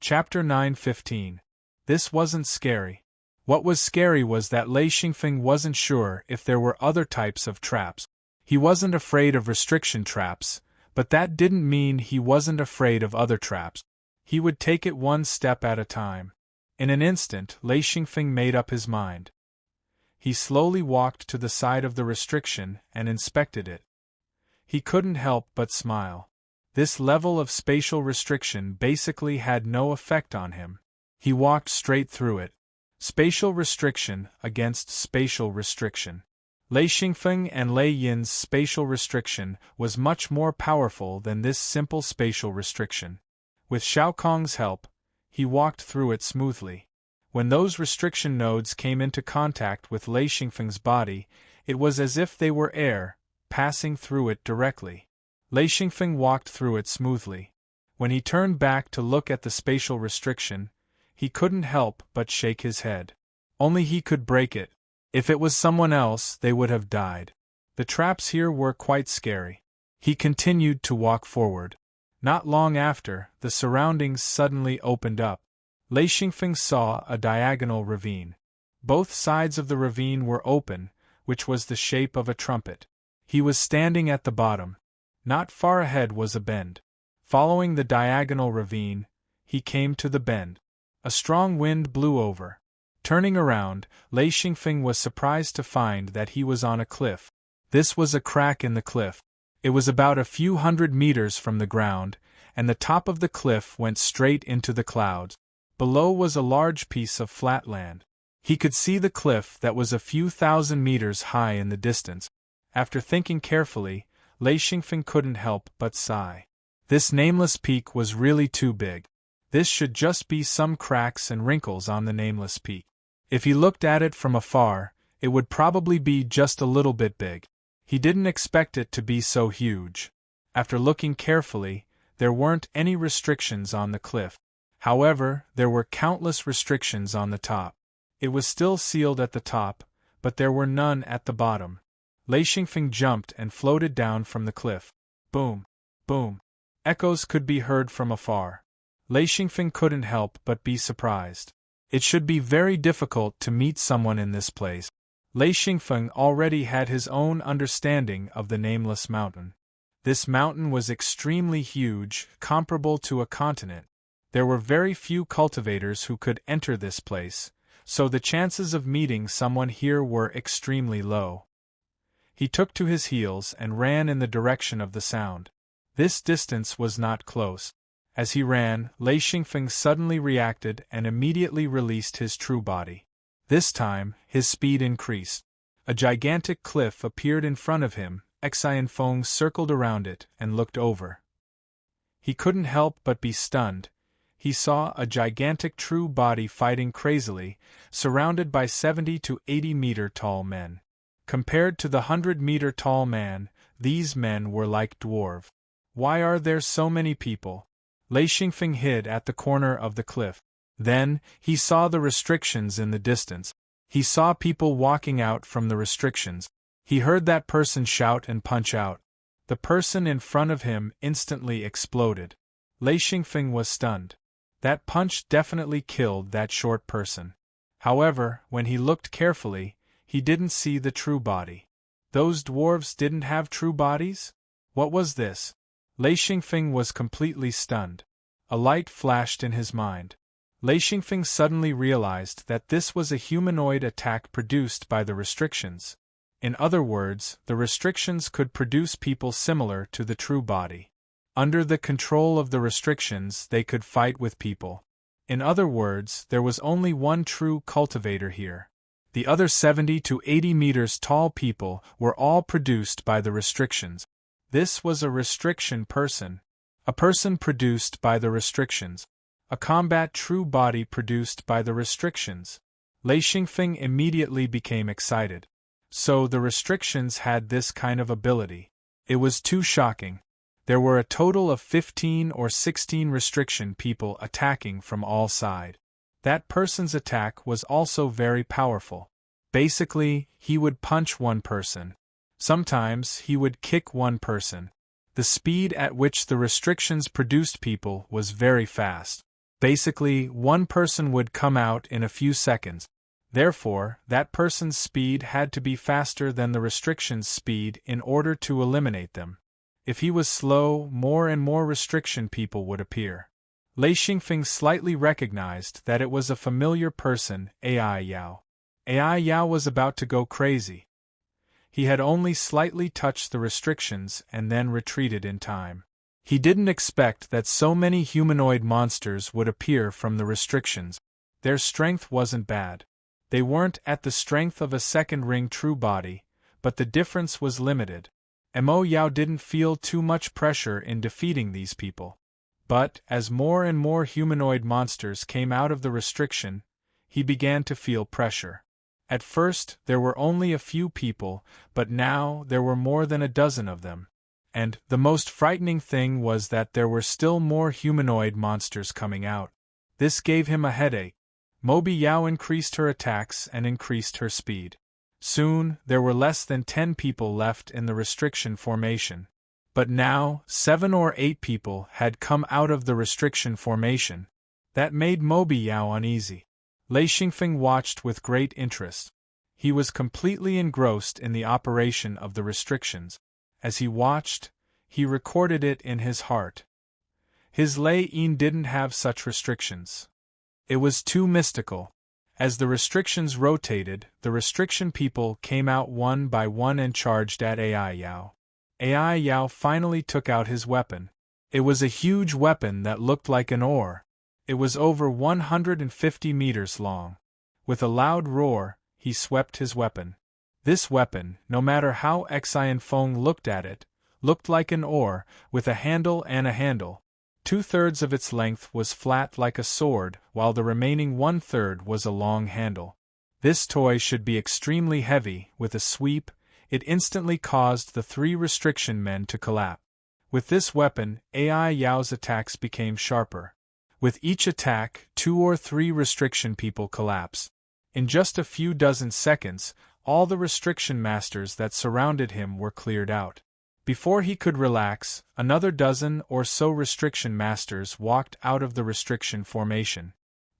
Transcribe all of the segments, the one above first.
Chapter 9:15. This wasn't scary. What was scary was that Lei Xingfeng wasn't sure if there were other types of traps. He wasn't afraid of restriction traps, but that didn't mean he wasn't afraid of other traps. He would take it one step at a time. In an instant, Lei Xingfeng made up his mind. He slowly walked to the side of the restriction and inspected it. He couldn't help but smile. This level of spatial restriction basically had no effect on him. He walked straight through it. Spatial restriction against spatial restriction. Lei Xingfeng and Lei Yin's spatial restriction was much more powerful than this simple spatial restriction. With Xiao Kong's help, he walked through it smoothly. When those restriction nodes came into contact with Lei Xingfeng's body, it was as if they were air, passing through it directly. Lei Xingfeng walked through it smoothly. When he turned back to look at the spatial restriction, he couldn't help but shake his head. Only he could break it. If it was someone else, they would have died. The traps here were quite scary. He continued to walk forward. Not long after, the surroundings suddenly opened up. Lei Xingfeng saw a diagonal ravine. Both sides of the ravine were open, which was the shape of a trumpet. He was standing at the bottom. Not far ahead was a bend. Following the diagonal ravine, he came to the bend. A strong wind blew over. Turning around, Lei Xingfeng was surprised to find that he was on a cliff. This was a crack in the cliff. It was about a few hundred meters from the ground, and the top of the cliff went straight into the clouds. Below was a large piece of flat land. He could see the cliff that was a few thousand meters high in the distance. After thinking carefully, Lei Xingfeng couldn't help but sigh. This nameless peak was really too big. This should just be some cracks and wrinkles on the nameless peak. If he looked at it from afar, it would probably be just a little bit big. He didn't expect it to be so huge. After looking carefully, there weren't any restrictions on the cliff. However, there were countless restrictions on the top. It was still sealed at the top, but there were none at the bottom. Lei Xingfeng jumped and floated down from the cliff. Boom! Boom! Echoes could be heard from afar. Lei Xingfeng couldn't help but be surprised. It should be very difficult to meet someone in this place. Lei Xingfeng already had his own understanding of the nameless mountain. This mountain was extremely huge, comparable to a continent. There were very few cultivators who could enter this place, so the chances of meeting someone here were extremely low. He took to his heels and ran in the direction of the sound. This distance was not close. As he ran, Lei Xingfeng suddenly reacted and immediately released his true body. This time, his speed increased. A gigantic cliff appeared in front of him. Exhilarating circled around it and looked over. He couldn't help but be stunned. He saw a gigantic true body fighting crazily, surrounded by 70 to 80 meter tall men. Compared to the 100-meter tall man, these men were like dwarves. Why are there so many people? Lei Xingfeng hid at the corner of the cliff. Then, he saw the restrictions in the distance. He saw people walking out from the restrictions. He heard that person shout and punch out. The person in front of him instantly exploded. Lei Xingfeng was stunned. That punch definitely killed that short person. However, when he looked carefully, he didn't see the true body. Those dwarves didn't have true bodies? What was this? Lei Xingfeng was completely stunned. A light flashed in his mind. Lei Xingfeng suddenly realized that this was a humanoid attack produced by the restrictions. In other words, the restrictions could produce people similar to the true body. Under the control of the restrictions, they could fight with people. In other words, there was only one true cultivator here. The other 70 to 80 meters tall people were all produced by the restrictions. This was a restriction person. A person produced by the restrictions. A combat true body produced by the restrictions. Lei Xingfeng immediately became excited. So the restrictions had this kind of ability. It was too shocking. There were a total of 15 or 16 restriction people attacking from all sides. That person's attack was also very powerful. Basically, he would punch one person. Sometimes he would kick one person. The speed at which the restrictions produced people was very fast. Basically, one person would come out in a few seconds. Therefore, that person's speed had to be faster than the restriction's speed in order to eliminate them. If he was slow, more and more restriction people would appear. Lei Xingfeng slightly recognized that it was a familiar person, AI Yao. AI Yao was about to go crazy. He had only slightly touched the restrictions and then retreated in time. He didn't expect that so many humanoid monsters would appear from the restrictions. Their strength wasn't bad. They weren't at the strength of a second ring true body, but the difference was limited. Mo Yao didn't feel too much pressure in defeating these people. But, as more and more humanoid monsters came out of the restriction, he began to feel pressure. At first, there were only a few people, but now there were more than a dozen of them. And the most frightening thing was that there were still more humanoid monsters coming out. This gave him a headache. Mobi Yao increased her attacks and increased her speed. Soon, there were less than 10 people left in the restriction formation. But now, 7 or 8 people had come out of the restriction formation. That made Mobi Yao uneasy. Lei Xingfeng watched with great interest. He was completely engrossed in the operation of the restrictions. As he watched, he recorded it in his heart. His Lei Yin didn't have such restrictions. It was too mystical. As the restrictions rotated, the restriction people came out one by one and charged at AI Yao. AI Yao finally took out his weapon. It was a huge weapon that looked like an oar. It was over 150 meters long. With a loud roar, he swept his weapon. This weapon, no matter how Xian Feng looked at it, looked like an oar, with a handle and a handle. 2/3 of its length was flat like a sword, while the remaining 1/3 was a long handle. This toy should be extremely heavy. With a sweep, it instantly caused the 3 restriction men to collapse. With this weapon, AI Yao's attacks became sharper. With each attack, 2 or 3 restriction people collapsed. In just a few dozen seconds, all the restriction masters that surrounded him were cleared out. Before he could relax, another dozen or so restriction masters walked out of the restriction formation.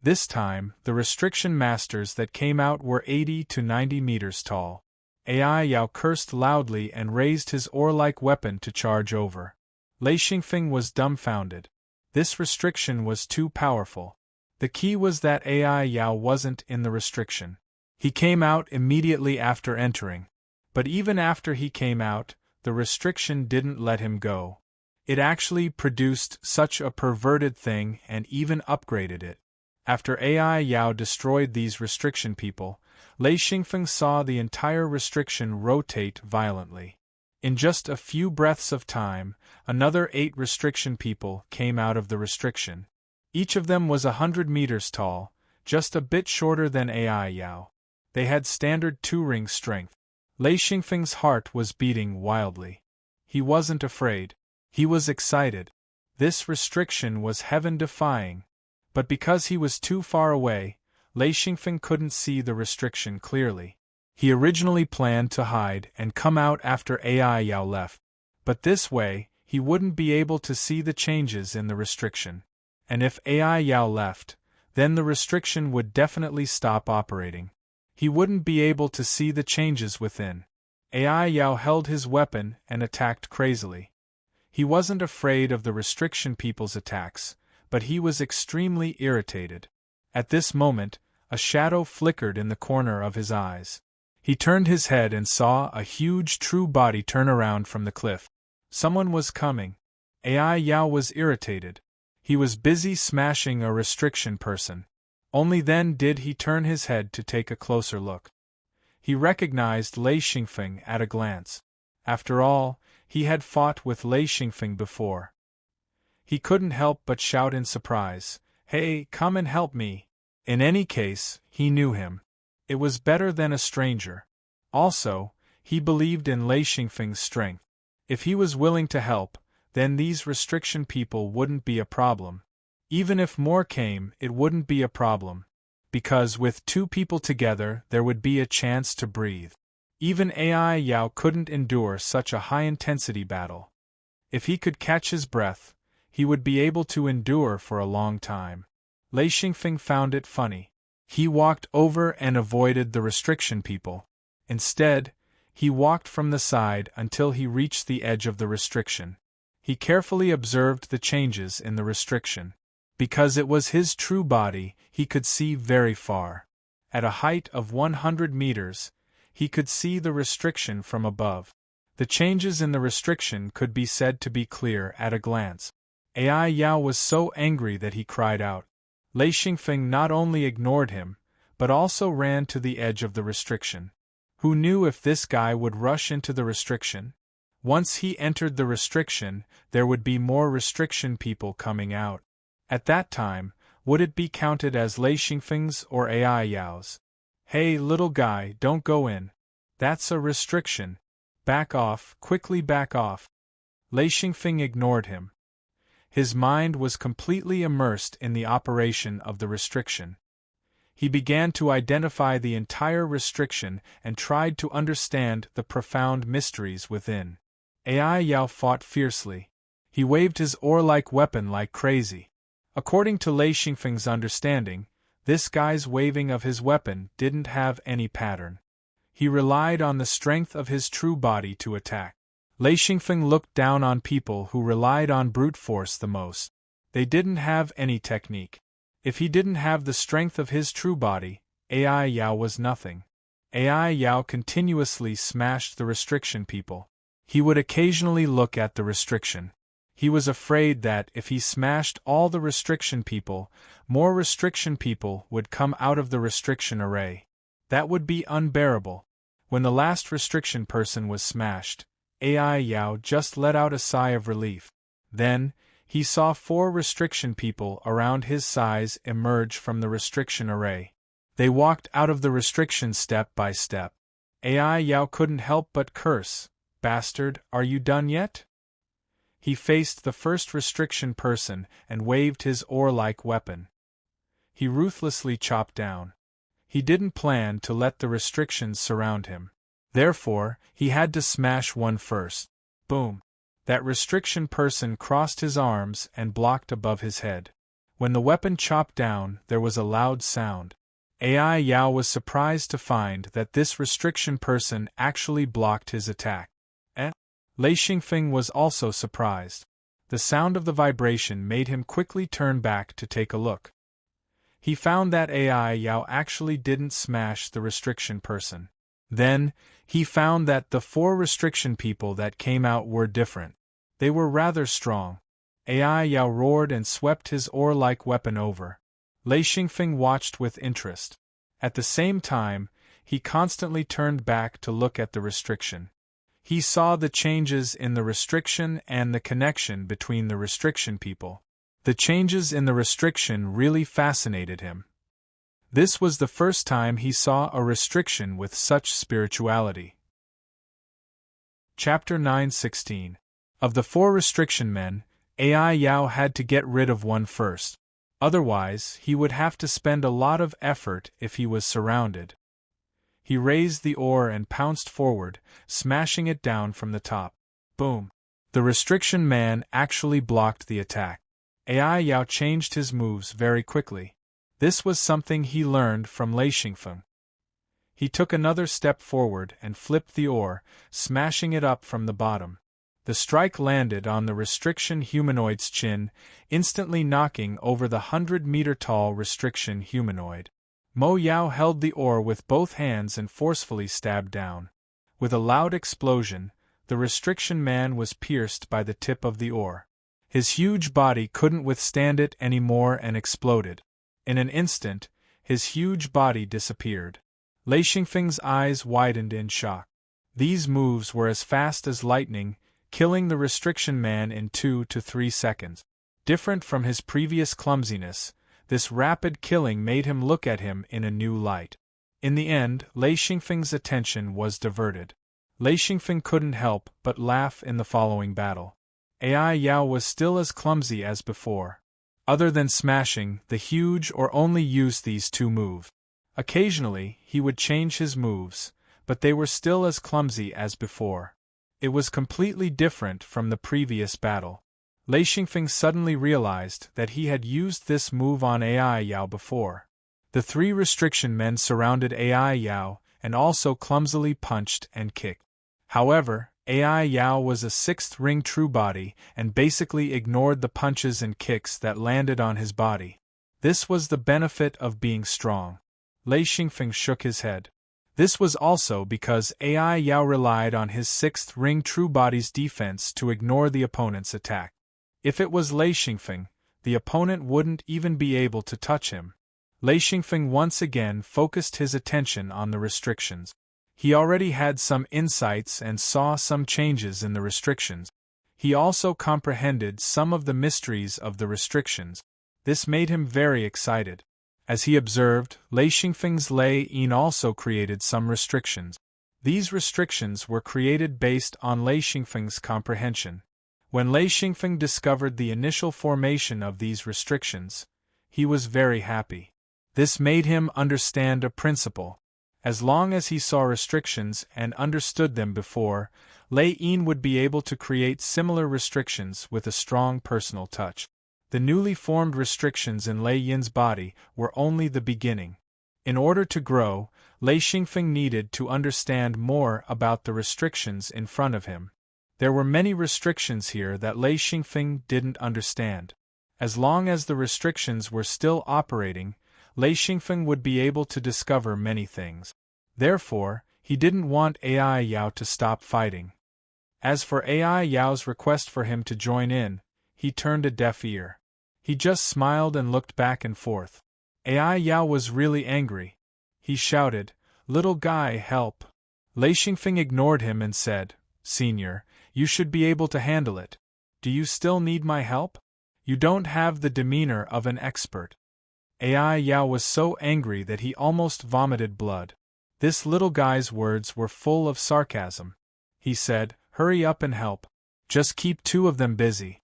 This time, the restriction masters that came out were 80 to 90 meters tall. AI Yao cursed loudly and raised his oar-like weapon to charge over. Lei Xingfeng was dumbfounded. This restriction was too powerful. The key was that AI Yao wasn't in the restriction. He came out immediately after entering. But even after he came out, the restriction didn't let him go. It actually produced such a perverted thing and even upgraded it. After AI Yao destroyed these restriction people, Lei Xingfeng saw the entire restriction rotate violently. In just a few breaths of time, another 8 restriction people came out of the restriction. Each of them was 100 meters tall, just a bit shorter than AI Yao. They had standard 2-ring strength. Lei Xingfeng's heart was beating wildly. He wasn't afraid. He was excited. This restriction was heaven-defying. But because he was too far away, Lei Xingfeng couldn't see the restriction clearly. He originally planned to hide and come out after AI Yao left. But this way, he wouldn't be able to see the changes in the restriction. And if AI Yao left, then the restriction would definitely stop operating. He wouldn't be able to see the changes within. AI Yao held his weapon and attacked crazily. He wasn't afraid of the restriction people's attacks, but he was extremely irritated. At this moment, a shadow flickered in the corner of his eyes. He turned his head and saw a huge true body turn around from the cliff. Someone was coming. AI Yao was irritated. He was busy smashing a restriction person. Only then did he turn his head to take a closer look. He recognized Lei Xingfeng at a glance. After all, he had fought with Lei Xingfeng before. He couldn't help but shout in surprise, "Hey, come and help me!" In any case, he knew him. It was better than a stranger. Also, he believed in Lei Xingfeng's strength. If he was willing to help, then these restriction people wouldn't be a problem. Even if more came, it wouldn't be a problem. Because with 2 people together, there would be a chance to breathe. Even AI Yao couldn't endure such a high-intensity battle. If he could catch his breath, he would be able to endure for a long time. Lei Xingfeng found it funny. He walked over and avoided the restriction people. Instead, he walked from the side until he reached the edge of the restriction. He carefully observed the changes in the restriction. Because it was his true body, he could see very far. At a height of 100 meters, he could see the restriction from above. The changes in the restriction could be said to be clear at a glance. Ai Yao was so angry that he cried out. Lei Xingfeng not only ignored him, but also ran to the edge of the restriction. Who knew if this guy would rush into the restriction? Once he entered the restriction, there would be more restriction people coming out. At that time, would it be counted as Lei Xingfeng's or Ai Yao's? Hey little guy, don't go in. That's a restriction. Back off, quickly back off. Lei Xingfeng ignored him. His mind was completely immersed in the operation of the restriction. He began to identify the entire restriction and tried to understand the profound mysteries within. Ai Yao fought fiercely. He waved his oar-like weapon like crazy. According to Lei Xingfeng's understanding, this guy's waving of his weapon didn't have any pattern. He relied on the strength of his true body to attack. Lei Xingfeng looked down on people who relied on brute force the most. They didn't have any technique. If he didn't have the strength of his true body, Ai Yao was nothing. Ai Yao continuously smashed the restriction people. He would occasionally look at the restriction. He was afraid that if he smashed all the restriction people, more restriction people would come out of the restriction array. That would be unbearable. When the last restriction person was smashed, Ai Yao just let out a sigh of relief. Then, he saw 4 restriction people around his size emerge from the restriction array. They walked out of the restriction step by step. Ai Yao couldn't help but curse. Bastard, are you done yet? He faced the first restriction person and waved his oar-like weapon. He ruthlessly chopped down. He didn't plan to let the restrictions surround him. Therefore, he had to smash one first. Boom! That restriction person crossed his arms and blocked above his head. When the weapon chopped down, there was a loud sound. Ai Yao was surprised to find that this restriction person actually blocked his attack. Lei Xingfeng was also surprised. The sound of the vibration made him quickly turn back to take a look. He found that Ai Yao actually didn't smash the restriction person. Then, he found that the 4 restriction people that came out were different. They were rather strong. Ai Yao roared and swept his oar-like weapon over. Lei Xingfeng watched with interest. At the same time, he constantly turned back to look at the restriction. He saw the changes in the restriction and the connection between the restriction people. The changes in the restriction really fascinated him. This was the first time he saw a restriction with such spirituality. Chapter 9:16. Of the 4 restriction men, Ai Yao had to get rid of one first. Otherwise, he would have to spend a lot of effort if he was surrounded. He raised the oar and pounced forward, smashing it down from the top. Boom! The restriction man actually blocked the attack. Ai Yao changed his moves very quickly. This was something he learned from Lei Xingfeng. He took another step forward and flipped the oar, smashing it up from the bottom. The strike landed on the restriction humanoid's chin, instantly knocking over the 100-meter-tall restriction humanoid. Mo Yao held the oar with both hands and forcefully stabbed down. With a loud explosion, the restriction man was pierced by the tip of the oar. His huge body couldn't withstand it anymore and exploded. In an instant, his huge body disappeared. Lei Xingfeng's eyes widened in shock. These moves were as fast as lightning, killing the restriction man in 2 to 3 seconds. Different from his previous clumsiness, this rapid killing made him look at him in a new light. In the end, Lei Xingfeng's attention was diverted. Lei Xingfeng couldn't help but laugh in the following battle. Ai Yao was still as clumsy as before. Other than smashing, the huge or only used these 2 moves. Occasionally, he would change his moves, but they were still as clumsy as before. It was completely different from the previous battle. Lei Xingfeng suddenly realized that he had used this move on AI Yao before. The three restriction men surrounded AI Yao and also clumsily punched and kicked. However, AI Yao was a sixth ring true body and basically ignored the punches and kicks that landed on his body. This was the benefit of being strong. Lei Xingfeng shook his head. This was also because AI Yao relied on his sixth ring true body's defense to ignore the opponent's attack. If it was Lei Xingfeng, the opponent wouldn't even be able to touch him. Lei Xingfeng once again focused his attention on the restrictions. He already had some insights and saw some changes in the restrictions. He also comprehended some of the mysteries of the restrictions. This made him very excited. As he observed, Lei Xingfeng's Lei Yin also created some restrictions. These restrictions were created based on Lei Xingfeng's comprehension. When Lei Xingfeng discovered the initial formation of these restrictions, he was very happy. This made him understand a principle. As long as he saw restrictions and understood them before, Lei Yin would be able to create similar restrictions with a strong personal touch. The newly formed restrictions in Lei Yin's body were only the beginning. In order to grow, Lei Xingfeng needed to understand more about the restrictions in front of him. There were many restrictions here that Lei Xingfeng didn't understand. As long as the restrictions were still operating, Lei Xingfeng would be able to discover many things. Therefore, he didn't want AI Yao to stop fighting. As for AI Yao's request for him to join in, he turned a deaf ear. He just smiled and looked back and forth. AI Yao was really angry. He shouted, "Little guy, help!" Lei Xingfeng ignored him and said, "Senior, you should be able to handle it. Do you still need my help? You don't have the demeanor of an expert." AI Yao was so angry that he almost vomited blood. This little guy's words were full of sarcasm. He said, "Hurry up and help. Just keep two of them busy."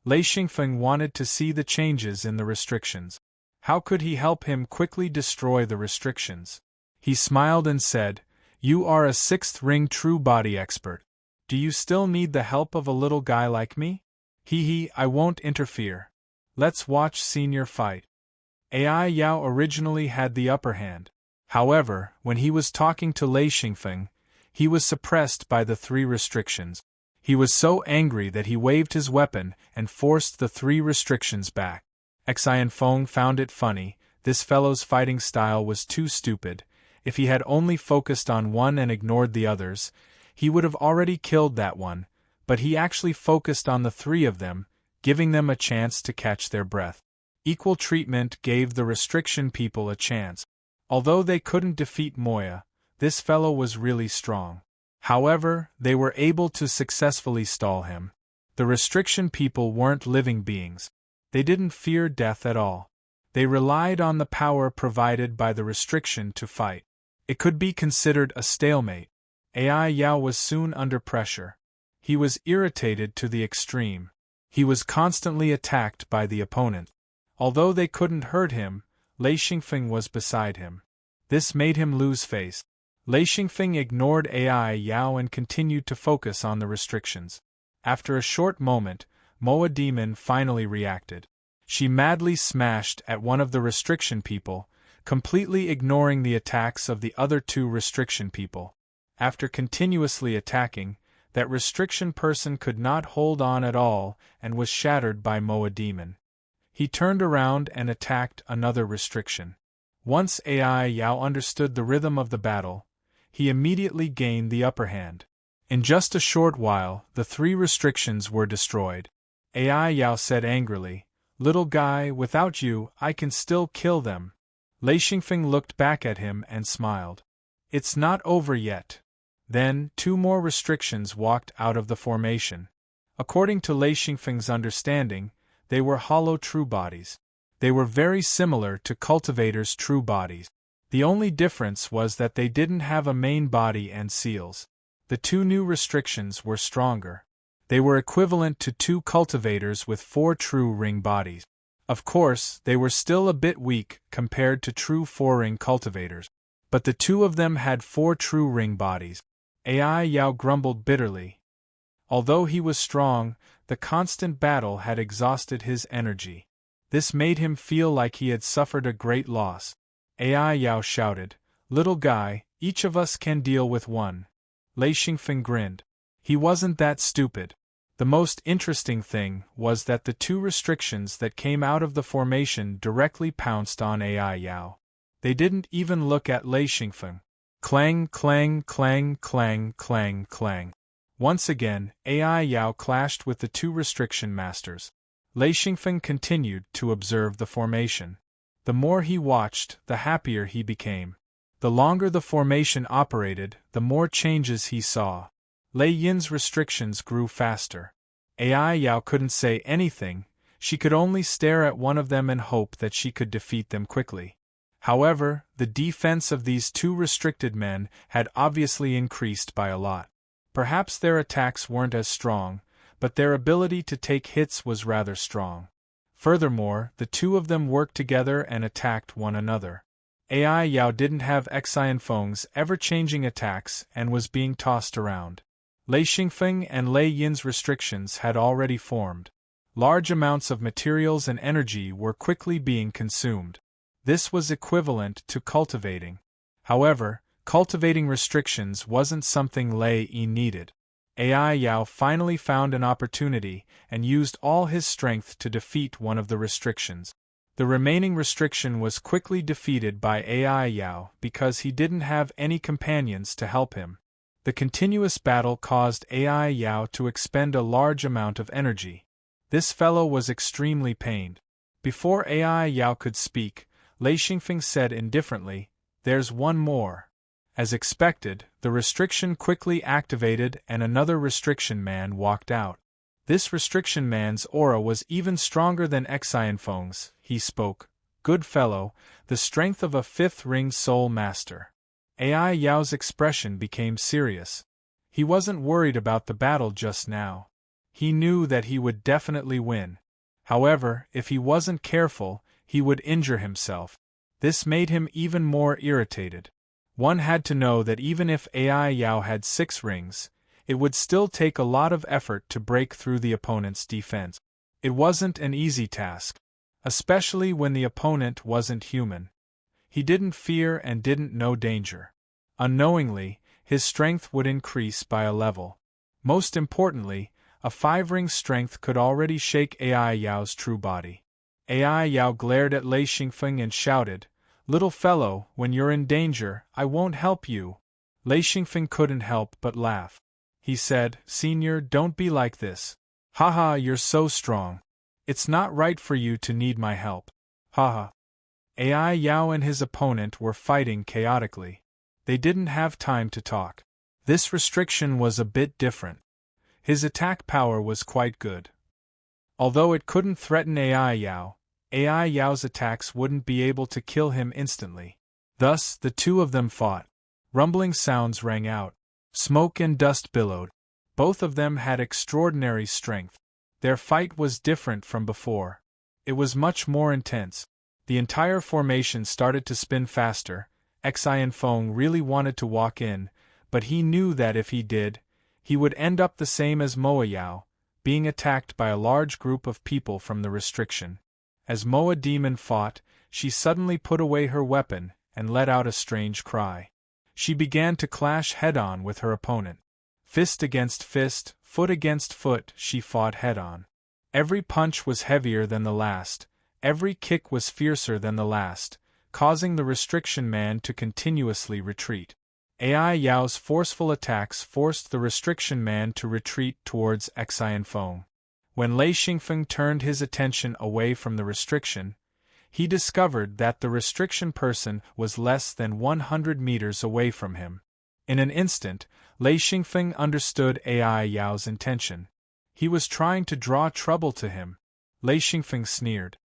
Lei Xingfeng wanted to see the changes in the restrictions. How could he help him quickly destroy the restrictions? He smiled and said, "You are a sixth ring true body expert. Do you still need the help of a little guy like me? I won't interfere. Let's watch Senior fight." AI Yao originally had the upper hand. However, when he was talking to Lei Xingfeng, he was suppressed by the three restrictions. He was so angry that he waved his weapon and forced the three restrictions back. Xianfeng found it funny. This fellow's fighting style was too stupid. If he had only focused on one and ignored the others, he would have already killed that one, but he actually focused on the three of them, giving them a chance to catch their breath. Equal treatment gave the restriction people a chance. Although they couldn't defeat Moya, this fellow was really strong. However, they were able to successfully stall him. The restriction people weren't living beings. They didn't fear death at all. They relied on the power provided by the restriction to fight. It could be considered a stalemate. AI Yao was soon under pressure. He was irritated to the extreme. He was constantly attacked by the opponent. Although they couldn't hurt him, Lei Xingfeng was beside him. This made him lose face. Lei Xingfeng ignored AI Yao and continued to focus on the restrictions. After a short moment, Moa Demon finally reacted. She madly smashed at one of the restriction people, completely ignoring the attacks of the other two restriction people. After continuously attacking, that restriction person could not hold on at all and was shattered by Moa Demon. He turned around and attacked another restriction. Once AI Yao understood the rhythm of the battle, he immediately gained the upper hand. In just a short while, the three restrictions were destroyed. AI Yao said angrily, "Little guy, without you, I can still kill them." Lei Xingfeng looked back at him and smiled. "It's not over yet." Then, two more restrictions walked out of the formation. According to Lei Xingfeng's understanding, they were hollow true bodies. They were very similar to cultivators' true bodies. The only difference was that they didn't have a main body and seals. The two new restrictions were stronger. They were equivalent to two cultivators with 4 true ring bodies. Of course, they were still a bit weak compared to true 4-ring cultivators. But the two of them had 4 true ring bodies. AI Yao grumbled bitterly. Although he was strong, the constant battle had exhausted his energy. This made him feel like he had suffered a great loss. Ai Yao shouted, "Little guy, each of us can deal with one." Lei Xingfeng grinned. He wasn't that stupid. The most interesting thing was that the two restrictions that came out of the formation directly pounced on Ai Yao. They didn't even look at Lei Xingfeng. Clang, clang, clang, clang, clang, clang. Once again, Ai Yao clashed with the two restriction masters. Lei Xingfeng continued to observe the formation. The more he watched, the happier he became. The longer the formation operated, the more changes he saw. Lei Yin's restrictions grew faster. Ai Yao couldn't say anything, she could only stare at one of them and hope that she could defeat them quickly. However, the defense of these two restricted men had obviously increased by a lot. Perhaps their attacks weren't as strong, but their ability to take hits was rather strong. Furthermore, the two of them worked together and attacked one another. Ai Yao didn't have Exhilarating's ever-changing attacks and was being tossed around. Lei Xingfeng and Lei Yin's restrictions had already formed. Large amounts of materials and energy were quickly being consumed. This was equivalent to cultivating. However, cultivating restrictions wasn't something Lei Yin needed. Ai Yao finally found an opportunity and used all his strength to defeat one of the restrictions. The remaining restriction was quickly defeated by Ai Yao because he didn't have any companions to help him. The continuous battle caused Ai Yao to expend a large amount of energy. This fellow was extremely pained. Before Ai Yao could speak, Lei Xingfeng said indifferently, "There's one more." As expected, the restriction quickly activated and another restriction man walked out. This restriction man's aura was even stronger than Exhilarating's. He spoke, "Good fellow, the strength of a fifth-ring soul master." Ai Yao's expression became serious. He wasn't worried about the battle just now. He knew that he would definitely win. However, if he wasn't careful, he would injure himself. This made him even more irritated. One had to know that even if Ai Yao had 6 rings, it would still take a lot of effort to break through the opponent's defense. It wasn't an easy task, especially when the opponent wasn't human. He didn't fear and didn't know danger. Unknowingly, his strength would increase by a level. Most importantly, a 5-ring strength could already shake Ai Yao's true body. Ai Yao glared at Lei Xingfeng and shouted, "Little fellow, when you're in danger, I won't help you." Lei Xingfeng couldn't help but laugh. He said, "Senior, don't be like this. Haha, you're so strong. It's not right for you to need my help. Haha." Ai Yao and his opponent were fighting chaotically. They didn't have time to talk. This restriction was a bit different. His attack power was quite good. Although it couldn't threaten Ai Yao's attacks wouldn't be able to kill him instantly. Thus, the two of them fought. Rumbling sounds rang out. Smoke and dust billowed. Both of them had extraordinary strength. Their fight was different from before. It was much more intense. The entire formation started to spin faster. Exhilarating really wanted to walk in, but he knew that if he did, he would end up the same as Moa Yao, being attacked by a large group of people from the restriction. As Moa Demon fought, she suddenly put away her weapon and let out a strange cry. She began to clash head-on with her opponent. Fist against fist, foot against foot, she fought head-on. Every punch was heavier than the last, every kick was fiercer than the last, causing the restriction man to continuously retreat. Ai Yao's forceful attacks forced the restriction man to retreat towards Exhilarating. When Lei Xingfeng turned his attention away from the restriction, he discovered that the restriction person was less than 100 meters away from him. In an instant, Lei Xingfeng understood Ai Yao's intention. He was trying to draw trouble to him. Lei Xingfeng sneered.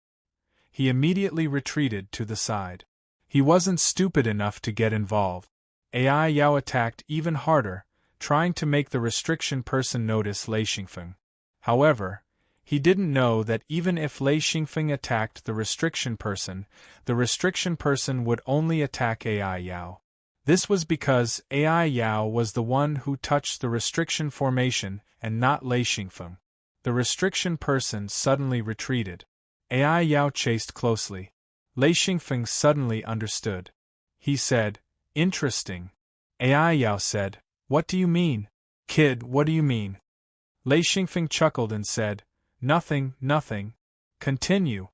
He immediately retreated to the side. He wasn't stupid enough to get involved. Ai Yao attacked even harder, trying to make the restriction person notice Lei Xingfeng. However, he didn't know that even if Lei Xingfeng attacked the restriction person would only attack Ai Yao. This was because Ai Yao was the one who touched the restriction formation and not Lei Xingfeng. The restriction person suddenly retreated. Ai Yao chased closely. Lei Xingfeng suddenly understood. He said, "Interesting." Ai Yao said, "What do you mean? Kid, what do you mean?" Lei Xingfeng chuckled and said, "Nothing, nothing. Continue."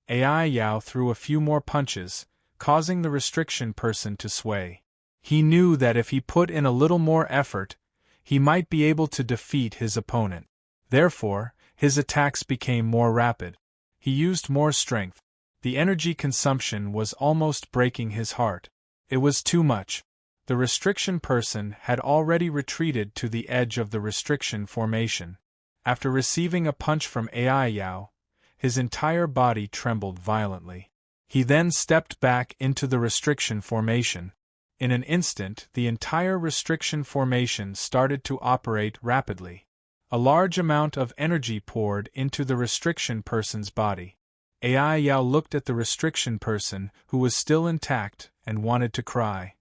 Ai Yao threw a few more punches, causing the restriction person to sway. He knew that if he put in a little more effort, he might be able to defeat his opponent. Therefore, his attacks became more rapid. He used more strength. The energy consumption was almost breaking his heart. It was too much. The restriction person had already retreated to the edge of the restriction formation. After receiving a punch from Ai Yao, his entire body trembled violently. He then stepped back into the restriction formation. In an instant, the entire restriction formation started to operate rapidly. A large amount of energy poured into the restriction person's body. Ai Yao looked at the restriction person, who was still intact, and wanted to cry.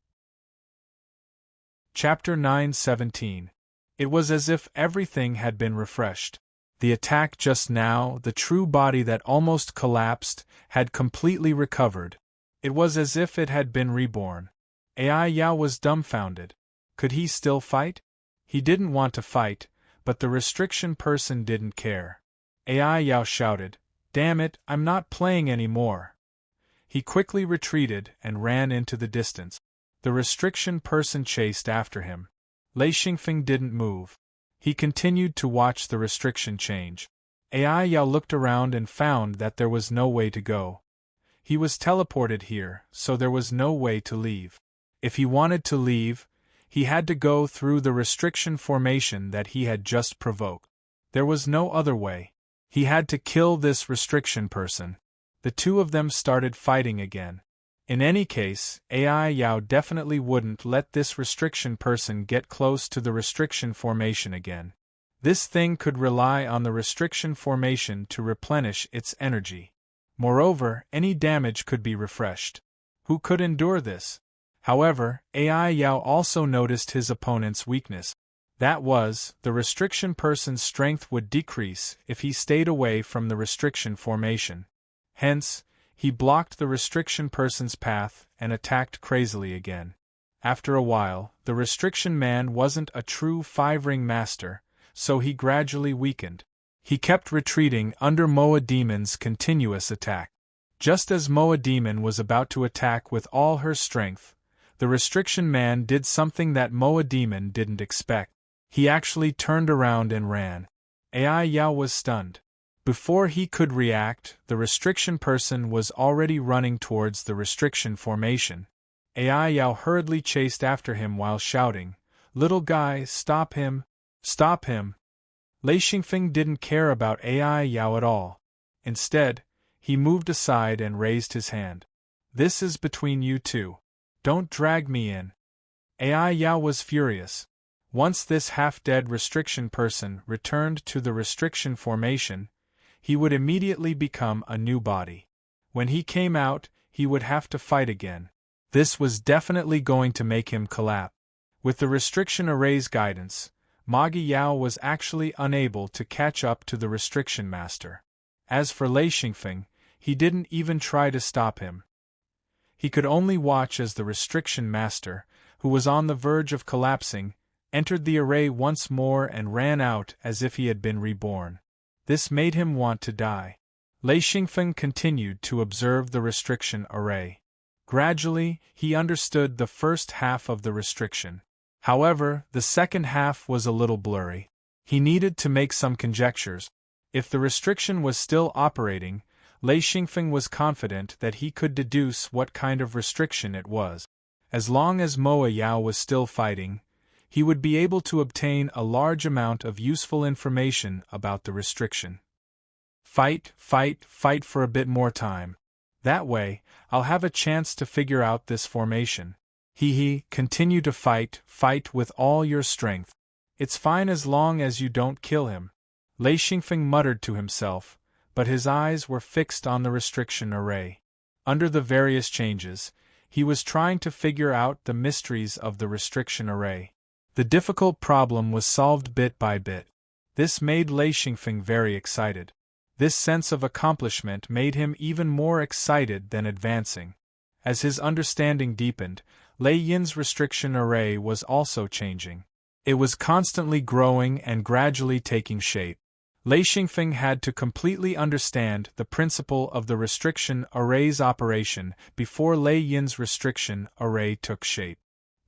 Chapter 9:17. It was as if everything had been refreshed. The attack just now, the true body that almost collapsed, had completely recovered. It was as if it had been reborn. Ai Yao was dumbfounded. Could he still fight? He didn't want to fight, but the restriction person didn't care. Ai Yao shouted, "Damn it, I'm not playing anymore." He quickly retreated and ran into the distance. The restriction person chased after him. Lei Xingfeng didn't move. He continued to watch the restriction change. Ai Yao looked around and found that there was no way to go. He was teleported here, so there was no way to leave. If he wanted to leave, he had to go through the restriction formation that he had just provoked. There was no other way. He had to kill this restriction person. The two of them started fighting again. In any case, Ai Yao definitely wouldn't let this restriction person get close to the restriction formation again. This thing could rely on the restriction formation to replenish its energy. Moreover, any damage could be refreshed. Who could endure this? However, Ai Yao also noticed his opponent's weakness. That was, the restriction person's strength would decrease if he stayed away from the restriction formation. Hence, he blocked the restriction person's path and attacked crazily again. After a while, the restriction man wasn't a true five-ring master, so he gradually weakened. He kept retreating under Moa Demon's continuous attack. Just as Moa Demon was about to attack with all her strength, the restriction man did something that Moa Demon didn't expect. He actually turned around and ran. Ai Yao was stunned. Before he could react, the restriction person was already running towards the restriction formation. Ai Yao hurriedly chased after him while shouting, "Little guy, stop him! Stop him!" Lei Xingfeng didn't care about Ai Yao at all. Instead, he moved aside and raised his hand. "This is between you two. Don't drag me in." Ai Yao was furious. Once this half-dead restriction person returned to the restriction formation, he would immediately become a new body. When he came out, he would have to fight again. This was definitely going to make him collapse. With the restriction array's guidance, Magi Yao was actually unable to catch up to the restriction master. As for Lei Xingfeng, he didn't even try to stop him. He could only watch as the restriction master, who was on the verge of collapsing, entered the array once more and ran out as if he had been reborn. This made him want to die. Lei Xingfeng continued to observe the restriction array. Gradually, he understood the first half of the restriction. However, the second half was a little blurry. He needed to make some conjectures. If the restriction was still operating, Lei Xingfeng was confident that he could deduce what kind of restriction it was. As long as Moa Yao was still fighting, he would be able to obtain a large amount of useful information about the restriction. Fight, fight, fight for a bit more time. That way, I'll have a chance to figure out this formation. Continue to fight, fight with all your strength. It's fine as long as you don't kill him. Lei Xingfeng muttered to himself, but his eyes were fixed on the restriction array. Under the various changes, He was trying to figure out the mysteries of the restriction array. The difficult problem was solved bit by bit. This made Lei Xingfeng very excited. This sense of accomplishment made him even more excited than advancing. As his understanding deepened, Lei Yin's restriction array was also changing. It was constantly growing and gradually taking shape. Lei Xingfeng had to completely understand the principle of the restriction array's operation before Lei Yin's restriction array took shape.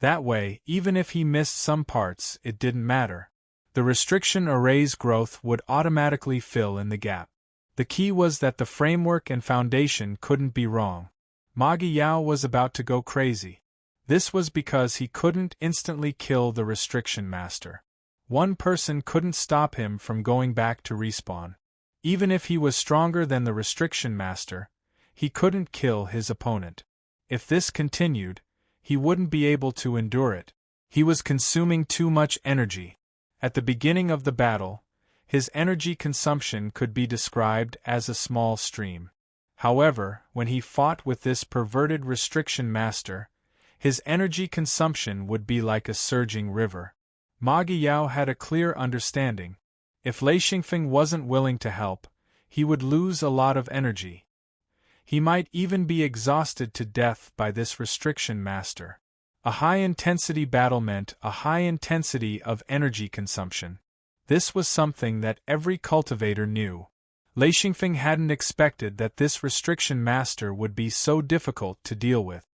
That way, even if he missed some parts, it didn't matter. The restriction array's growth would automatically fill in the gap. The key was that the framework and foundation couldn't be wrong. Ma Yao was about to go crazy. This was because he couldn't instantly kill the restriction master. One person couldn't stop him from going back to respawn. Even if he was stronger than the restriction master, he couldn't kill his opponent. If this continued, he wouldn't be able to endure it. He was consuming too much energy. At the beginning of the battle, his energy consumption could be described as a small stream. However, when he fought with this perverted restriction master, his energy consumption would be like a surging river. Ma Yao had a clear understanding. If Lei Xingfeng wasn't willing to help, he would lose a lot of energy. He might even be exhausted to death by this restriction master. A high-intensity battle meant a high intensity of energy consumption. This was something that every cultivator knew. Lei Xingfeng hadn't expected that this restriction master would be so difficult to deal with.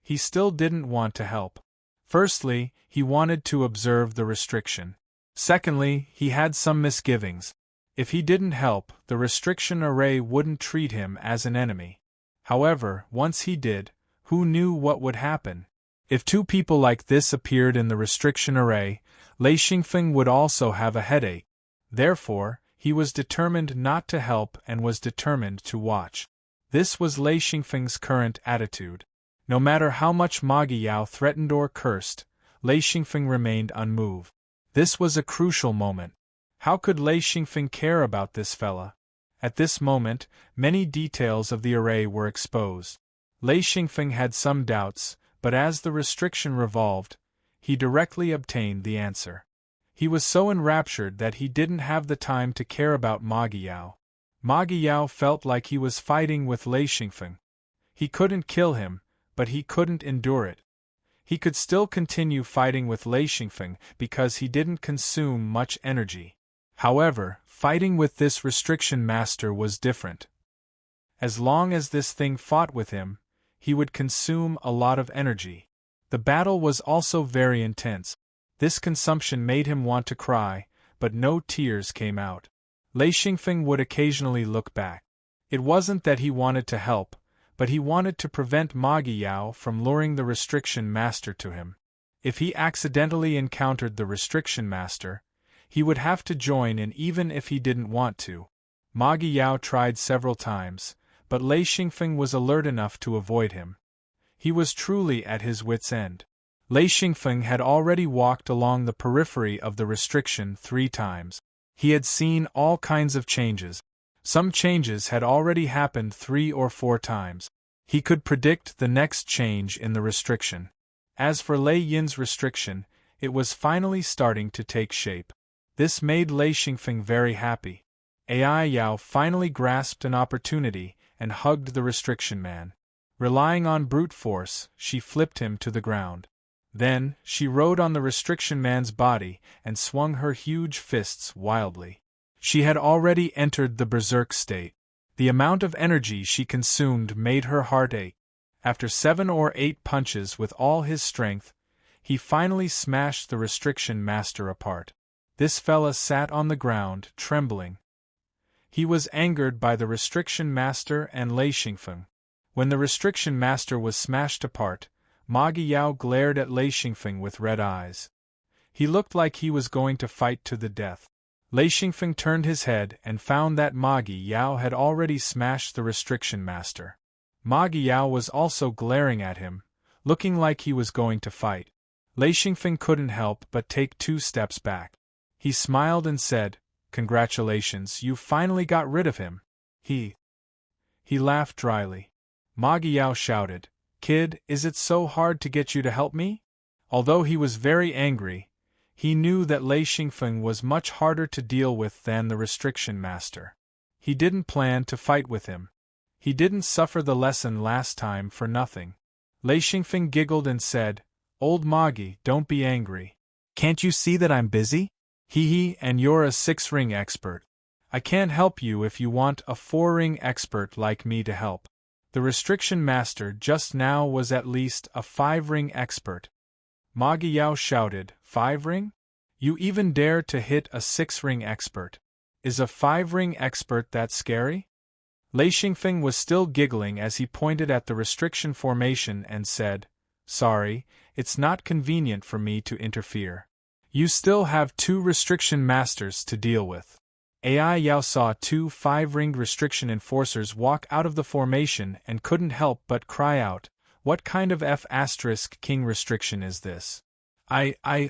He still didn't want to help. Firstly, he wanted to observe the restriction. Secondly, he had some misgivings. If he didn't help, the restriction array wouldn't treat him as an enemy. However, once he did, who knew what would happen? If two people like this appeared in the restriction array, Lei Xingfeng would also have a headache. Therefore, he was determined not to help and was determined to watch. This was Lei Xingfeng's current attitude. No matter how much Ma Yao threatened or cursed, Lei Xingfeng remained unmoved. This was a crucial moment. How could Lei Xingfeng care about this fella? At this moment, many details of the array were exposed. Lei Xingfeng had some doubts, but as the restriction revolved, he directly obtained the answer. He was so enraptured that he didn't have the time to care about Ma Yao. Ma Yao felt like he was fighting with Lei Xingfeng. He couldn't kill him, but he couldn't endure it. He could still continue fighting with Lei Xingfeng because he didn't consume much energy. However, fighting with this restriction master was different. As long as this thing fought with him, he would consume a lot of energy. The battle was also very intense. This consumption made him want to cry, but no tears came out. Lei Xingfeng would occasionally look back. It wasn't that he wanted to help, but he wanted to prevent Ma Yao from luring the restriction master to him. If he accidentally encountered the restriction master, he would have to join in even if he didn't want to. Ma Yao tried several times, but Lei Xingfeng was alert enough to avoid him. He was truly at his wits' end. Lei Xingfeng had already walked along the periphery of the restriction 3 times. He had seen all kinds of changes. Some changes had already happened 3 or 4 times. He could predict the next change in the restriction. As for Lei Yin's restriction, it was finally starting to take shape. This made Lei Xingfeng very happy. Ai Yao finally grasped an opportunity and hugged the restriction man. Relying on brute force, she flipped him to the ground. Then, she rode on the restriction man's body and swung her huge fists wildly. She had already entered the berserk state. The amount of energy she consumed made her heart ache. After 7 or 8 punches with all his strength, he finally smashed the restriction master apart. This fella sat on the ground, trembling. He was angered by the restriction master and Lei Xingfeng. When the restriction master was smashed apart, Ma Yao glared at Lei Xingfeng with red eyes. He looked like he was going to fight to the death. Lei Xingfeng turned his head and found that Ma Yao had already smashed the restriction master. Ma Yao was also glaring at him, looking like he was going to fight. Lei Xingfeng couldn't help but take 2 steps back. He smiled and said, "Congratulations, you finally got rid of him." He laughed dryly. Ma Yao shouted, Kid, is it so hard to get you to help me? Although he was very angry, he knew that Lei Xingfeng was much harder to deal with than the restriction master. He didn't plan to fight with him. He didn't suffer the lesson last time for nothing. Lei Xingfeng giggled and said, Old Moggy, don't be angry. Can't you see that I'm busy? Hee, and you're a 6-ring expert. I can't help you if you want a 4-ring expert like me to help. The restriction master just now was at least a 5-ring expert. Ma Yao shouted, 5-ring? You even dare to hit a 6-ring expert. Is a 5-ring expert that scary? Lei Xingfeng was still giggling as he pointed at the restriction formation and said, Sorry, it's not convenient for me to interfere. You still have 2 restriction masters to deal with. Ai Yao saw 2 5-ringed restriction enforcers walk out of the formation and couldn't help but cry out, What kind of F***king restriction is this?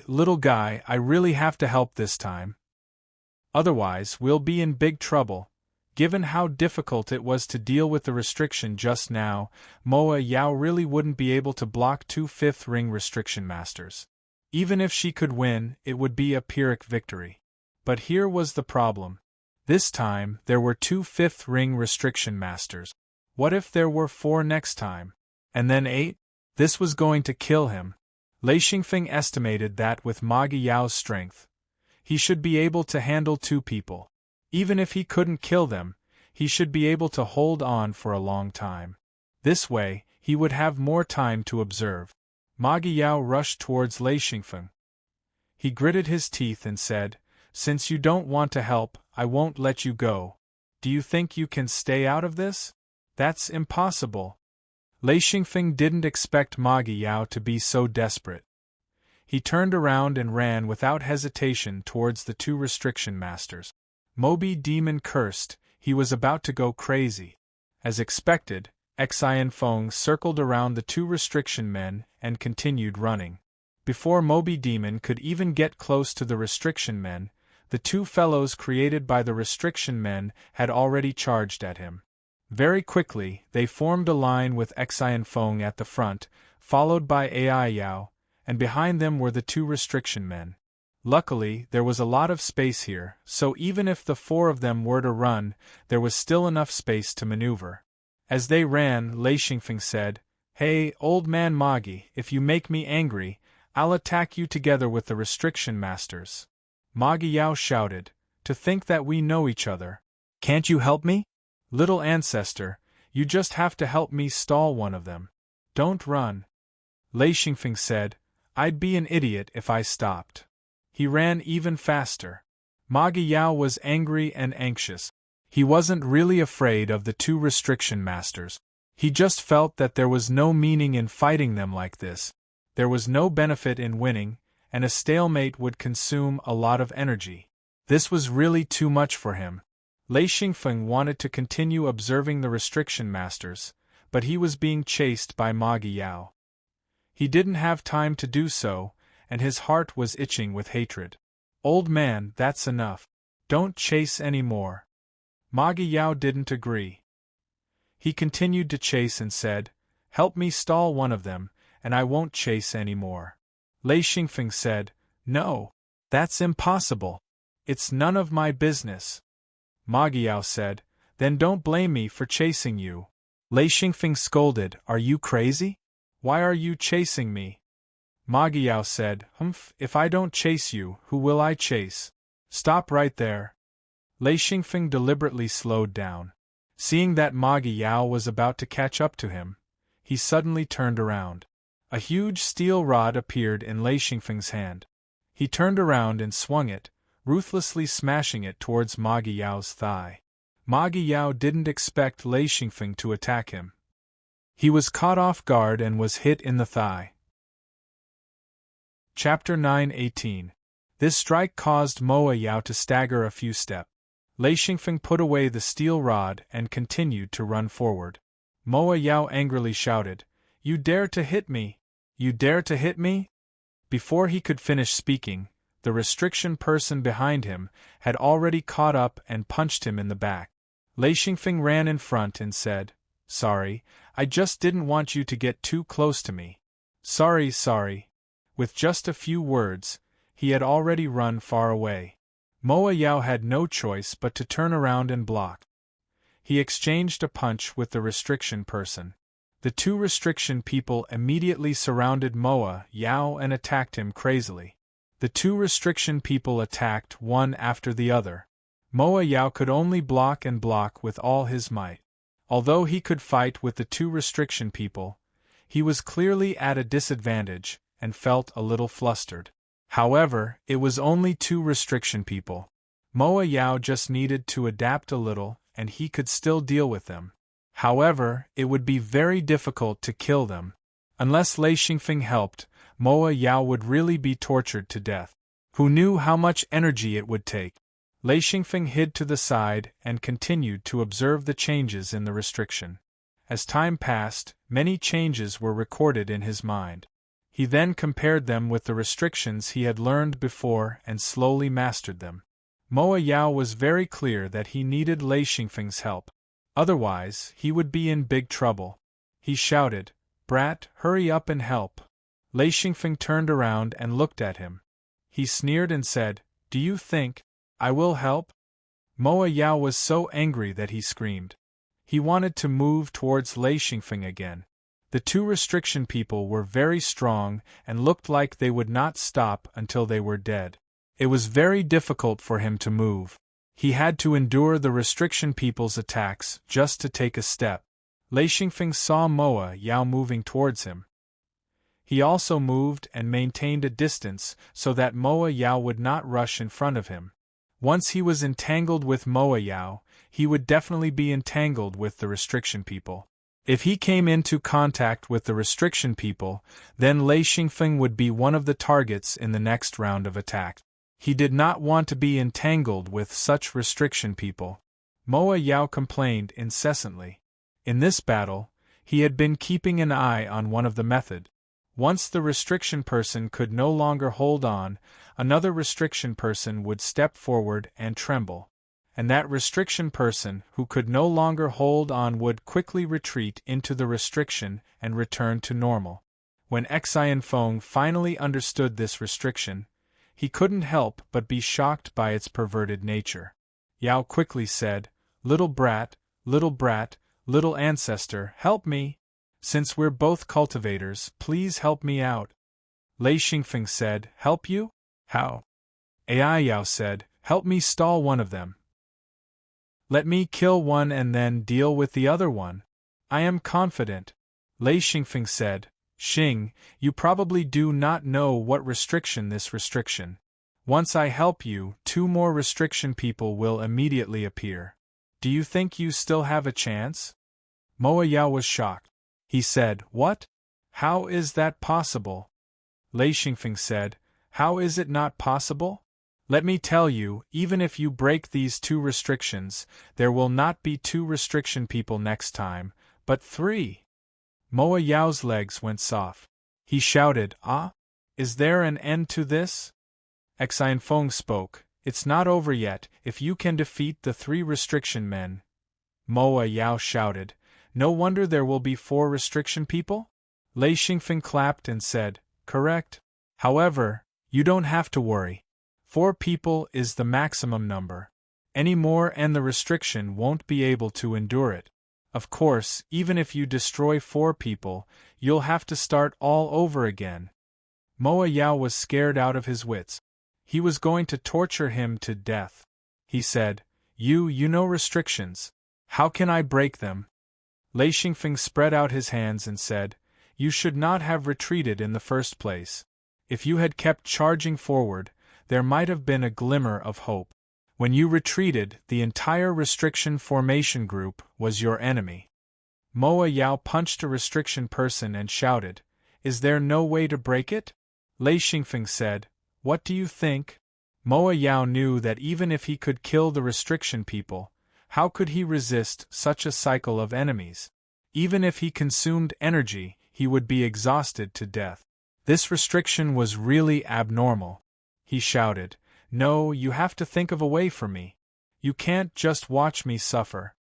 Little guy, I really have to help this time. Otherwise, we'll be in big trouble. Given how difficult it was to deal with the restriction just now, Moa Yao really wouldn't be able to block 2 5th-ring restriction masters. Even if she could win, it would be a Pyrrhic victory. But here was the problem. This time, there were 2 5th-ring restriction masters. What if there were 4 next time? And then 8? This was going to kill him. Lei Xingfeng estimated that with Ma Yao's strength, he should be able to handle 2 people. Even if he couldn't kill them, he should be able to hold on for a long time. This way, he would have more time to observe. Ma Yao rushed towards Lei Xingfeng. He gritted his teeth and said, Since you don't want to help, I won't let you go. Do you think you can stay out of this? That's impossible. Lei Xingfeng didn't expect Ma Yao to be so desperate. He turned around and ran without hesitation towards the 2 restriction masters. Moby Demon cursed, he was about to go crazy. As expected, Xian Feng circled around the 2 restriction men and continued running. Before Moby Demon could even get close to the restriction men, the 2 fellows created by the restriction men had already charged at him. Very quickly, they formed a line with Xian Feng at the front, followed by Ai Yao, and behind them were the 2 restriction men. Luckily, there was a lot of space here, so even if the 4 of them were to run, there was still enough space to maneuver. As they ran, Lei Xingfeng said, Hey, old man Moggy, if you make me angry, I'll attack you together with the restriction masters. Ma Yao shouted, To think that we know each other. Can't you help me? Little ancestor, you just have to help me stall one of them. Don't run. Lei Xingfeng said, I'd be an idiot if I stopped. He ran even faster. Ma Yao was angry and anxious. He wasn't really afraid of the 2 restriction masters. He just felt that there was no meaning in fighting them like this. There was no benefit in winning, and a stalemate would consume a lot of energy. This was really too much for him. Lei Xingfeng wanted to continue observing the restriction masters, but he was being chased by Ma Yao. He didn't have time to do so, and his heart was itching with hatred. Old man, that's enough. Don't chase any more. Ma Yao didn't agree. He continued to chase and said, Help me stall one of them, and I won't chase any more. Lei Xingfeng said, No, that's impossible. It's none of my business. Ma Yao said, Then don't blame me for chasing you. Lei Xingfeng scolded, Are you crazy? Why are you chasing me? Ma Yao said, If I don't chase you, who will I chase? Stop right there. Lei Xingfeng deliberately slowed down. Seeing that Ma Yao was about to catch up to him, he suddenly turned around. A huge steel rod appeared in Lei Xingfeng's hand. He turned around and swung it, ruthlessly smashing it towards Ma Yao's thigh. Ma Yao didn't expect Lei Xingfeng to attack him. He was caught off guard and was hit in the thigh. Chapter 9:18. This strike caused Moa Yao to stagger a few steps. Lei Xingfeng put away the steel rod and continued to run forward. Moa Yao angrily shouted, You dare to hit me! You dare to hit me? Before he could finish speaking, the restriction person behind him had already caught up and punched him in the back. Lei Xingfeng ran in front and said, Sorry, I just didn't want you to get too close to me. Sorry, sorry. With just a few words, he had already run far away. Moa Yao had no choice but to turn around and block. He exchanged a punch with the restriction person. The two restriction people immediately surrounded Moa Yao and attacked him crazily. The two restriction people attacked one after the other. Moa Yao could only block and block with all his might. Although he could fight with the two restriction people, he was clearly at a disadvantage and felt a little flustered. However, it was only two restriction people. Moa Yao just needed to adapt a little and he could still deal with them. However, it would be very difficult to kill them. Unless Lei Xingfeng helped, Moa Yao would really be tortured to death. Who knew how much energy it would take? Lei Xingfeng hid to the side and continued to observe the changes in the restriction. As time passed, many changes were recorded in his mind. He then compared them with the restrictions he had learned before and slowly mastered them. Moa Yao was very clear that he needed Lei Xingfeng's help. Otherwise, he would be in big trouble. He shouted, "Brat, hurry up and help." Lei Xingfeng turned around and looked at him. He sneered and said, "Do you think I will help?" Moa Yao was so angry that he screamed. He wanted to move towards Lei Xingfeng again. The two restriction people were very strong and looked like they would not stop until they were dead. It was very difficult for him to move. He had to endure the restriction people's attacks just to take a step. Lei Xingfeng saw Moa Yao moving towards him. He also moved and maintained a distance so that Moa Yao would not rush in front of him. Once he was entangled with Moa Yao, he would definitely be entangled with the restriction people. If he came into contact with the restriction people, then Lei Xingfeng would be one of the targets in the next round of attack. He did not want to be entangled with such restriction people. Moa Yao complained incessantly. In this battle, he had been keeping an eye on one of the method. Once the restriction person could no longer hold on, another restriction person would step forward and tremble. And that restriction person who could no longer hold on would quickly retreat into the restriction and return to normal. When Xianfeng finally understood this restriction, he couldn't help but be shocked by its perverted nature. Yao quickly said, little brat, little ancestor, help me. Since we're both cultivators, please help me out." Lei Xingfeng said, "Help you? How?" Ai Yao said, "Help me stall one of them. Let me kill one and then deal with the other one. I am confident." Lei Xingfeng said, "Xing, you probably do not know what restriction this restriction. Once I help you, two more restriction people will immediately appear. Do you think you still have a chance?" Moa Yao was shocked. He said, "What? How is that possible?" Lei Xingfeng said, "How is it not possible? Let me tell you, even if you break these two restrictions, there will not be two restriction people next time, but three." Moa Yao's legs went soft. He shouted, "Ah? Is there an end to this?" Xianfeng spoke, "It's not over yet. If you can defeat the three restriction men." Moa Yao shouted, "No wonder there will be 4 restriction people?" Lei Xingfeng clapped and said, "Correct. However, you don't have to worry. 4 people is the maximum number. Any more and the restriction won't be able to endure it. Of course, even if you destroy 4 people, you'll have to start all over again." Moa Yao was scared out of his wits. He was going to torture him to death. He said, You know restrictions. How can I break them?" Lei Xingfeng spread out his hands and said, "You should not have retreated in the first place. If you had kept charging forward, there might have been a glimmer of hope. When you retreated, the entire restriction formation group was your enemy." Moa Yao punched a restriction person and shouted, "Is there no way to break it?" Lei Xingfeng said, "What do you think?" Moa Yao knew that even if he could kill the restriction people, how could he resist such a cycle of enemies? Even if he consumed energy, he would be exhausted to death. This restriction was really abnormal. He shouted, "No, you have to think of a way for me. You can't just watch me suffer."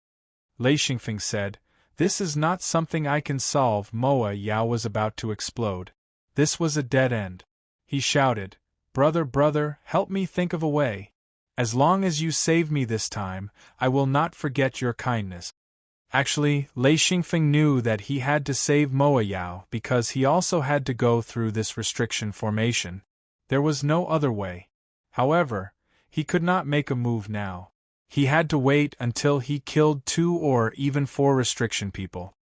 Lei Xingfeng said, This is not something I can solve. Moa Yao was about to explode. This was a dead end. He shouted, "Brother, brother, help me think of a way. As long as you save me this time, I will not forget your kindness." Actually, Lei Xingfeng knew that he had to save Moa Yao because he also had to go through this restriction formation. There was no other way. However, he could not make a move now. He had to wait until he killed 2 or even 4 restriction people.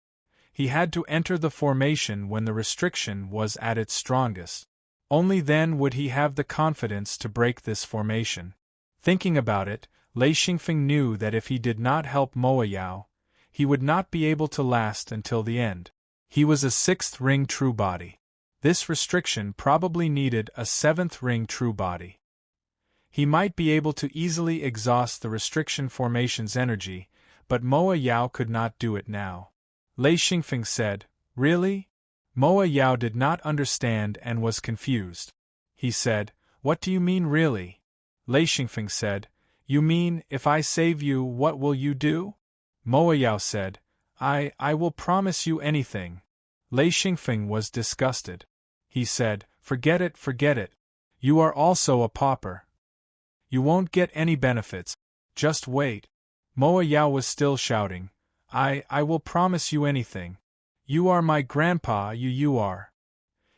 He had to enter the formation when the restriction was at its strongest. Only then would he have the confidence to break this formation. Thinking about it, Lei Xingfeng knew that if he did not help Moa Yao, he would not be able to last until the end. He was a 6th ring true body. This restriction probably needed a 7th ring true body. He might be able to easily exhaust the restriction formation's energy, but Moa Yao could not do it now. Lei Xingfeng said, "Really?" Moa Yao did not understand and was confused. He said, "What do you mean really?" Lei Xingfeng said, "You mean, if I save you, what will you do?" Moa Yao said, I will promise you anything." Lei Xingfeng was disgusted. He said, forget it. You are also a pauper. You won't get any benefits. Just wait." Moa Yao was still shouting, I will promise you anything. You are my grandpa, you are."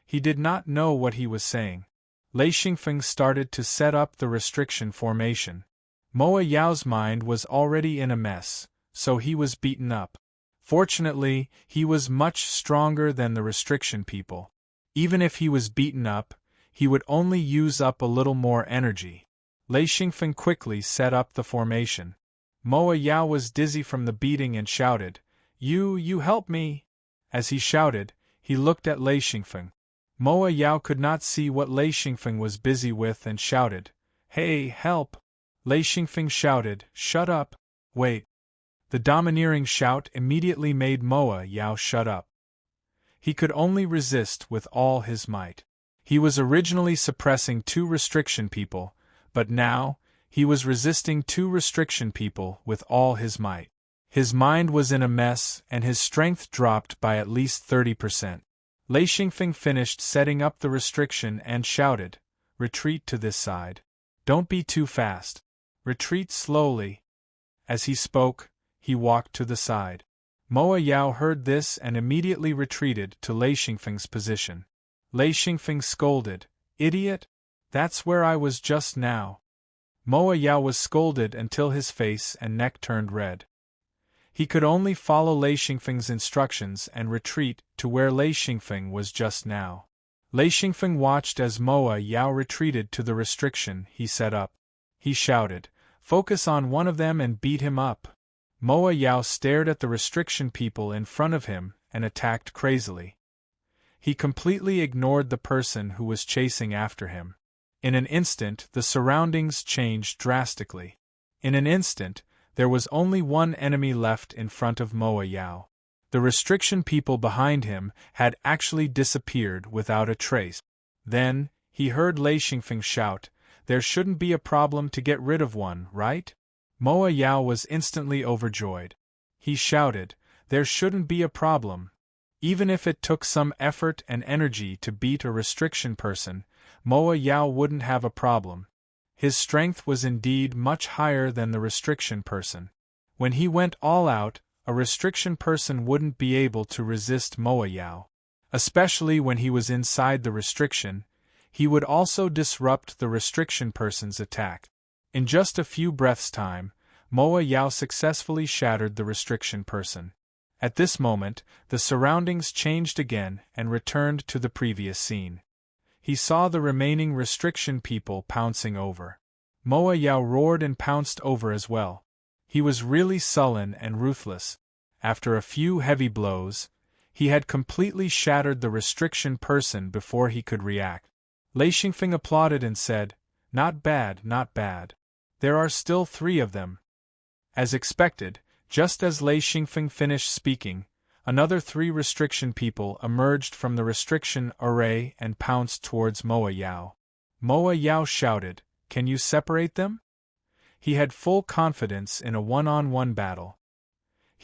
He did not know what he was saying. Lei Xingfeng started to set up the restriction formation. Moa Yao's mind was already in a mess, so he was beaten up. Fortunately, he was much stronger than the restriction people. Even if he was beaten up, he would only use up a little more energy. Lei Xingfeng quickly set up the formation. Moa Yao was dizzy from the beating and shouted, You help me!" As he shouted, he looked at Lei Xingfeng. Moa Yao could not see what Lei Xingfeng was busy with and shouted, "Hey, help!" Lei Xingfeng shouted, "Shut up! Wait!" The domineering shout immediately made Moa Yao shut up. He could only resist with all his might. He was originally suppressing 2 restriction people, but now, he was resisting 2 restriction people with all his might. His mind was in a mess and his strength dropped by at least 30%. Lei Xingfeng finished setting up the restriction and shouted, "Retreat to this side. Don't be too fast. Retreat slowly." As he spoke, he walked to the side. Moa Yao heard this and immediately retreated to Lei Xingfeng's position. Lei Xingfeng scolded, "Idiot! That's where I was just now." Moa Yao was scolded until his face and neck turned red. He could only follow Lei Xingfeng's instructions and retreat to where Lei Xingfeng was just now. Lei Xingfeng watched as Moa Yao retreated to the restriction he set up. He shouted, "Focus on one of them and beat him up." Moa Yao stared at the restriction people in front of him and attacked crazily. He completely ignored the person who was chasing after him. In an instant, the surroundings changed drastically. In an instant, there was only one enemy left in front of Moa Yao. The restriction people behind him had actually disappeared without a trace. Then, he heard Lei Xingfeng shout, "There shouldn't be a problem to get rid of one, right?" Moa Yao was instantly overjoyed. He shouted, "There shouldn't be a problem." Even if it took some effort and energy to beat a restriction person, Moa Yao wouldn't have a problem. His strength was indeed much higher than the restriction person. When he went all out, a restriction person wouldn't be able to resist Moa Yao. Especially when he was inside the restriction, he would also disrupt the restriction person's attack. In just a few breaths' time, Moa Yao successfully shattered the restriction person. At this moment, the surroundings changed again and returned to the previous scene. He saw the remaining restriction people pouncing over. Moa Yao roared and pounced over as well. He was really sullen and ruthless. After a few heavy blows, he had completely shattered the restriction person before he could react. Lei Xingfeng applauded and said, "Not bad, not bad. There are still 3 of them." As expected, just as Lei Xingfeng finished speaking, another 3 restriction people emerged from the restriction array and pounced towards Moa Yao. Moa Yao shouted, "Can you separate them?" He had full confidence in a one-on-one battle.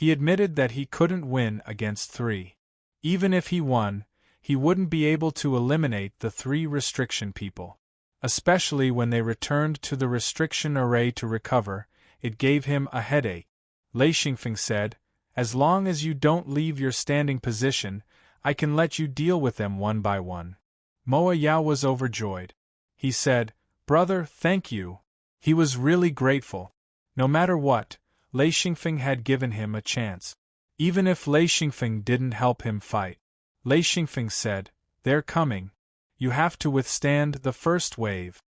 He admitted that he couldn't win against 3. Even if he won, he wouldn't be able to eliminate the 3 restriction people. Especially when they returned to the restriction array to recover, it gave him a headache. Lei Xingfeng said, "As long as you don't leave your standing position, I can let you deal with them one by one." Moa Yao was overjoyed. He said, "Brother, thank you." He was really grateful. No matter what, Lei Xingfeng had given him a chance. Even if Lei Xingfeng didn't help him fight. Lei Xingfeng said, "They're coming. You have to withstand the first wave."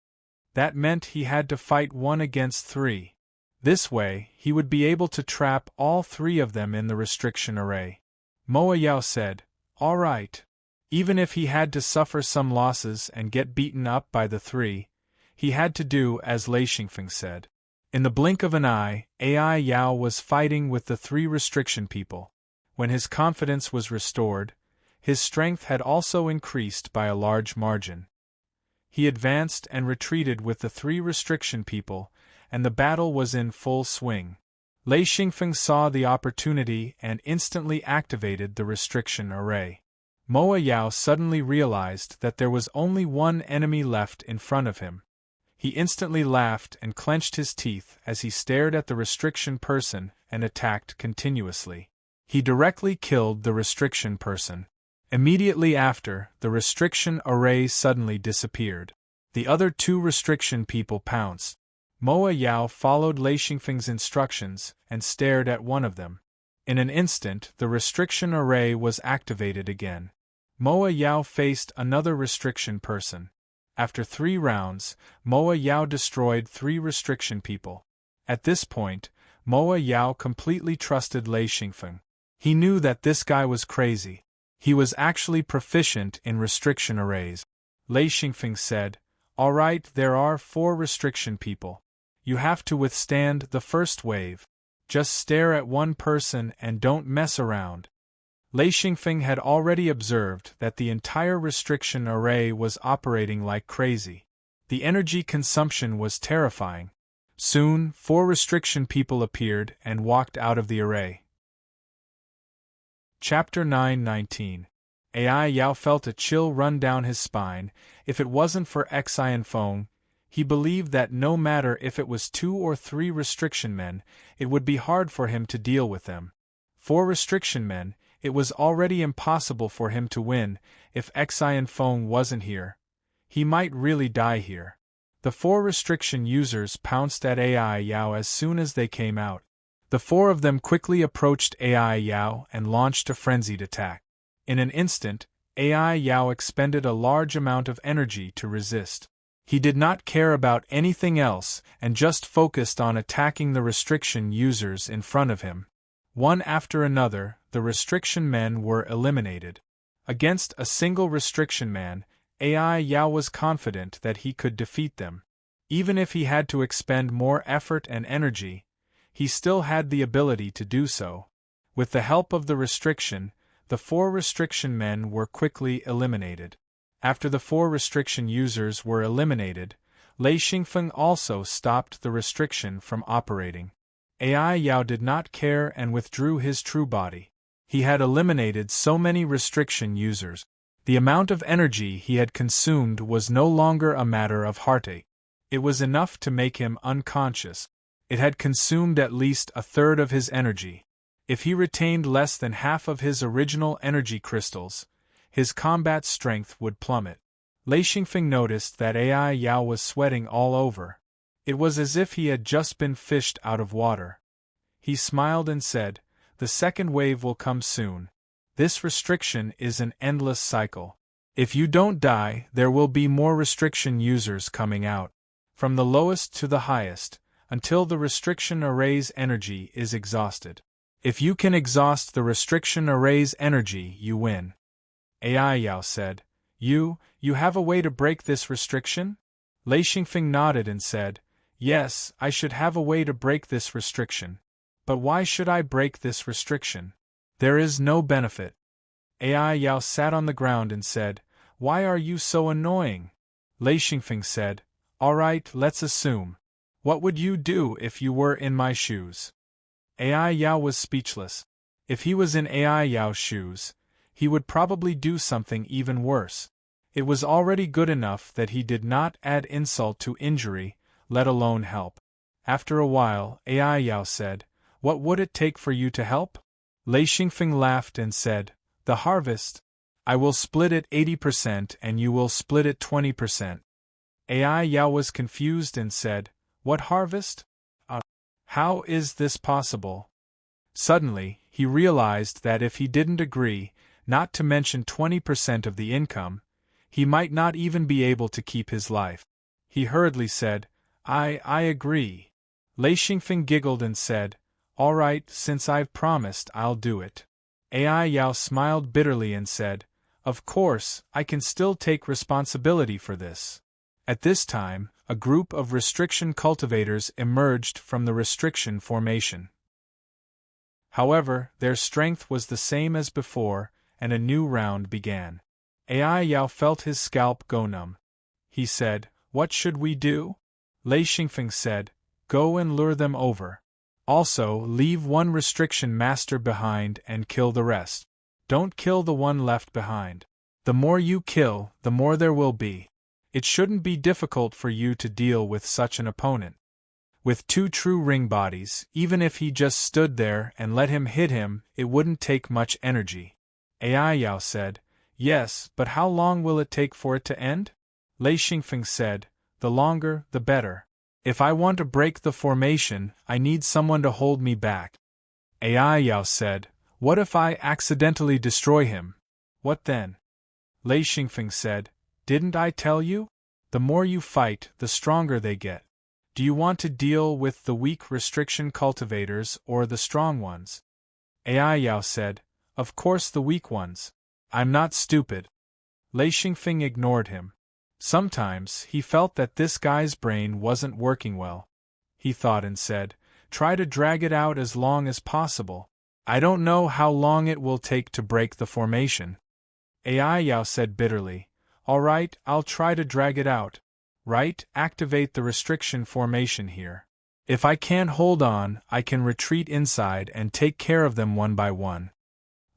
That meant he had to fight 1 against 3. This way, he would be able to trap all 3 of them in the restriction array. Moa Yao said, "All right." Even if he had to suffer some losses and get beaten up by the 3, he had to do as Lei Xingfeng said. In the blink of an eye, AI Yao was fighting with the 3 restriction people. When his confidence was restored, his strength had also increased by a large margin. He advanced and retreated with the 3 restriction people, and the battle was in full swing. Lei Xingfeng saw the opportunity and instantly activated the restriction array. Moa Yao suddenly realized that there was only one enemy left in front of him. He instantly laughed and clenched his teeth as he stared at the restriction person and attacked continuously. He directly killed the restriction person. Immediately after, the restriction array suddenly disappeared. The other 2 restriction people pounced. Moa Yao followed Lei Xingfeng's instructions and stared at one of them. In an instant, the restriction array was activated again. Moa Yao faced another restriction person. After 3 rounds, Moa Yao destroyed 3 restriction people. At this point, Moa Yao completely trusted Lei Xingfeng. He knew that this guy was crazy. He was actually proficient in restriction arrays. Lei Xingfeng said, "All right, there are 4 restriction people. You have to withstand the first wave. Just stare at one person and don't mess around." Lei Xingfeng had already observed that the entire restriction array was operating like crazy. The energy consumption was terrifying. Soon, 4 restriction people appeared and walked out of the array. Chapter 9:19. AI Yao felt a chill run down his spine. If it wasn't for Exhilarating, he believed that no matter if it was 2 or 3 restriction men, it would be hard for him to deal with them. 4 restriction men, it was already impossible for him to win. If Exhilarating wasn't here, he might really die here. The 4 restriction users pounced at AI Yao as soon as they came out. The 4 of them quickly approached AI Yao and launched a frenzied attack. In an instant, AI Yao expended a large amount of energy to resist. He did not care about anything else and just focused on attacking the restriction users in front of him. One after another, the restriction men were eliminated. Against a single restriction man, AI Yao was confident that he could defeat them. Even if he had to expend more effort and energy, he still had the ability to do so. With the help of the restriction, the 4 restriction men were quickly eliminated. After the 4 restriction users were eliminated, Lei Xingfeng also stopped the restriction from operating. AI Yao did not care and withdrew his true body. He had eliminated so many restriction users. The amount of energy he had consumed was no longer a matter of heartache. It was enough to make him unconscious. It had consumed at least a third of his energy. If he retained less than half of his original energy crystals, his combat strength would plummet. Lei Xingfeng noticed that AI Yao was sweating all over. It was as if he had just been fished out of water. He smiled and said, "The second wave will come soon. This restriction is an endless cycle. If you don't die, there will be more restriction users coming out. From the lowest to the highest, until the restriction array's energy is exhausted. If you can exhaust the restriction array's energy, you win." AI Yao said, You have a way to break this restriction?" Lei Xingfeng nodded and said, "Yes, I should have a way to break this restriction. But why should I break this restriction? There is no benefit." AI Yao sat on the ground and said, "Why are you so annoying?" Lei Xingfeng said, "All right, let's assume. What would you do if you were in my shoes?" AI Yao was speechless. If he was in AI Yao's shoes, he would probably do something even worse. It was already good enough that he did not add insult to injury, let alone help. After a while, AI Yao said, "What would it take for you to help?" Lei Xingfeng laughed and said, "The harvest. I will split it 80% and you will split it 20%. AI Yao was confused and said, "What harvest? How is this possible?" Suddenly, he realized that if he didn't agree, not to mention 20% of the income, he might not even be able to keep his life. He hurriedly said, I agree." Lei Xingfeng giggled and said, "All right, since I've promised, I'll do it." AI Yao smiled bitterly and said, "Of course, I can still take responsibility for this." At this time, a group of restriction cultivators emerged from the restriction formation. However, their strength was the same as before, and a new round began. AI Yao felt his scalp go numb. He said, "What should we do?" Lei Xingfeng said, "Go and lure them over. Also, leave one restriction master behind and kill the rest. Don't kill the one left behind. The more you kill, the more there will be. It shouldn't be difficult for you to deal with such an opponent. With 2 true ring bodies, even if he just stood there and let him hit him, it wouldn't take much energy." AI Yao said, "Yes, but how long will it take for it to end?" Lei Xingfeng said, "The longer, the better. If I want to break the formation, I need someone to hold me back." AI Yao said, "What if I accidentally destroy him? What then?" Lei Xingfeng said, "Didn't I tell you? The more you fight, the stronger they get. Do you want to deal with the weak restriction cultivators or the strong ones?" AI Yao said, "Of course the weak ones. I'm not stupid." Lei Xingfeng ignored him. Sometimes, he felt that this guy's brain wasn't working well. He thought and said, "Try to drag it out as long as possible. I don't know how long it will take to break the formation." AI Yao said bitterly, "All right, I'll try to drag it out. Right, activate the restriction formation here. If I can't hold on, I can retreat inside and take care of them one by one."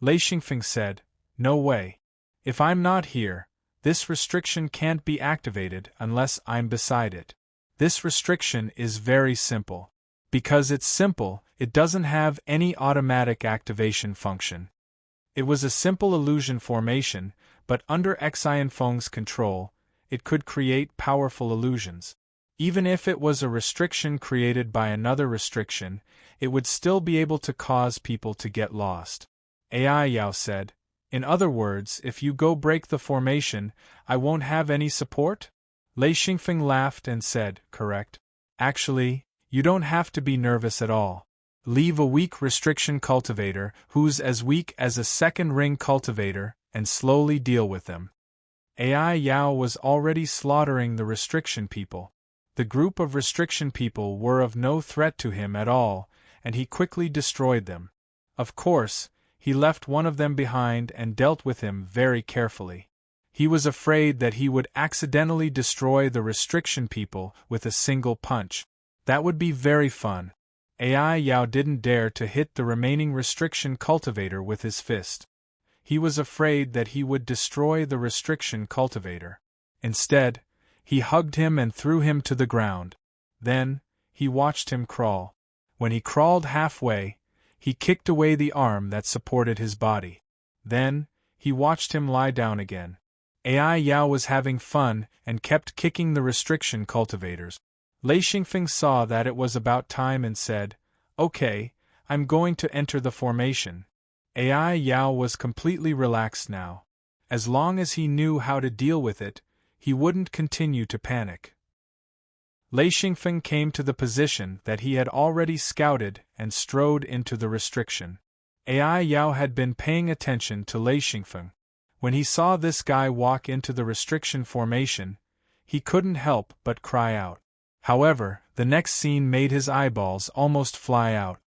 Lei Xingfeng said, "No way. If I'm not here, this restriction can't be activated unless I'm beside it. This restriction is very simple. Because it's simple, it doesn't have any automatic activation function. It was a simple illusion formation, but under Xianfeng's control, it could create powerful illusions. Even if it was a restriction created by another restriction, it would still be able to cause people to get lost." AI Yao said, "In other words, if you go break the formation, I won't have any support?" Lei Xingfeng laughed and said, "Correct. Actually, you don't have to be nervous at all. Leave a weak restriction cultivator who's as weak as a second ring cultivator and slowly deal with them." AI Yao was already slaughtering the restriction people. The group of restriction people were of no threat to him at all, and he quickly destroyed them. Of course, he left one of them behind and dealt with him very carefully. He was afraid that he would accidentally destroy the restriction people with a single punch. That would be very fun. AI Yao didn't dare to hit the remaining restriction cultivator with his fist. He was afraid that he would destroy the restriction cultivator. Instead, he hugged him and threw him to the ground. Then, he watched him crawl. When he crawled halfway, he kicked away the arm that supported his body. Then, he watched him lie down again. AI Yao was having fun and kept kicking the restriction cultivators. Lei Xingfeng saw that it was about time and said, "Okay, I'm going to enter the formation." AI Yao was completely relaxed now. As long as he knew how to deal with it, he wouldn't continue to panic. Lei Xingfeng came to the position that he had already scouted and strode into the restriction. AI Yao had been paying attention to Lei Xingfeng. When he saw this guy walk into the restriction formation, he couldn't help but cry out. However, the next scene made his eyeballs almost fly out.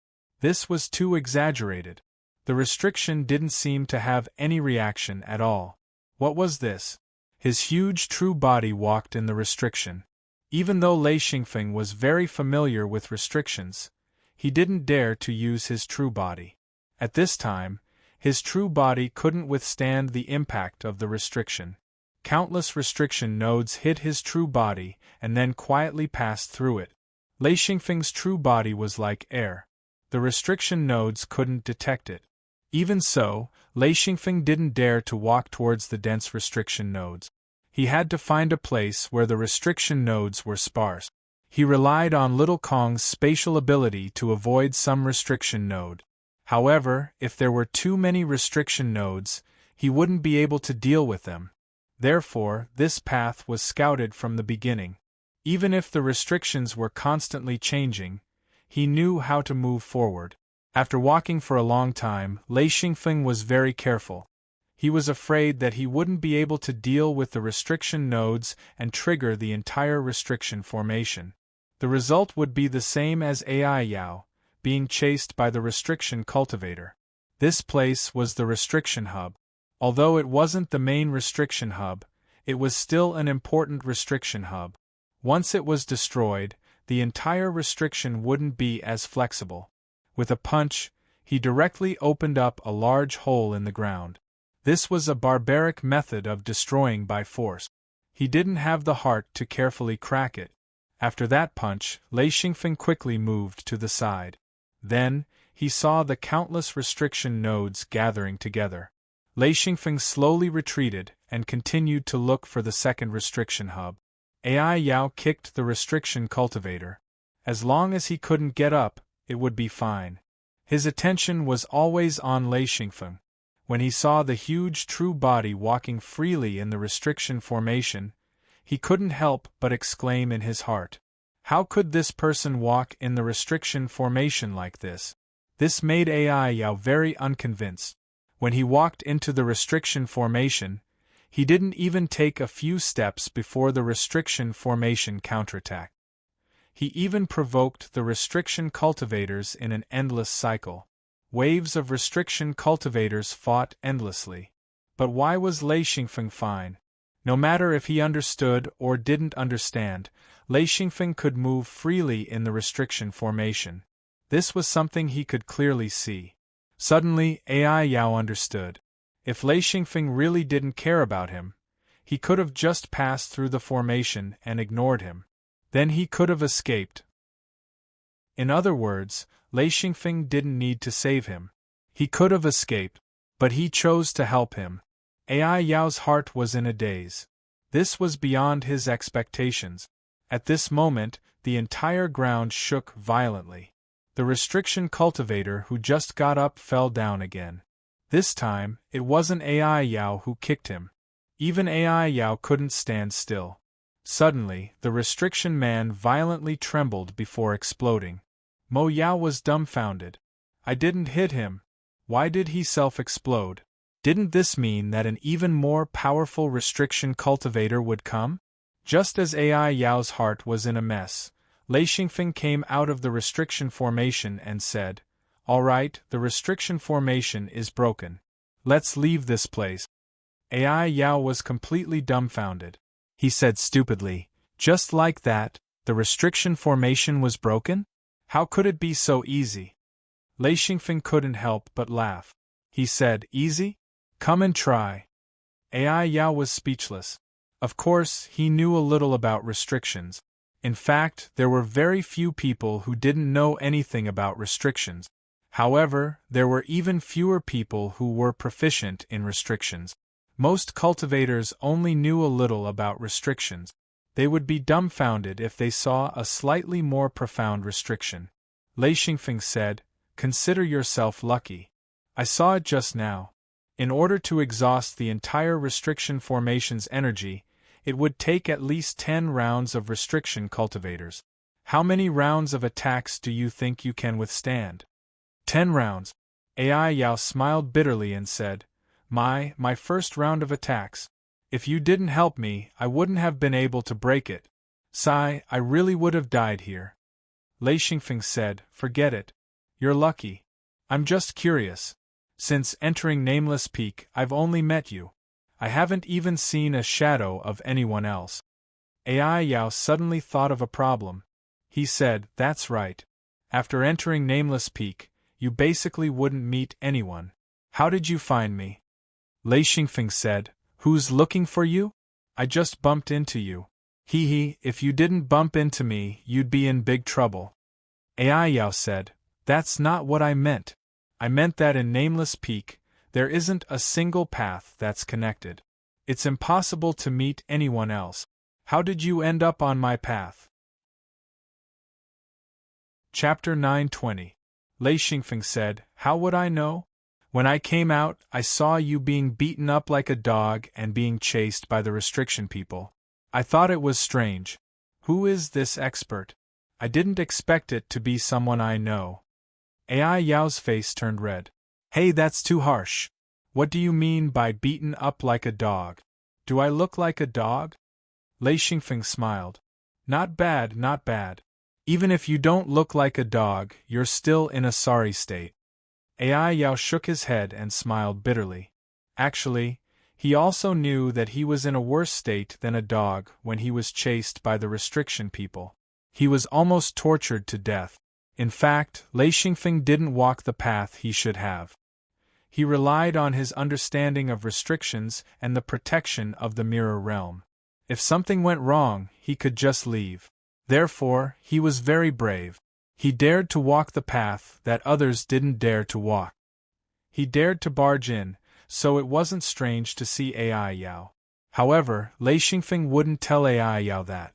This was too exaggerated. The restriction didn't seem to have any reaction at all. What was this? His huge true body walked in the restriction. Even though Lei Xingfeng was very familiar with restrictions, he didn't dare to use his true body. At this time, his true body couldn't withstand the impact of the restriction. Countless restriction nodes hit his true body and then quietly passed through it. Lei Xingfeng's true body was like air. The restriction nodes couldn't detect it. Even so, Lei Xingfeng didn't dare to walk towards the dense restriction nodes. He had to find a place where the restriction nodes were sparse. He relied on Little Kong's spatial ability to avoid some restriction node. However, if there were too many restriction nodes, he wouldn't be able to deal with them. Therefore, this path was scouted from the beginning. Even if the restrictions were constantly changing, he knew how to move forward. After walking for a long time, Lei Xingfeng was very careful. He was afraid that he wouldn't be able to deal with the restriction nodes and trigger the entire restriction formation. The result would be the same as AI Yao, being chased by the restriction cultivator. This place was the restriction hub. Although it wasn't the main restriction hub, it was still an important restriction hub. Once it was destroyed, the entire restriction wouldn't be as flexible. With a punch, he directly opened up a large hole in the ground. This was a barbaric method of destroying by force. He didn't have the heart to carefully crack it. After that punch, Lei Xingfeng quickly moved to the side. Then, he saw the countless restriction nodes gathering together. Lei Xingfeng slowly retreated and continued to look for the second restriction hub. AI Yao kicked the restriction cultivator. As long as he couldn't get up, it would be fine. His attention was always on Lei Xingfeng. When he saw the huge true body walking freely in the restriction formation, he couldn't help but exclaim in his heart, "How could this person walk in the restriction formation like this?" This made AI Yao very unconvinced. When he walked into the restriction formation, he didn't even take a few steps before the restriction formation counterattacked. He even provoked the restriction cultivators in an endless cycle. Waves of restriction cultivators fought endlessly. But why was Lei Xingfeng fine? No matter if he understood or didn't understand, Lei Xingfeng could move freely in the restriction formation. This was something he could clearly see. Suddenly, AI Yao understood. If Lei Xingfeng really didn't care about him, he could have just passed through the formation and ignored him. Then he could have escaped. In other words, Lei Xingfeng didn't need to save him. He could have escaped, but he chose to help him. AI Yao's heart was in a daze. This was beyond his expectations. At this moment, the entire ground shook violently. The restriction cultivator who just got up fell down again. This time, it wasn't AI Yao who kicked him. Even AI Yao couldn't stand still. Suddenly, the restriction man violently trembled before exploding. Mo Yao was dumbfounded. I didn't hit him. Why did he self-explode? Didn't this mean that an even more powerful restriction cultivator would come? Just as AI Yao's heart was in a mess, Lei Xingfeng came out of the restriction formation and said, "All right, the restriction formation is broken. Let's leave this place." AI Yao was completely dumbfounded. He said stupidly, "Just like that, the restriction formation was broken? How could it be so easy?" Lei Xingfeng couldn't help but laugh. He said, "Easy? Come and try." AI Yao was speechless. Of course, he knew a little about restrictions. In fact, there were very few people who didn't know anything about restrictions. However, there were even fewer people who were proficient in restrictions. Most cultivators only knew a little about restrictions. They would be dumbfounded if they saw a slightly more profound restriction. Lei Xingfeng said, "Consider yourself lucky. I saw it just now. In order to exhaust the entire restriction formation's energy, it would take at least 10 rounds of restriction cultivators. How many rounds of attacks do you think you can withstand?" 10 rounds. AI Yao smiled bitterly and said, My first round of attacks. If you didn't help me, I wouldn't have been able to break it. Sigh, I really would have died here." Lei Xingfeng said, "Forget it. You're lucky. I'm just curious. Since entering Nameless Peak, I've only met you. I haven't even seen a shadow of anyone else." AI Yao suddenly thought of a problem. He said, "That's right. After entering Nameless Peak, you basically wouldn't meet anyone. How did you find me? Lei Xingfeng said. Who's looking for you? I just bumped into you. Hee hee, if you didn't bump into me, you'd be in big trouble. Ai Yao said. That's not what I meant. I meant that in Nameless Peak, there isn't a single path that's connected. It's impossible to meet anyone else. How did you end up on my path? Chapter 920. Lei Xingfeng said, How would I know? When I came out, I saw you being beaten up like a dog and being chased by the restriction people. I thought it was strange. Who is this expert? I didn't expect it to be someone I know. Ai Yao's face turned red. Hey, that's too harsh. What do you mean by beaten up like a dog? Do I look like a dog? Lei Xingfeng smiled. Not bad, not bad. Even if you don't look like a dog, you're still in a sorry state. Ai Yao shook his head and smiled bitterly. Actually, he also knew that he was in a worse state than a dog when he was chased by the restriction people. He was almost tortured to death. In fact, Lei Xingfeng didn't walk the path he should have. He relied on his understanding of restrictions and the protection of the mirror realm. If something went wrong, he could just leave. Therefore, he was very brave. He dared to walk the path that others didn't dare to walk. He dared to barge in, so it wasn't strange to see Ai Yao. However, Lei Xingfeng wouldn't tell Ai Yao that.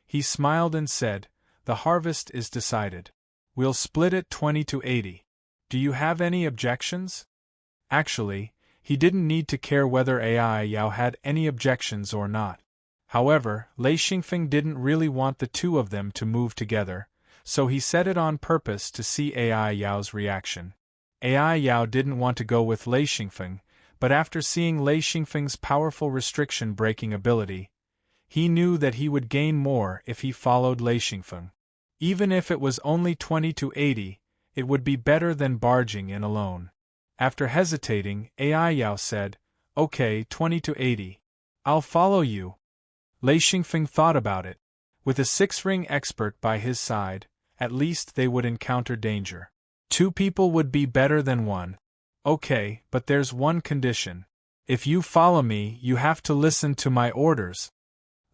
He smiled and said, The harvest is decided. We'll split it 20-80. Do you have any objections? Actually, he didn't need to care whether Ai Yao had any objections or not. However, Lei Xingfeng didn't really want the two of them to move together, so he said it on purpose to see Ai Yao's reaction. Ai Yao didn't want to go with Lei Xingfeng, but after seeing Lei Xingfeng's powerful restriction-breaking ability, he knew that he would gain more if he followed Lei Xingfeng. Even if it was only 20-80, it would be better than barging in alone. After hesitating, Ai Yao said, Okay, 20-80. I'll follow you. Lei Xingfeng thought about it. With a six-ring expert by his side, at least they would encounter danger. 2 people would be better than 1. Okay, but there's one condition. If you follow me, you have to listen to my orders.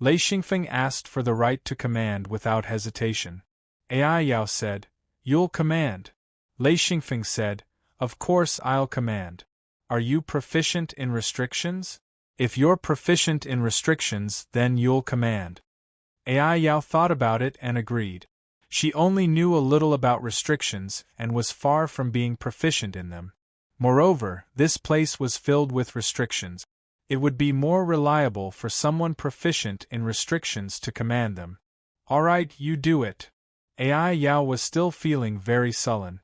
Lei Xingfeng asked for the right to command without hesitation. Ai Yao said, You'll command. Lei Xingfeng said, Of course I'll command. Are you proficient in restrictions? If you're proficient in restrictions, then you'll command. Ai Yao thought about it and agreed. She only knew a little about restrictions and was far from being proficient in them. Moreover, this place was filled with restrictions. It would be more reliable for someone proficient in restrictions to command them. Alright, you do it. Ai Yao was still feeling very sullen.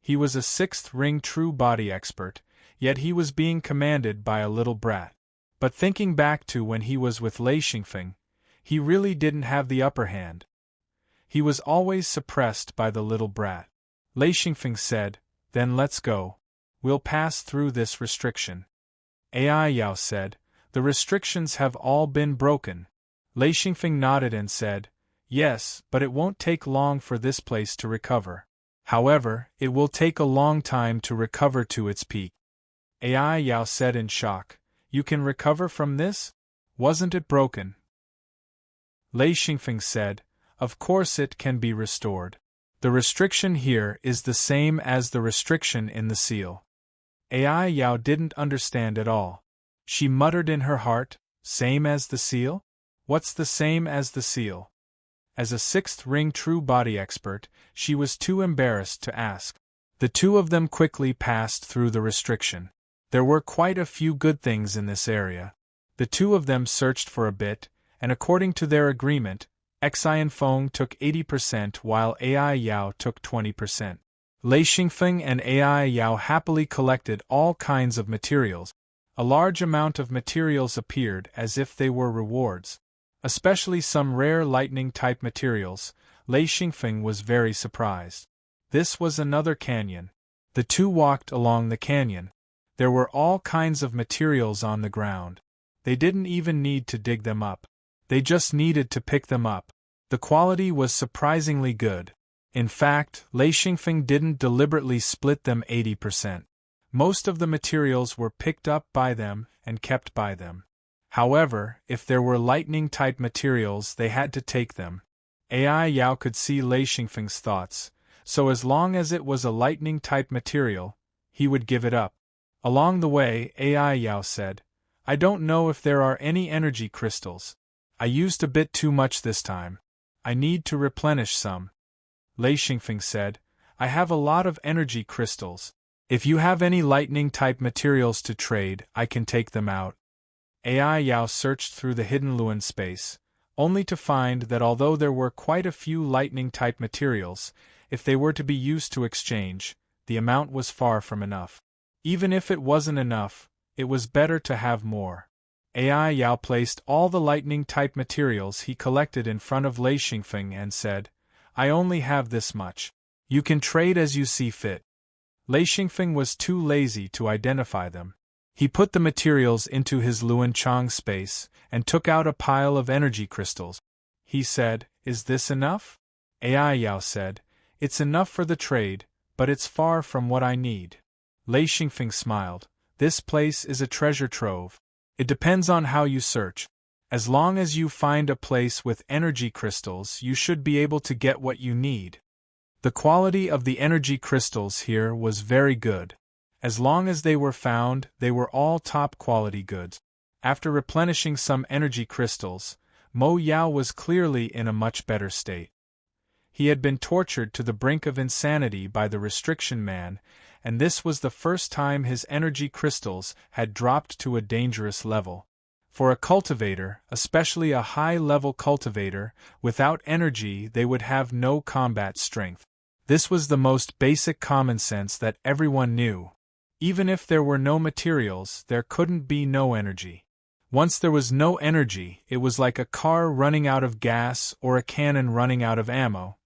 He was a 6th ring true body expert, yet he was being commanded by a little brat. But thinking back to when he was with Lei Xingfeng, he really didn't have the upper hand. He was always suppressed by the little brat. Lei Xingfeng said, Then let's go. We'll pass through this restriction. Ai Yao said, The restrictions have all been broken. Lei Xingfeng nodded and said, Yes, but it won't take long for this place to recover. However, it will take a long time to recover to its peak. Ai Yao said in shock, You can recover from this? Wasn't it broken? Lei Xingfeng said, Of course it can be restored. The restriction here is the same as the restriction in the seal. Ai Yao didn't understand at all. She muttered in her heart, Same as the seal? What's the same as the seal? As a 6th ring true body expert, she was too embarrassed to ask. The two of them quickly passed through the restriction. There were quite a few good things in this area. The two of them searched for a bit, and according to their agreement, Xianfeng took 80% while Ai Yao took 20%. Lei Xingfeng and Ai Yao happily collected all kinds of materials. A large amount of materials appeared as if they were rewards. Especially some rare lightning-type materials. Lei Xingfeng was very surprised. This was another canyon. The two walked along the canyon. There were all kinds of materials on the ground. They didn't even need to dig them up. They just needed to pick them up. The quality was surprisingly good. In fact, Lei Xingfeng didn't deliberately split them 80%. Most of the materials were picked up by them and kept by them. However, if there were lightning-type materials, they had to take them. AI Yao could see Lei Xingfeng's thoughts, so as long as it was a lightning-type material, he would give it up. Along the way, AI Yao said, "I don't know if there are any energy crystals. I used a bit too much this time. I need to replenish some." Lei Xingfeng said, "I have a lot of energy crystals. If you have any lightning-type materials to trade, I can take them out." AI Yao searched through the hidden Luan space, only to find that although there were quite a few lightning-type materials, if they were to be used to exchange, the amount was far from enough. Even if it wasn't enough, it was better to have more. AI Yao placed all the lightning-type materials he collected in front of Lei Xingfeng and said, "I only have this much. You can trade as you see fit." Lei Xingfeng was too lazy to identify them. He put the materials into his Luan Chang space and took out a pile of energy crystals. He said, "Is this enough?" AI Yao said, "It's enough for the trade, but it's far from what I need." Lei Xingfeng smiled. "This place is a treasure trove. It depends on how you search. As long as you find a place with energy crystals, you should be able to get what you need." The quality of the energy crystals here was very good. As long as they were found, they were all top-quality goods. After replenishing some energy crystals, Mo Yao was clearly in a much better state. He had been tortured to the brink of insanity by the restriction man, and this was the first time his energy crystals had dropped to a dangerous level. For a cultivator, especially a high-level cultivator, without energy they would have no combat strength. This was the most basic common sense that everyone knew. Even if there were no materials, there couldn't be no energy. Once there was no energy, it was like a car running out of gas or a cannon running out of ammo.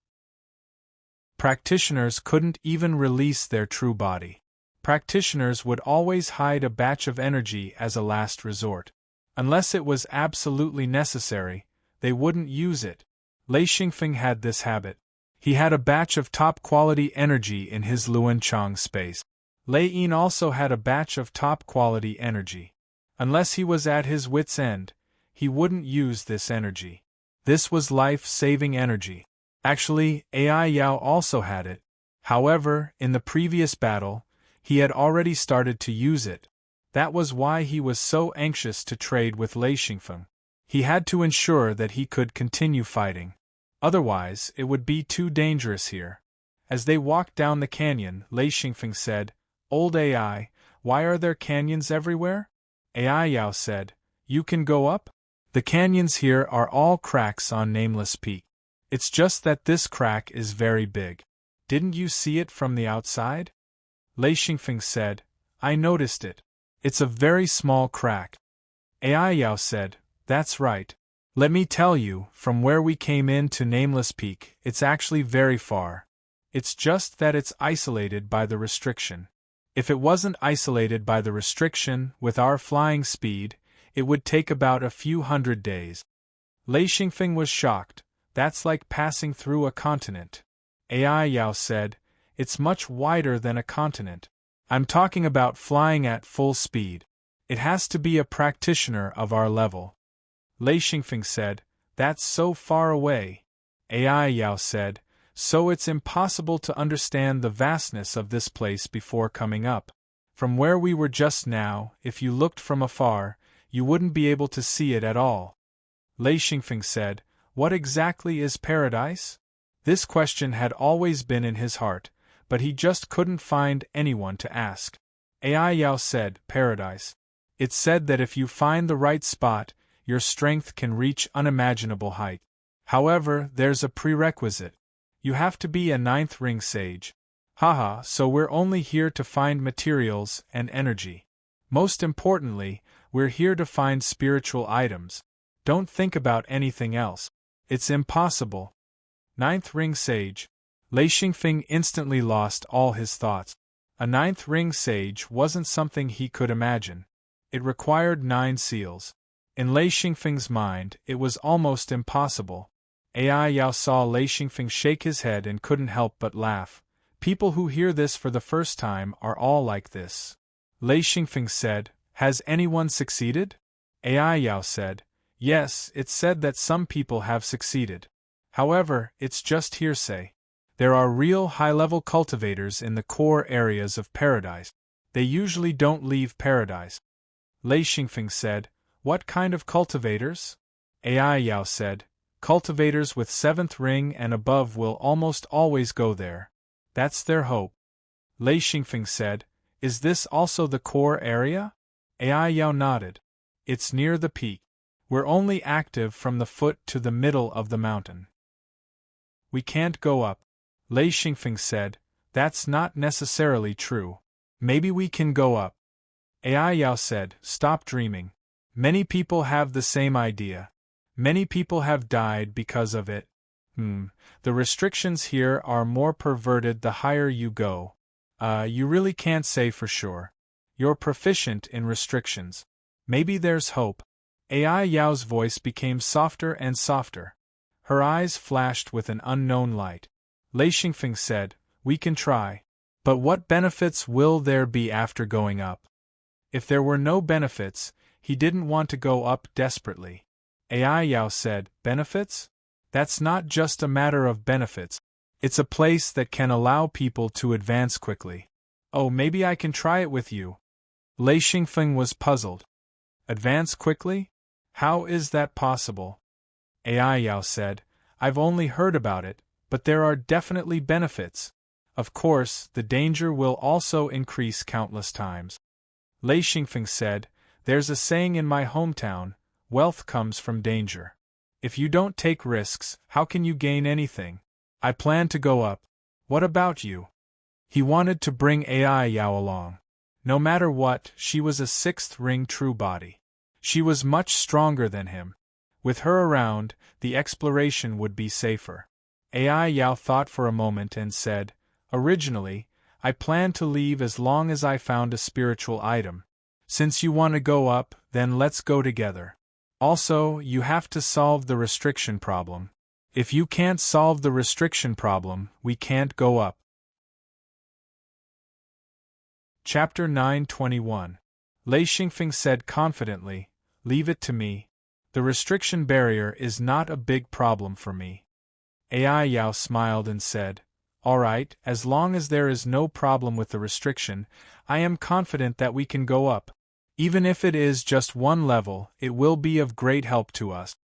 Practitioners couldn't even release their true body. Practitioners would always hide a batch of energy as a last resort. Unless it was absolutely necessary, they wouldn't use it. Lei Xingfeng had this habit. He had a batch of top-quality energy in his Luan Chang space. Lei Yin also had a batch of top-quality energy. Unless he was at his wit's end, he wouldn't use this energy. This was life-saving energy. Actually, AI Yao also had it. However, in the previous battle, he had already started to use it. That was why he was so anxious to trade with Lei Xingfeng. He had to ensure that he could continue fighting. Otherwise, it would be too dangerous here. As they walked down the canyon, Lei Xingfeng said, "Old AI, why are there canyons everywhere?" AI Yao said, "You can go up? The canyons here are all cracks on Nameless Peak. It's just that this crack is very big. Didn't you see it from the outside?" Lei Xingfeng said, "I noticed it. It's a very small crack." AI Yao said, "That's right. Let me tell you, from where we came in to Nameless Peak, it's actually very far. It's just that it's isolated by the restriction. If it wasn't isolated by the restriction, with our flying speed, it would take about a few hundred days." Lei Xingfeng was shocked. "That's like passing through a continent." AI Yao said, "It's much wider than a continent. I'm talking about flying at full speed. It has to be a practitioner of our level." Lei Xingfeng said, "That's so far away." AI Yao said, "So it's impossible to understand the vastness of this place before coming up. From where we were just now, if you looked from afar, you wouldn't be able to see it at all." Lei Xingfeng said, "What exactly is paradise?" This question had always been in his heart, but he just couldn't find anyone to ask. AI Yao said, "Paradise. It's said that if you find the right spot, your strength can reach unimaginable height. However, there's a prerequisite. You have to be a 9th ring sage. Haha, so we're only here to find materials and energy. Most importantly, we're here to find spiritual items. Don't think about anything else. It's impossible." 9th ring sage. Lei Xingfeng instantly lost all his thoughts. A 9th ring sage wasn't something he could imagine. It required 9 seals. In Lei Xingfeng's mind, it was almost impossible. AI Yao saw Lei Xingfeng shake his head and couldn't help but laugh. People who hear this for the first time are all like this. Lei Xingfeng said, "Has anyone succeeded?" AI Yao said, "Yes, it's said that some people have succeeded. However, it's just hearsay. There are real high-level cultivators in the core areas of paradise. They usually don't leave paradise." Lei Xingfeng said, "What kind of cultivators?" AI Yao said, "Cultivators with 7th ring and above will almost always go there. That's their hope." Lei Xingfeng said, "Is this also the core area?" AI Yao nodded. "It's near the peak. We're only active from the foot to the middle of the mountain. We can't go up." Lei Xingfeng said, "That's not necessarily true. Maybe we can go up." AI Yao said, "Stop dreaming. Many people have the same idea. Many people have died because of it. The restrictions here are more perverted the higher you go. You really can't say for sure. You're proficient in restrictions. Maybe there's hope." AI Yao's voice became softer and softer. Her eyes flashed with an unknown light. Lei Xingfeng said, "We can try. But what benefits will there be after going up?" If there were no benefits, he didn't want to go up desperately. AI Yao said, "Benefits? That's not just a matter of benefits. It's a place that can allow people to advance quickly." "Oh, maybe I can try it with you." Lei Xingfeng was puzzled. "Advance quickly? How is that possible?" AI Yao said, "I've only heard about it, but there are definitely benefits. Of course, the danger will also increase countless times." Lei Xingfeng said, "There's a saying in my hometown, wealth comes from danger. If you don't take risks, how can you gain anything? I plan to go up. What about you?" He wanted to bring AI Yao along. No matter what, she was a 6th ring true body. She was much stronger than him. With her around, the exploration would be safer. AI Yao thought for a moment and said, "Originally, I planned to leave as long as I found a spiritual item. Since you want to go up, then let's go together. Also, you have to solve the restriction problem. If you can't solve the restriction problem, we can't go up." Chapter 921. Lei Xingfeng said confidently, "Leave it to me. The restriction barrier is not a big problem for me." AI Yao smiled and said, "All right, as long as there is no problem with the restriction, I am confident that we can go up. Even if it is just one level, it will be of great help to us."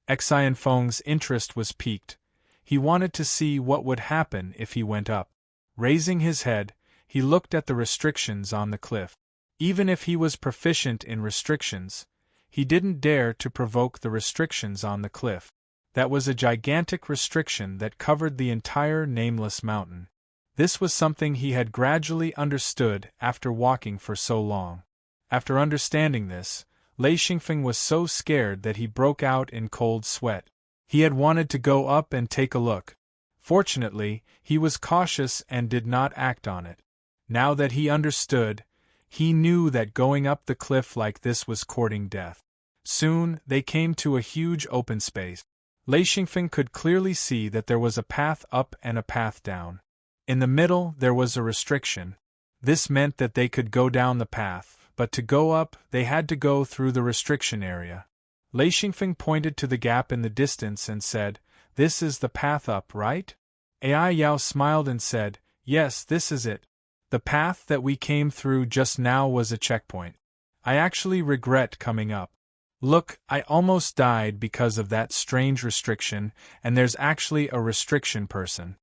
Exhilarating's interest was piqued. He wanted to see what would happen if he went up. Raising his head, he looked at the restrictions on the cliff. Even if he was proficient in restrictions, he didn't dare to provoke the restrictions on the cliff. That was a gigantic restriction that covered the entire nameless mountain. This was something he had gradually understood after walking for so long. After understanding this, Lei Xingfeng was so scared that he broke out in cold sweat. He had wanted to go up and take a look. Fortunately, he was cautious and did not act on it. Now that he understood, he knew that going up the cliff like this was courting death. Soon, they came to a huge open space. Lei Xingfeng could clearly see that there was a path up and a path down. In the middle, there was a restriction. This meant that they could go down the path, but to go up, they had to go through the restriction area. Lei Xingfeng pointed to the gap in the distance and said, "This is the path up, right?" AI Yao smiled and said, "Yes, this is it. The path that we came through just now was a checkpoint. I actually regret coming up. Look, I almost died because of that strange restriction, and there's actually a restriction person."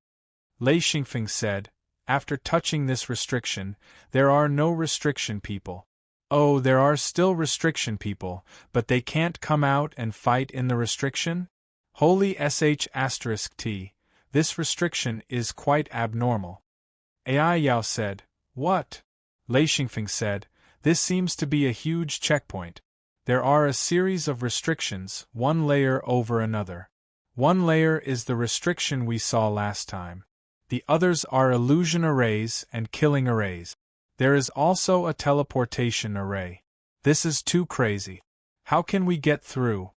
Lei Xingfeng said, "After touching this restriction, there are no restriction people." "Oh, there are still restriction people, but they can't come out and fight in the restriction? Holy sh*t, this restriction is quite abnormal." AI Yao said, "What?" Lei Xingfeng said, "This seems to be a huge checkpoint. There are a series of restrictions, one layer over another. One layer is the restriction we saw last time. The others are illusion arrays and killing arrays. There is also a teleportation array. This is too crazy. How can we get through?"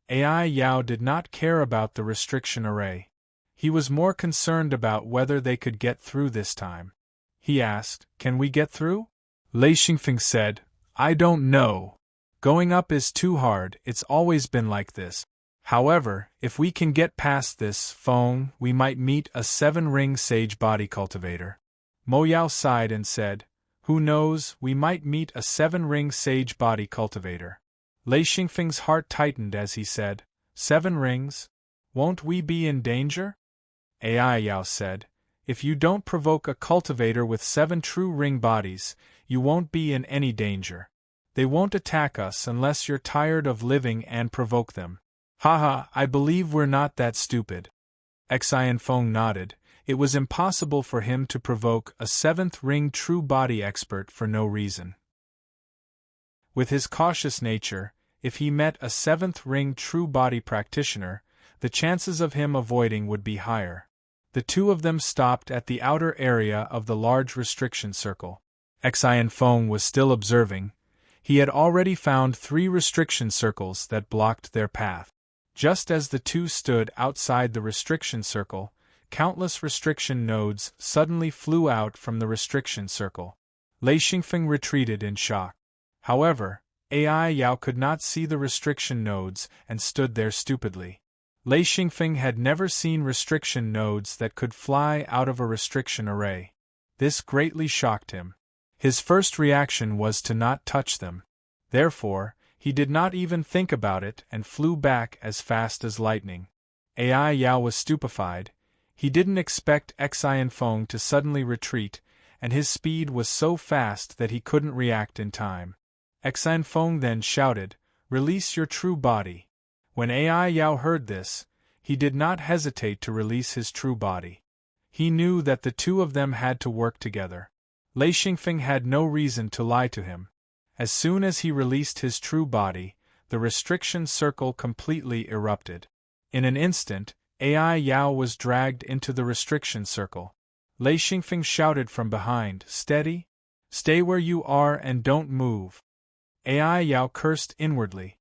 AI Yao did not care about the restriction array. He was more concerned about whether they could get through this time. He asked, "Can we get through?" Lei Xingfeng said, "I don't know. Going up is too hard, it's always been like this. However, if we can get past this Feng, we might meet a 7-ring sage body cultivator." Mo Yao sighed and said, "Who knows, we might meet a 7-ring sage body cultivator." Lei Xingfeng's heart tightened as he said, 7 rings? Won't we be in danger?" AI Yao said, "If you don't provoke a cultivator with 7 true ring bodies, you won't be in any danger. They won't attack us unless you're tired of living and provoke them." "Haha, I believe we're not that stupid." Xian Feng nodded. It was impossible for him to provoke a 7th ring true body expert for no reason. With his cautious nature, if he met a 7th ring true body practitioner, the chances of him avoiding would be higher. The two of them stopped at the outer area of the large restriction circle. Xian Feng was still observing. He had already found 3 restriction circles that blocked their path. Just as the two stood outside the restriction circle, countless restriction nodes suddenly flew out from the restriction circle. Lei Xingfeng retreated in shock. However, AI Yao could not see the restriction nodes and stood there stupidly. Lei Xingfeng had never seen restriction nodes that could fly out of a restriction array. This greatly shocked him. His first reaction was to not touch them. Therefore, he did not even think about it and flew back as fast as lightning. AI Yao was stupefied. He didn't expect Xian Feng to suddenly retreat, and his speed was so fast that he couldn't react in time. Xian Feng then shouted, "Release your true body." When AI Yao heard this, he did not hesitate to release his true body. He knew that the two of them had to work together. Lei Xingfeng had no reason to lie to him. As soon as he released his true body, the restriction circle completely erupted. In an instant, AI Yao was dragged into the restriction circle. Lei Xingfeng shouted from behind, "Steady! Stay where you are and don't move." AI Yao cursed inwardly.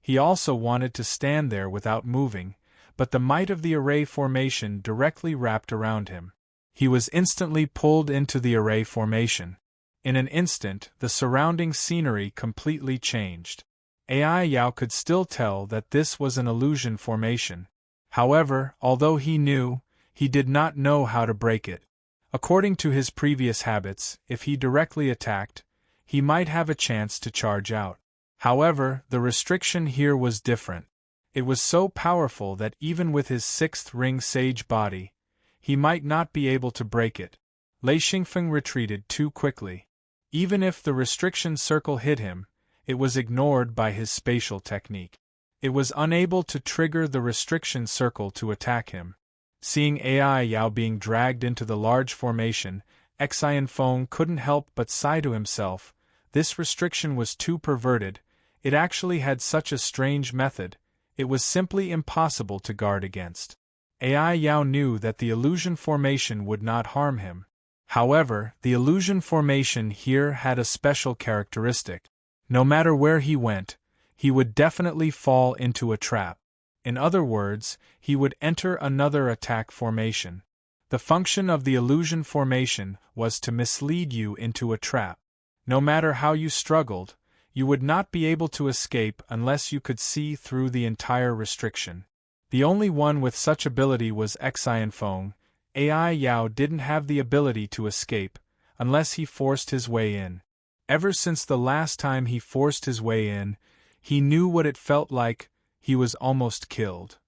He also wanted to stand there without moving, but the might of the array formation directly wrapped around him. He was instantly pulled into the array formation. In an instant, the surrounding scenery completely changed. AI Yao could still tell that this was an illusion formation. However, although he knew, he did not know how to break it. According to his previous habits, if he directly attacked, he might have a chance to charge out. However, the restriction here was different. It was so powerful that even with his 6th ring sage body, he might not be able to break it. Lei Xingfeng retreated too quickly. Even if the restriction circle hit him, it was ignored by his spatial technique. It was unable to trigger the restriction circle to attack him. Seeing AI Yao being dragged into the large formation, Xian Feng couldn't help but sigh to himself. This restriction was too perverted. It actually had such a strange method. It was simply impossible to guard against. AI Yao knew that the illusion formation would not harm him. However, the illusion formation here had a special characteristic. No matter where he went, he would definitely fall into a trap. In other words, he would enter another attack formation. The function of the illusion formation was to mislead you into a trap. No matter how you struggled, you would not be able to escape unless you could see through the entire restriction. The only one with such ability was Xian Feng. AI Yao didn't have the ability to escape, unless he forced his way in. Ever since the last time he forced his way in, he knew what it felt like. He was almost killed.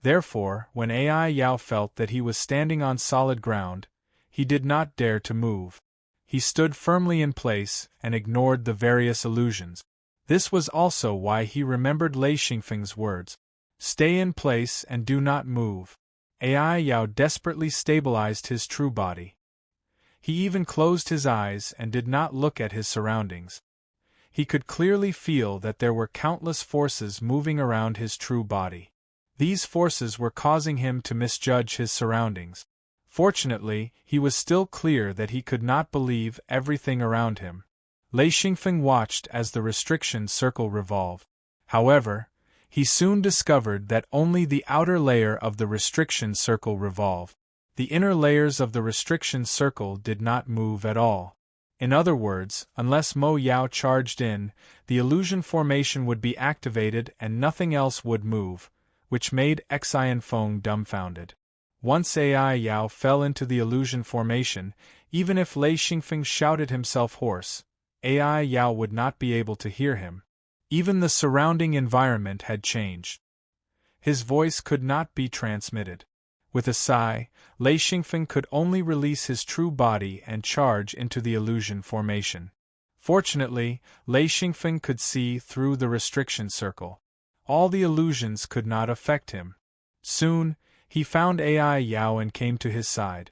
Therefore, when AI Yao felt that he was standing on solid ground, he did not dare to move. He stood firmly in place and ignored the various illusions. This was also why he remembered Lei Xingfeng's words. "Stay in place and do not move." AI Yao desperately stabilized his true body. He even closed his eyes and did not look at his surroundings. He could clearly feel that there were countless forces moving around his true body. These forces were causing him to misjudge his surroundings. Fortunately, he was still clear that he could not believe everything around him. Lei Xingfeng watched as the restriction circle revolved. However, he soon discovered that only the outer layer of the restriction circle revolved. The inner layers of the restriction circle did not move at all. In other words, unless Mo Yao charged in, the illusion formation would be activated and nothing else would move, which made Xian Feng dumbfounded. Once Ai Yao fell into the illusion formation, even if Lei Xingfeng shouted himself hoarse, Ai Yao would not be able to hear him. Even the surrounding environment had changed. His voice could not be transmitted. With a sigh, Lei Xingfeng could only release his true body and charge into the illusion formation. Fortunately, Lei Xingfeng could see through the restriction circle. All the illusions could not affect him. Soon, he found Ai Yao and came to his side.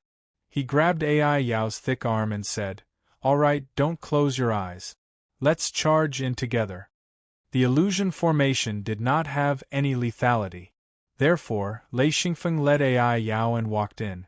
He grabbed Ai Yao's thick arm and said, "All right, don't close your eyes. Let's charge in together." The illusion formation did not have any lethality. Therefore, Lei Xingfeng led Ai Yao and walked in.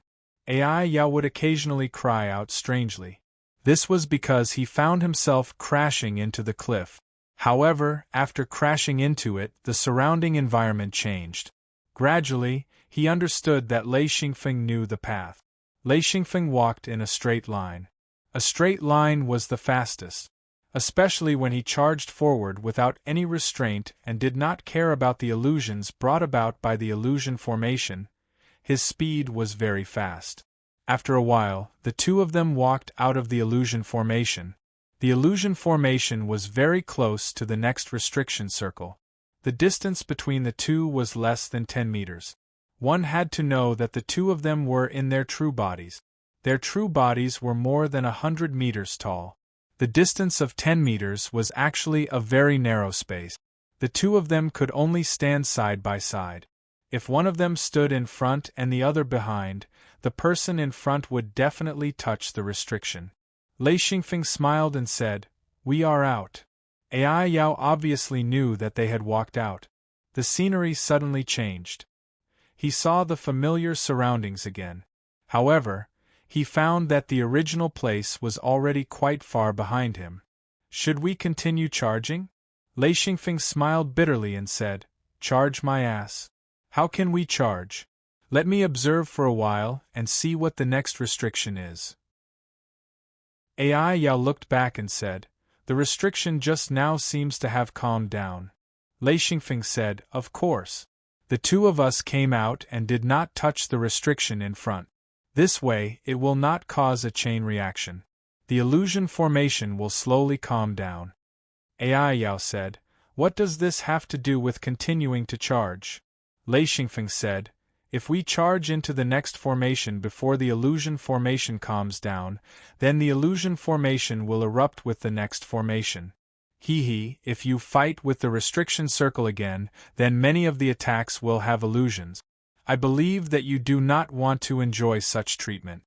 Ai Yao would occasionally cry out strangely. This was because he found himself crashing into the cliff. However, after crashing into it, the surrounding environment changed. Gradually, he understood that Lei Xingfeng knew the path. Lei Xingfeng walked in a straight line. A straight line was the fastest. Especially when he charged forward without any restraint and did not care about the illusions brought about by the illusion formation, his speed was very fast. After a while, the two of them walked out of the illusion formation. The illusion formation was very close to the next restriction circle. The distance between the two was less than 10 meters. One had to know that the two of them were in their true bodies. Their true bodies were more than 100 meters tall. The distance of 10 meters was actually a very narrow space. The two of them could only stand side by side. If one of them stood in front and the other behind, the person in front would definitely touch the restriction. Lei Xingfeng smiled and said, "We are out." Ai Yao obviously knew that they had walked out. The scenery suddenly changed. He saw the familiar surroundings again. However, he found that the original place was already quite far behind him. "Should we continue charging?" Lei Xingfeng smiled bitterly and said, "Charge my ass. How can we charge? Let me observe for a while and see what the next restriction is." Ai Yao looked back and said, "The restriction just now seems to have calmed down." Lei Xingfeng said, "Of course. The two of us came out and did not touch the restriction in front. This way, it will not cause a chain reaction. The illusion formation will slowly calm down." Ai Yao said, "What does this have to do with continuing to charge?" Lei Xingfeng said, "If we charge into the next formation before the illusion formation calms down, then the illusion formation will erupt with the next formation. If you fight with the restriction circle again, then many of the attacks will have illusions. I believe that you do not want to enjoy such treatment."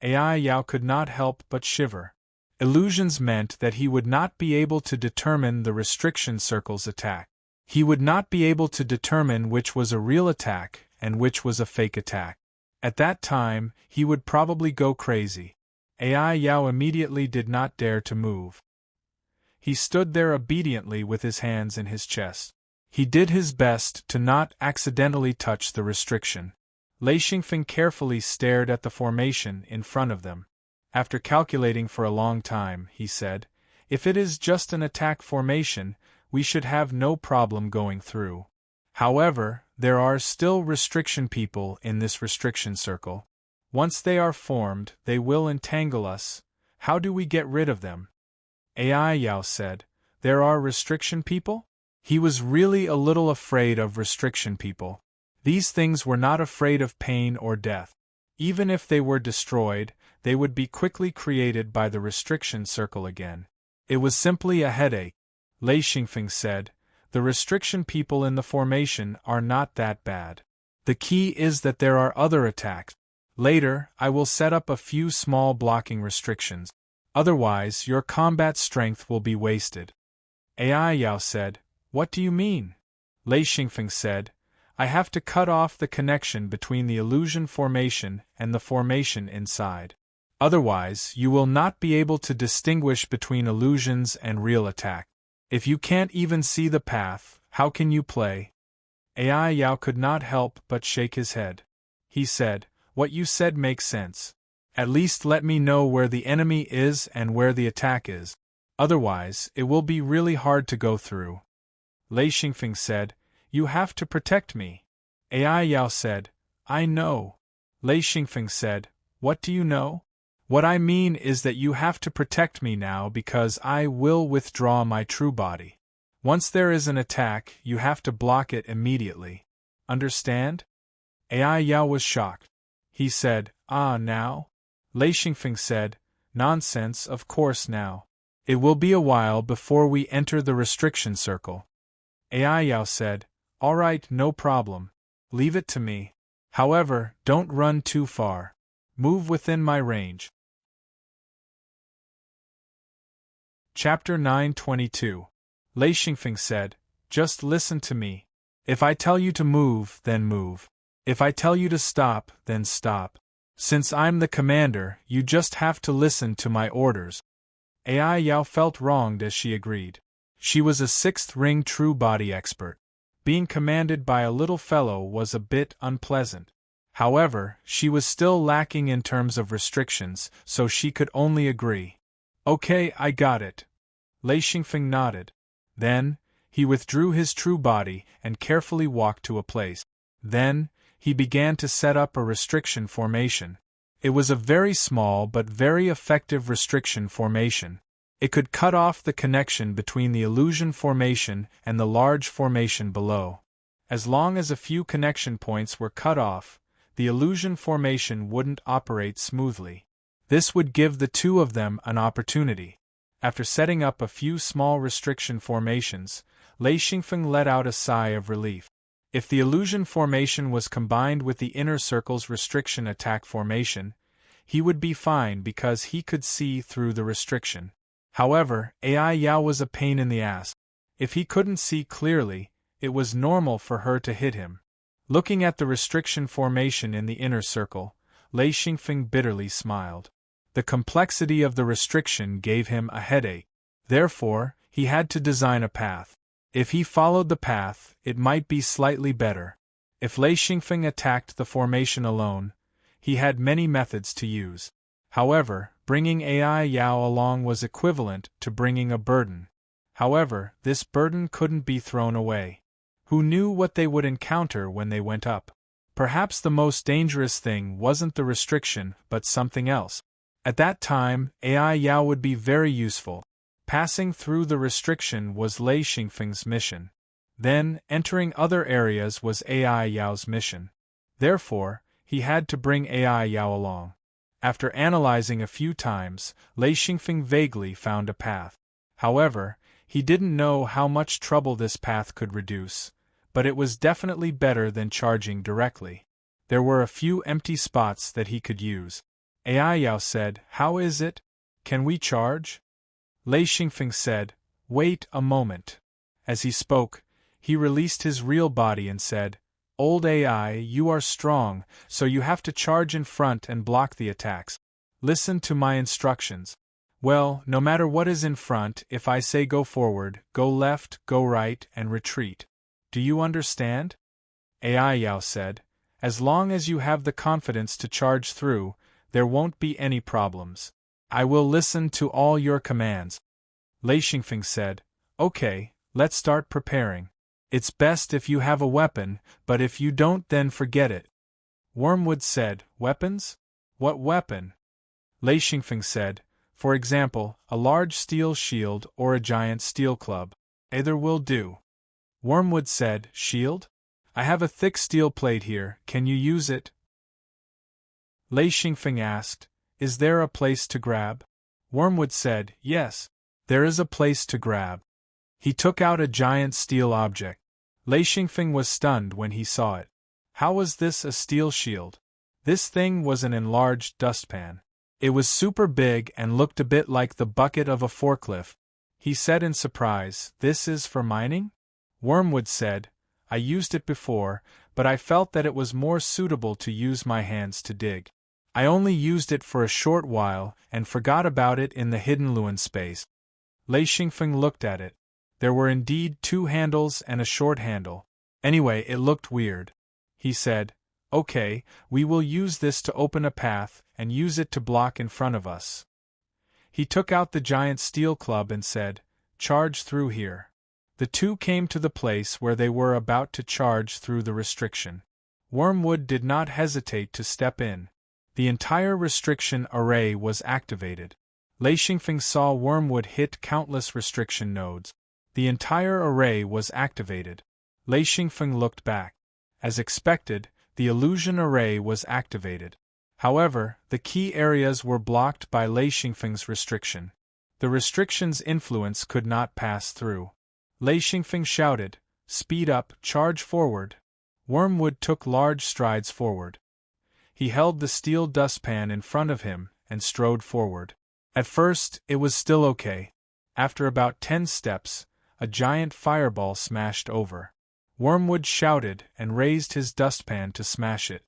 Ai Yao could not help but shiver. Illusions meant that he would not be able to determine the restriction circle's attack. He would not be able to determine which was a real attack and which was a fake attack. At that time, he would probably go crazy. Ai Yao immediately did not dare to move. He stood there obediently with his hands in his chest. He did his best to not accidentally touch the restriction. Lei Xingfeng carefully stared at the formation in front of them. After calculating for a long time, he said, "If it is just an attack formation, we should have no problem going through. However, there are still restriction people in this restriction circle. Once they are formed, they will entangle us. How do we get rid of them?" Ai Yao said, "There are restriction people?" He was really a little afraid of restriction people. These things were not afraid of pain or death. Even if they were destroyed, they would be quickly created by the restriction circle again. It was simply a headache. Lei Xingfeng said, "The restriction people in the formation are not that bad. The key is that there are other attacks. Later, I will set up a few small blocking restrictions. Otherwise, your combat strength will be wasted." Ai Yao said, "What do you mean?" Lei Xingfeng said, "I have to cut off the connection between the illusion formation and the formation inside. Otherwise, you will not be able to distinguish between illusions and real attack. If you can't even see the path, How can you play? Ai Yao could not help but shake his head. He said, what you said makes sense. At least let me know where the enemy is and where the attack is. Otherwise, it will be really hard to go through. Lei Xingfeng said, you have to protect me. Ai Yao said, I know. Lei Xingfeng said, what do you know? What I mean is that you have to protect me now because I will withdraw my true body. Once there is an attack, you have to block it immediately. Understand? Ai Yao was shocked. He said, now? Lei Xingfeng said, nonsense, of course now. It will be a while before we enter the restriction circle. Ai Yao said, all right, no problem. Leave it to me. However, don't run too far. Move within my range. Chapter 922. Lei Xingfeng said, just listen to me. If I tell you to move, then move. If I tell you to stop, then stop. Since I'm the commander, you just have to listen to my orders. Ai Yao felt wronged as she agreed. She was a sixth ring true body expert. Being commanded by a little fellow was a bit unpleasant. However, she was still lacking in terms of restrictions, so she could only agree. Okay, I got it. Lei Xingfeng nodded. Then, he withdrew his true body and carefully walked to a place. Then, he began to set up a restriction formation. It was a very small but very effective restriction formation. It could cut off the connection between the illusion formation and the large formation below. As long as a few connection points were cut off, the illusion formation wouldn't operate smoothly. This would give the two of them an opportunity. After setting up a few small restriction formations, Lei Xingfeng let out a sigh of relief. If the illusion formation was combined with the inner circle's restriction attack formation, he would be fine because he could see through the restriction. However, Ai Yao was a pain in the ass. If he couldn't see clearly, it was normal for her to hit him. Looking at the restriction formation in the inner circle, Lei Xingfeng bitterly smiled. The complexity of the restriction gave him a headache. Therefore, he had to design a path. If he followed the path, it might be slightly better. If Lei Xingfeng attacked the formation alone, he had many methods to use. However, bringing Ai Yao along was equivalent to bringing a burden. However, this burden couldn't be thrown away. Who knew what they would encounter when they went up? Perhaps the most dangerous thing wasn't the restriction, but something else. At that time, Ai Yao would be very useful. Passing through the restriction was Lei Xingfeng's mission. Then, entering other areas was Ai Yao's mission. Therefore, he had to bring Ai Yao along. After analyzing a few times, Lei Xingfeng vaguely found a path. However, he didn't know how much trouble this path could reduce, but it was definitely better than charging directly. There were a few empty spots that he could use. Ai Yao said, how is it? Can we charge? Lei Xingfeng said, wait a moment. As he spoke, he released his real body and said, old Ai, you are strong, so you have to charge in front and block the attacks. Listen to my instructions. Well, no matter what is in front, if I say go forward, go left, go right, and retreat. Do you understand? Ai Yao said, as long as you have the confidence to charge through, there won't be any problems. I will listen to all your commands. Lei Xingfeng said, okay, let's start preparing. It's best if you have a weapon, but if you don't then forget it. Wormwood said, weapons? What weapon? Lei Xingfeng said, for example, a large steel shield or a giant steel club. Either will do. Wormwood said, shield? I have a thick steel plate here, can you use it? Lei Xingfeng asked, is there a place to grab? Wormwood said, yes, there is a place to grab. He took out a giant steel object. Lei Xingfeng was stunned when he saw it. How was this a steel shield? This thing was an enlarged dustpan. It was super big and looked a bit like the bucket of a forklift. He said in surprise, this is for mining? Wormwood said, I used it before, but I felt that it was more suitable to use my hands to dig. I only used it for a short while and forgot about it in the hidden Luan space. Lei Xingfeng looked at it. There were indeed 2 handles and a short handle. Anyway, it looked weird. He said, "Okay, we will use this to open a path and use it to block in front of us." He took out the giant steel club and said, "Charge through here." The 2 came to the place where they were about to charge through the restriction. Wormwood did not hesitate to step in. The entire restriction array was activated. Lei Xingfeng saw Wormwood hit countless restriction nodes. The entire array was activated. Lei Xingfeng looked back. As expected, the illusion array was activated. However, the key areas were blocked by Lei Xingfeng's restriction. The restriction's influence could not pass through. Lei Xingfeng shouted, "Speed up, charge forward." Wormwood took large strides forward. He held the steel dustpan in front of him and strode forward. At first, it was still okay. After about 10 steps, a giant fireball smashed over. Wormwood shouted and raised his dustpan to smash it.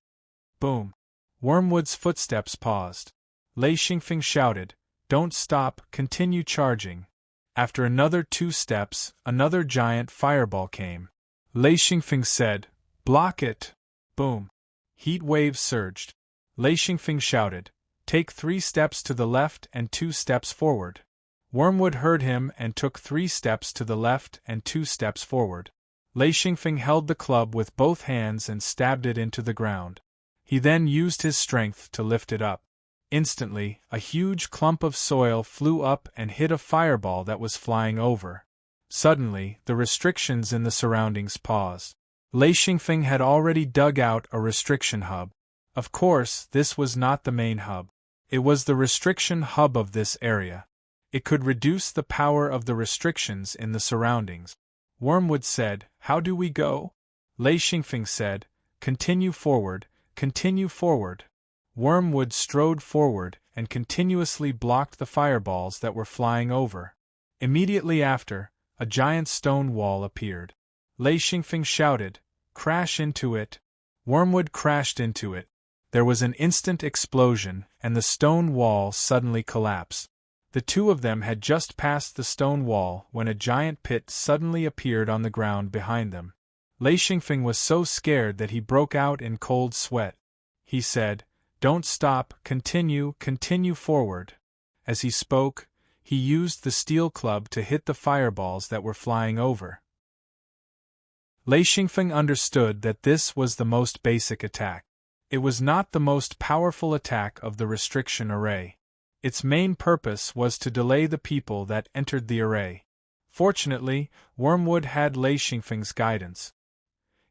Boom! Wormwood's footsteps paused. Lei Xingfeng shouted, "Don't stop, continue charging." After another 2 steps, another giant fireball came. Lei Xingfeng said, "Block it!" Boom! Heat waves surged. Lei Xingfeng shouted, "Take 3 steps to the left and 2 steps forward." Wormwood heard him and took 3 steps to the left and 2 steps forward. Lei Xingfeng held the club with both hands and stabbed it into the ground. He then used his strength to lift it up. Instantly, a huge clump of soil flew up and hit a fireball that was flying over. Suddenly, the restrictions in the surroundings paused. Lei Xingfeng had already dug out a restriction hub. Of course, this was not the main hub. It was the restriction hub of this area. It could reduce the power of the restrictions in the surroundings. Wormwood said, "How do we go?" Lei Xingfeng said, "Continue forward, continue forward." Wormwood strode forward and continuously blocked the fireballs that were flying over. Immediately after, a giant stone wall appeared. Lei Xingfeng shouted, "Crash into it." Wormwood crashed into it. There was an instant explosion, and the stone wall suddenly collapsed. The 2 of them had just passed the stone wall when a giant pit suddenly appeared on the ground behind them. Lei Xingfeng was so scared that he broke out in cold sweat. He said, "Don't stop, continue, continue forward." As he spoke, he used the steel club to hit the fireballs that were flying over. Lei Xingfeng understood that this was the most basic attack. It was not the most powerful attack of the restriction array. Its main purpose was to delay the people that entered the array. Fortunately, Wormwood had Lei Xingfeng's guidance.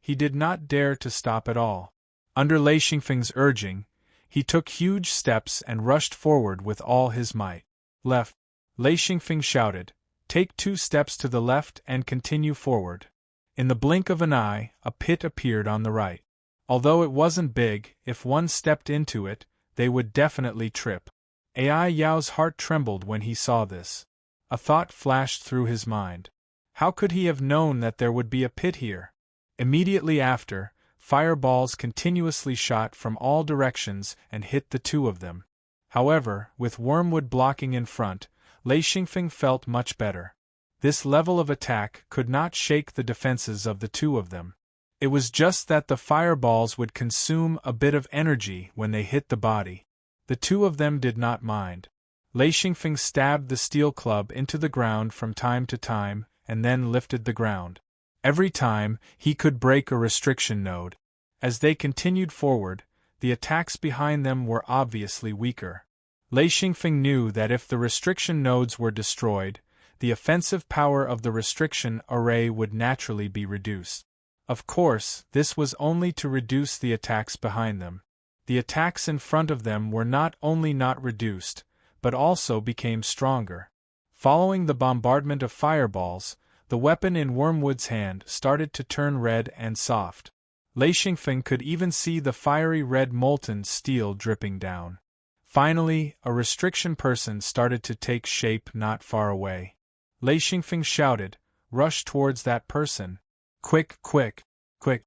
He did not dare to stop at all. Under Lei Xingfeng's urging, he took huge steps and rushed forward with all his might. Left. Lei Xingfeng shouted, "Take 2 steps to the left and continue forward." In the blink of an eye, a pit appeared on the right. Although it wasn't big, if one stepped into it, they would definitely trip. Ai Yao's heart trembled when he saw this. A thought flashed through his mind. How could he have known that there would be a pit here? Immediately after, fireballs continuously shot from all directions and hit the 2 of them. However, with Wormwood blocking in front, Lei Xingfeng felt much better. This level of attack could not shake the defenses of the 2 of them. It was just that the fireballs would consume a bit of energy when they hit the body. The 2 of them did not mind. Lei Xingfeng stabbed the steel club into the ground from time to time, and then lifted the ground. Every time, he could break a restriction node. As they continued forward, the attacks behind them were obviously weaker. Lei Xingfeng knew that if the restriction nodes were destroyed, the offensive power of the restriction array would naturally be reduced. Of course, this was only to reduce the attacks behind them. The attacks in front of them were not only not reduced, but also became stronger. Following the bombardment of fireballs, the weapon in Wormwood's hand started to turn red and soft. Lei Xingfeng could even see the fiery red molten steel dripping down. Finally, a restriction person started to take shape not far away. Lei Xingfeng shouted, "Rush towards that person. Quick, quick, quick."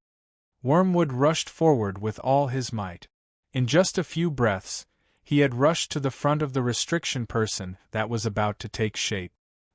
Wormwood rushed forward with all his might. In just a few breaths, he had rushed to the front of the restriction person that was about to take shape.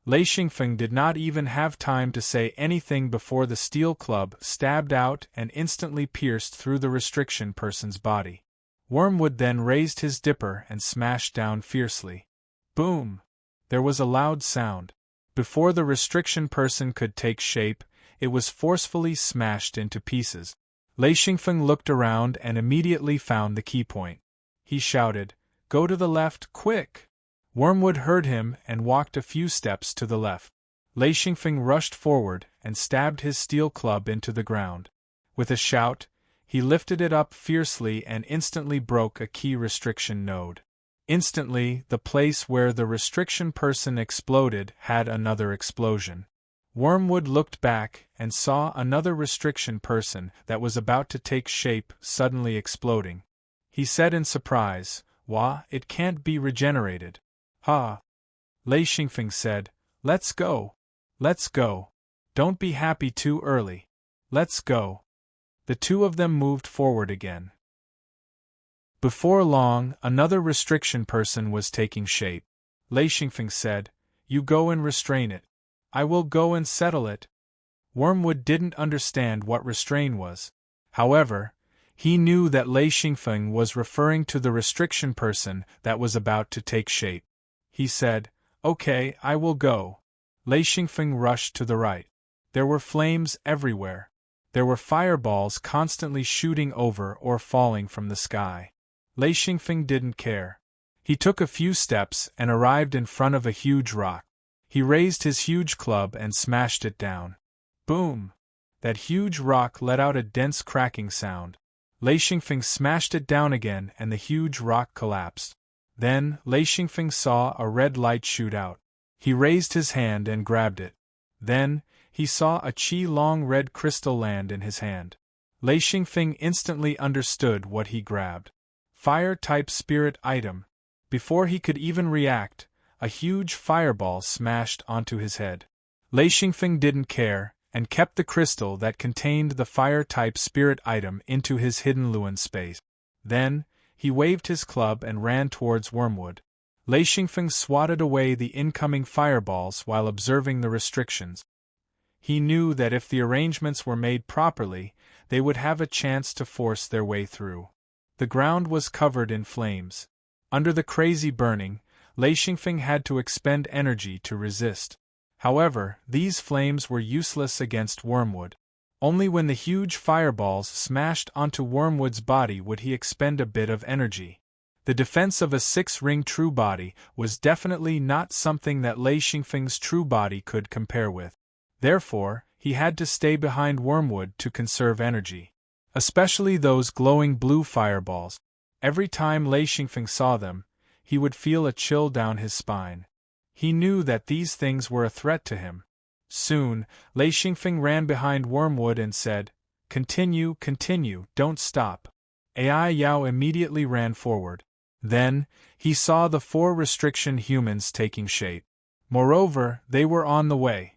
Lei Xingfeng did not even have time to say anything before the steel club stabbed out and instantly pierced through the restriction person's body. Wormwood then raised his dipper and smashed down fiercely. Boom! There was a loud sound. Before the restriction person could take shape, it was forcefully smashed into pieces. Lei Xingfeng looked around and immediately found the key point. He shouted, "Go to the left, quick!" Wormwood heard him and walked a few steps to the left. Lei Xingfeng rushed forward and stabbed his steel club into the ground. With a shout, he lifted it up fiercely and instantly broke a key restriction node. Instantly, the place where the restriction person exploded had another explosion. Wormwood looked back and saw another restriction person that was about to take shape suddenly exploding. He said in surprise, "Wah, it can't be regenerated." "Ha!" Lei Xingfeng said, "Let's go. Let's go. Don't be happy too early. Let's go." The two of them moved forward again. Before long, another restriction person was taking shape. Lei Xingfeng said, "You go and restrain it. I will go and settle it." Wormwood didn't understand what restrain was. However, he knew that Lei Xingfeng was referring to the restriction person that was about to take shape. He said, "Okay, I will go." Lei Xingfeng rushed to the right. There were flames everywhere. There were fireballs constantly shooting over or falling from the sky. Lei Xingfeng didn't care. He took a few steps and arrived in front of a huge rock. He raised his huge club and smashed it down. Boom! That huge rock let out a dense cracking sound. Lei Xingfeng smashed it down again and the huge rock collapsed. Then, Lei Xingfeng saw a red light shoot out. He raised his hand and grabbed it. Then, he saw a long red crystal land in his hand. Lei Xingfeng instantly understood what he grabbed. Fire-type spirit item. Before he could even react, a huge fireball smashed onto his head. Lei Xingfeng didn't care, and kept the crystal that contained the fire-type spirit item into his hidden Luan space. Then, he waved his club and ran towards Wormwood. Lei Xingfeng swatted away the incoming fireballs while observing the restrictions. He knew that if the arrangements were made properly, they would have a chance to force their way through. The ground was covered in flames. Under the crazy burning, Lei Xingfeng had to expend energy to resist. However, these flames were useless against Wormwood. Only when the huge fireballs smashed onto Wormwood's body would he expend a bit of energy. The defense of a six-ring true body was definitely not something that Lei Xingfeng's true body could compare with. Therefore, he had to stay behind Wormwood to conserve energy. Especially those glowing blue fireballs. Every time Lei Xingfeng saw them, he would feel a chill down his spine. He knew that these things were a threat to him. Soon, Lei Xingfeng ran behind Wormwood and said, "Continue, continue, don't stop." Ai Yao immediately ran forward. Then, he saw the 4 restriction humans taking shape. Moreover, they were on the way.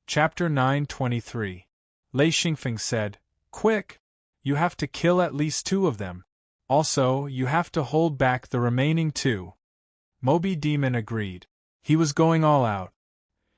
Chapter 923. Lei Xingfeng said, "Quick! You have to kill at least 2 of them. Also, you have to hold back the remaining 2. Moby Demon agreed. He was going all out.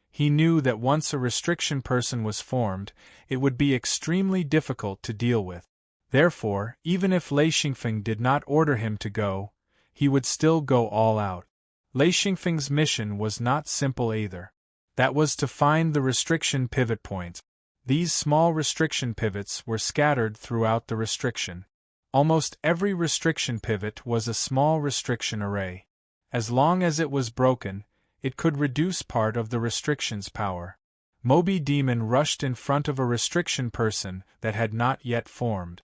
He knew that once a restriction person was formed, it would be extremely difficult to deal with. Therefore, even if Lei Xingfeng did not order him to go, he would still go all out. Lei Xingfeng's mission was not simple either. That was to find the restriction pivot points. These small restriction pivots were scattered throughout the restriction. Almost every restriction pivot was a small restriction array. As long as it was broken, it could reduce part of the restriction's power. Moby Demon rushed in front of a restriction person that had not yet formed.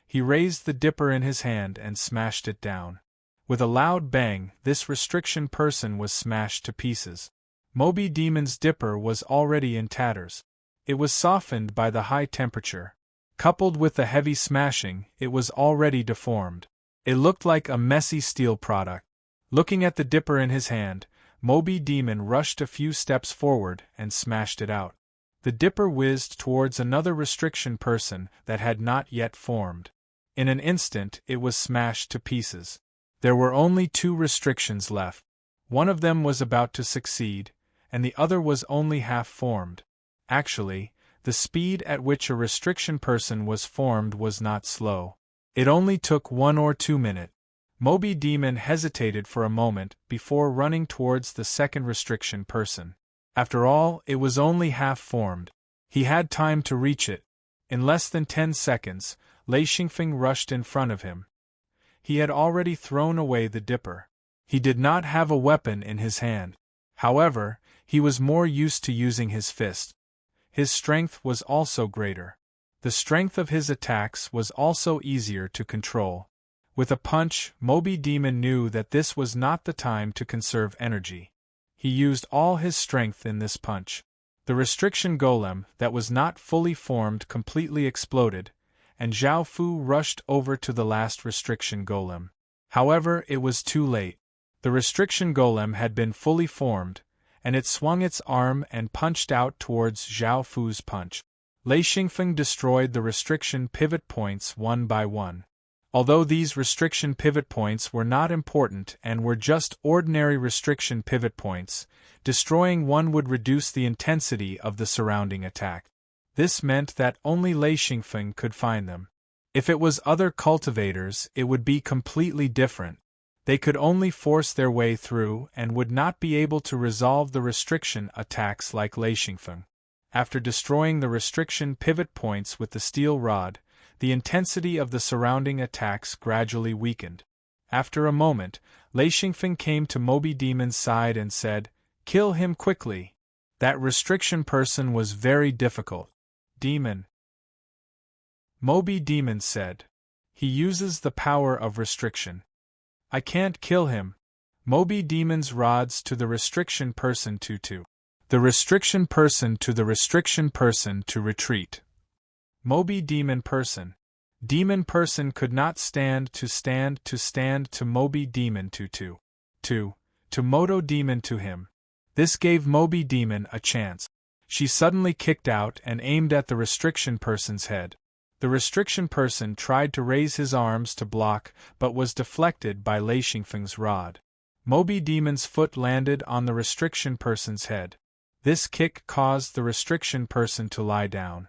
He raised the dipper in his hand and smashed it down. With a loud bang, this restriction person was smashed to pieces. Moby Demon's dipper was already in tatters. It was softened by the high temperature. Coupled with the heavy smashing, it was already deformed. It looked like a messy steel product. Looking at the dipper in his hand, Moby Demon rushed a few steps forward and smashed it out. The dipper whizzed towards another restriction person that had not yet formed. In an instant, it was smashed to pieces. There were only 2 restrictions left. One of them was about to succeed, and the other was only half formed. Actually, the speed at which a restriction person was formed was not slow. It only took 1 or 2 minutes. Moby Demon hesitated for a moment before running towards the second restriction person. After all, it was only half formed. He had time to reach it. In less than 10 seconds, Lei Xingfeng rushed in front of him. He had already thrown away the dipper. He did not have a weapon in his hand. However, he was more used to using his fist. His strength was also greater. The strength of his attacks was also easier to control. With a punch, Moby Demon knew that this was not the time to conserve energy. He used all his strength in this punch. The restriction golem that was not fully formed completely exploded, and Zhao Fu rushed over to the last restriction golem. However, it was too late. The restriction golem had been fully formed, and it swung its arm and punched out towards Zhao Fu's punch. Lei Xingfeng destroyed the restriction pivot points one by one. Although these restriction pivot points were not important and were just ordinary restriction pivot points, destroying one would reduce the intensity of the surrounding attack. This meant that only Lei Xingfeng could find them. If it was other cultivators, it would be completely different. They could only force their way through and would not be able to resolve the restriction attacks like Lei Xingfeng. After destroying the restriction pivot points with the steel rod, the intensity of the surrounding attacks gradually weakened. After a moment, Lei Xingfeng came to Moby Demon's side and said, "Kill him quickly. That restriction person was very difficult." Demon. Moby Demon said. "He uses the power of restriction. I can't kill him." Moby Demon's rods to the restriction person to the restriction person to the restriction person to retreat. Moby Demon person. Demon person could not stand to Moby Demon to Moto Demon to him. This gave Moby Demon a chance. She suddenly kicked out and aimed at the restriction person's head. The restriction person tried to raise his arms to block but was deflected by Lei Xingfeng's rod. Moby Demon's foot landed on the restriction person's head. This kick caused the restriction person to lie down.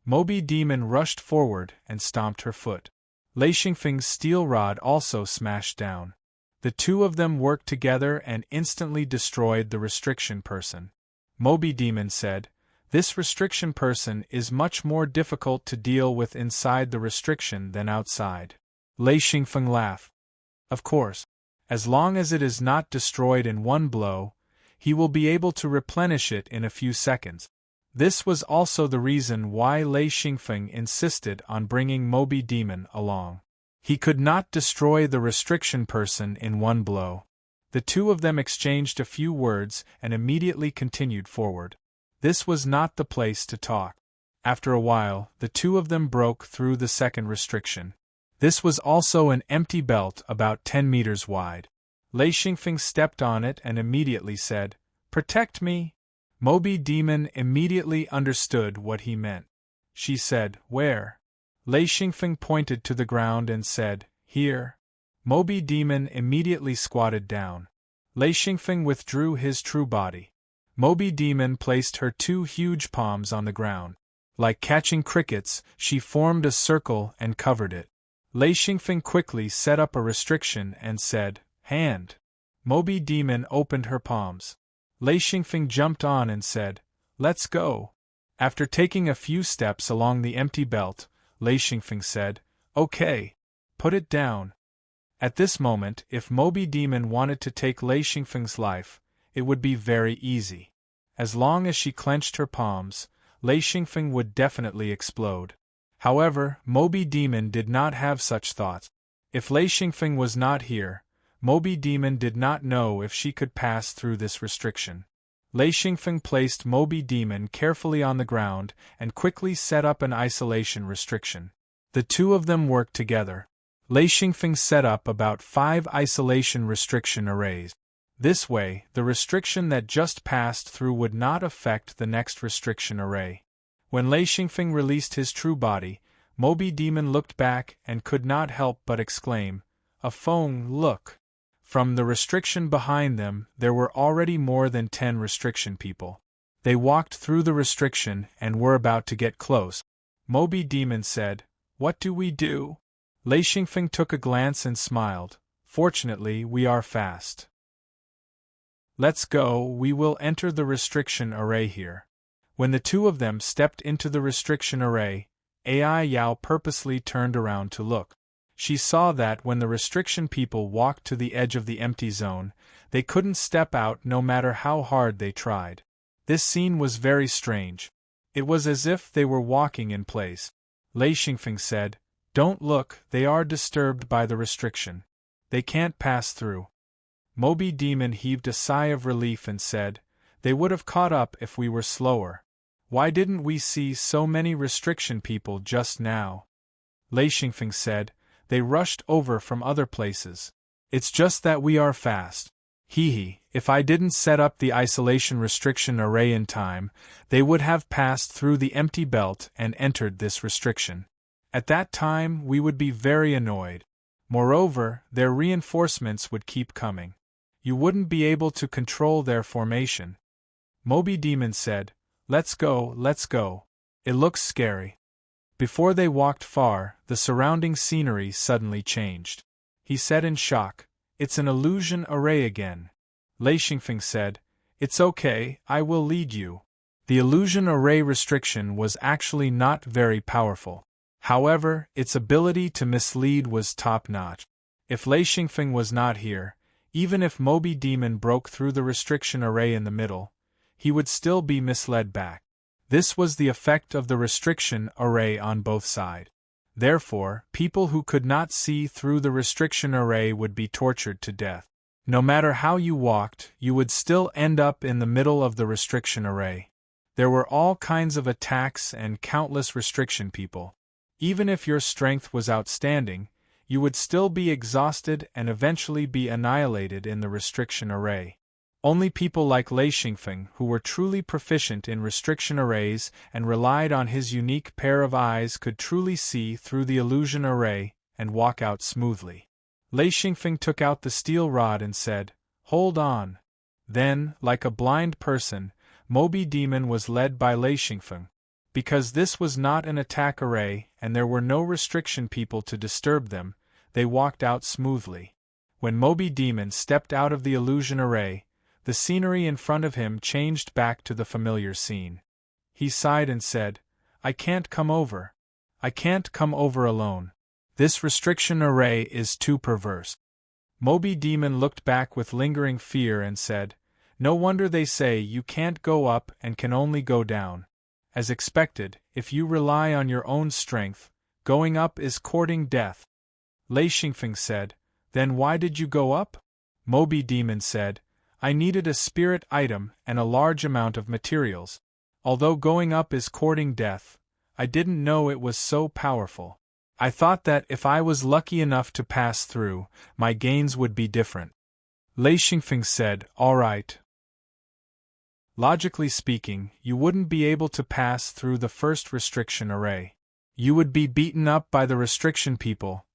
Moby Demon rushed forward and stomped her foot. Lei Xingfeng's steel rod also smashed down. The two of them worked together and instantly destroyed the restriction person. Moby Demon said, "This restriction person is much more difficult to deal with inside the restriction than outside." Lei Xingfeng laughed. "Of course. As long as it is not destroyed in one blow, he will be able to replenish it in a few seconds." This was also the reason why Lei Xingfeng insisted on bringing Moby Demon along. He could not destroy the restriction person in one blow. The two of them exchanged a few words and immediately continued forward. This was not the place to talk. After a while, the two of them broke through the second restriction. This was also an empty belt about 10 meters wide. Lei Xingfeng stepped on it and immediately said, "Protect me." Moby Demon immediately understood what he meant. She said, "Where?" Lei Xingfeng pointed to the ground and said, "Here." Moby Demon immediately squatted down. Lei Xingfeng withdrew his true body. Moby Demon placed her two huge palms on the ground. Like catching crickets, she formed a circle and covered it. Lei Xingfeng quickly set up a restriction and said, "Hand." Moby Demon opened her palms. Lei Xingfeng jumped on and said, "Let's go." After taking a few steps along the empty belt, Lei Xingfeng said, "Okay. Put it down." At this moment, if Moby Demon wanted to take Lei Xingfeng's life, it would be very easy. As long as she clenched her palms, Lei Xingfeng would definitely explode. However, Moby Demon did not have such thoughts. If Lei Xingfeng was not here, Moby Demon did not know if she could pass through this restriction. Lei Xingfeng placed Moby Demon carefully on the ground and quickly set up an isolation restriction. The two of them worked together. Lei Xingfeng set up about 5 isolation restriction arrays. This way, the restriction that just passed through would not affect the next restriction array. When Lei Xingfeng released his true body, Moby Demon looked back and could not help but exclaim, "A phone, look! From the restriction behind them, there were already more than 10 restriction people. They walked through the restriction and were about to get close. Moby Demon said, "What do we do?" Lei Xingfeng took a glance and smiled. "Fortunately, we are fast. Let's go, we will enter the restriction array here." When the two of them stepped into the restriction array, Ai Yao purposely turned around to look. She saw that when the restriction people walked to the edge of the empty zone, they couldn't step out no matter how hard they tried. This scene was very strange. It was as if they were walking in place. Lei Xingfeng said, "Don't look, they are disturbed by the restriction. They can't pass through." Moby Demon heaved a sigh of relief and said, "They would have caught up if we were slower. Why didn't we see so many restriction people just now?" Lei Xingfeng said, "They rushed over from other places. It's just that we are fast. Hee, if I didn't set up the isolation restriction array in time, they would have passed through the empty belt and entered this restriction. At that time, we would be very annoyed. Moreover, their reinforcements would keep coming. You wouldn't be able to control their formation." Moby Demon said, let's go. It looks scary." Before they walked far, the surrounding scenery suddenly changed. He said in shock, "It's an illusion array again." Lei Xingfeng said, "It's okay, I will lead you." The illusion array restriction was actually not very powerful. However, its ability to mislead was top-notch. If Lei Xingfeng was not here, even if Moby Demon broke through the restriction array in the middle, he would still be misled back. This was the effect of the restriction array on both sides. Therefore, people who could not see through the restriction array would be tortured to death. No matter how you walked, you would still end up in the middle of the restriction array. There were all kinds of attacks and countless restriction people. Even if your strength was outstanding, you would still be exhausted and eventually be annihilated in the restriction array. Only people like Lei Xingfeng, who were truly proficient in restriction arrays and relied on his unique pair of eyes, could truly see through the illusion array and walk out smoothly. Lei Xingfeng took out the steel rod and said, "Hold on." Then, like a blind person, Moby Demon was led by Lei Xingfeng. Because this was not an attack array and there were no restriction people to disturb them, they walked out smoothly. When Moby Demon stepped out of the illusion array, the scenery in front of him changed back to the familiar scene. He sighed and said, "I can't come over. I can't come over alone. This restriction array is too perverse." Moby Demon looked back with lingering fear and said, "No wonder they say you can't go up and can only go down. As expected, if you rely on your own strength, going up is courting death." Lei Xingfeng said, "Then why did you go up?" Moby Demon said, "I needed a spirit item and a large amount of materials. Although going up is courting death, I didn't know it was so powerful. I thought that if I was lucky enough to pass through, my gains would be different." Lei Xingfeng said, "All right. Logically speaking, you wouldn't be able to pass through the first restriction array. You would be beaten up by the restriction people.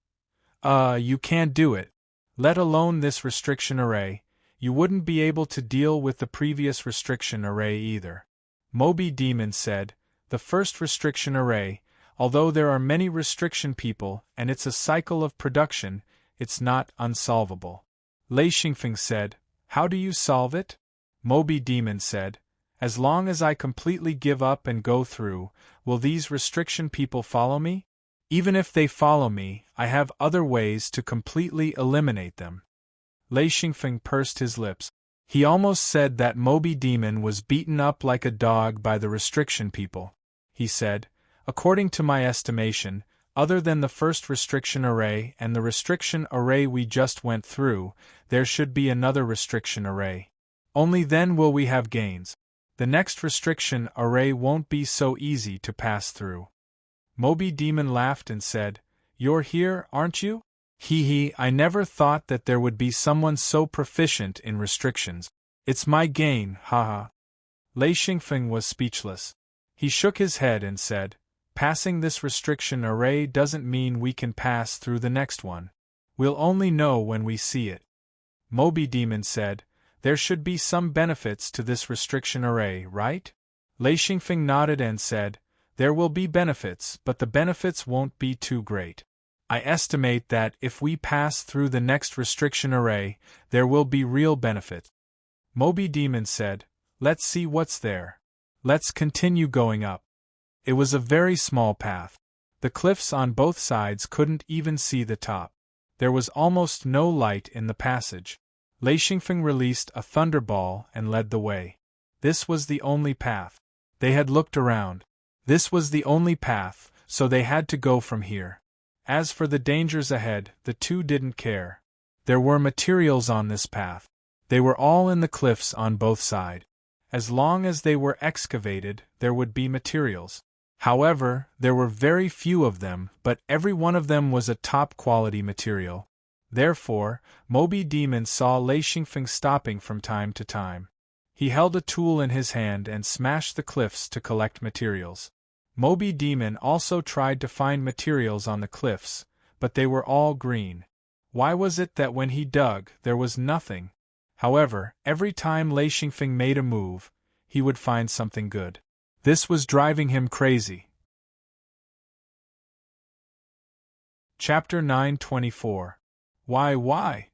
You can't do it. Let alone this restriction array, you wouldn't be able to deal with the previous restriction array either." Moby Demon said, "The first restriction array, although there are many restriction people and it's a cycle of production, it's not unsolvable." Lei Xingfeng said, "How do you solve it?" Moby Demon said, "As long as I completely give up and go through, will these restriction people follow me? Even if they follow me, I have other ways to completely eliminate them." Lei Xingfeng pursed his lips. He almost said that Moby Demon was beaten up like a dog by the restriction people. He said, "According to my estimation, other than the first restriction array and the restriction array we just went through, there should be another restriction array. Only then will we have gains. The next restriction array won't be so easy to pass through." Moby Demon laughed and said, "You're here, aren't you? I never thought that there would be someone so proficient in restrictions. It's my gain, haha." Lei Xingfeng was speechless. He shook his head and said, "Passing this restriction array doesn't mean we can pass through the next one. We'll only know when we see it." Moby Demon said, "There should be some benefits to this restriction array, right?" Lei Xingfeng nodded and said, "There will be benefits, but the benefits won't be too great. I estimate that if we pass through the next restriction array, there will be real benefits." Moby Demon said, "Let's see what's there. Let's continue going up." It was a very small path. The cliffs on both sides couldn't even see the top. There was almost no light in the passage. Lei Xingfeng released a thunderball and led the way. This was the only path. They had looked around. This was the only path, so they had to go from here. As for the dangers ahead, the two didn't care. There were materials on this path. They were all in the cliffs on both sides. As long as they were excavated, there would be materials. However, there were very few of them, but every one of them was a top-quality material. Therefore, Moby Demon saw Lei Xingfeng stopping from time to time. He held a tool in his hand and smashed the cliffs to collect materials. Moby Demon also tried to find materials on the cliffs, but they were all green. Why was it that when he dug, there was nothing? However, every time Lei Xingfeng made a move, he would find something good. This was driving him crazy. Chapter 924. Why?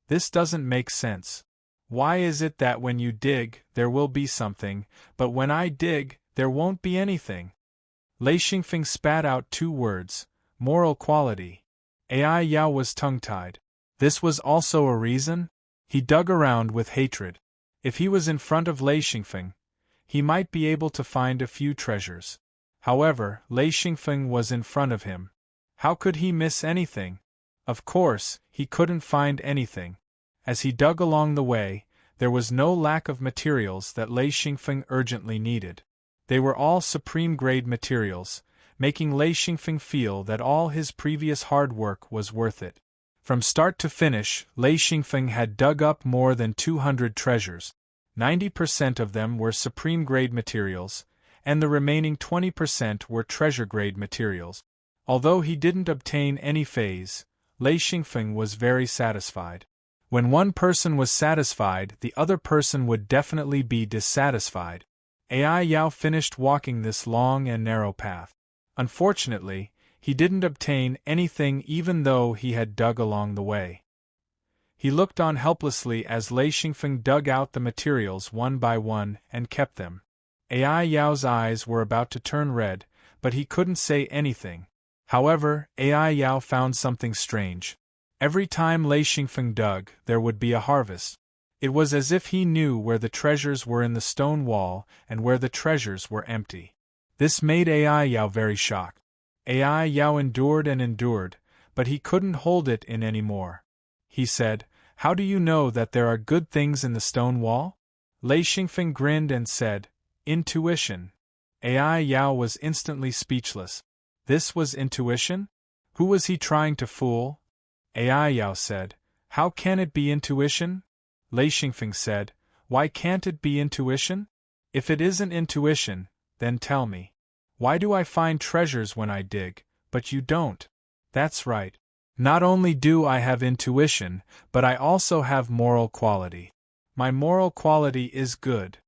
This doesn't make sense. Why is it that when you dig, there will be something, but when I dig, there won't be anything? Lei Xingfeng spat out two words: moral quality. Ai Yao was tongue-tied. This was also a reason? He dug around with hatred. If he was in front of Lei Xingfeng, he might be able to find a few treasures. However, Lei Xingfeng was in front of him. How could he miss anything? Of course, he couldn't find anything. As he dug along the way, there was no lack of materials that Lei Xingfeng urgently needed. They were all supreme-grade materials, making Lei Xingfeng feel that all his previous hard work was worth it. From start to finish, Lei Xingfeng had dug up more than 200 treasures. 90% of them were supreme-grade materials, and the remaining 20% were treasure-grade materials. Although he didn't obtain any phase, Lei Xingfeng was very satisfied. When one person was satisfied, the other person would definitely be dissatisfied. Ai Yao finished walking this long and narrow path. Unfortunately, he didn't obtain anything even though he had dug along the way. He looked on helplessly as Lei Xingfeng dug out the materials one by one and kept them. Ai Yao's eyes were about to turn red, but he couldn't say anything. However, Ai Yao found something strange. Every time Lei Xingfeng dug, there would be a harvest. It was as if he knew where the treasures were in the stone wall and where the treasures were empty. This made Ai Yao very shocked. Ai Yao endured and endured, but he couldn't hold it in any more. He said, "How do you know that there are good things in the stone wall?" Lei Xingfeng grinned and said, "Intuition." Ai Yao was instantly speechless. This was intuition? Who was he trying to fool? Ai Yao said, "How can it be intuition?" Lei Xingfeng said, "Why can't it be intuition? If it isn't intuition, then tell me. Why do I find treasures when I dig, but you don't?" That's right. Not only do I have intuition, but I also have moral quality. My moral quality is good.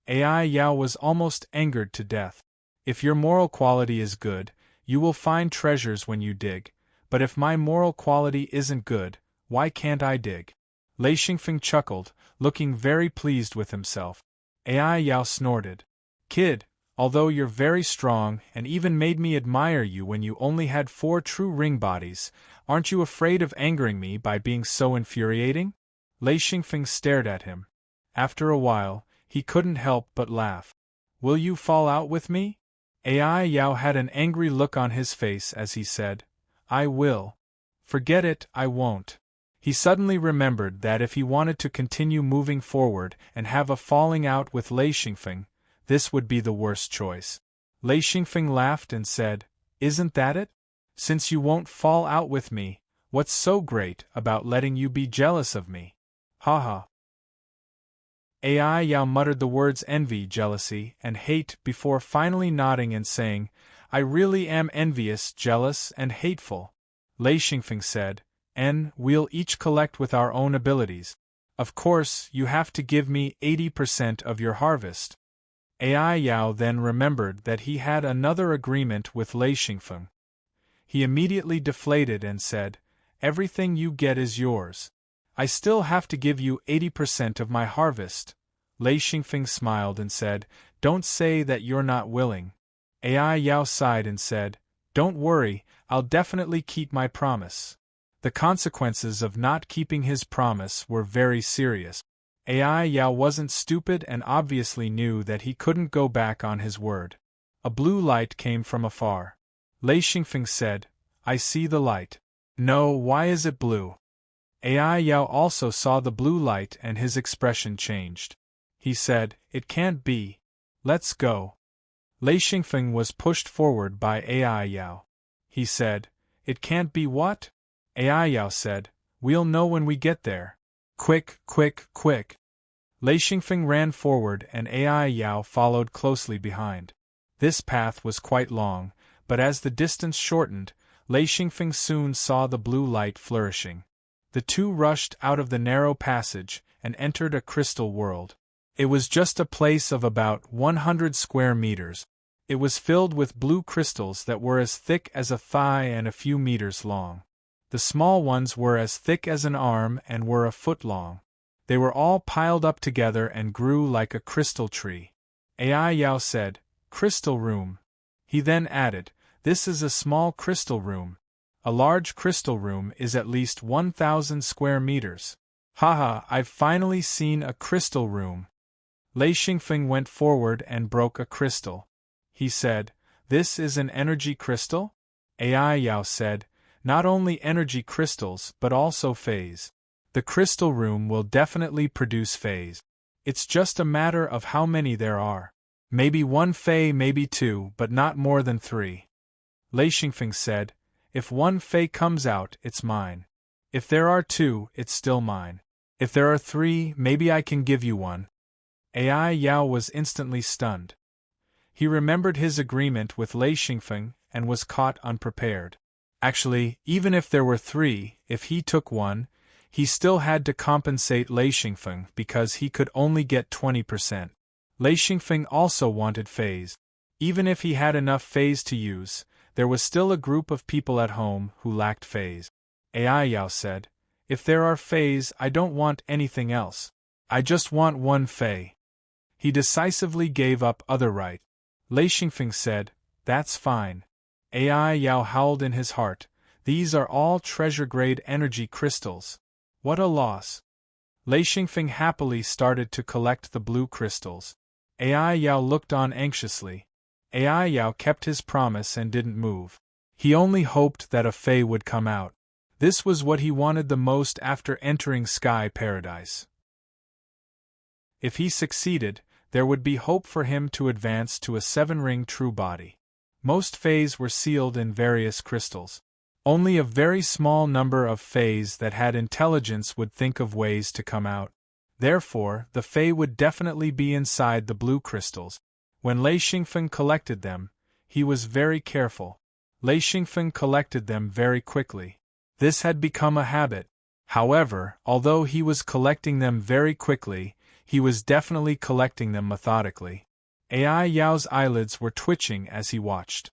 Ai Yao was almost angered to death. If your moral quality is good, you will find treasures when you dig, but if my moral quality isn't good, why can't I dig? Lei Xingfeng chuckled, looking very pleased with himself. Ai Yao snorted. "Kid, although you're very strong and even made me admire you when you only had 4 true ring bodies, aren't you afraid of angering me by being so infuriating?" Lei Xingfeng stared at him. After a while, he couldn't help but laugh. "Will you fall out with me?" Ai Yao had an angry look on his face as he said, "I will." "Forget it, I won't." He suddenly remembered that if he wanted to continue moving forward and have a falling out with Lei Xingfeng, this would be the worst choice. Lei Xingfeng laughed and said, "Isn't that it? Since you won't fall out with me, what's so great about letting you be jealous of me? Ha ha." Ai Yao muttered the words envy, jealousy, and hate before finally nodding and saying, "I really am envious, jealous, and hateful." Lei Xingfeng said, "We'll each collect with our own abilities. Of course, you have to give me 80% of your harvest. Ai Yao then remembered that he had another agreement with Lei Xingfeng. He immediately deflated and said, "Everything you get is yours. I still have to give you 80% of my harvest." Lei Xingfeng smiled and said, "Don't say that you're not willing." Ai Yao sighed and said, "Don't worry, I'll definitely keep my promise." The consequences of not keeping his promise were very serious. Ai Yao wasn't stupid and obviously knew that he couldn't go back on his word. A blue light came from afar. Lei Xingfeng said, "I see the light." "No, why is it blue?" Ai Yao also saw the blue light and his expression changed. He said, "It can't be. Let's go." Lei Xingfeng was pushed forward by Ai Yao. He said, "It can't be what?" Ai Yao said, "We'll know when we get there. Quick, quick, quick." Lei Xingfeng ran forward and Ai Yao followed closely behind. This path was quite long, but as the distance shortened, Lei Xingfeng soon saw the blue light flourishing. The two rushed out of the narrow passage and entered a crystal world. It was just a place of about 100 square meters. It was filled with blue crystals that were as thick as a thigh and a few meters long. The small ones were as thick as an arm and were a foot long. They were all piled up together and grew like a crystal tree. Ai Yao said, "Crystal room." He then added, "This is a small crystal room. A large crystal room is at least 1,000 square meters. Haha, I've finally seen a crystal room." Lei Xingfeng went forward and broke a crystal. He said, "This is an energy crystal?" Ai Yao said, "Not only energy crystals but also phase. The crystal room will definitely produce phase. It's just a matter of how many there are. Maybe one Fei, maybe two, but not more than 3. Lei Xingfeng said, "If one Fei comes out, it's mine. If there are 2, it's still mine. If there are 3, maybe I can give you one." Ai Yao was instantly stunned. He remembered his agreement with Lei Xingfeng and was caught unprepared. Actually, even if there were 3, if he took one, he still had to compensate Lei Xingfeng because he could only get 20%. Lei Xingfeng also wanted phase. Even if he had enough phase to use, there was still a group of people at home who lacked phase. Ai Yao said, "If there are phase, I don't want anything else. I just want one Fei." He decisively gave up other right. Lei Xingfeng said, "That's fine." Ai Yao howled in his heart, "These are all treasure-grade energy crystals. What a loss." Lei Xingfeng happily started to collect the blue crystals. Ai Yao looked on anxiously. Ai Yao kept his promise and didn't move. He only hoped that a Fei would come out. This was what he wanted the most after entering Sky Paradise. If he succeeded, there would be hope for him to advance to a 7-ring true body. Most Feis were sealed in various crystals. Only a very small number of Feis that had intelligence would think of ways to come out. Therefore, the Fei would definitely be inside the blue crystals. When Lei Xingfeng collected them, he was very careful. Lei Xingfeng collected them very quickly. This had become a habit. However, although he was collecting them very quickly, he was definitely collecting them methodically. Ai Yao's eyelids were twitching as he watched.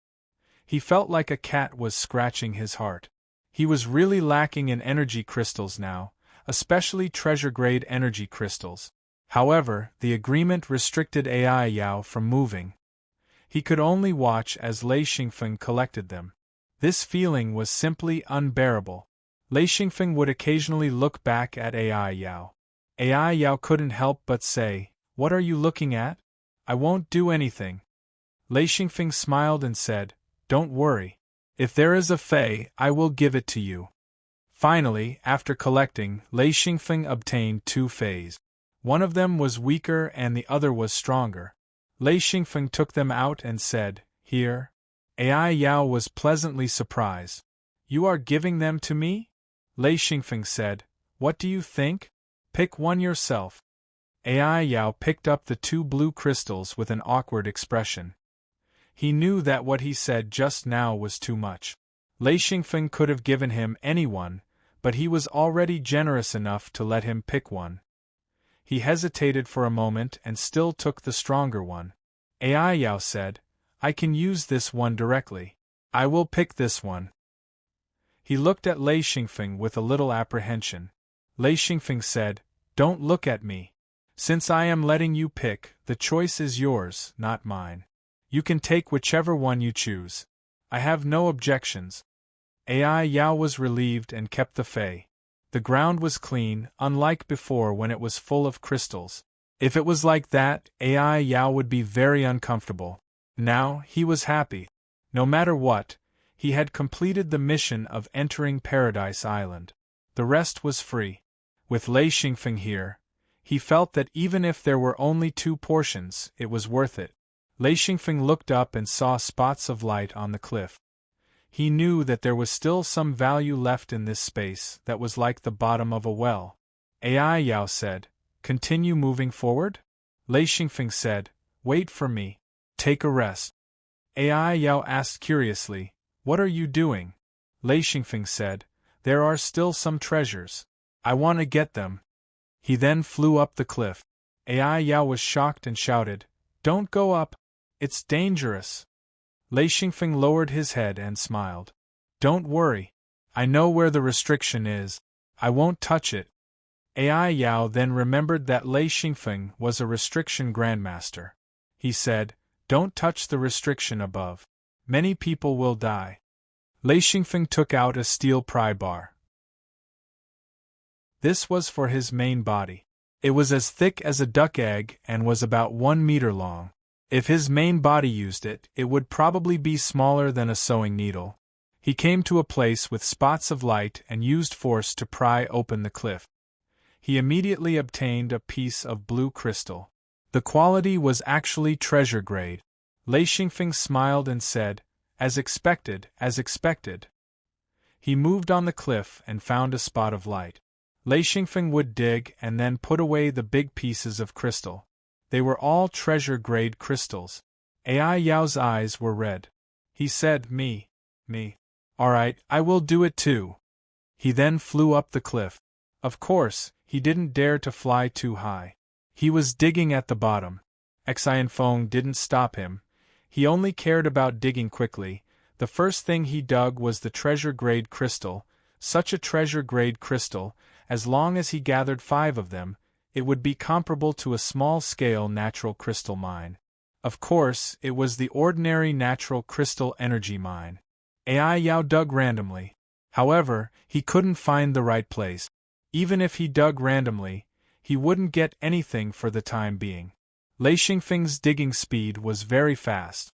He felt like a cat was scratching his heart. He was really lacking in energy crystals now, especially treasure-grade energy crystals. However, the agreement restricted Ai Yao from moving. He could only watch as Lei Xingfeng collected them. This feeling was simply unbearable. Lei Xingfeng would occasionally look back at Ai Yao. Ai Yao couldn't help but say, "What are you looking at? I won't do anything." Lei Xingfeng smiled and said, "Don't worry. If there is a Fei, I will give it to you." Finally, after collecting, Lei Xingfeng obtained 2 Feis. One of them was weaker and the other was stronger. Lei Xingfeng took them out and said, "Here." Ai Yao was pleasantly surprised. "You are giving them to me?" Lei Xingfeng said, "What do you think? Pick one yourself." Ai Yao picked up the 2 blue crystals with an awkward expression. He knew that what he said just now was too much. Lei Xingfeng could have given him any one, but he was already generous enough to let him pick one. He hesitated for a moment and still took the stronger one. Ai Yao said, I can use this one directly. I will pick this one. He looked at Lei Xingfeng with a little apprehension. Lei Xingfeng said, Don't look at me. Since I am letting you pick, the choice is yours, not mine. You can take whichever one you choose. I have no objections. Ai Yao was relieved and kept the fei. The ground was clean, unlike before when it was full of crystals. If it was like that, Ai Yao would be very uncomfortable. Now, he was happy. No matter what, he had completed the mission of entering Paradise Island. The rest was free. With Lei Xingfeng here, he felt that even if there were only 2 portions, it was worth it. Lei Xingfeng looked up and saw spots of light on the cliff. He knew that there was still some value left in this space that was like the bottom of a well. Ai Yao said, Continue moving forward? Lei Xingfeng said, Wait for me. Take a rest. Ai Yao asked curiously, What are you doing? Lei Xingfeng said, There are still some treasures. I want to get them. He then flew up the cliff. Ai Yao was shocked and shouted, Don't go up. It's dangerous. Lei Xingfeng lowered his head and smiled. Don't worry. I know where the restriction is. I won't touch it. Ai Yao then remembered that Lei Xingfeng was a restriction grandmaster. He said, Don't touch the restriction above. Many people will die. Lei Xingfeng took out a steel pry bar. This was for his main body. It was as thick as a duck egg and was about 1 meter long. If his main body used it, it would probably be smaller than a sewing needle. He came to a place with spots of light and used force to pry open the cliff. He immediately obtained a piece of blue crystal. The quality was actually treasure grade. Lei Xingfeng smiled and said, As expected, as expected. He moved on the cliff and found a spot of light. Lei Xingfeng would dig and then put away the big pieces of crystal. They were all treasure-grade crystals. Ai Yao's eyes were red. He said, Me. Alright, I will do it too. He then flew up the cliff. Of course, he didn't dare to fly too high. He was digging at the bottom. Xianfeng didn't stop him. He only cared about digging quickly. The first thing he dug was the treasure-grade crystal. Such a treasure-grade crystal, as long as he gathered 5 of them, it would be comparable to a small-scale natural crystal mine. Of course, it was the ordinary natural crystal energy mine. Ai Yao dug randomly. However, he couldn't find the right place. Even if he dug randomly, he wouldn't get anything for the time being. Lei Xingfeng's digging speed was very fast.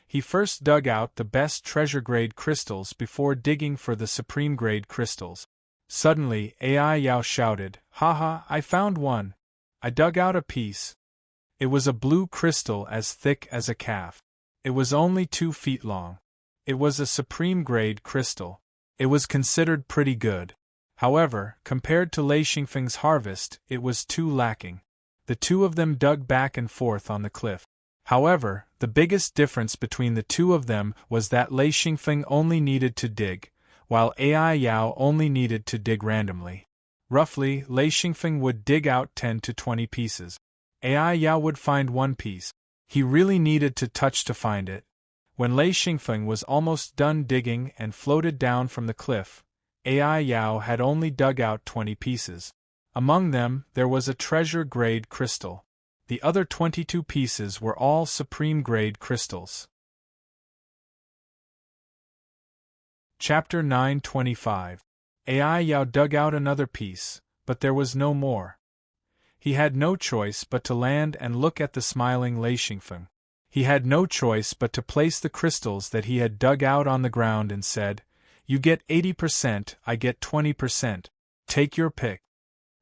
He first dug out the best treasure-grade crystals before digging for the supreme-grade crystals. Suddenly, Ai Yao shouted, Haha, I found one. I dug out a piece. It was a blue crystal as thick as a calf. It was only 2 feet long. It was a supreme-grade crystal. It was considered pretty good. However, compared to Lei Xingfeng's harvest, it was too lacking. The 2 of them dug back and forth on the cliff. However, the biggest difference between the 2 of them was that Lei Xingfeng only needed to dig, while Ai Yao only needed to dig randomly. Roughly, Lei Xingfeng would dig out 10 to 20 pieces. Ai Yao would find 1 piece. He really needed to touch to find it. When Lei Xingfeng was almost done digging and floated down from the cliff, Ai Yao had only dug out 20 pieces. Among them, there was a treasure-grade crystal. The other 22 pieces were all supreme-grade crystals. Chapter 925. Ai Yao dug out another piece, but there was no more. He had no choice but to land and look at the smiling Lei Xingfeng. He had no choice but to place the crystals that he had dug out on the ground and said, You get 80%, I get 20%. Take your pick.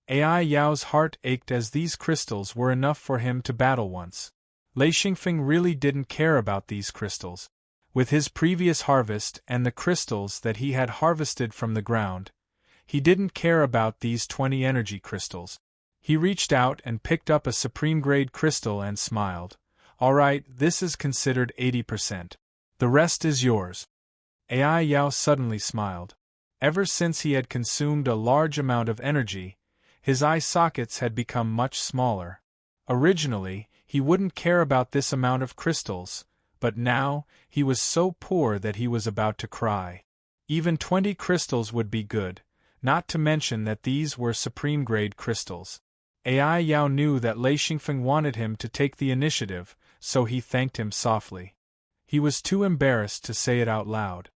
Ai Yao's heart ached as these crystals were enough for him to battle once. Lei Xingfeng really didn't care about these crystals. With his previous harvest and the crystals that he had harvested from the ground, he didn't care about these 20 energy crystals. He reached out and picked up a supreme-grade crystal and smiled. Alright, this is considered 80%. The rest is yours. Ai Yao suddenly smiled. Ever since he had consumed a large amount of energy, His eye sockets had become much smaller. Originally, he wouldn't care about this amount of crystals, but now, he was so poor that he was about to cry. Even 20 crystals would be good, not to mention that these were supreme-grade crystals. Ai Yao knew that Lei Xingfeng wanted him to take the initiative, so he thanked him softly. He was too embarrassed to say it out loud.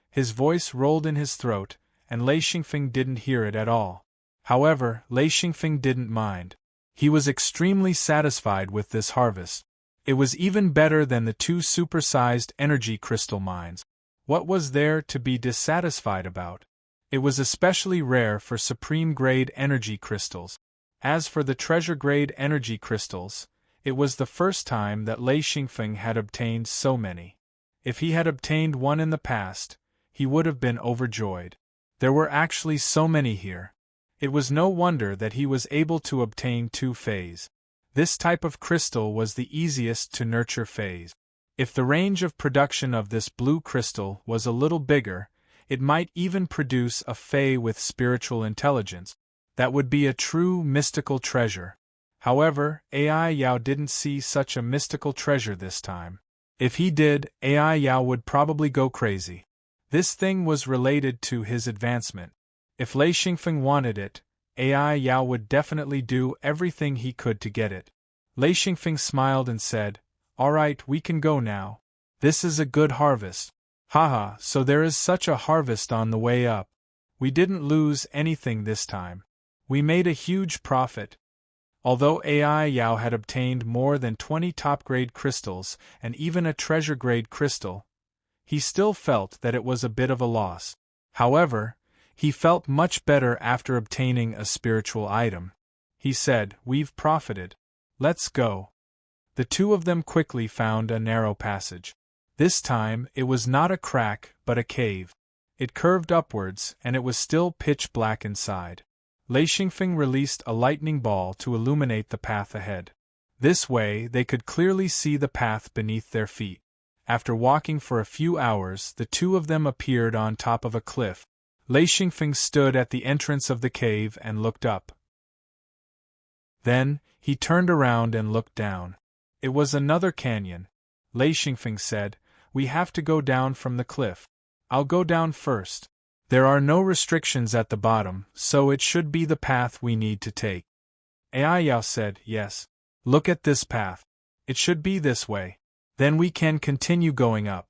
His voice rolled in his throat, and Lei Xingfeng didn't hear it at all. However, Lei Xingfeng didn't mind. He was extremely satisfied with this harvest. It was even better than the 2 supersized energy crystal mines. What was there to be dissatisfied about? It was especially rare for supreme-grade energy crystals. As for the treasure-grade energy crystals, it was the first time that Lei Xingfeng had obtained so many. If he had obtained one in the past, he would have been overjoyed. There were actually so many here. It was no wonder that he was able to obtain 2 phase. This type of crystal was the easiest to nurture phase. If the range of production of this blue crystal was a little bigger, it might even produce a Fey with spiritual intelligence. That would be a true mystical treasure. However, Ai Yao didn't see such a mystical treasure this time. If he did, Ai Yao would probably go crazy. This thing was related to his advancement. If Lei Xingfeng wanted it, Ai Yao would definitely do everything he could to get it. Lei Xingfeng smiled and said, "All right, we can go now. This is a good harvest." Haha, so there is such a harvest on the way up. We didn't lose anything this time. We made a huge profit. Although Ai Yao had obtained more than 20 top-grade crystals and even a treasure-grade crystal, he still felt that it was a bit of a loss. However, he felt much better after obtaining a spiritual item. He said, "We've profited. Let's go." The 2 of them quickly found a narrow passage. This time, it was not a crack, but a cave. It curved upwards, and it was still pitch black inside. Lei Xingfeng released a lightning ball to illuminate the path ahead. This way, they could clearly see the path beneath their feet. After walking for a few hours, the 2 of them appeared on top of a cliff. Lei Xingfeng stood at the entrance of the cave and looked up. Then, he turned around and looked down. It was another canyon. Lei Xingfeng said, "We have to go down from the cliff. I'll go down first. There are no restrictions at the bottom, so it should be the path we need to take." Ai Yao said, "Yes. Look at this path. It should be this way. Then we can continue going up."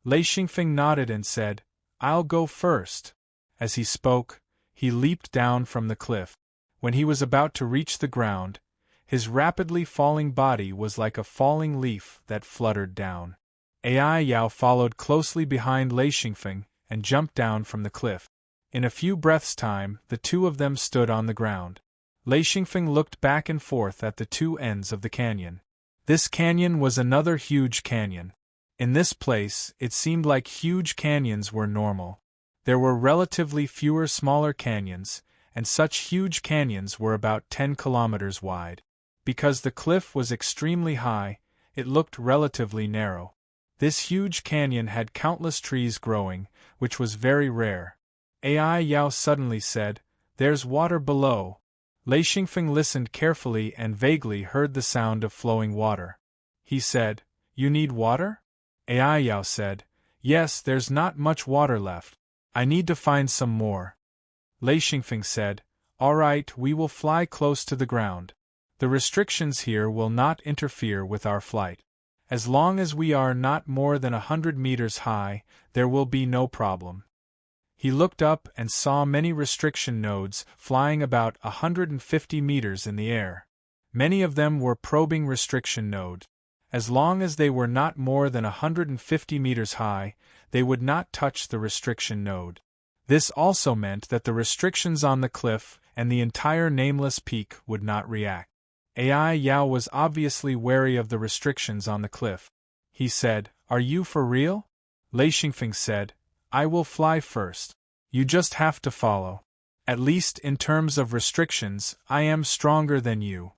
Lei Xingfeng nodded and said, "I'll go first." As he spoke, he leaped down from the cliff. When he was about to reach the ground, his rapidly falling body was like a falling leaf that fluttered down. Ai Yao followed closely behind Lei Xingfeng and jumped down from the cliff. In a few breaths' time, the 2 of them stood on the ground. Lei Xingfeng looked back and forth at the 2 ends of the canyon. This canyon was another huge canyon. In this place, it seemed like huge canyons were normal. There were relatively fewer smaller canyons, and such huge canyons were about 10 kilometers wide. Because the cliff was extremely high, it looked relatively narrow. This huge canyon had countless trees growing, which was very rare. Ai Yao suddenly said, "There's water below." Lei Xingfeng listened carefully and vaguely heard the sound of flowing water. He said, "You need water?" Ai Yao said, "Yes, there's not much water left. I need to find some more." Lei Xingfeng said, "All right, we will fly close to the ground. The restrictions here will not interfere with our flight. As long as we are not more than 100 meters high, there will be no problem." He looked up and saw many restriction nodes flying about 150 meters in the air. Many of them were probing restriction nodes. As long as they were not more than 150 meters high, they would not touch the restriction node. This also meant that the restrictions on the cliff and the entire nameless peak would not react. Ai Yao was obviously wary of the restrictions on the cliff. He said, "Are you for real?" Lei Xingfeng said, "I will fly first. You just have to follow. At least in terms of restrictions, I am stronger than you."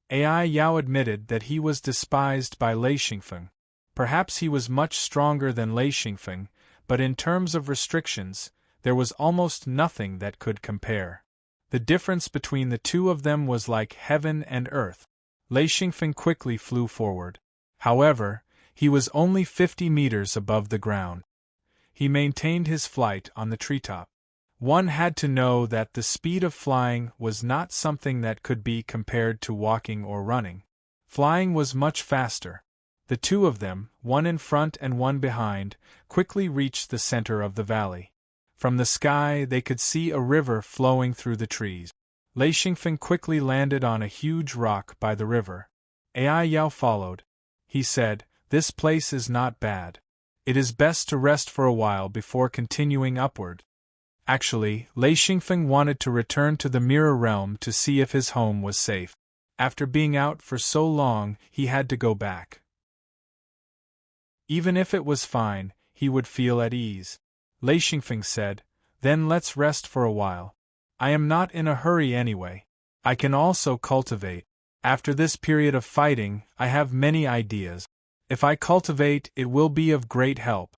Ai Yao admitted that he was despised by Lei Xingfeng. Perhaps he was much stronger than Lei Xingfeng, but in terms of restrictions, there was almost nothing that could compare. The difference between the two of them was like heaven and earth. Lei Xingfeng quickly flew forward. However, he was only 50 meters above the ground. He maintained his flight on the treetop. One had to know that the speed of flying was not something that could be compared to walking or running. Flying was much faster. The two of them, one in front and one behind, quickly reached the center of the valley. From the sky they could see a river flowing through the trees. Lei Xingfeng quickly landed on a huge rock by the river. Ai Yao followed. He said, "This place is not bad. It is best to rest for a while before continuing upward." Actually, Lei Xingfeng wanted to return to the Mirror Realm to see if his home was safe. After being out for so long, he had to go back. Even if it was fine, he would feel at ease. Lei Xingfeng said, "Then let's rest for a while. I am not in a hurry anyway. I can also cultivate. After this period of fighting, I have many ideas. If I cultivate, it will be of great help."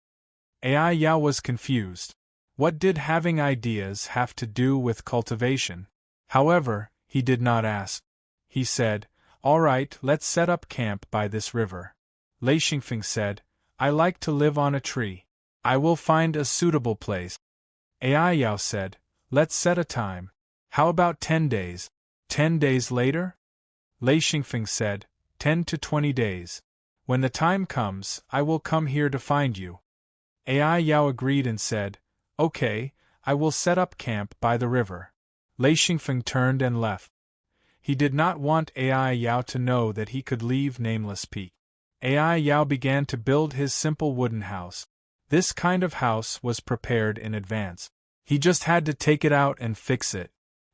Ai Yao was confused. What did having ideas have to do with cultivation? However, he did not ask. He said, "All right, let's set up camp by this river." Lei Xingfeng said, "I like to live on a tree. I will find a suitable place." Ai Yao said, "Let's set a time. How about 10 days? 10 days later?" Lei Xingfeng said, 10 to 20 days. When the time comes, I will come here to find you." Ai Yao agreed and said, "Okay, I will set up camp by the river." Lei Xingfeng turned and left. He did not want Ai Yao to know that he could leave Nameless Peak. Ai Yao began to build his simple wooden house. This kind of house was prepared in advance. He just had to take it out and fix it.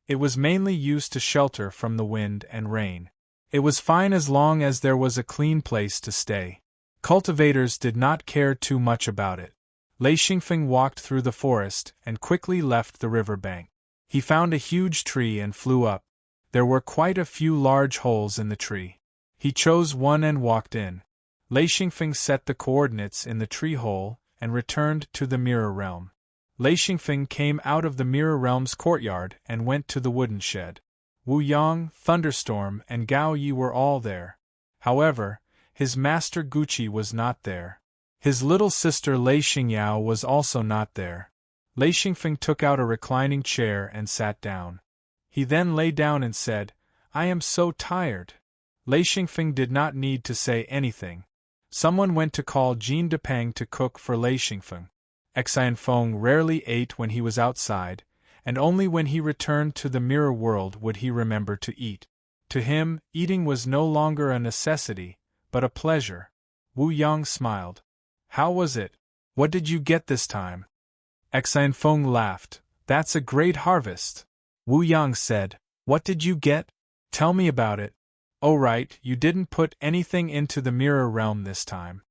It was mainly used to shelter from the wind and rain. It was fine as long as there was a clean place to stay. Cultivators did not care too much about it. Lei Xingfeng walked through the forest and quickly left the river bank. He found a huge tree and flew up. There were quite a few large holes in the tree. He chose one and walked in. Lei Xingfeng set the coordinates in the tree hole and returned to the Mirror Realm. Lei Xingfeng came out of the Mirror Realm's courtyard and went to the wooden shed. Wu Yang, Thunderstorm, and Gao Yi were all there. However, his master Guqi was not there. His little sister Lei Xingyao was also not there. Lei Xingfeng took out a reclining chair and sat down. He then lay down and said, "I am so tired." Lei Xingfeng did not need to say anything. Someone went to call Jean Depeng to cook for Lei Xingfeng. Exhilarating rarely ate when he was outside, and only when he returned to the mirror world would he remember to eat. To him, eating was no longer a necessity, but a pleasure. Wu Yang smiled. "How was it? What did you get this time?" Exhilarating laughed. "That's a great harvest." Wu Yang said, "What did you get? Tell me about it." "Oh right, you didn't put anything into the Mirror Realm this time."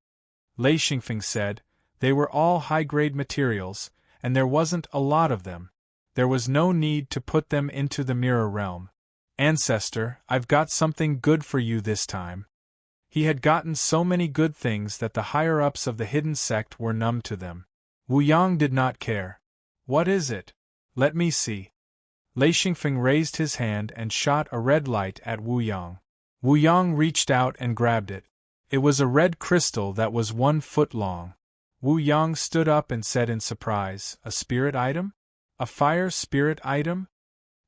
Lei Xingfeng said, "They were all high-grade materials, and there wasn't a lot of them. There was no need to put them into the Mirror Realm. Ancestor, I've got something good for you this time." He had gotten so many good things that the higher-ups of the hidden sect were numb to them. Wu Yang did not care. "What is it? Let me see." Lei Xingfeng raised his hand and shot a red light at Wu Yang. Wu Yang reached out and grabbed it. It was a red crystal that was 1 foot long. Wu Yang stood up and said in surprise, "A spirit item? A fire spirit item?"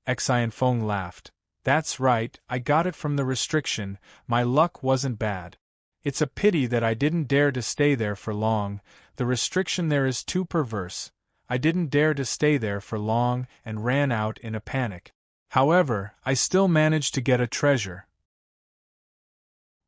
Exhilarating laughed. "That's right, I got it from the restriction, my luck wasn't bad. It's a pity that I didn't dare to stay there for long, the restriction there is too perverse. I didn't dare to stay there for long and ran out in a panic. However, I still managed to get a treasure."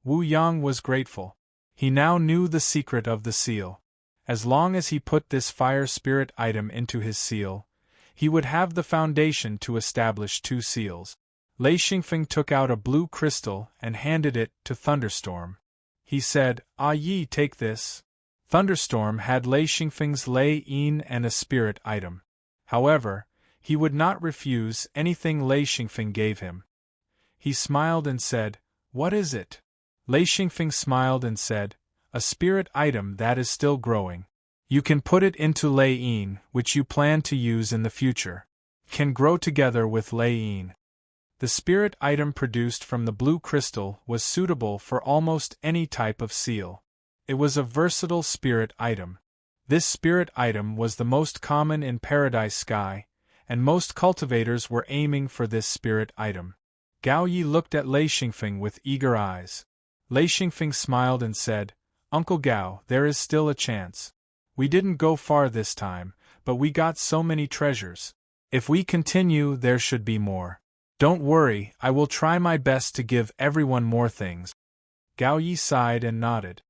Wu Yang was grateful. He now knew the secret of the seal. As long as he put this fire spirit item into his seal, he would have the foundation to establish 2 seals. Lei Xingfeng took out a blue crystal and handed it to Thunderstorm. He said, "Ah Yi, take this." Thunderstorm had Lei Xingfeng's Lei Yin and a spirit item. However, he would not refuse anything Lei Xingfeng gave him. He smiled and said, "What is it?" Lei Xingfeng smiled and said, "A spirit item that is still growing. You can put it into Lei Yin, which you plan to use in the future." can grow together with Lei. The spirit item produced from the blue crystal was suitable for almost any type of seal. It was a versatile spirit item. This spirit item was the most common in Paradise Sky, and most cultivators were aiming for this spirit item. Gao Yi looked at Lei Xingfeng with eager eyes. Lei Xingfeng smiled and said, "Uncle Gao, there is still a chance. We didn't go far this time, but we got so many treasures. If we continue, there should be more. Don't worry, I will try my best to give everyone more things." Gao Yi sighed and nodded.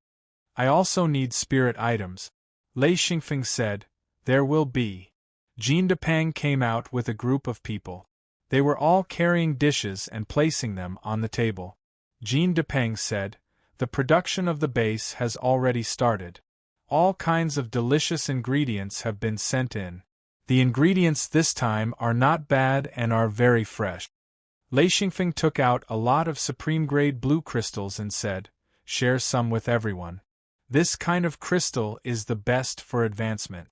"I also need spirit items," Lei Xingfeng said. "There will be." Jean Depang came out with a group of people. They were all carrying dishes and placing them on the table. Jean Depang said, "The production of the base has already started. All kinds of delicious ingredients have been sent in. The ingredients this time are not bad and are very fresh." Lei Xingfeng took out a lot of supreme-grade blue crystals and said, "Share some with everyone. This kind of crystal is the best for advancement."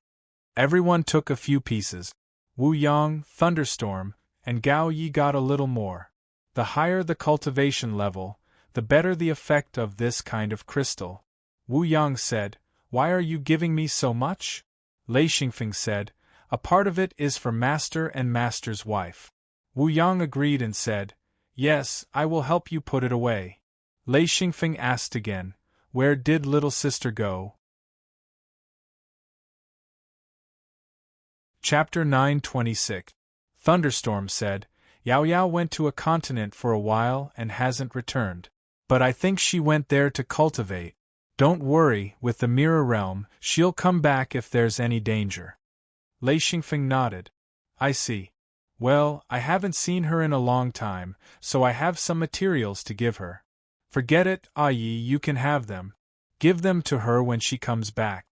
Everyone took a few pieces. Wu Yang, Thunderstorm, and Gao Yi got a little more. The higher the cultivation level, the better the effect of this kind of crystal. Wu Yang said, "Why are you giving me so much?" Lei Xingfeng said, "A part of it is for Master and Master's wife." Wu Yang agreed and said, "Yes, I will help you put it away." Lei Xingfeng asked again, "Where did little sister go?" Chapter 926. Thunderstorm said, "Yao Yao went to a continent for a while and hasn't returned. But I think she went there to cultivate. Don't worry, with the Mirror Realm, she'll come back if there's any danger." Lei Xingfeng nodded. "I see. Well, I haven't seen her in a long time, so I have some materials to give her." "Forget it, Yi, you can have them. Give them to her when she comes back."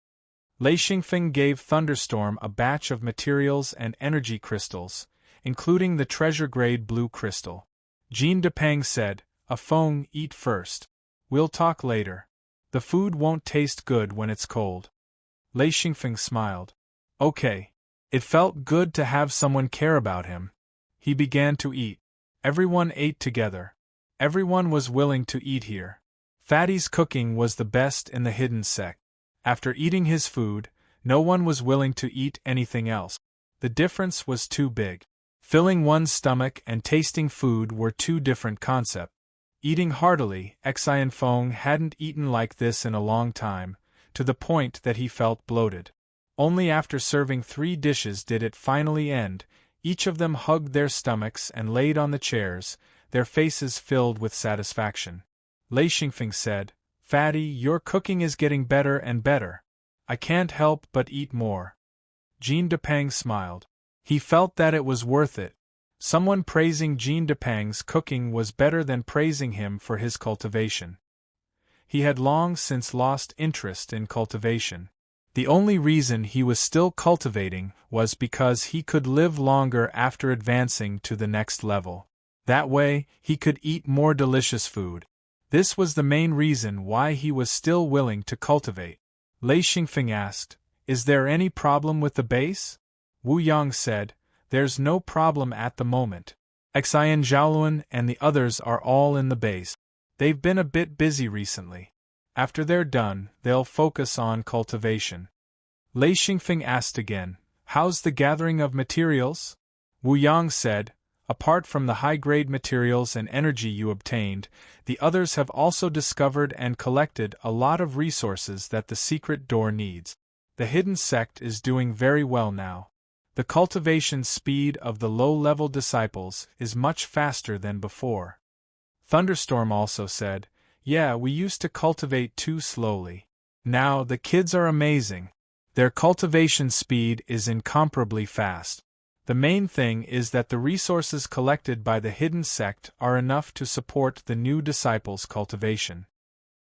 Lei Xingfeng gave Thunderstorm a batch of materials and energy crystals, including the treasure-grade blue crystal. Jean Depang said, "Afeng, eat first. We'll talk later. The food won't taste good when it's cold." Lei Xingfeng smiled. "Okay." It felt good to have someone care about him. He began to eat. Everyone ate together. Everyone was willing to eat here. Fatty's cooking was the best in the hidden sect. After eating his food, no one was willing to eat anything else. The difference was too big. Filling one's stomach and tasting food were two different concepts. Eating heartily, Xian Feng hadn't eaten like this in a long time, to the point that he felt bloated. Only after serving 3 dishes did it finally end. Each of them hugged their stomachs and laid on the chairs, their faces filled with satisfaction. Lei Xingfeng said, "Fatty, your cooking is getting better and better. I can't help but eat more." Jean Depang smiled. He felt that it was worth it. Someone praising Jean Depang's cooking was better than praising him for his cultivation. He had long since lost interest in cultivation. The only reason he was still cultivating was because he could live longer after advancing to the next level. That way, he could eat more delicious food. This was the main reason why he was still willing to cultivate. Lei Xingfeng asked, "Is there any problem with the base?" Wu Yang said, "There's no problem at the moment. Xian Zhaoluan and the others are all in the base. They've been a bit busy recently. After they're done, they'll focus on cultivation." Lei Xingfeng asked again, "How's the gathering of materials?" Wu Yang said, "Apart from the high-grade materials and energy you obtained, the others have also discovered and collected a lot of resources that the secret door needs. The hidden sect is doing very well now. The cultivation speed of the low-level disciples is much faster than before." Thunderstorm also said, "Yeah, we used to cultivate too slowly. Now the kids are amazing. Their cultivation speed is incomparably fast. The main thing is that the resources collected by the hidden sect are enough to support the new disciples' cultivation."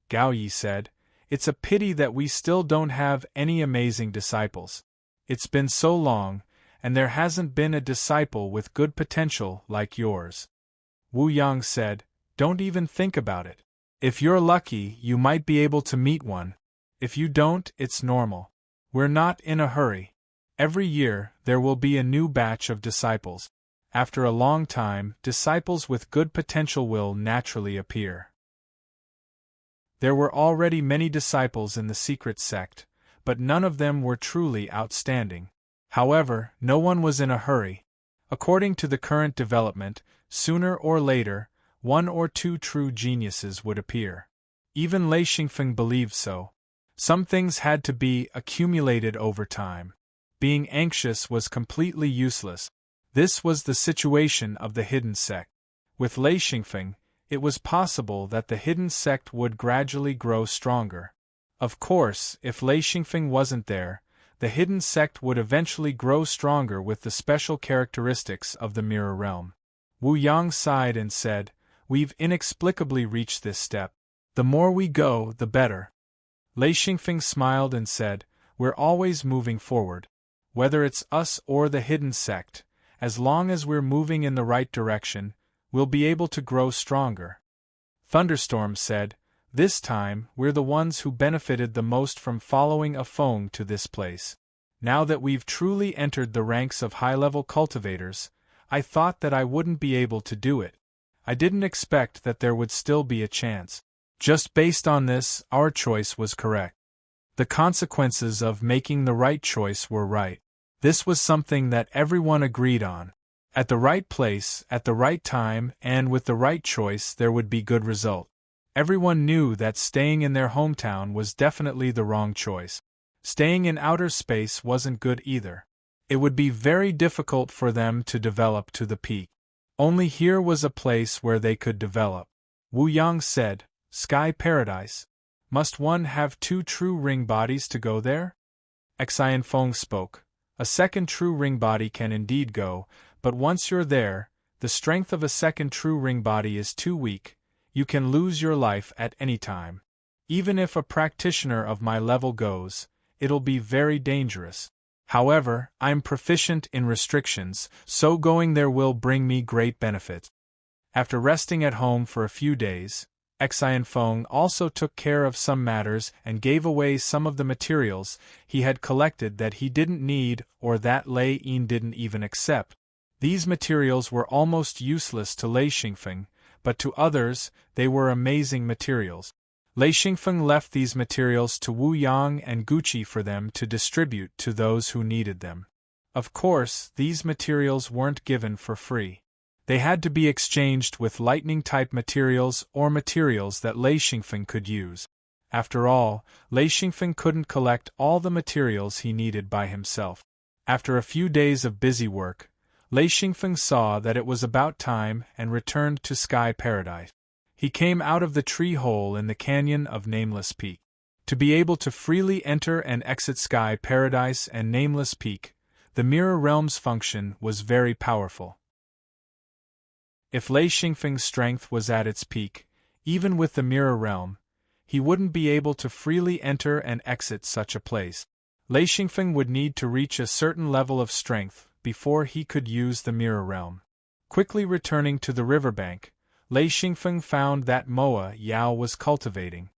Gao Yi said, "It's a pity that we still don't have any amazing disciples. It's been so long, and there hasn't been a disciple with good potential like yours." Wu Yang said, "Don't even think about it. If you're lucky, you might be able to meet one. If you don't, it's normal. We're not in a hurry." Every year, there will be a new batch of disciples. After a long time, disciples with good potential will naturally appear. There were already many disciples in the secret sect, but none of them were truly outstanding. However, no one was in a hurry. According to the current development, sooner or later, one or two true geniuses would appear. Even Lei Xingfeng believed so. Some things had to be accumulated over time. Being anxious was completely useless. This was the situation of the hidden sect. With Lei Xingfeng, it was possible that the hidden sect would gradually grow stronger. Of course, if Lei Xingfeng wasn't there, the hidden sect would eventually grow stronger with the special characteristics of the mirror realm. Wu Yang sighed and said, "We've inexplicably reached this step. The more we go, the better." Lei Xingfeng smiled and said, "We're always moving forward. Whether it's us or the hidden sect, as long as we're moving in the right direction, we'll be able to grow stronger." Thunderstorm said, "This time, we're the ones who benefited the most from following a Feng to this place. Now that we've truly entered the ranks of high-level cultivators, I thought that I wouldn't be able to do it. I didn't expect that there would still be a chance. Just based on this, our choice was correct. The consequences of making the right choice were right. This was something that everyone agreed on. At the right place, at the right time, and with the right choice there would be good result. Everyone knew that staying in their hometown was definitely the wrong choice. Staying in outer space wasn't good either. It would be very difficult for them to develop to the peak. Only here was a place where they could develop. Wu Yang said, "Sky Paradise. Must one have two true ring bodies to go there?" Xian Feng spoke. "A second true ring body can indeed go, but once you're there, the strength of a second true ring body is too weak. You can lose your life at any time. Even if a practitioner of my level goes, it'll be very dangerous. However, I'm proficient in restrictions, so going there will bring me great benefit." After resting at home for a few days, Xian Feng also took care of some matters and gave away some of the materials he had collected that he didn't need or that Lei Yin didn't even accept. These materials were almost useless to Lei Xingfeng, but to others, they were amazing materials. Lei Xingfeng left these materials to Wu Yang and Guqi for them to distribute to those who needed them. Of course, these materials weren't given for free. They had to be exchanged with lightning-type materials or materials that Lei Xingfeng could use. After all, Lei Xingfeng couldn't collect all the materials he needed by himself. After a few days of busy work, Lei Xingfeng saw that it was about time and returned to Sky Paradise. He came out of the tree hole in the canyon of Nameless Peak. To be able to freely enter and exit Sky Paradise and Nameless Peak, the Mirror Realm's function was very powerful. If Lei Xingfeng's strength was at its peak, even with the Mirror Realm, he wouldn't be able to freely enter and exit such a place. Lei Xingfeng would need to reach a certain level of strength before he could use the Mirror Realm. Quickly returning to the riverbank, Lei Xingfeng found that Moa Yao was cultivating.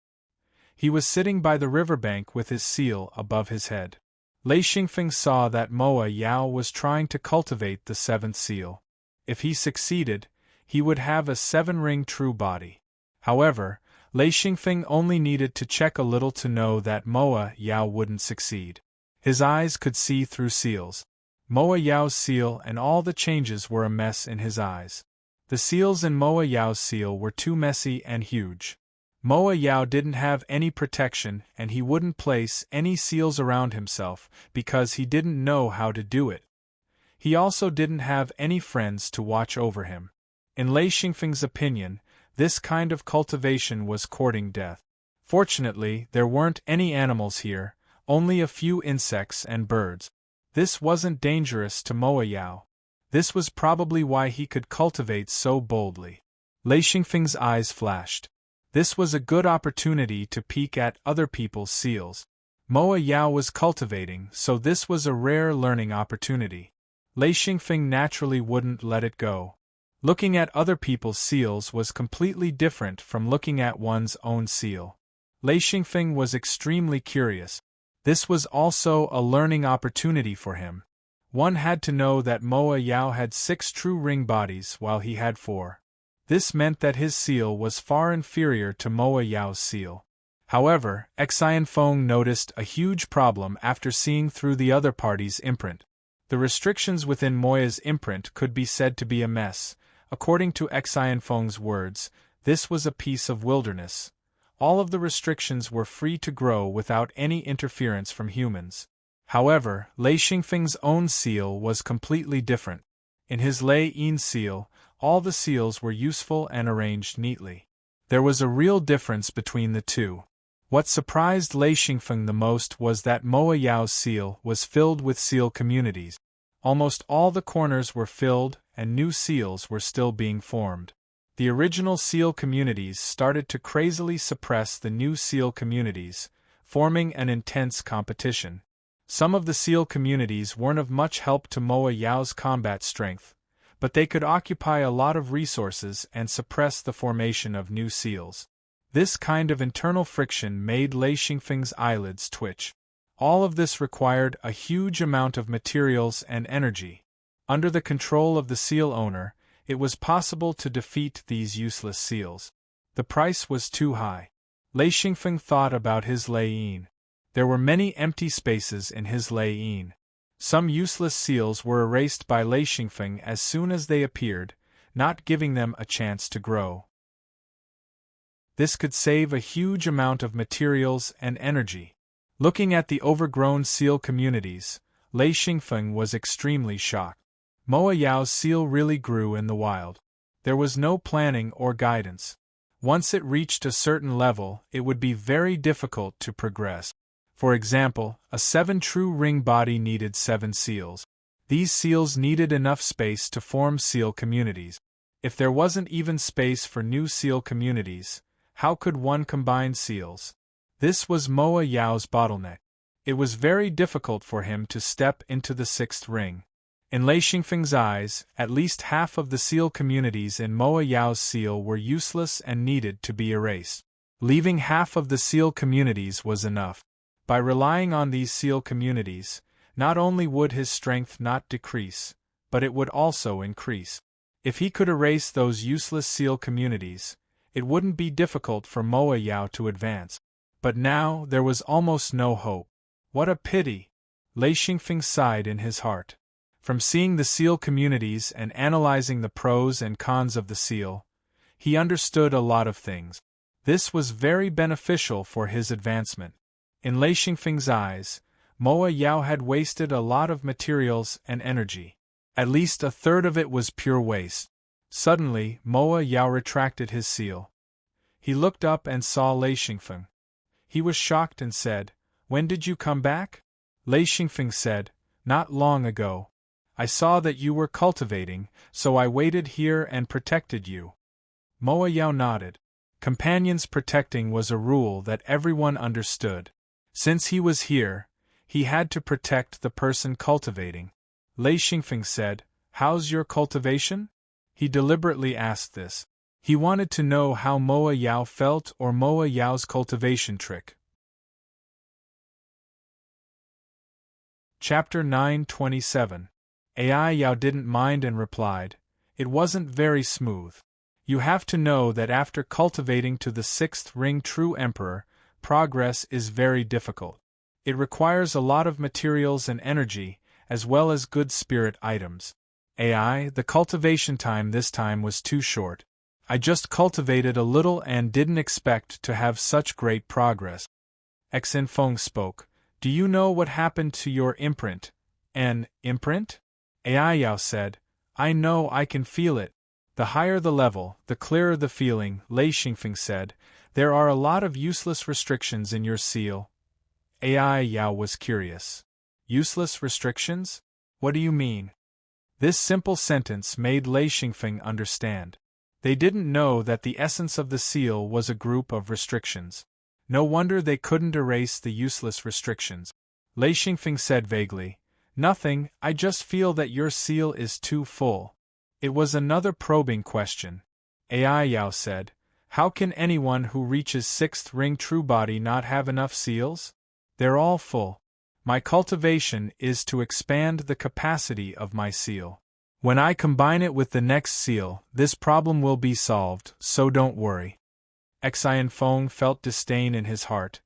He was sitting by the riverbank with his seal above his head. Lei Xingfeng saw that Moa Yao was trying to cultivate the seventh seal. If he succeeded, he would have a 7-ring true body. However, Lei Xingfeng only needed to check a little to know that Moa Yao wouldn't succeed. His eyes could see through seals. Moa Yao's seal and all the changes were a mess in his eyes. The seals in Moa Yao's seal were too messy and huge. Moa Yao didn't have any protection and he wouldn't place any seals around himself because he didn't know how to do it. He also didn't have any friends to watch over him. In Lei Xingfeng's opinion, this kind of cultivation was courting death. Fortunately, there weren't any animals here, only a few insects and birds. This wasn't dangerous to Moa Yao. This was probably why he could cultivate so boldly. Lei Xingfeng's eyes flashed. This was a good opportunity to peek at other people's seals. Moa Yao was cultivating, so this was a rare learning opportunity. Lei Xingfeng naturally wouldn't let it go. Looking at other people's seals was completely different from looking at one's own seal. Lei Xingfeng was extremely curious. This was also a learning opportunity for him. One had to know that Moa Yao had 6 true ring bodies while he had 4. This meant that his seal was far inferior to Moa Yao's seal. However, Xianfeng noticed a huge problem after seeing through the other party's imprint. The restrictions within Moya's imprint could be said to be a mess. According to Xianfeng's words, this was a piece of wilderness. All of the restrictions were free to grow without any interference from humans. However, Lei Xingfeng's own seal was completely different. In his Lei Yin seal, all the seals were useful and arranged neatly. There was a real difference between the two. What surprised Lei Xingfeng the most was that Moa Yao's seal was filled with seal communities. Almost all the corners were filled, and new seals were still being formed. The original seal communities started to crazily suppress the new seal communities, forming an intense competition. Some of the seal communities weren't of much help to Moa Yao's combat strength, but they could occupy a lot of resources and suppress the formation of new seals. This kind of internal friction made Lei Xingfeng's eyelids twitch. All of this required a huge amount of materials and energy. Under the control of the seal owner, it was possible to defeat these useless seals. The price was too high. Lei Xingfeng thought about his Lei Yin. There were many empty spaces in his Lei Yin. Some useless seals were erased by Lei Xingfeng as soon as they appeared, not giving them a chance to grow. This could save a huge amount of materials and energy. Looking at the overgrown seal communities, Lei Xingfeng was extremely shocked. Moa Yao's seal really grew in the wild. There was no planning or guidance. Once it reached a certain level, it would be very difficult to progress. For example, a 7 true ring body needed 7 seals. These seals needed enough space to form seal communities. If there wasn't even space for new seal communities, how could one combine seals? This was Moa Yao's bottleneck. It was very difficult for him to step into the 6th ring. In Lei Xingfeng's eyes, at least half of the seal communities in Moa Yao's seal were useless and needed to be erased. Leaving half of the seal communities was enough. By relying on these seal communities, not only would his strength not decrease, but it would also increase. If he could erase those useless seal communities, it wouldn't be difficult for Moa Yao to advance. But now there was almost no hope. What a pity! Lei Xingfeng sighed in his heart. From seeing the seal communities and analyzing the pros and cons of the seal, he understood a lot of things. This was very beneficial for his advancement. In Lei Xingfeng's eyes, Moa Yao had wasted a lot of materials and energy. At least a third of it was pure waste. Suddenly, Moa Yao retracted his seal. He looked up and saw Lei Xingfeng. He was shocked and said, "When did you come back?" Lei Xingfeng said, "Not long ago. I saw that you were cultivating, so I waited here and protected you." Moa Yao nodded. Companions protecting was a rule that everyone understood. Since he was here, he had to protect the person cultivating. Lei Xingfeng said, "How's your cultivation?" He deliberately asked this. He wanted to know how Moa Yao felt or Moa Yao's cultivation trick. Chapter 9:27. Ai Yao didn't mind and replied, "It wasn't very smooth. You have to know that after cultivating to the 6th ring true emperor, progress is very difficult. It requires a lot of materials and energy, as well as good spirit items. The cultivation time this time was too short. I just cultivated a little and didn't expect to have such great progress." Xianfeng spoke. "Do you know what happened to your imprint?" "An imprint?" Ai Yao said, "I know, I can feel it. The higher the level, the clearer the feeling." Lei Xingfeng said, "There are a lot of useless restrictions in your seal." Ai Yao was curious. "Useless restrictions? What do you mean?" This simple sentence made Lei Xingfeng understand. They didn't know that the essence of the seal was a group of restrictions. No wonder they couldn't erase the useless restrictions. Lei Xingfeng said vaguely, "Nothing, I just feel that your seal is too full." It was another probing question. Ai Yao said, "How can anyone who reaches 6th ring true body not have enough seals?" They're all full. My cultivation is to expand the capacity of my seal. When I combine it with the next seal, this problem will be solved, so don't worry. Exhilarating felt disdain in his heart.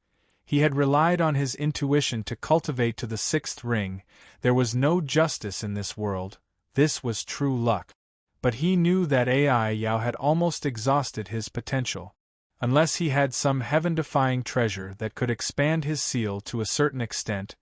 He had relied on his intuition to cultivate to the sixth ring. There was no justice in this world. This was true luck. But he knew that Ai Yao had almost exhausted his potential. Unless he had some heaven-defying treasure that could expand his seal to a certain extent,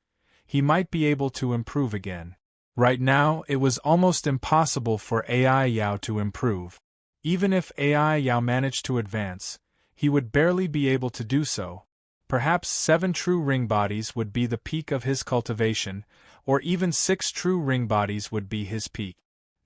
he might be able to improve again. Right now, it was almost impossible for Ai Yao to improve. Even if Ai Yao managed to advance, he would barely be able to do so. Perhaps 7 true ring bodies would be the peak of his cultivation, or even 6 true ring bodies would be his peak.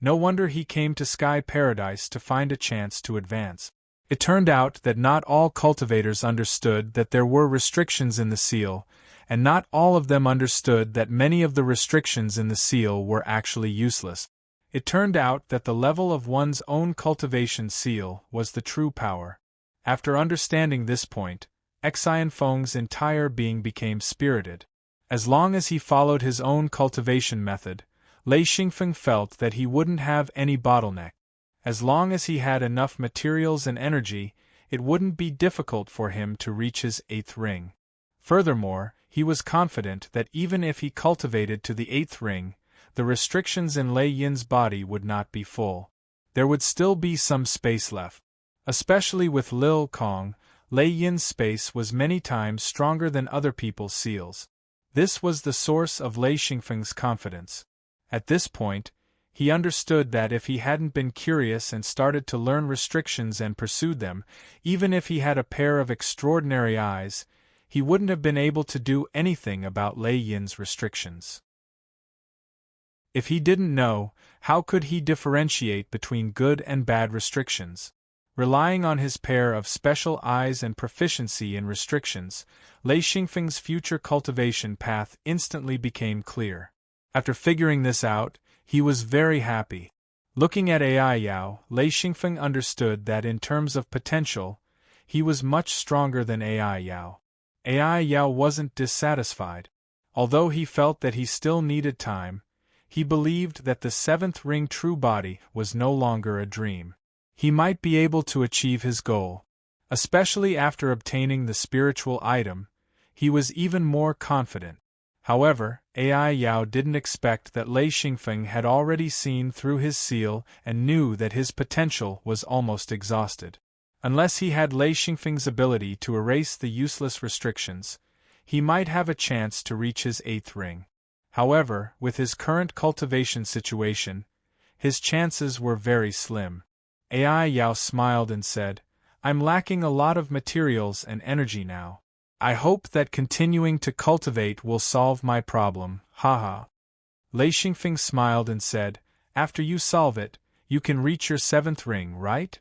No wonder he came to Sky Paradise to find a chance to advance. It turned out that not all cultivators understood that there were restrictions in the seal, and not all of them understood that many of the restrictions in the seal were actually useless. It turned out that the level of one's own cultivation seal was the true power. After understanding this point, Exhilarating's entire being became spirited. As long as he followed his own cultivation method, Lei Xingfeng felt that he wouldn't have any bottleneck. As long as he had enough materials and energy, it wouldn't be difficult for him to reach his 8th ring. Furthermore, he was confident that even if he cultivated to the 8th ring, the restrictions in Lei Yin's body would not be full. There would still be some space left. Especially with Lil Kong, Lei Yin's space was many times stronger than other people's seals. This was the source of Lei Xingfeng's confidence. At this point, he understood that if he hadn't been curious and started to learn restrictions and pursued them, even if he had a pair of extraordinary eyes, he wouldn't have been able to do anything about Lei Yin's restrictions. If he didn't know, how could he differentiate between good and bad restrictions? Relying on his pair of special eyes and proficiency in restrictions, Lei Xingfeng's future cultivation path instantly became clear. After figuring this out, he was very happy. Looking at Ai Yao, Lei Xingfeng understood that in terms of potential, he was much stronger than Ai Yao. Ai Yao wasn't dissatisfied. Although he felt that he still needed time, he believed that the 7th ring true body was no longer a dream. He might be able to achieve his goal. Especially after obtaining the spiritual item, he was even more confident. However, Ai Yao didn't expect that Lei Xingfeng had already seen through his seal and knew that his potential was almost exhausted. Unless he had Lei Xingfeng's ability to erase the useless restrictions, he might have a chance to reach his 8th ring. However, with his current cultivation situation, his chances were very slim. Ai Yao smiled and said, "I'm lacking a lot of materials and energy now. I hope that continuing to cultivate will solve my problem, haha." Lei Xingfeng smiled and said, "After you solve it, you can reach your 7th ring, right?"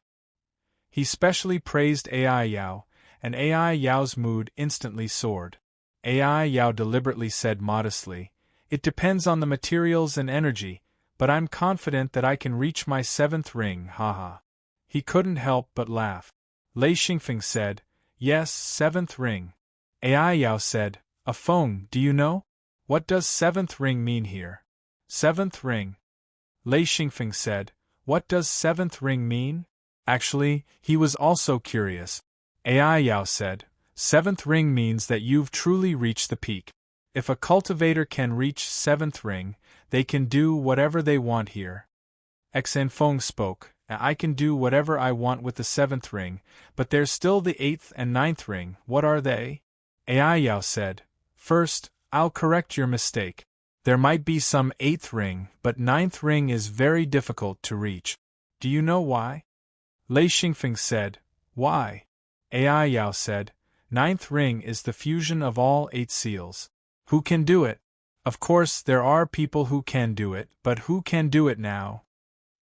He specially praised Ai Yao, and Ai Yao's mood instantly soared. Ai Yao deliberately said modestly, "It depends on the materials and energy, but I'm confident that I can reach my 7th ring, haha." He couldn't help but laugh. Lei Xingfeng said, "Yes, 7th ring." Ai Yao said, "Feng, do you know? What does 7th ring mean here?" 7th ring. Lei Xingfeng said, "What does 7th ring mean?" Actually, he was also curious. Ai Yao said, "7th ring means that you've truly reached the peak. If a cultivator can reach 7th ring, they can do whatever they want here." Exhilarating spoke, "I can do whatever I want with the 7th ring, but there's still the 8th and 9th ring, what are they?" Ai Yao said, "First, I'll correct your mistake. There might be some 8th ring, but 9th ring is very difficult to reach. Do you know why?" Lei Xingfeng said, "Why?" Ai Yao said, 9th ring is the fusion of all 8 seals. Who can do it? Of course there are people who can do it, but who can do it now?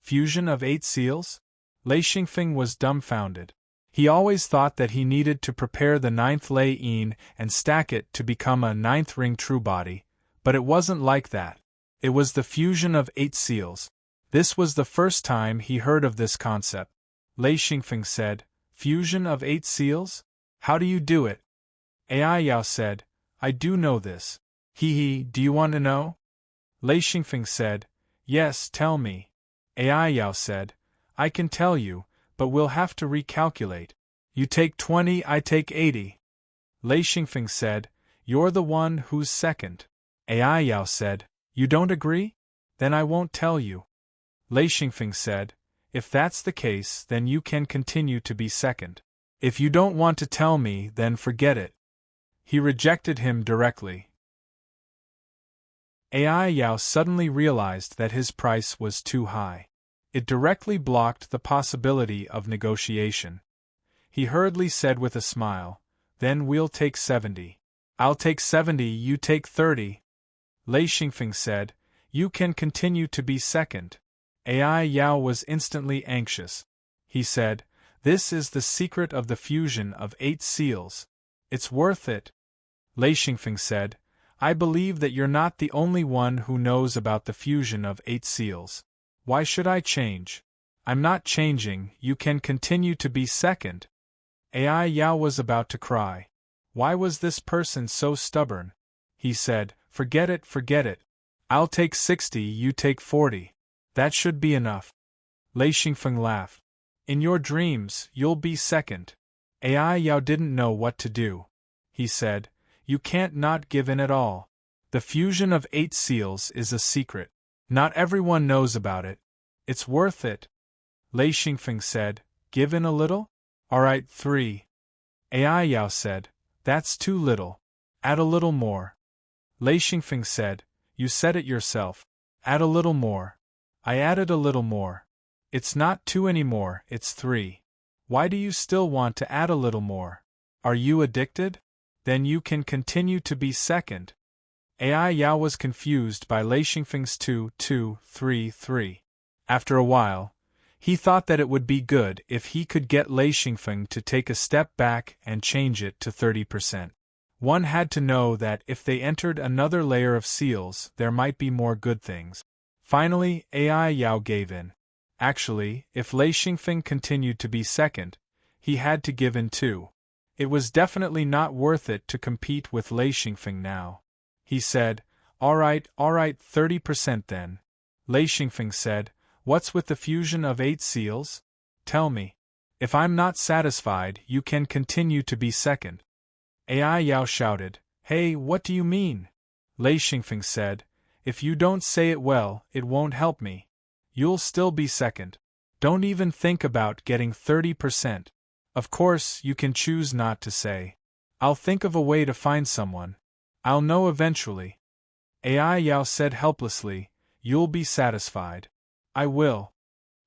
Fusion of 8 seals? Lei Xingfeng was dumbfounded. He always thought that he needed to prepare the 9th Lei Yin and stack it to become a 9th ring true body, but it wasn't like that. It was the fusion of 8 seals. This was the first time he heard of this concept. Lei Xingfeng said, "Fusion of 8 seals? How do you do it?" Ai Yao said, I do know this. Hee, do you want to know? Lei Xingfeng said, yes, tell me. Ai Yao said, I can tell you, but we'll have to recalculate. You take 20, I take 80. Lei Xingfeng said, you're the one who's second. Ai Yao said, you don't agree? Then I won't tell you. Lei Xingfeng said, if that's the case, then you can continue to be second. If you don't want to tell me, then forget it. He rejected him directly. Ai Yao suddenly realized that his price was too high. It directly blocked the possibility of negotiation. He hurriedly said with a smile, then we'll take 70. I'll take 70, you take 30. Lei Xingfeng said, you can continue to be second. Ai Yao was instantly anxious. He said, this is the secret of the fusion of 8 seals. It's worth it. Lei Xingfeng said, I believe that you're not the only one who knows about the fusion of 8 seals. Why should I change? I'm not changing, you can continue to be second. Ai Yao was about to cry. Why was this person so stubborn? He said, forget it. I'll take 60, you take 40. That should be enough. Lei Xingfeng laughed. In your dreams, you'll be second. Ai Yao didn't know what to do. He said, you can't not give in at all. The fusion of 8 seals is a secret. Not everyone knows about it. It's worth it. Lei Xingfeng said, give in a little? Alright, 3. Ai Yao said, that's too little. Add a little more. Lei Xingfeng said, you said it yourself. Add a little more. I added a little more. It's not 2 anymore, it's 3. Why do you still want to add a little more? Are you addicted? Then you can continue to be second. Ai Yao was confused by Lei Xingfeng's 2, 2, 3, 3. After a while, he thought that it would be good if he could get Lei Xingfeng to take a step back and change it to 30%. One had to know that if they entered another layer of seals, there might be more good things. Finally, Ai Yao gave in. Actually, if Lei Xingfeng continued to be second, he had to give in too. It was definitely not worth it to compete with Lei Xingfeng now. He said, alright, 30% then. Lei Xingfeng said, what's with the fusion of 8 seals? Tell me. If I'm not satisfied, you can continue to be second. Ai Yao shouted, hey, what do you mean? Lei Xingfeng said, if you don't say it well, it won't help me. You'll still be second. Don't even think about getting 30%. Of course, you can choose not to say. I'll think of a way to find someone. I'll know eventually. Ai Yao said helplessly, you'll be satisfied. I will.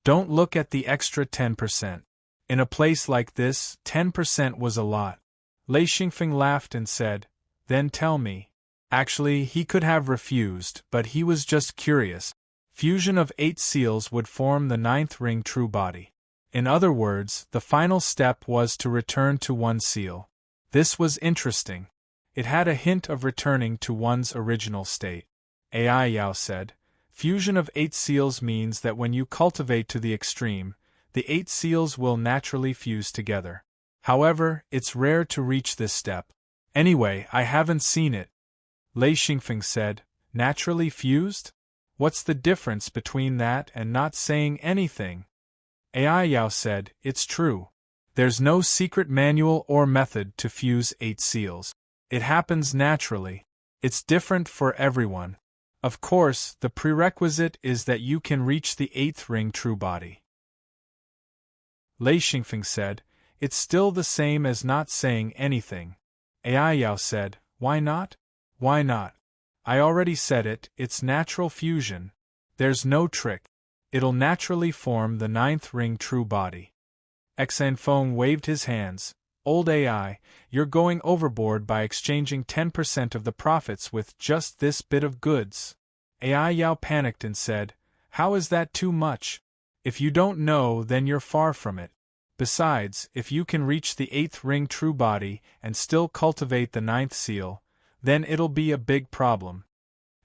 Don't look at the extra 10%. In a place like this, 10% was a lot. Lei Xingfeng laughed and said, then tell me. Actually, he could have refused, but he was just curious. Fusion of 8 seals would form the 9th ring true body. In other words, the final step was to return to 1 seal. This was interesting. It had a hint of returning to one's original state. Ai Yao said, fusion of 8 seals means that when you cultivate to the extreme, the 8 seals will naturally fuse together. However, it's rare to reach this step. Anyway, I haven't seen it. Lei Xingfeng said, naturally fused? What's the difference between that and not saying anything? Ai Yao said, it's true. There's no secret manual or method to fuse 8 seals. It happens naturally. It's different for everyone. Of course, the prerequisite is that you can reach the 8th ring true body. Lei Xingfeng said, it's still the same as not saying anything. Ai Yao said, why not? Why not? I already said it, it's natural fusion. There's no trick. It'll naturally form the 9th ring true body. Exhilarating waved his hands. Old AI, you're going overboard by exchanging 10% of the profits with just this bit of goods. Ai Yao panicked and said, how is that too much? If you don't know, then you're far from it. Besides, if you can reach the 8th ring true body and still cultivate the 9th seal, then it'll be a big problem.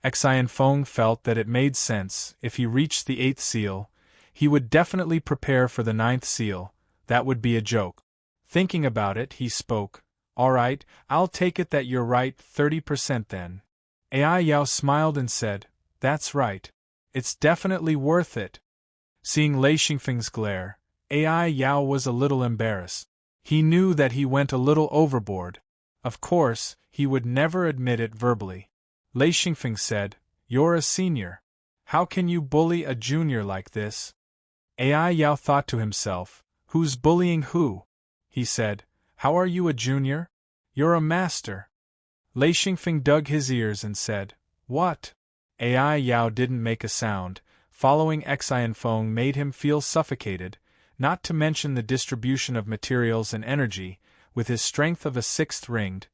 Exhilarating felt that it made sense. If he reached the 8th seal, he would definitely prepare for the 9th seal. That would be a joke. Thinking about it, he spoke, Alright, I'll take it that you're right 30% then. AI Yao smiled and said, That's right. It's definitely worth it. Seeing Lei Xingfeng's glare, AI Yao was a little embarrassed. He knew that he went a little overboard. Of course, he would never admit it verbally. Lei Xingfeng said, You're a senior. How can you bully a junior like this? AI Yao thought to himself, Who's bullying who? He said, How are you a junior? You're a master. Lei Xingfeng dug his ears and said, What? AI Yao didn't make a sound. Following exhilarating made him feel suffocated, not to mention the distribution of materials and energy. With his strength of a sixth ringed,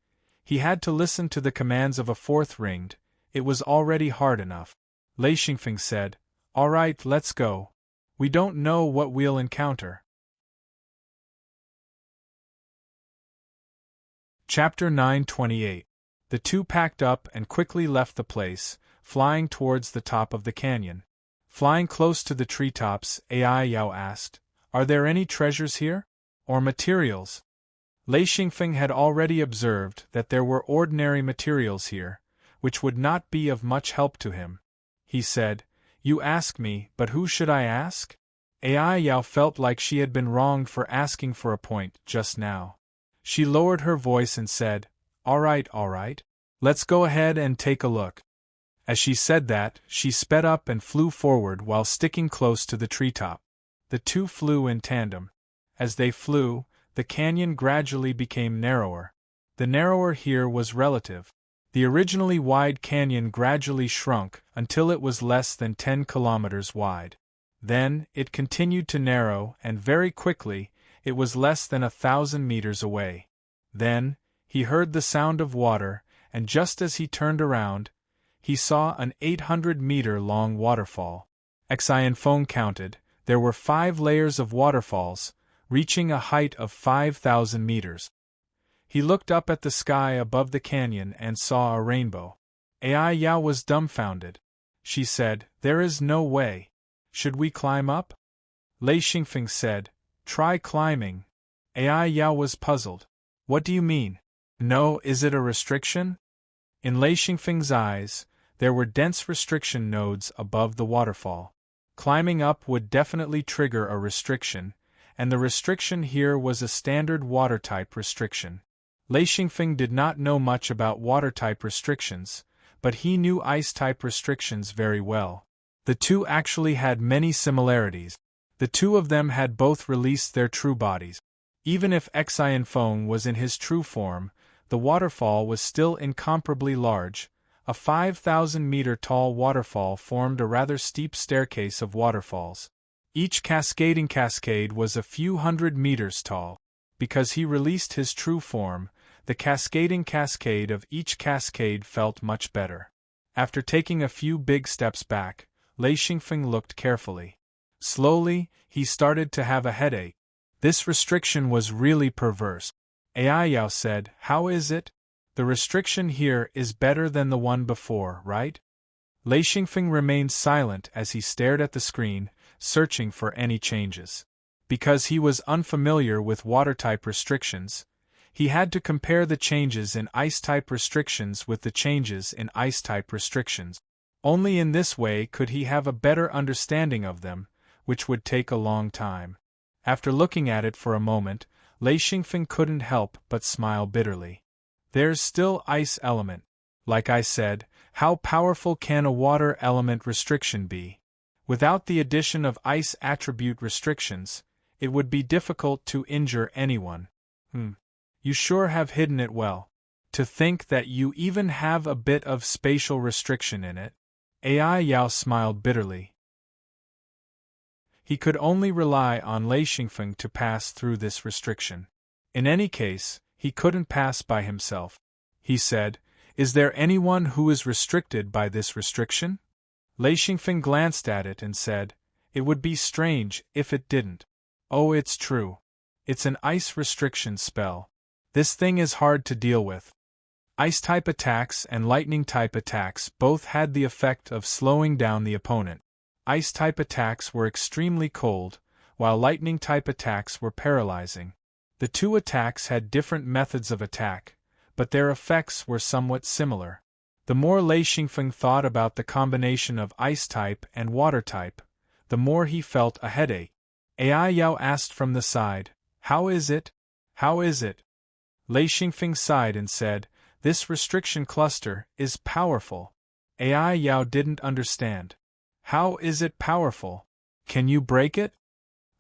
he had to listen to the commands of a fourth ringed. It was already hard enough. Lei Xingfeng said, All right, let's go. We don't know what we'll encounter. Chapter 928. The two packed up and quickly left the place, flying towards the top of the canyon. Flying close to the treetops, AI Yao asked, Are there any treasures here? Or materials? Lei Xingfeng had already observed that there were ordinary materials here, which would not be of much help to him. He said, You ask me, but who should I ask? AI Yao felt like she had been wronged for asking for a point just now. She lowered her voice and said, All right, let's go ahead and take a look. As she said that, she sped up and flew forward while sticking close to the treetop. The two flew in tandem. As they flew, the canyon gradually became narrower. The narrower here was relative. The originally wide canyon gradually shrunk until it was less than 10 kilometers wide. Then, it continued to narrow, and very quickly, it was less than 1,000 meters away. Then, he heard the sound of water, and just as he turned around, he saw an 800-meter-long waterfall. Exhilarating counted, there were 5 layers of waterfalls, reaching a height of 5,000 meters. He looked up at the sky above the canyon and saw a rainbow. AI Yao was dumbfounded. She said, There is no way. Should we climb up? Lei Xingfeng said, Try climbing. AI Yao was puzzled. What do you mean? No, is it a restriction? In Lei Xingfeng's eyes, there were dense restriction nodes above the waterfall. Climbing up would definitely trigger a restriction, and the restriction here was a standard water-type restriction. Lei Xingfeng did not know much about water-type restrictions, but he knew ice-type restrictions very well. The two actually had many similarities. The two of them had both released their true bodies. Even if exhilarating was in his true form, the waterfall was still incomparably large. A 5,000-meter-tall waterfall formed a rather steep staircase of waterfalls. Each cascading cascade was a few hundred meters tall. Because he released his true form, the cascading cascade of each cascade felt much better. After taking a few big steps back, Lei Xingfeng looked carefully. Slowly, he started to have a headache. This restriction was really perverse. AI Yao said, How is it? The restriction here is better than the one before, right? Lei Xingfeng remained silent as he stared at the screen, searching for any changes. Because he was unfamiliar with water-type restrictions, he had to compare the changes in ice-type restrictions with the changes in ice-type restrictions. Only in this way could he have a better understanding of them, which would take a long time. After looking at it for a moment, Lei Xingfeng couldn't help but smile bitterly. There's still ice element. Like I said, how powerful can a water element restriction be? Without the addition of ice attribute restrictions, it would be difficult to injure anyone. You sure have hidden it well. To think that you even have a bit of spatial restriction in it. AI Yao smiled bitterly. He could only rely on Lei Xingfeng to pass through this restriction. In any case, he couldn't pass by himself. He said, Is there anyone who is restricted by this restriction? Lei Xingfeng glanced at it and said, It would be strange if it didn't. Oh, it's true. It's an ice restriction spell. This thing is hard to deal with. Ice-type attacks and lightning-type attacks both had the effect of slowing down the opponent. Ice-type attacks were extremely cold, while lightning-type attacks were paralyzing. The two attacks had different methods of attack, but their effects were somewhat similar. The more Lei Xingfeng thought about the combination of ice type and water type, the more he felt a headache. Ai Yao asked from the side, "How is it? How is it?" Lei Xingfeng sighed and said, "This restriction cluster is powerful." Ai Yao didn't understand. "How is it powerful? Can you break it?"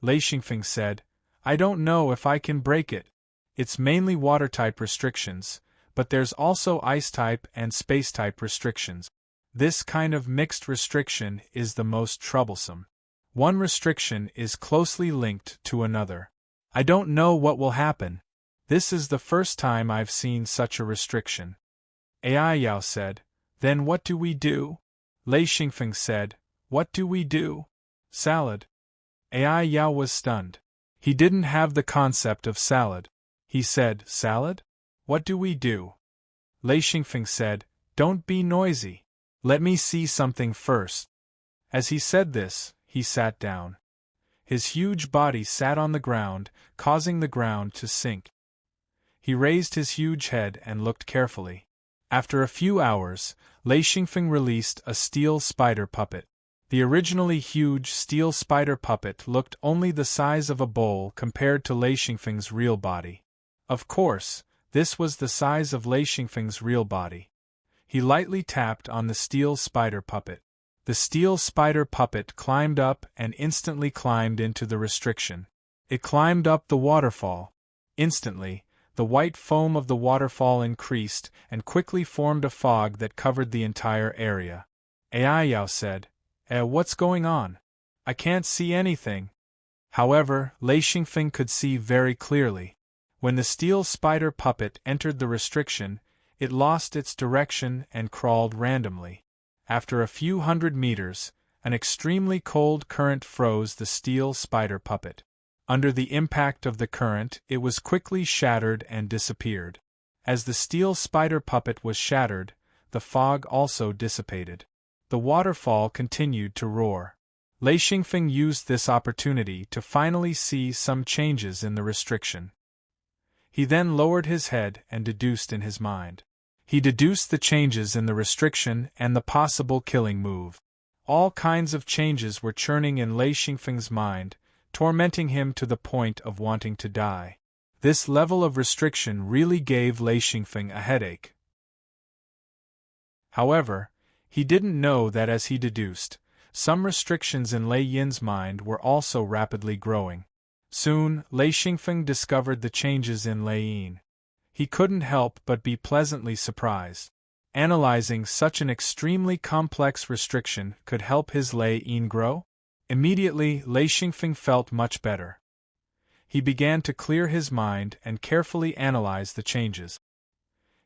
Lei Xingfeng said, "I don't know if I can break it. It's mainly water-type restrictions, but there's also ice-type and space-type restrictions. This kind of mixed restriction is the most troublesome. One restriction is closely linked to another. I don't know what will happen. This is the first time I've seen such a restriction." Ai Yao said, "Then what do we do?" Lei Xingfeng said, "What do we do? Salad." Ai Yao was stunned. He didn't have the concept of salad. He said, "Salad? What do we do?" Lei Xingfeng said, "Don't be noisy. Let me see something first." As he said this, he sat down. His huge body sat on the ground, causing the ground to sink. He raised his huge head and looked carefully. After a few hours, Lei Xingfeng released a steel spider puppet. The originally huge steel spider puppet looked only the size of a bowl compared to Lei Xingfeng's real body. Of course, this was the size of Lei Xingfeng's real body. He lightly tapped on the steel spider puppet. The steel spider puppet climbed up and instantly climbed into the restriction. It climbed up the waterfall. Instantly, the white foam of the waterfall increased and quickly formed a fog that covered the entire area. Ai Yao said, What's going on? I can't see anything." However, Lei Xingfeng could see very clearly. When the steel spider puppet entered the restriction, it lost its direction and crawled randomly. After a few hundred meters, an extremely cold current froze the steel spider puppet. Under the impact of the current, it was quickly shattered and disappeared. As the steel spider puppet was shattered, the fog also dissipated. The waterfall continued to roar. Lei Xingfeng used this opportunity to finally see some changes in the restriction. He then lowered his head and deduced in his mind. He deduced the changes in the restriction and the possible killing move. All kinds of changes were churning in Lei Xingfeng's mind, tormenting him to the point of wanting to die. This level of restriction really gave Lei Xingfeng a headache. However, he didn't know that as he deduced, some restrictions in Lei Yin's mind were also rapidly growing. Soon, Lei Xingfeng discovered the changes in Lei Yin. He couldn't help but be pleasantly surprised. Analyzing such an extremely complex restriction could help his Lei Yin grow? Immediately, Lei Xingfeng felt much better. He began to clear his mind and carefully analyze the changes.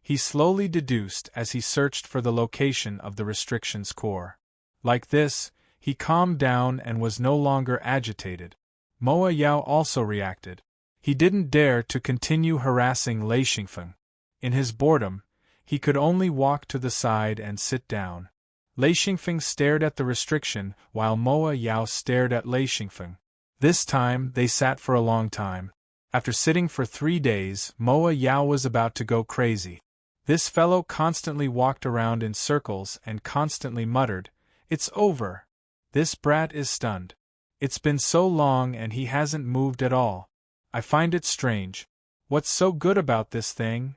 He slowly deduced as he searched for the location of the restriction's core. Like this, he calmed down and was no longer agitated. Moa Yao also reacted. He didn't dare to continue harassing Lei Xingfeng. In his boredom, he could only walk to the side and sit down. Lei Xingfeng stared at the restriction while Moa Yao stared at Lei Xingfeng. This time, they sat for a long time. After sitting for 3 days, Moa Yao was about to go crazy. This fellow constantly walked around in circles and constantly muttered, "It's over. This brat is stunned. It's been so long and he hasn't moved at all. I find it strange. What's so good about this thing?"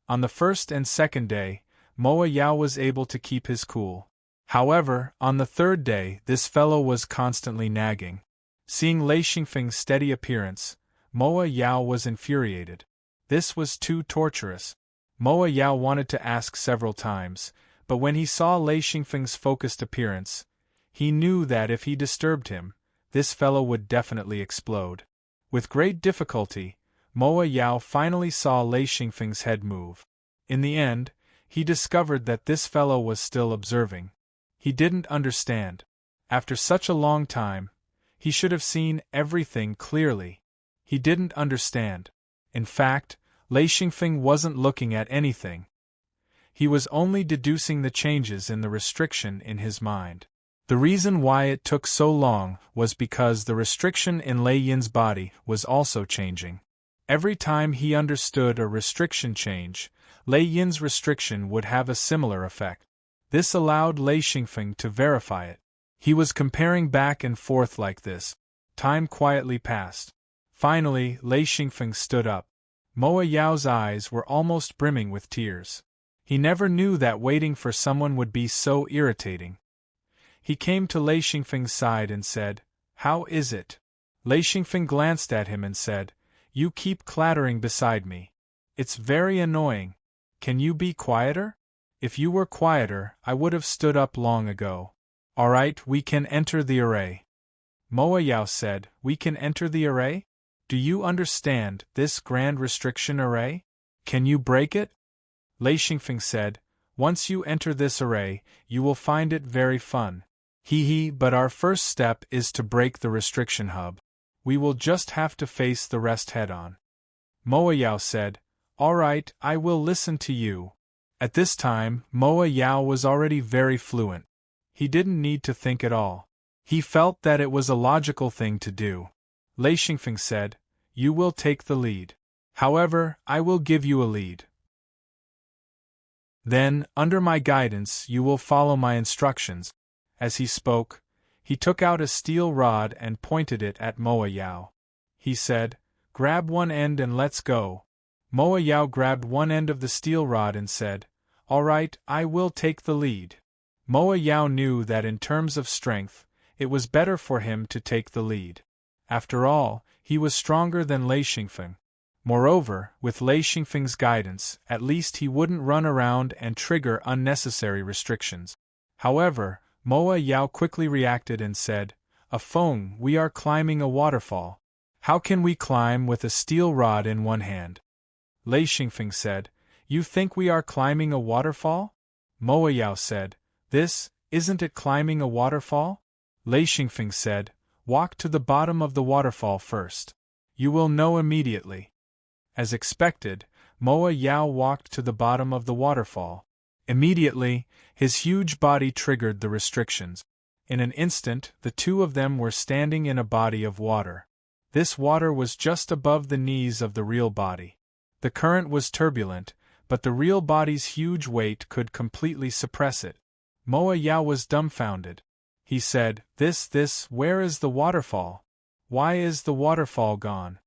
On the first and second day, Moa Yao was able to keep his cool. However, on the third day, this fellow was constantly nagging. Seeing Lei Xingfeng's steady appearance, Moa Yao was infuriated. This was too torturous. Moa Yao wanted to ask several times, but when he saw Lei Xingfeng's focused appearance, he knew that if he disturbed him, this fellow would definitely explode. With great difficulty, Moa Yao finally saw Lei Xingfeng's head move. In the end, he discovered that this fellow was still observing. He didn't understand. After such a long time, he should have seen everything clearly. He didn't understand. In fact, Lei Xingfeng wasn't looking at anything. He was only deducing the changes in the restriction in his mind. The reason why it took so long was because the restriction in Lei Yin's body was also changing. Every time he understood a restriction change, Lei Yin's restriction would have a similar effect. This allowed Lei Xingfeng to verify it. He was comparing back and forth like this. Time quietly passed. Finally, Lei Xingfeng stood up. Moa Yao's eyes were almost brimming with tears. He never knew that waiting for someone would be so irritating. He came to Lei Xingfeng's side and said, "How is it?" Lei Xingfeng glanced at him and said, "You keep clattering beside me. It's very annoying. Can you be quieter? If you were quieter, I would have stood up long ago." "Alright, we can enter the array." Moa Yao said, "We can enter the array? Do you understand this grand restriction array? Can you break it?" Lei Xingfeng said, "Once you enter this array, you will find it very fun. But our first step is to break the restriction hub. We will just have to face the rest head-on." Moa Yao said, "Alright, I will listen to you." At this time, Moa Yao was already very fluent. He didn't need to think at all. He felt that it was a logical thing to do. Lei Xingfeng said, "You will take the lead. However, I will give you a lead. Then, under my guidance, you will follow my instructions." As he spoke, he took out a steel rod and pointed it at Moa Yao. He said, "Grab one end and let's go." Moa Yao grabbed one end of the steel rod and said, "Alright, I will take the lead." Moa Yao knew that in terms of strength, it was better for him to take the lead. After all, he was stronger than Lei Xingfeng. Moreover, with Lei Xingfeng's guidance, at least he wouldn't run around and trigger unnecessary restrictions. However, Moa Yao quickly reacted and said, "Afeng, we are climbing a waterfall. How can we climb with a steel rod in one hand?" Lei Xingfeng said, "You think we are climbing a waterfall?" Moa Yao said, Isn't it climbing a waterfall?" Lei Xingfeng said, "Walk to the bottom of the waterfall first. You will know immediately." As expected, Moa Yao walked to the bottom of the waterfall. Immediately, his huge body triggered the restrictions. In an instant, the two of them were standing in a body of water. This water was just above the knees of the real body. The current was turbulent, but the real body's huge weight could completely suppress it. Moa Yao was dumbfounded. He said, Where is the waterfall? Why is the waterfall gone?"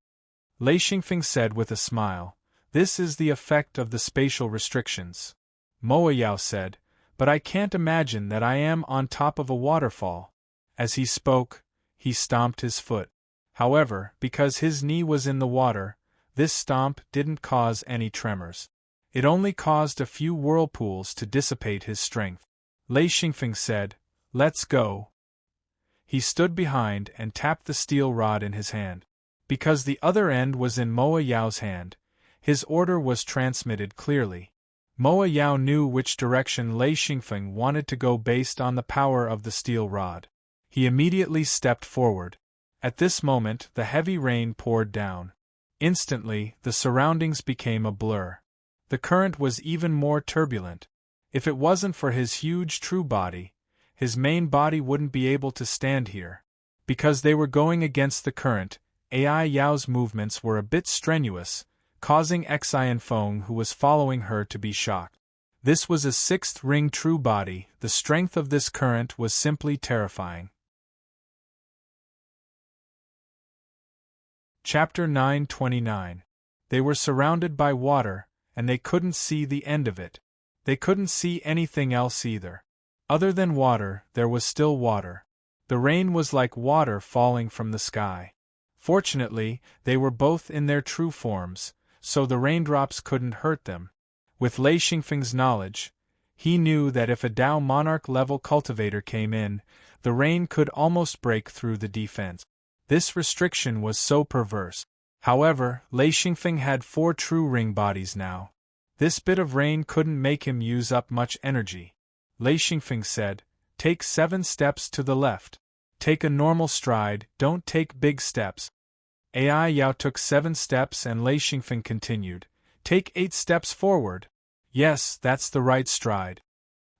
Lei Xingfeng said with a smile, "This is the effect of the spatial restrictions." Moa Yao said, "But I can't imagine that I am on top of a waterfall." As he spoke, he stomped his foot. However, because his knee was in the water, this stomp didn't cause any tremors. It only caused a few whirlpools to dissipate his strength. Lei Xingfeng said, "Let's go." He stood behind and tapped the steel rod in his hand. Because the other end was in Moa Yao's hand, his order was transmitted clearly. Moa Yao knew which direction Lei Xingfeng wanted to go based on the power of the steel rod. He immediately stepped forward. At this moment, the heavy rain poured down. Instantly, the surroundings became a blur. The current was even more turbulent. If it wasn't for his huge true body, his main body wouldn't be able to stand here. Because they were going against the current, Ai Yao's movements were a bit strenuous, causing Xian Feng, who was following her, to be shocked. This was a sixth ring true body. The strength of this current was simply terrifying. Chapter 929. They were surrounded by water, and they couldn't see the end of it. They couldn't see anything else either. Other than water, there was still water. The rain was like water falling from the sky. Fortunately, they were both in their true forms, so the raindrops couldn't hurt them. With Lei Xingfeng's knowledge, he knew that if a Dao Monarch-level cultivator came in, the rain could almost break through the defense. This restriction was so perverse. However, Lei Xingfeng had 4 true ring bodies now. This bit of rain couldn't make him use up much energy. Lei Xingfeng said, "Take 7 steps to the left. Take a normal stride, don't take big steps." Ai Yao took 7 steps and Lei Xingfeng continued, "Take 8 steps forward." "Yes, that's the right stride."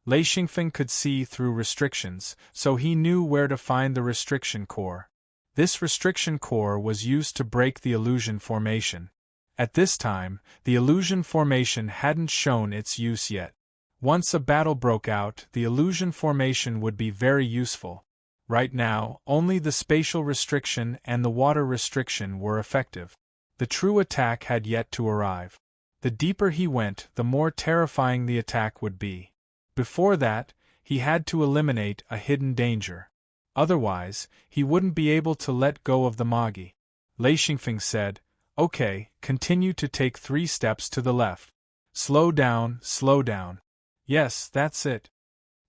Lei Xingfeng could see through restrictions, so he knew where to find the restriction core. This restriction core was used to break the illusion formation. At this time, the illusion formation hadn't shown its use yet. Once a battle broke out, the illusion formation would be very useful. Right now, only the spatial restriction and the water restriction were effective. The true attack had yet to arrive. The deeper he went, the more terrifying the attack would be. Before that, he had to eliminate a hidden danger. Otherwise, he wouldn't be able to let go of the Magi. Lei Xingfeng said, "Okay, continue to take 3 steps to the left. Slow down, slow down." "Yes, that's it."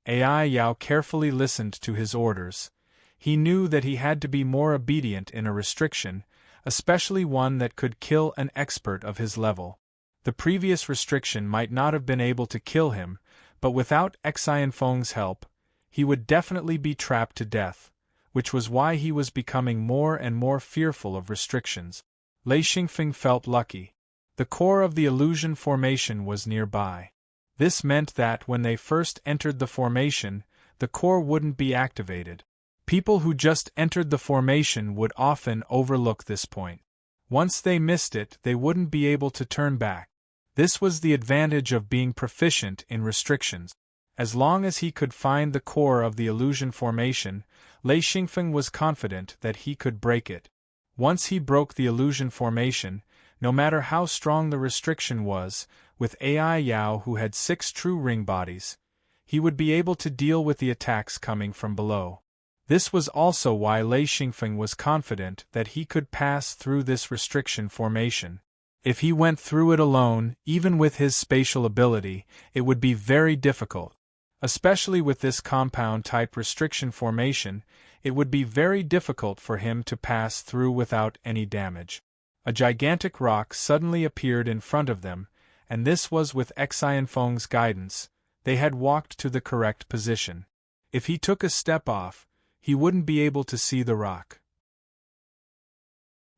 Ai Yao carefully listened to his orders. He knew that he had to be more obedient in a restriction, especially one that could kill an expert of his level. The previous restriction might not have been able to kill him, but without Xianfeng's help, he would definitely be trapped to death, which was why he was becoming more and more fearful of restrictions. Lei Xingfeng felt lucky. The core of the illusion formation was nearby. This meant that when they first entered the formation, the core wouldn't be activated. People who just entered the formation would often overlook this point. Once they missed it, they wouldn't be able to turn back. This was the advantage of being proficient in restrictions. As long as he could find the core of the illusion formation, Lei Xingfeng was confident that he could break it. Once he broke the illusion formation, no matter how strong the restriction was, with Ai Yao who had 6 true ring bodies, he would be able to deal with the attacks coming from below. This was also why Lei Xingfeng was confident that he could pass through this restriction formation. If he went through it alone, even with his spatial ability, it would be very difficult. Especially with this compound-type restriction formation, it would be very difficult for him to pass through without any damage. A gigantic rock suddenly appeared in front of them, and this was with Xianfeng's guidance. They had walked to the correct position. If he took a step off, he wouldn't be able to see the rock.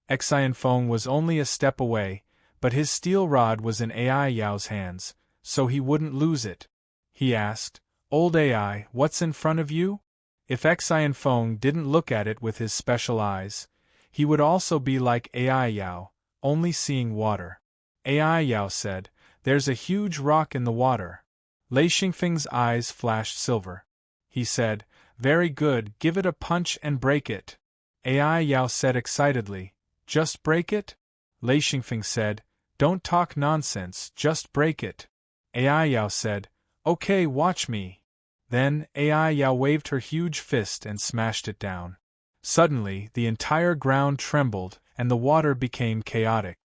Xianfeng was only a step away, but his steel rod was in Ai Yao's hands, so he wouldn't lose it. He asked, "Old Ai, what's in front of you?" If Xianfeng didn't look at it with his special eyes, he would also be like Ai Yao, only seeing water. Ai Yao said, "There's a huge rock in the water." Lei Xingfeng's eyes flashed silver. He said, "Very good, give it a punch and break it." Ai Yao said excitedly, "Just break it?" Lei Xingfeng said, "Don't talk nonsense, just break it." Ai Yao said, "Okay, watch me." Then, Ai Yao waved her huge fist and smashed it down. Suddenly, the entire ground trembled, and the water became chaotic.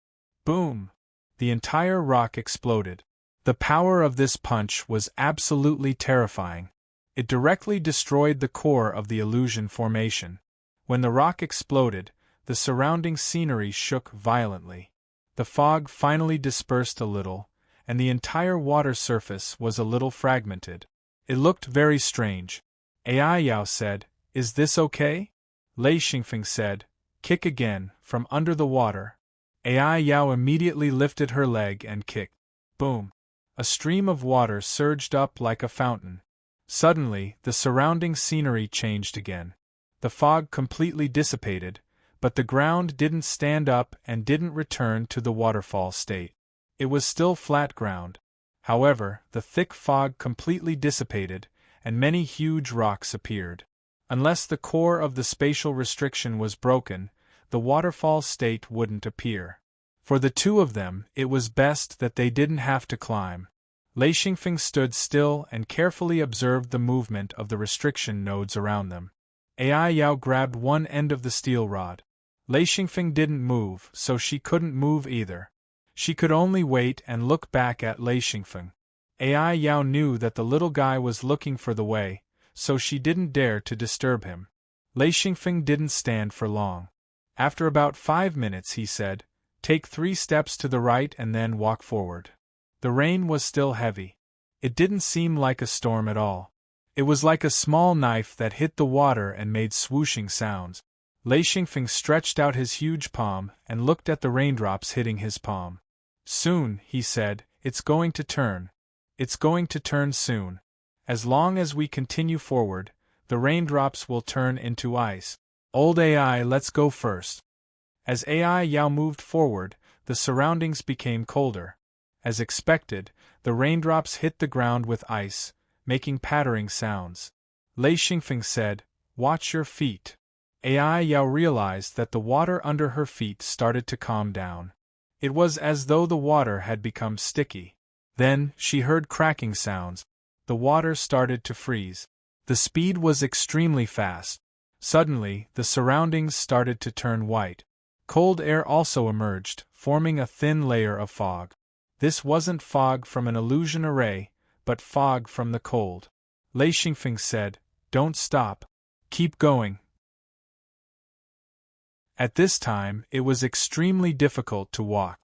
Boom! The entire rock exploded. The power of this punch was absolutely terrifying. It directly destroyed the core of the illusion formation. When the rock exploded, the surrounding scenery shook violently. The fog finally dispersed a little, and the entire water surface was a little fragmented. It looked very strange. Ai Yao said, "Is this okay?" Lei Xingfeng said, "Kick again, from under the water." Ai Yao immediately lifted her leg and kicked. Boom! A stream of water surged up like a fountain. Suddenly, the surrounding scenery changed again. The fog completely dissipated, but the ground didn't stand up and didn't return to the waterfall state. It was still flat ground. However, the thick fog completely dissipated, and many huge rocks appeared. Unless the core of the spatial restriction was broken, the waterfall state wouldn't appear. For the two of them, it was best that they didn't have to climb. Lei Xingfeng stood still and carefully observed the movement of the restriction nodes around them. Ai Yao grabbed one end of the steel rod. Lei Xingfeng didn't move, so she couldn't move either. She could only wait and look back at Lei Xingfeng. Ai Yao knew that the little guy was looking for the way, so she didn't dare to disturb him. Lei Xingfeng didn't stand for long. After about 5 minutes he said, "Take 3 steps to the right and then walk forward." The rain was still heavy. It didn't seem like a storm at all. It was like a small knife that hit the water and made swooshing sounds. Lei Xingfeng stretched out his huge palm and looked at the raindrops hitting his palm. "Soon," he said, "it's going to turn. It's going to turn soon. As long as we continue forward, the raindrops will turn into ice. Old Ai, let's go first." As Ai Yao moved forward, the the surroundings became colder. As expected, the raindrops hit the ground with ice, making pattering sounds. Lei Xingfeng said, "Watch your feet." Ai Yao realized that the water under her feet started to calm down. It was as though the water had become sticky. Then, she heard cracking sounds. The water started to freeze. The speed was extremely fast. Suddenly, the surroundings started to turn white. Cold air also emerged, forming a thin layer of fog. This wasn't fog from an illusion array, but fog from the cold. Lei Xingfeng said, "Don't stop. Keep going." At this time, it was extremely difficult to walk.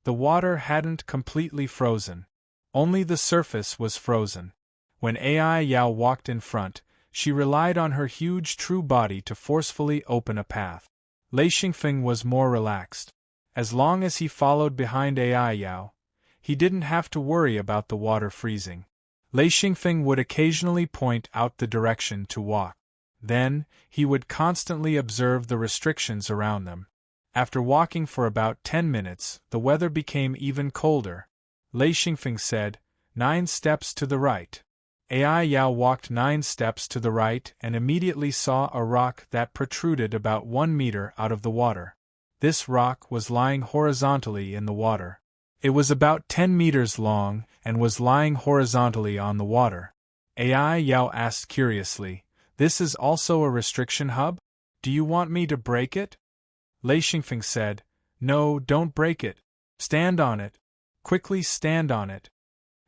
The water hadn't completely frozen. Only the surface was frozen. When Ai Yao walked in front, she relied on her huge true body to forcefully open a path. Lei Xingfeng was more relaxed. As long as he followed behind Ai Yao, he didn't have to worry about the water freezing. Lei Xingfeng would occasionally point out the direction to walk. Then, he would constantly observe the restrictions around them. After walking for about 10 minutes, the weather became even colder. Lei Xingfeng said, 9 steps to the right. Ai Yao walked 9 steps to the right and immediately saw a rock that protruded about 1 meter out of the water. This rock was lying horizontally in the water. It was about 10 meters long and was lying horizontally on the water. Ai Yao asked curiously, "This is also a restriction hub? Do you want me to break it?" Lei Xingfeng said, "No, don't break it. Stand on it. Quickly stand on it."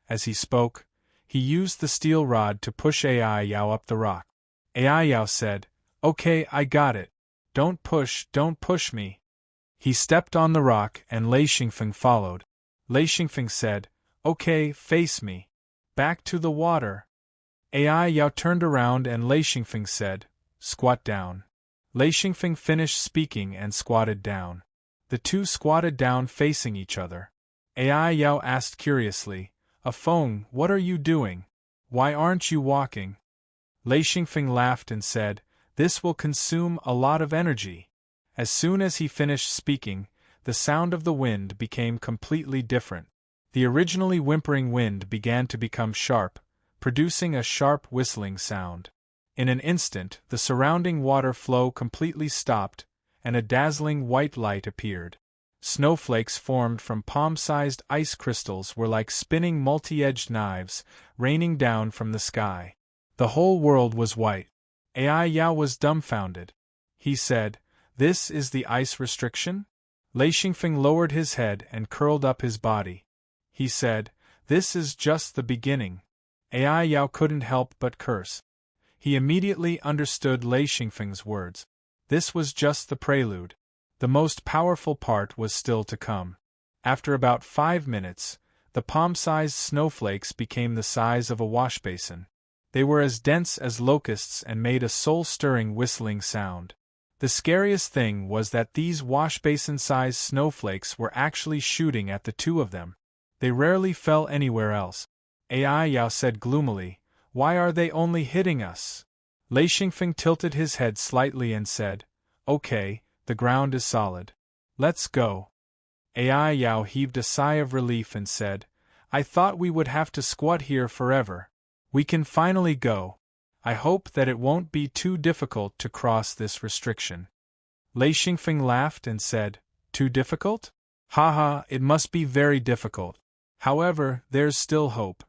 As he spoke, he used the steel rod to push Ai Yao up the rock. Ai Yao said, "Okay, I got it. Don't push me." He stepped on the rock and Lei Xingfeng followed. Lei Xingfeng said, "Okay, face me. Back to the water." Ai Yao turned around and Lei Xingfeng said, "Squat down." Lei Xingfeng finished speaking and squatted down. The two squatted down facing each other. Ai Yao asked curiously, "Afeng, what are you doing? Why aren't you walking?" Lei Xingfeng laughed and said, "This will consume a lot of energy." As soon as he finished speaking, the sound of the wind became completely different. The originally whimpering wind began to become sharp, producing a sharp whistling sound. In an instant, the surrounding water flow completely stopped, and a dazzling white light appeared. Snowflakes formed from palm-sized ice crystals were like spinning multi-edged knives, raining down from the sky. The whole world was white. Ai Yao was dumbfounded. He said, "This is the ice restriction?" Lei Xingfeng lowered his head and curled up his body. He said, "This is just the beginning." Ai Yao couldn't help but curse. He immediately understood Lei Xingfeng's words. This was just the prelude. The most powerful part was still to come. After about 5 minutes, the palm-sized snowflakes became the size of a washbasin. They were as dense as locusts and made a soul-stirring whistling sound. The scariest thing was that these washbasin-sized snowflakes were actually shooting at the two of them. They rarely fell anywhere else. Ai Yao said gloomily, "Why are they only hitting us?" Lei Xingfeng tilted his head slightly and said, "Okay, the ground is solid. Let's go." Ai Yao heaved a sigh of relief and said, "I thought we would have to squat here forever. We can finally go. I hope that it won't be too difficult to cross this restriction." Lei Xingfeng laughed and said, "Too difficult? Haha, it must be very difficult. However, there's still hope."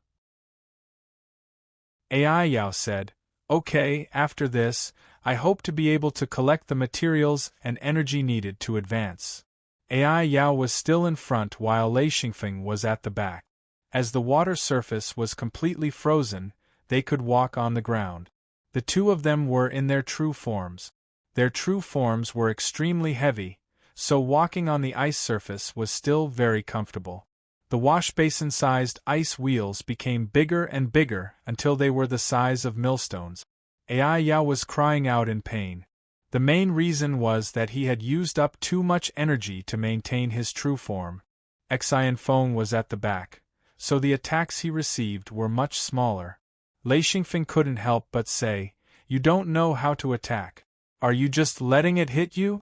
Ai Yao said, "Okay, after this, I hope to be able to collect the materials and energy needed to advance." Ai Yao was still in front while Lei Xingfeng was at the back. As the water surface was completely frozen, they could walk on the ground. The two of them were in their true forms. Their true forms were extremely heavy, so walking on the ice surface was still very comfortable. The washbasin-sized ice wheels became bigger and bigger until they were the size of millstones. Ai Yao was crying out in pain. The main reason was that he had used up too much energy to maintain his true form. Exhilarating was at the back, so the attacks he received were much smaller. Lei Xingfeng couldn't help but say, "You don't know how to attack. Are you just letting it hit you?"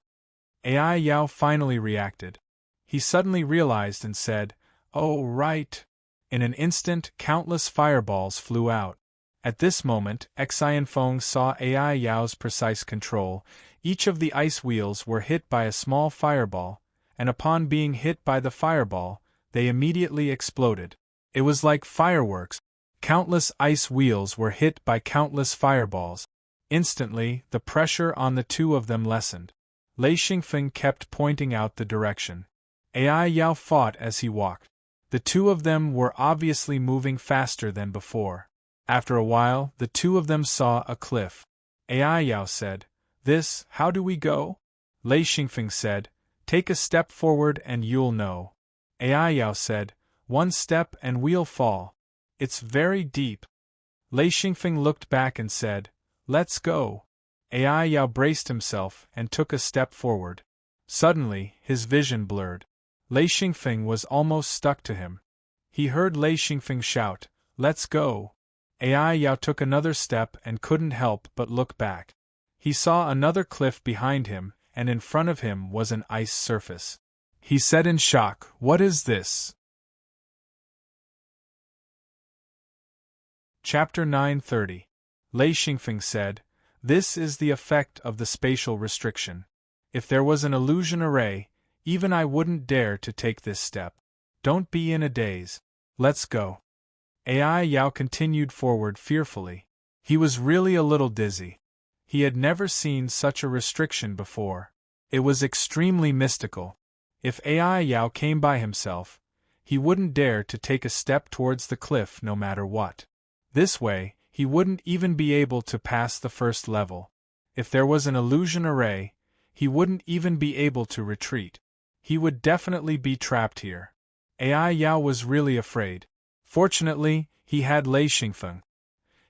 Ai Yao finally reacted. He suddenly realized and said, "Oh, right." In an instant, countless fireballs flew out. At this moment, Xianfeng saw Ai Yao's precise control. Each of the ice wheels were hit by a small fireball, and upon being hit by the fireball, they immediately exploded. It was like fireworks. Countless ice wheels were hit by countless fireballs. Instantly, the pressure on the two of them lessened. Lei Xingfeng kept pointing out the direction. Ai Yao fought as he walked. The two of them were obviously moving faster than before. After a while, the two of them saw a cliff. Ai Yao said, how do we go?" Lei Xingfeng said, "Take a step forward and you'll know." Ai Yao said, "One step and we'll fall. It's very deep." Lei Xingfeng looked back and said, "Let's go." Ai Yao braced himself and took a step forward. Suddenly, his vision blurred. Lei Xingfeng was almost stuck to him. He heard Lei Xingfeng shout, "Let's go." Ai Yao took another step and couldn't help but look back. He saw another cliff behind him, and in front of him was an ice surface. He said in shock, "What is this?" Chapter 930. Lei Xingfeng said, "This is the effect of the spatial restriction. If there was an illusion array, even I wouldn't dare to take this step. Don't be in a daze. Let's go." Ai Yao continued forward fearfully. He was really a little dizzy. He had never seen such a restriction before. It was extremely mystical. If Ai Yao came by himself, he wouldn't dare to take a step towards the cliff no matter what. This way, he wouldn't even be able to pass the first level. If there was an illusion array, he wouldn't even be able to retreat. He would definitely be trapped here. Ai Yao was really afraid. Fortunately, he had Lei Xingfeng.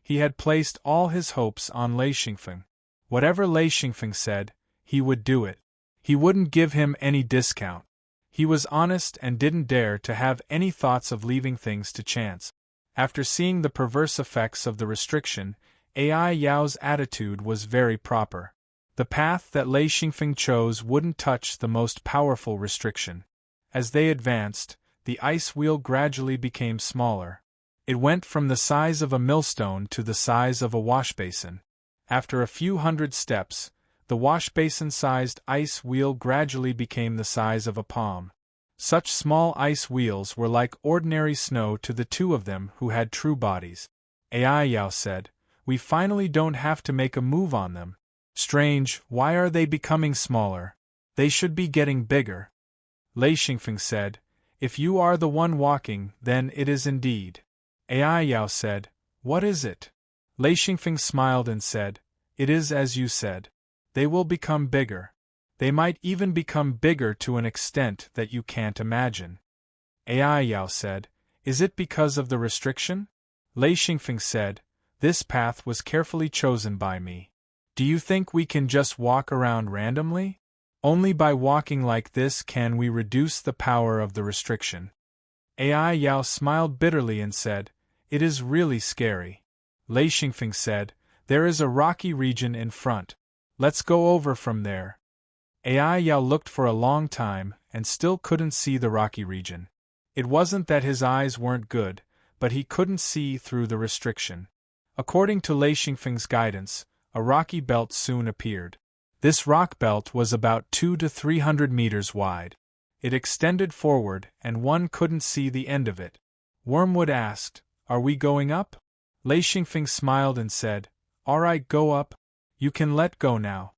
He had placed all his hopes on Lei Xingfeng. Whatever Lei Xingfeng said, he would do it. He wouldn't give him any discount. He was honest and didn't dare to have any thoughts of leaving things to chance. After seeing the perverse effects of the restriction, Ai Yao's attitude was very proper. The path that Lei Xingfeng chose wouldn't touch the most powerful restriction. As they advanced, the ice wheel gradually became smaller. It went from the size of a millstone to the size of a washbasin. After a few hundred steps, the washbasin-sized ice wheel gradually became the size of a palm. Such small ice wheels were like ordinary snow to the two of them who had true bodies. Ai Yao said, "We finally don't have to make a move on them. Strange, why are they becoming smaller? They should be getting bigger." Lei Xingfeng said, "If you are the one walking, then it is indeed." Ai Yao said, "What is it?" Lei Xingfeng smiled and said, "It is as you said. They will become bigger. They might even become bigger to an extent that you can't imagine." Ai Yao said, "Is it because of the restriction?" Lei Xingfeng said, "This path was carefully chosen by me. Do you think we can just walk around randomly? Only by walking like this can we reduce the power of the restriction." Ai Yao smiled bitterly and said, "It is really scary." Lei Xingfeng said, "There is a rocky region in front. Let's go over from there." Ai Yao looked for a long time and still couldn't see the rocky region. It wasn't that his eyes weren't good, but he couldn't see through the restriction. According to Lei Xingfeng's guidance, a rocky belt soon appeared. This rock belt was about 200 to 300 meters wide. It extended forward and one couldn't see the end of it. Wormwood asked, "Are we going up?" Lei Xingfeng smiled and said, "All right, go up. You can let go now."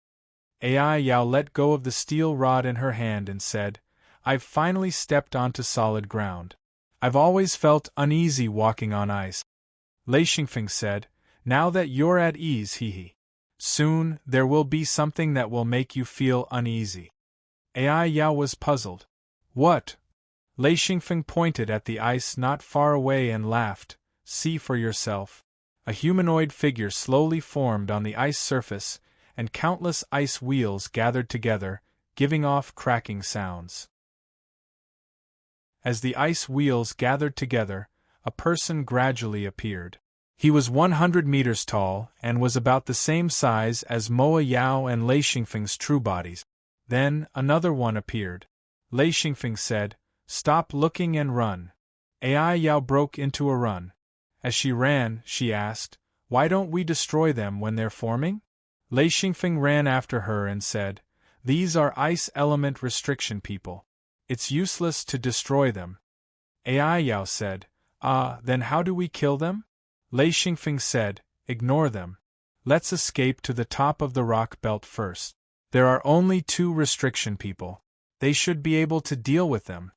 Ai Yao let go of the steel rod in her hand and said, "I've finally stepped onto solid ground. I've always felt uneasy walking on ice." Lei Xingfeng said, "Now that you're at ease, hee. Soon, there will be something that will make you feel uneasy." Ai Yao was puzzled. "What?" Lei Xingfeng pointed at the ice not far away and laughed, "See for yourself." A humanoid figure slowly formed on the ice surface, and countless ice wheels gathered together, giving off cracking sounds. As the ice wheels gathered together, a person gradually appeared. He was 100 meters tall and was about the same size as Moa Yao and Lei Xingfeng's true bodies. Then, another one appeared. Lei Xingfeng said, "Stop looking and run." AI Yao broke into a run. As she ran, she asked, "Why don't we destroy them when they're forming?" Lei Xingfeng ran after her and said, "These are ice element restriction people. It's useless to destroy them." AI Yao said, Then how do we kill them?" Lei Xingfeng said, "Ignore them. Let's escape to the top of the rock belt first. There are only 2 restriction people. They should be able to deal with them."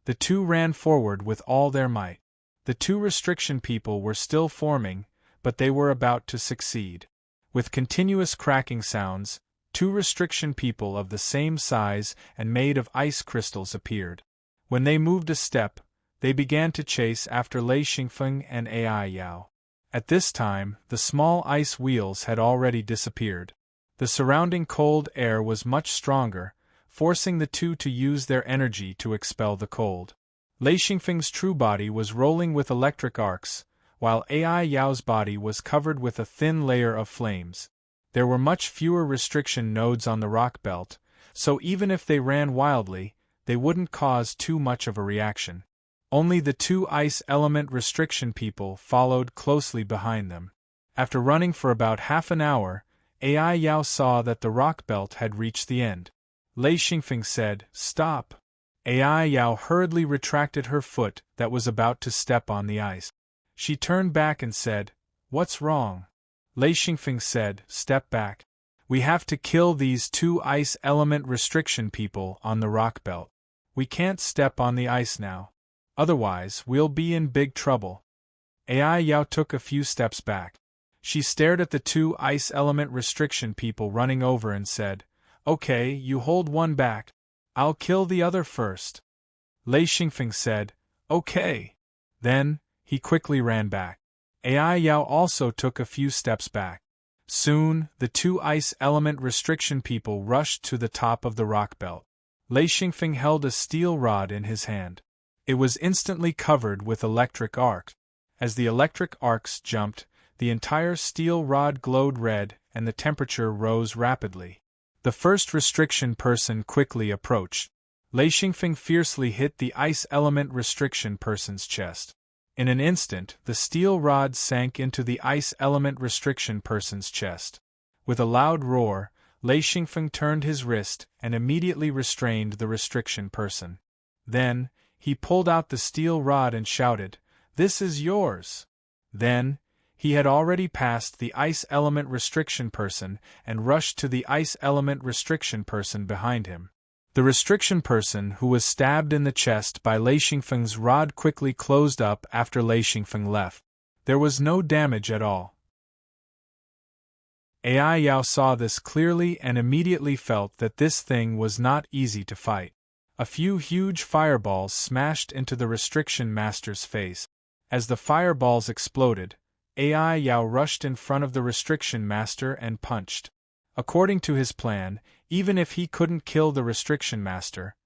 The 2 ran forward with all their might. The 2 restriction people were still forming, but they were about to succeed. With continuous cracking sounds, 2 restriction people of the same size and made of ice crystals appeared. When they moved a step, they began to chase after Lei Xingfeng and AI Yao. At this time, the small ice wheels had already disappeared. The surrounding cold air was much stronger, forcing the 2 to use their energy to expel the cold. Lei Xingfeng's true body was rolling with electric arcs, while AI Yao's body was covered with a thin layer of flames. There were much fewer restriction nodes on the rock belt, so even if they ran wildly, they wouldn't cause too much of a reaction. Only the 2 ice element restriction people followed closely behind them. After running for about half an hour, AI Yao saw that the rock belt had reached the end. Lei Xingfeng said, "Stop." AI Yao hurriedly retracted her foot that was about to step on the ice. She turned back and said, "What's wrong?" Lei Xingfeng said, "Step back. We have to kill these 2 ice element restriction people on the rock belt. We can't step on the ice now. Otherwise, we'll be in big trouble." AI Yao took a few steps back. She stared at the 2 ice element restriction people running over and said, "Okay, you hold one back. I'll kill the other first." Lei Xingfeng said, "Okay." Then, he quickly ran back. AI Yao also took a few steps back. Soon, the 2 ice element restriction people rushed to the top of the rock belt. Lei Xingfeng held a steel rod in his hand. It was instantly covered with electric arcs. As the electric arcs jumped, the entire steel rod glowed red and the temperature rose rapidly. The first restriction person quickly approached. Lei Xingfeng fiercely hit the ice element restriction person's chest. In an instant, the steel rod sank into the ice element restriction person's chest. With a loud roar, Lei Xingfeng turned his wrist and immediately restrained the restriction person. Then, he pulled out the steel rod and shouted, "This is yours!" Then, he had already passed the ice element restriction person and rushed to the ice element restriction person behind him. The restriction person who was stabbed in the chest by Lei Xingfeng's rod quickly closed up after Lei Xingfeng left. There was no damage at all. AI Yao saw this clearly and immediately felt that this thing was not easy to fight. A few huge fireballs smashed into the restriction master's face. As the fireballs exploded, AI Yao rushed in front of the restriction master and punched. According to his plan, even if he couldn't kill the restriction master,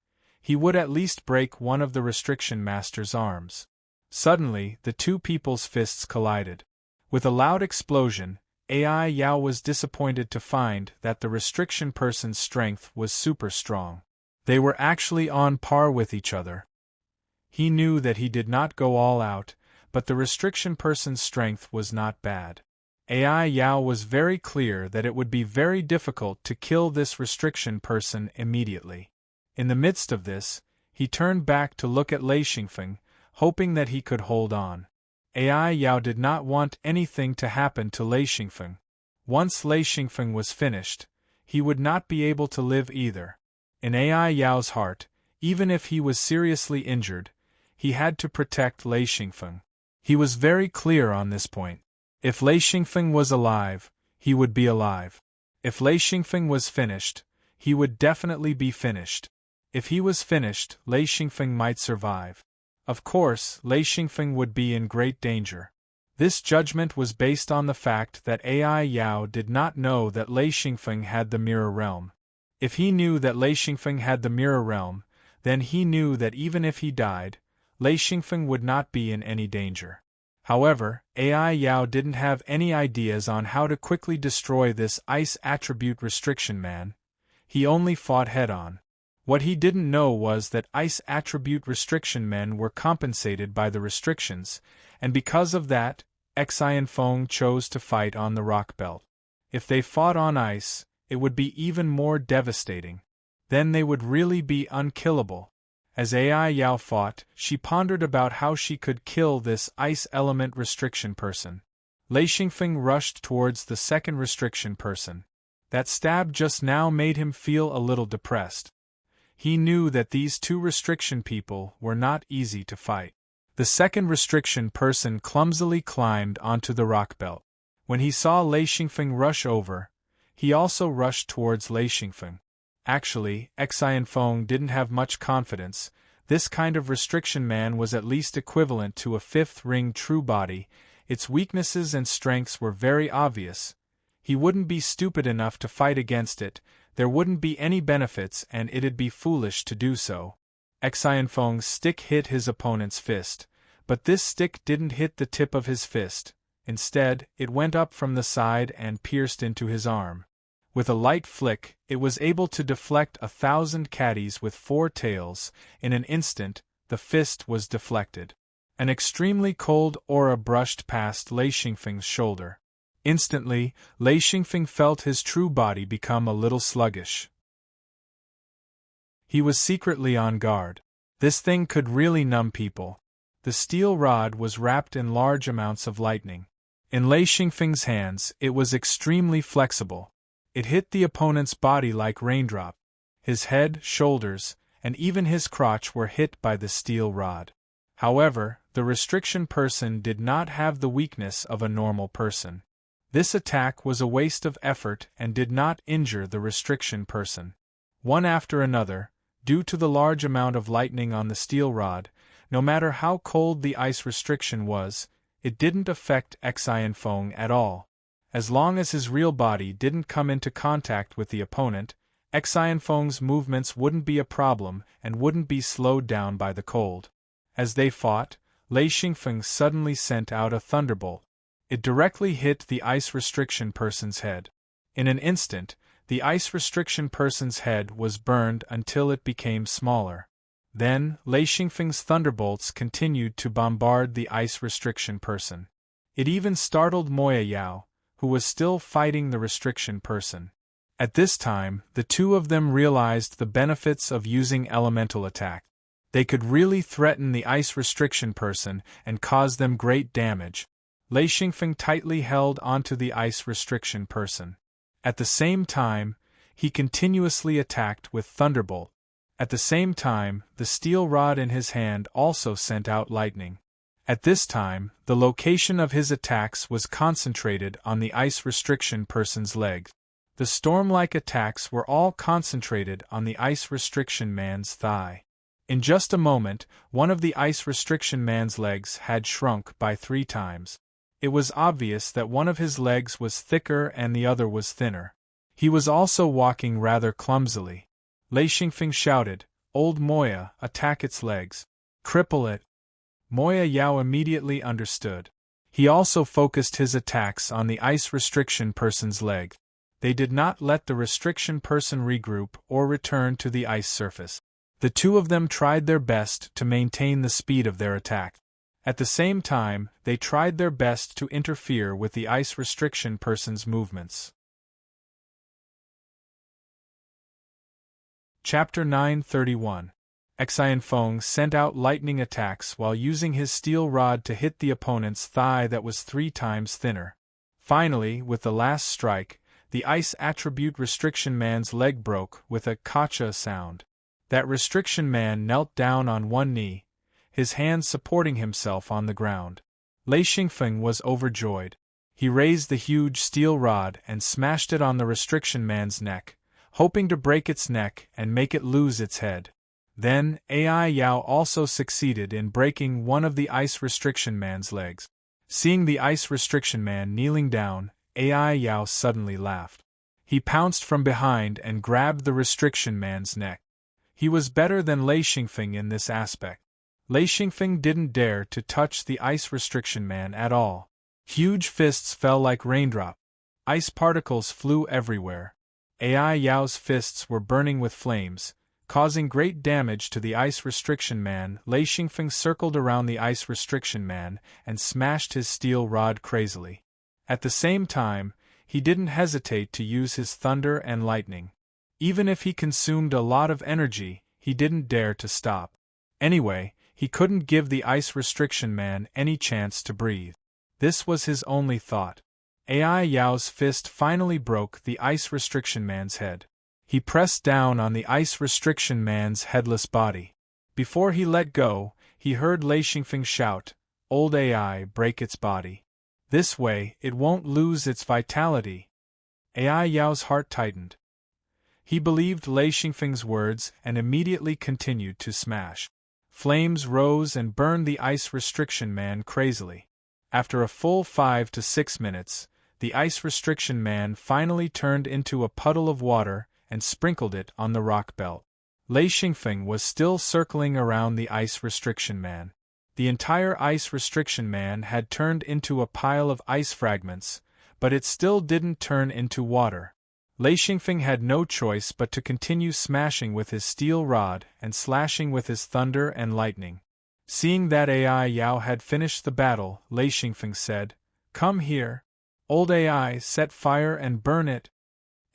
he would at least break one of the restriction master's arms. Suddenly, the 2 people's fists collided. With a loud explosion, AI Yao was disappointed to find that the restriction person's strength was super strong. They were actually on par with each other. He knew that he did not go all out, but the restriction person's strength was not bad. AI Yao was very clear that it would be very difficult to kill this restriction person immediately. In the midst of this, he turned back to look at Lei Xingfeng, hoping that he could hold on. AI Yao did not want anything to happen to Lei Xingfeng. Once Lei Xingfeng was finished, he would not be able to live either. In AI Yao's heart, even if he was seriously injured, he had to protect Lei Xingfeng. He was very clear on this point. If Lei Xingfeng was alive, he would be alive. If Lei Xingfeng was finished, he would definitely be finished. If he was finished, Lei Xingfeng might survive. Of course, Lei Xingfeng would be in great danger. This judgment was based on the fact that AI Yao did not know that Lei Xingfeng had the Mirror Realm. If he knew that Lei Xingfeng had the Mirror Realm, then he knew that even if he died, Lei Xingfeng would not be in any danger. However, AI Yao didn't have any ideas on how to quickly destroy this ice attribute restriction man. He only fought head-on. What he didn't know was that ice attribute restriction men were compensated by the restrictions, and because of that, Xi and Feng chose to fight on the rock belt. If they fought on ice, it would be even more devastating. Then they would really be unkillable. As Ai Yao fought, she pondered about how she could kill this ice element restriction person. Lei Xingfeng rushed towards the second restriction person. That stab just now made him feel a little depressed. He knew that these two restriction people were not easy to fight. The second restriction person clumsily climbed onto the rock belt. When he saw Lei Xingfeng rush over, he also rushed towards Lei Xingfeng. Actually, Xi and Feng didn't have much confidence. This kind of restriction man was at least equivalent to a fifth ring true body. Its weaknesses and strengths were very obvious. He wouldn't be stupid enough to fight against it, there wouldn't be any benefits and it'd be foolish to do so. Xi and Feng's stick hit his opponent's fist, but this stick didn't hit the tip of his fist. Instead, it went up from the side and pierced into his arm. With a light flick, it was able to deflect 1,000 caddies with 4 tails. In an instant, the fist was deflected. An extremely cold aura brushed past Lei Xingfeng's shoulder. Instantly, Lei Xingfeng felt his true body become a little sluggish. He was secretly on guard. This thing could really numb people. The steel rod was wrapped in large amounts of lightning. In Lei Xingfeng's hands, it was extremely flexible. It hit the opponent's body like raindrop. His head, shoulders, and even his crotch were hit by the steel rod. However, the restriction person did not have the weakness of a normal person. This attack was a waste of effort and did not injure the restriction person. One after another, due to the large amount of lightning on the steel rod, no matter how cold the ice restriction was, it didn't affect Xi and Feng at all. As long as his real body didn't come into contact with the opponent, Xi and Feng's movements wouldn't be a problem and wouldn't be slowed down by the cold. As they fought, Lei Xingfeng suddenly sent out a thunderbolt. It directly hit the ice restriction person's head. In an instant, the ice restriction person's head was burned until it became smaller. Then, Lei Xingfeng's thunderbolts continued to bombard the ice restriction person. It even startled Moya Yao, who was still fighting the restriction person. At this time, the two of them realized the benefits of using elemental attack. They could really threaten the ice restriction person and cause them great damage. Lei Xingfeng tightly held onto the ice restriction person. At the same time, he continuously attacked with thunderbolt. At the same time, the steel rod in his hand also sent out lightning. At this time, the location of his attacks was concentrated on the ice restriction person's legs. The storm-like attacks were all concentrated on the ice restriction man's thigh. In just a moment, one of the ice restriction man's legs had shrunk by 3 times. It was obvious that one of his legs was thicker and the other was thinner. He was also walking rather clumsily. Lei Xingfeng shouted, "Old Moya, attack its legs. Cripple it." Moya Yao immediately understood. He also focused his attacks on the ice restriction person's leg. They did not let the restriction person regroup or return to the ice surface. The two of them tried their best to maintain the speed of their attack. At the same time, they tried their best to interfere with the ice restriction person's movements. Chapter 931. Xi and Feng sent out lightning attacks while using his steel rod to hit the opponent's thigh that was 3 times thinner. Finally, with the last strike, the ice attribute restriction man's leg broke with a "kacha" sound. That restriction man knelt down on one knee, his hands supporting himself on the ground. Lei Xingfeng was overjoyed. He raised the huge steel rod and smashed it on the restriction man's neck, hoping to break its neck and make it lose its head. Then, Ai Yao also succeeded in breaking one of the ice restriction man's legs. Seeing the ice restriction man kneeling down, Ai Yao suddenly laughed. He pounced from behind and grabbed the restriction man's neck. He was better than Lei Xingfeng in this aspect. Lei Xingfeng didn't dare to touch the ice restriction man at all. Huge fists fell like raindrops. Ice particles flew everywhere. Ai Yao's fists were burning with flames, causing great damage to the Ice Restriction Man. Lei Xingfeng circled around the Ice Restriction Man and smashed his steel rod crazily. At the same time, he didn't hesitate to use his thunder and lightning. Even if he consumed a lot of energy, he didn't dare to stop. Anyway, he couldn't give the Ice Restriction Man any chance to breathe. This was his only thought. Ai Yao's fist finally broke the Ice Restriction Man's head. He pressed down on the Ice Restriction Man's headless body. Before he let go, he heard Lei Xingfeng shout, "Old Ai, break its body. This way, it won't lose its vitality." Ai Yao's heart tightened. He believed Lei Xingfeng's words and immediately continued to smash. Flames rose and burned the Ice Restriction Man crazily. After a full 5 to 6 minutes, the Ice Restriction Man finally turned into a puddle of water and sprinkled it on the rock belt. Lei Xingfeng was still circling around the Ice Restriction Man. The entire Ice Restriction Man had turned into a pile of ice fragments, but it still didn't turn into water. Lei Xingfeng had no choice but to continue smashing with his steel rod and slashing with his thunder and lightning. Seeing that Ai Yao had finished the battle, Lei Xingfeng said, "Come here. Old Ai, set fire and burn it."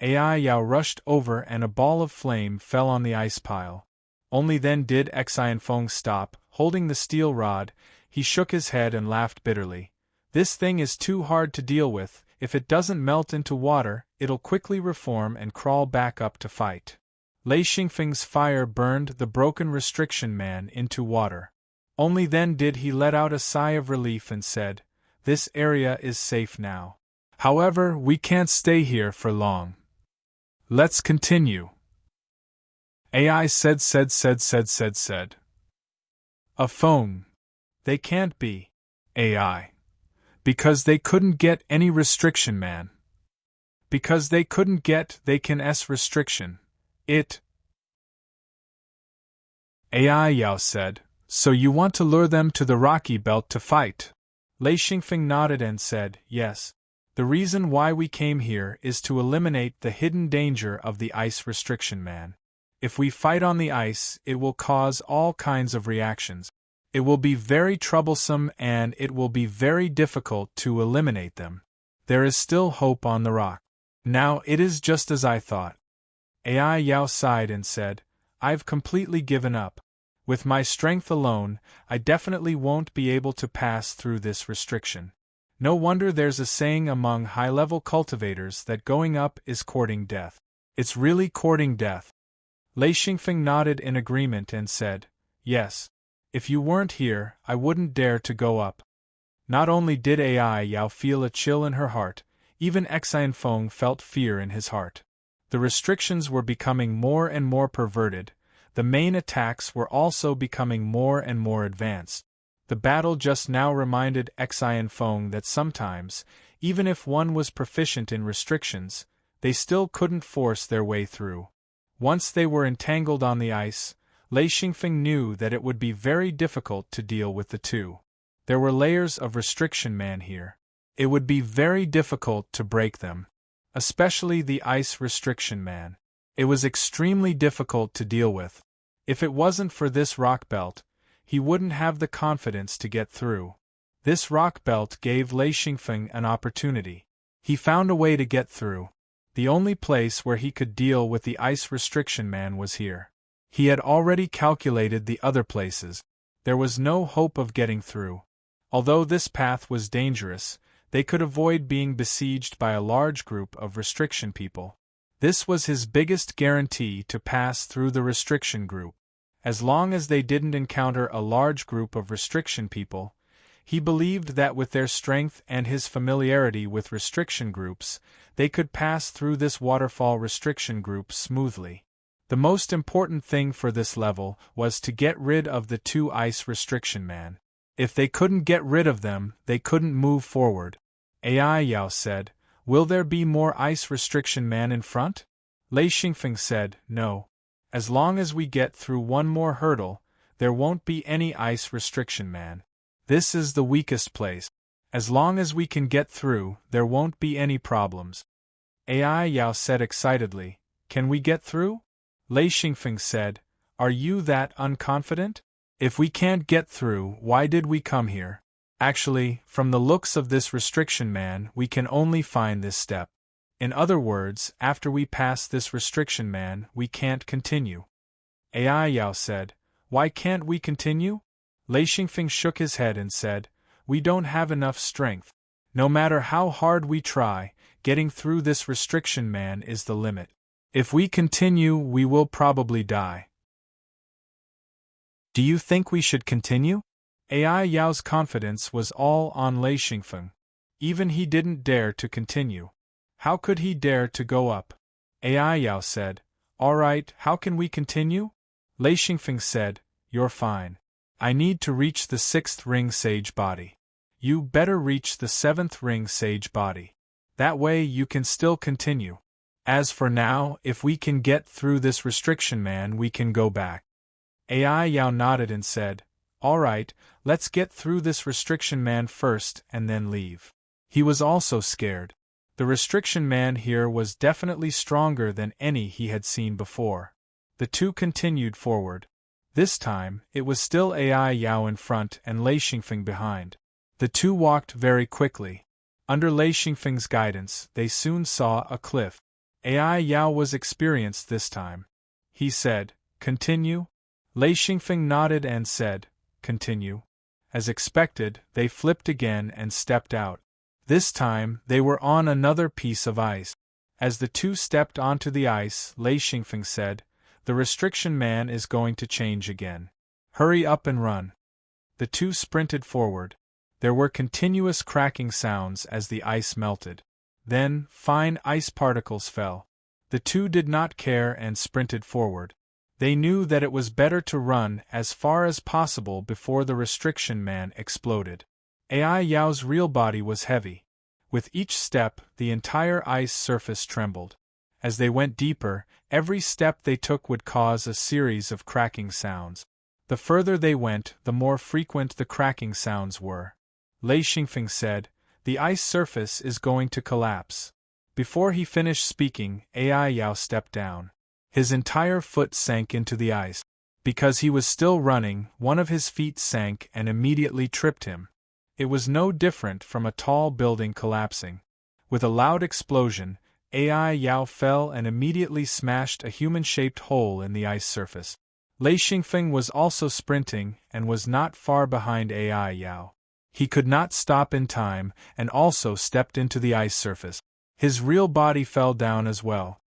Ai Yao rushed over and a ball of flame fell on the ice pile. Only then did Exhilarating stop, holding the steel rod. He shook his head and laughed bitterly. "This thing is too hard to deal with. If it doesn't melt into water, it'll quickly reform and crawl back up to fight." Lei Xingfeng's fire burned the broken Restriction Man into water. Only then did he let out a sigh of relief and said, "This area is safe now. However, we can't stay here for long. Let's continue." Ai said. A phone. They can't be. Ai. Because they couldn't get any Restriction Man. Because they couldn't get they can S restriction. It. Ai Yao said, "So you want to lure them to the Rocky Belt to fight?" Lei Xingfeng nodded and said, "Yes. The reason why we came here is to eliminate the hidden danger of the Ice Restriction Man. If we fight on the ice, it will cause all kinds of reactions. It will be very troublesome and it will be very difficult to eliminate them. There is still hope on the rock. Now it is just as I thought." Ai Yao sighed and said, "I've completely given up. With my strength alone, I definitely won't be able to pass through this restriction. No wonder there's a saying among high-level cultivators that going up is courting death. It's really courting death." Lei Xingfeng nodded in agreement and said, "Yes. If you weren't here, I wouldn't dare to go up." Not only did Ai Yao feel a chill in her heart, even Exhilarating felt fear in his heart. The restrictions were becoming more and more perverted. The main attacks were also becoming more and more advanced. The battle just now reminded Exhilarating that sometimes, even if one was proficient in restrictions, they still couldn't force their way through. Once they were entangled on the ice, Lei Xingfeng knew that it would be very difficult to deal with the two. There were layers of Restriction Man here. It would be very difficult to break them. Especially the Ice Restriction Man. It was extremely difficult to deal with. If it wasn't for this rock belt, he wouldn't have the confidence to get through. This rock belt gave Lei Xingfeng an opportunity. He found a way to get through. The only place where he could deal with the Ice Restriction Man was here. He had already calculated the other places. There was no hope of getting through. Although this path was dangerous, they could avoid being besieged by a large group of restriction people. This was his biggest guarantee to pass through the restriction group. As long as they didn't encounter a large group of restriction people, he believed that with their strength and his familiarity with restriction groups, they could pass through this waterfall restriction group smoothly. The most important thing for this level was to get rid of the two Ice Restriction Man. If they couldn't get rid of them, they couldn't move forward. Ai Yao said, "Will there be more Ice Restriction Man in front?" Lei Xingfeng said, "No. As long as we get through one more hurdle, there won't be any Ice Restriction Man. This is the weakest place. As long as we can get through, there won't be any problems." Ai Yao said excitedly, "Can we get through?" Lei Xingfeng said, Are you that unconfident? If we can't get through, why did we come here? Actually, from the looks of this restriction man, we can only find this step. In other words, after we pass this restriction man, we can't continue. Ai Yao said, Why can't we continue? Lei Xingfeng shook his head and said, We don't have enough strength. No matter how hard we try, getting through this restriction man is the limit. If we continue, we will probably die. Do you think we should continue? Ai Yao's confidence was all on Lei Xingfeng. Even he didn't dare to continue. How could he dare to go up? Ai Yao said, All right, how can we continue? Lei Xingfeng said, You're fine. I need to reach the 6th ring sage body. You better reach the 7th ring sage body. That way you can still continue. As for now, if we can get through this restriction man, we can go back. Ai Yao nodded and said, All right, let's get through this restriction man first and then leave. He was also scared. The restriction man here was definitely stronger than any he had seen before. The two continued forward. This time, it was still Ai Yao in front and Lei Xingfeng behind. The two walked very quickly. Under Lei Xingfeng's guidance, they soon saw a cliff. Ai Yao was experienced this time. He said, Continue? Lei Xingfeng nodded and said, Continue. As expected, they flipped again and stepped out. This time, they were on another piece of ice. As the two stepped onto the ice, Lei Xingfeng said, The restriction man is going to change again. Hurry up and run. The two sprinted forward. There were continuous cracking sounds as the ice melted. Then, fine ice particles fell. The two did not care and sprinted forward. They knew that it was better to run as far as possible before the restriction man exploded. Ai Yao's real body was heavy. With each step, the entire ice surface trembled. As they went deeper, every step they took would cause a series of cracking sounds. The further they went, the more frequent the cracking sounds were. Lei Xingfeng said, The ice surface is going to collapse. Before he finished speaking, Ai Yao stepped down. His entire foot sank into the ice. Because he was still running, one of his feet sank and immediately tripped him. It was no different from a tall building collapsing. With a loud explosion, Ai Yao fell and immediately smashed a human-shaped hole in the ice surface. Lei Xingfeng was also sprinting and was not far behind Ai Yao. He could not stop in time and also stepped into the ice surface. His real body fell down as well.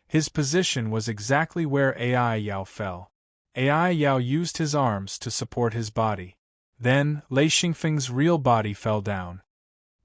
His position was exactly where Ai Yao fell. Ai Yao used his arms to support his body. Then, Lei Xingfeng's real body fell down.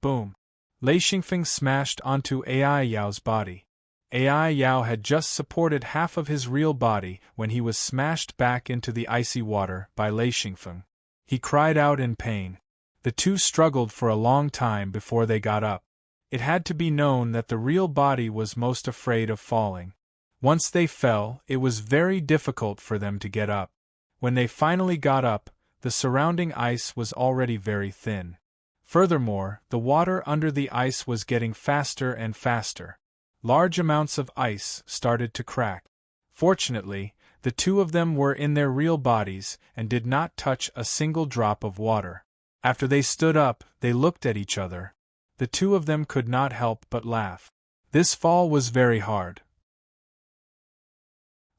Boom! Lei Xingfeng smashed onto Ai Yao's body. Ai Yao had just supported half of his real body when he was smashed back into the icy water by Lei Xingfeng. He cried out in pain. The two struggled for a long time before they got up. It had to be known that the real body was most afraid of falling. Once they fell, it was very difficult for them to get up. When they finally got up, the surrounding ice was already very thin. Furthermore, the water under the ice was getting faster and faster. Large amounts of ice started to crack. Fortunately, the two of them were in their real bodies and did not touch a single drop of water. After they stood up, they looked at each other. The two of them could not help but laugh. This fall was very hard.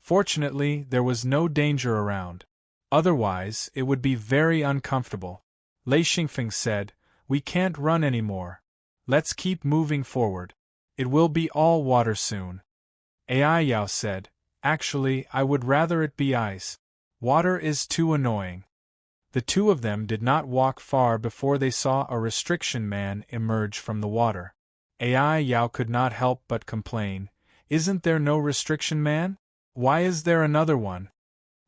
Fortunately, there was no danger around. Otherwise, it would be very uncomfortable. Lei Xingfeng said, We can't run anymore. Let's keep moving forward. It will be all water soon. Ai Yao said, Actually, I would rather it be ice. Water is too annoying. The two of them did not walk far before they saw a restriction man emerge from the water. Ai Yao could not help but complain, Isn't there no restriction man? Why is there another one?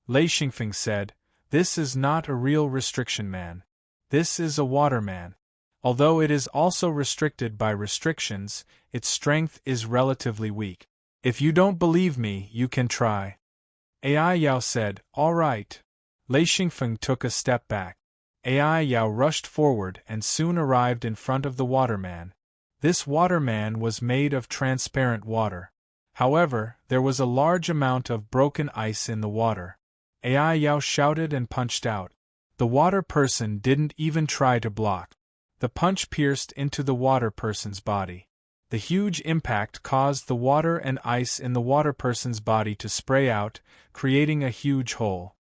Lei Xingfeng said, This is not a real restriction man. This is a water man. Although it is also restricted by restrictions, its strength is relatively weak. If you don't believe me, you can try. Ai Yao said, All right. Lei Xingfeng took a step back. Ai Yao rushed forward and soon arrived in front of the waterman. This waterman was made of transparent water. However, there was a large amount of broken ice in the water. Ai Yao shouted and punched out. The water person didn't even try to block. The punch pierced into the water person's body. The huge impact caused the water and ice in the water person's body to spray out, creating a huge hole.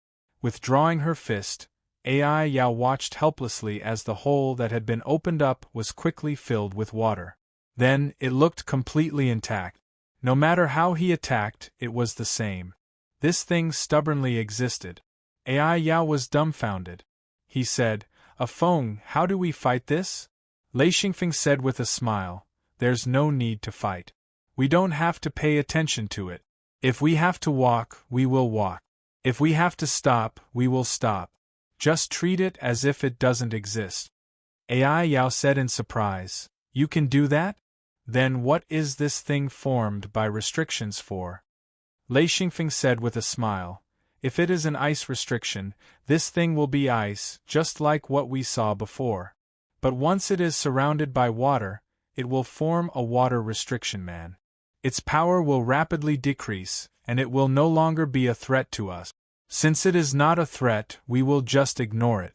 Withdrawing her fist, Ai Yao watched helplessly as the hole that had been opened up was quickly filled with water. Then, it looked completely intact. No matter how he attacked, it was the same. This thing stubbornly existed. Ai Yao was dumbfounded. He said, "Afeng, how do we fight this?" Lei Xingfeng said with a smile, "There's no need to fight. We don't have to pay attention to it. If we have to walk, we will walk. If we have to stop, we will stop. Just treat it as if it doesn't exist." Ai Yao said in surprise, "You can do that? Then what is this thing formed by restrictions for?" Lei Xingfeng said with a smile, "If it is an ice restriction, this thing will be ice, just like what we saw before. But once it is surrounded by water, it will form a water restriction man. Its power will rapidly decrease, and it will no longer be a threat to us. Since it is not a threat, we will just ignore it."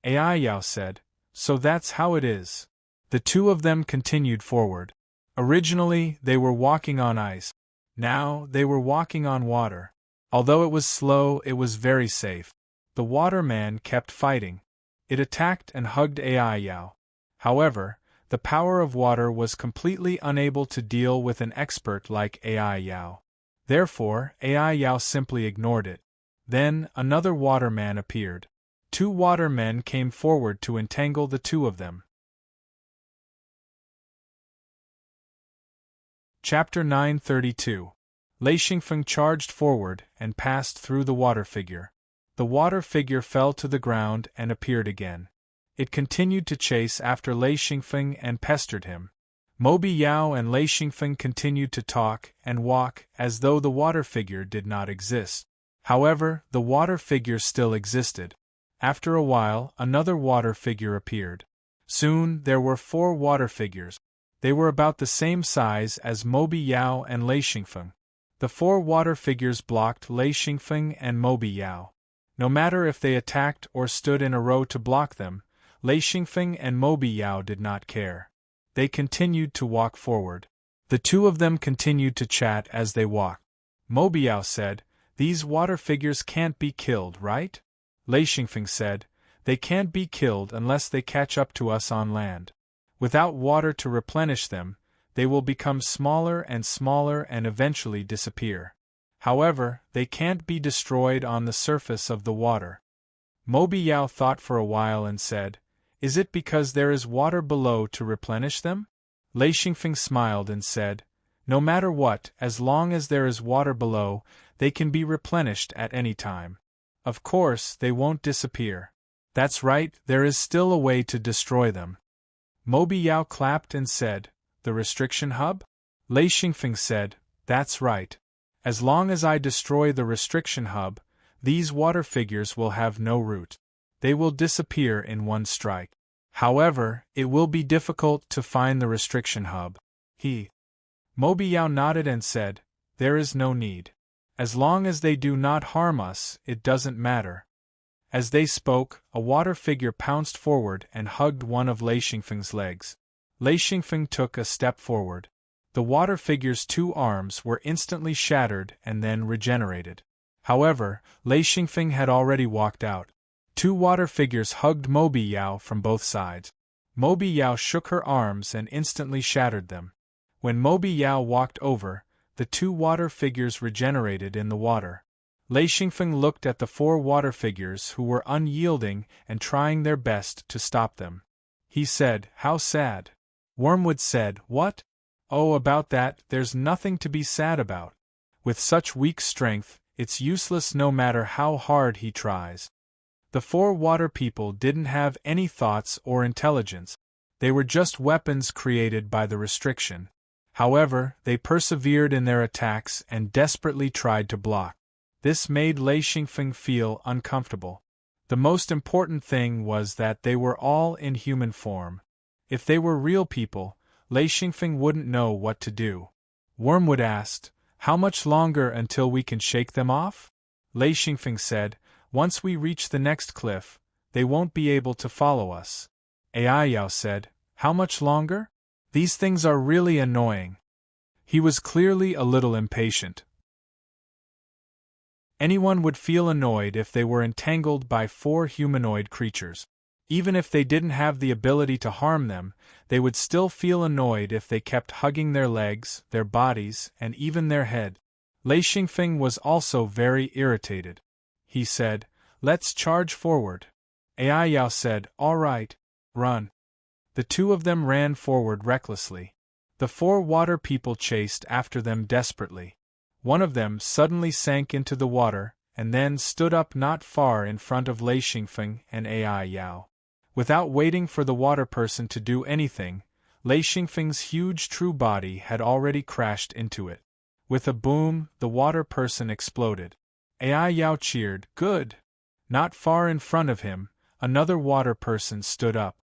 Ai Yao said, "So that's how it is." The two of them continued forward. Originally, they were walking on ice. Now, they were walking on water. Although it was slow, it was very safe. The waterman kept fighting. It attacked and hugged Ai Yao. However, the power of water was completely unable to deal with an expert like Ai Yao. Therefore, Ai Yao simply ignored it. Then, another waterman appeared. Two watermen came forward to entangle the two of them. Chapter 932. Lei Xingfeng charged forward and passed through the water figure. The water figure fell to the ground and appeared again. It continued to chase after Lei Xingfeng and pestered him. Mobi Yao and Lei Xingfeng continued to talk and walk as though the water figure did not exist. However, the water figure still existed. After a while, another water figure appeared. Soon, there were 4 water figures. They were about the same size as Mobi Yao and Lei Xingfeng. The 4 water figures blocked Lei Xingfeng and Mobi Yao. No matter if they attacked or stood in a row to block them, Lei Xingfeng and Mobi Yao did not care. They continued to walk forward. The two of them continued to chat as they walked. Mobi Yao said, "These water figures can't be killed, right?" Lei Xingfeng said, "They can't be killed unless they catch up to us on land. Without water to replenish them, they will become smaller and eventually disappear. However, they can't be destroyed on the surface of the water." Mobi Yao thought for a while and said, "Is it because there is water below to replenish them?" Lei Xingfeng smiled and said, "No matter what, as long as there is water below, they can be replenished at any time. Of course, they won't disappear. That's right, there is still a way to destroy them." Mobi Yao clapped and said, "The restriction hub?" Lei Xingfeng said, "That's right. As long as I destroy the restriction hub, these water figures will have no root. They will disappear in one strike. However, it will be difficult to find the restriction hub." Mobi Yao nodded and said, "There is no need. As long as they do not harm us, it doesn't matter." As they spoke, a water figure pounced forward and hugged one of Lei Xingfeng's legs. Lei Xingfeng took a step forward. The water figure's 2 arms were instantly shattered and then regenerated. However, Lei Xingfeng had already walked out. 2 water figures hugged Mobi Yao from both sides. Mobi Yao shook her arms and instantly shattered them. When Mobi Yao walked over, the 2 water figures regenerated in the water. Lei Xingfeng looked at the 4 water figures who were unyielding and trying their best to stop them. He said, "How sad." Wormwood said, "What? Oh, about that, there's nothing to be sad about. With such weak strength, it's useless no matter how hard he tries." The 4 water people didn't have any thoughts or intelligence. They were just weapons created by the restriction. However, they persevered in their attacks and desperately tried to block. This made Lei Xingfeng feel uncomfortable. The most important thing was that they were all in human form. If they were real people, Lei Xingfeng wouldn't know what to do. Wormwood asked, How much longer until we can shake them off? Lei Xingfeng said, once we reach the next cliff, they won't be able to follow us. Ai Yao said, how much longer? These things are really annoying. He was clearly a little impatient. Anyone would feel annoyed if they were entangled by 4 humanoid creatures. Even if they didn't have the ability to harm them, they would still feel annoyed if they kept hugging their legs, their bodies, and even their head. Lei Xingfeng was also very irritated. He said, let's charge forward. Ai Yao said, all right, run. The 2 of them ran forward recklessly. The 4 water people chased after them desperately. One of them suddenly sank into the water, and then stood up not far in front of Lei Xingfeng and Ai Yao. Without waiting for the water person to do anything, Lei Xingfeng's huge true body had already crashed into it. With a boom, the water person exploded. Ai Yao cheered, good! Not far in front of him, another water person stood up.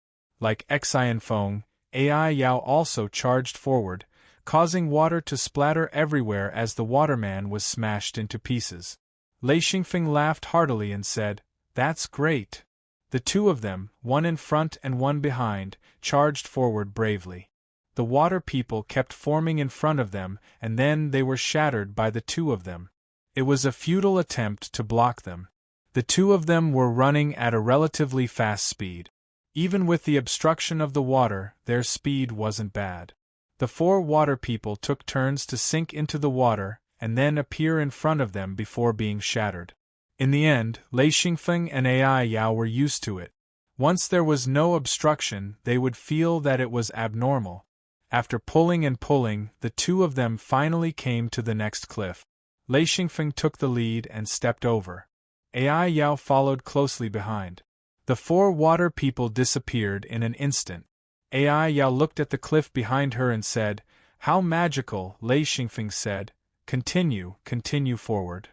Like Exhilarating, Ai Yao also charged forward, causing water to splatter everywhere as the waterman was smashed into pieces. Lei Xingfeng laughed heartily and said, that's great. The 2 of them, one in front and one behind, charged forward bravely. The water people kept forming in front of them, and then they were shattered by the 2 of them. It was a futile attempt to block them. The 2 of them were running at a relatively fast speed. Even with the obstruction of the water, their speed wasn't bad. The 4 water people took turns to sink into the water, and then appear in front of them before being shattered. In the end, Lei Xingfeng and Ai Yao were used to it. Once there was no obstruction, they would feel that it was abnormal. After pulling and pulling, the 2 of them finally came to the next cliff. Lei Xingfeng took the lead and stepped over. Ai Yao followed closely behind. The 4 water people disappeared in an instant. Ai Yao looked at the cliff behind her and said, how magical. Lei Xingfeng said, continue forward.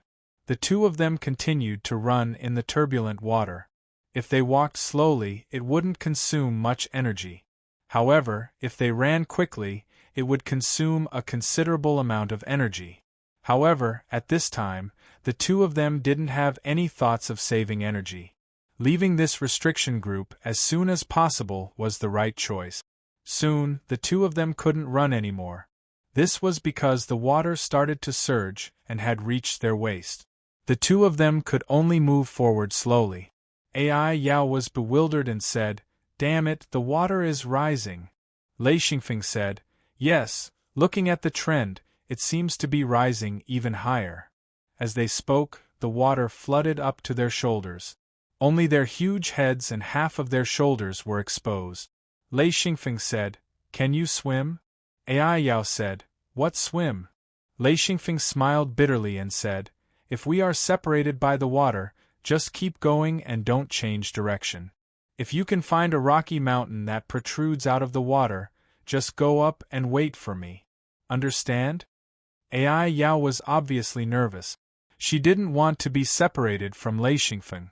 The 2 of them continued to run in the turbulent water. If they walked slowly, it wouldn't consume much energy. However, if they ran quickly, it would consume a considerable amount of energy. However, at this time, the 2 of them didn't have any thoughts of saving energy. Leaving this restriction group as soon as possible was the right choice. Soon, the 2 of them couldn't run anymore. This was because the water started to surge and had reached their waist. The 2 of them could only move forward slowly. Ai Yao was bewildered and said, damn it, the water is rising. Lei Xingfeng said, yes, looking at the trend, it seems to be rising even higher. As they spoke, the water flooded up to their shoulders. Only their huge heads and half of their shoulders were exposed. Lei Xingfeng said, can you swim? Ai Yao said, what swim? Lei Xingfeng smiled bitterly and said, if we are separated by the water, just keep going and don't change direction. If you can find a rocky mountain that protrudes out of the water, just go up and wait for me. Understand? Ai Yao was obviously nervous. She didn't want to be separated from Lei Xingfeng.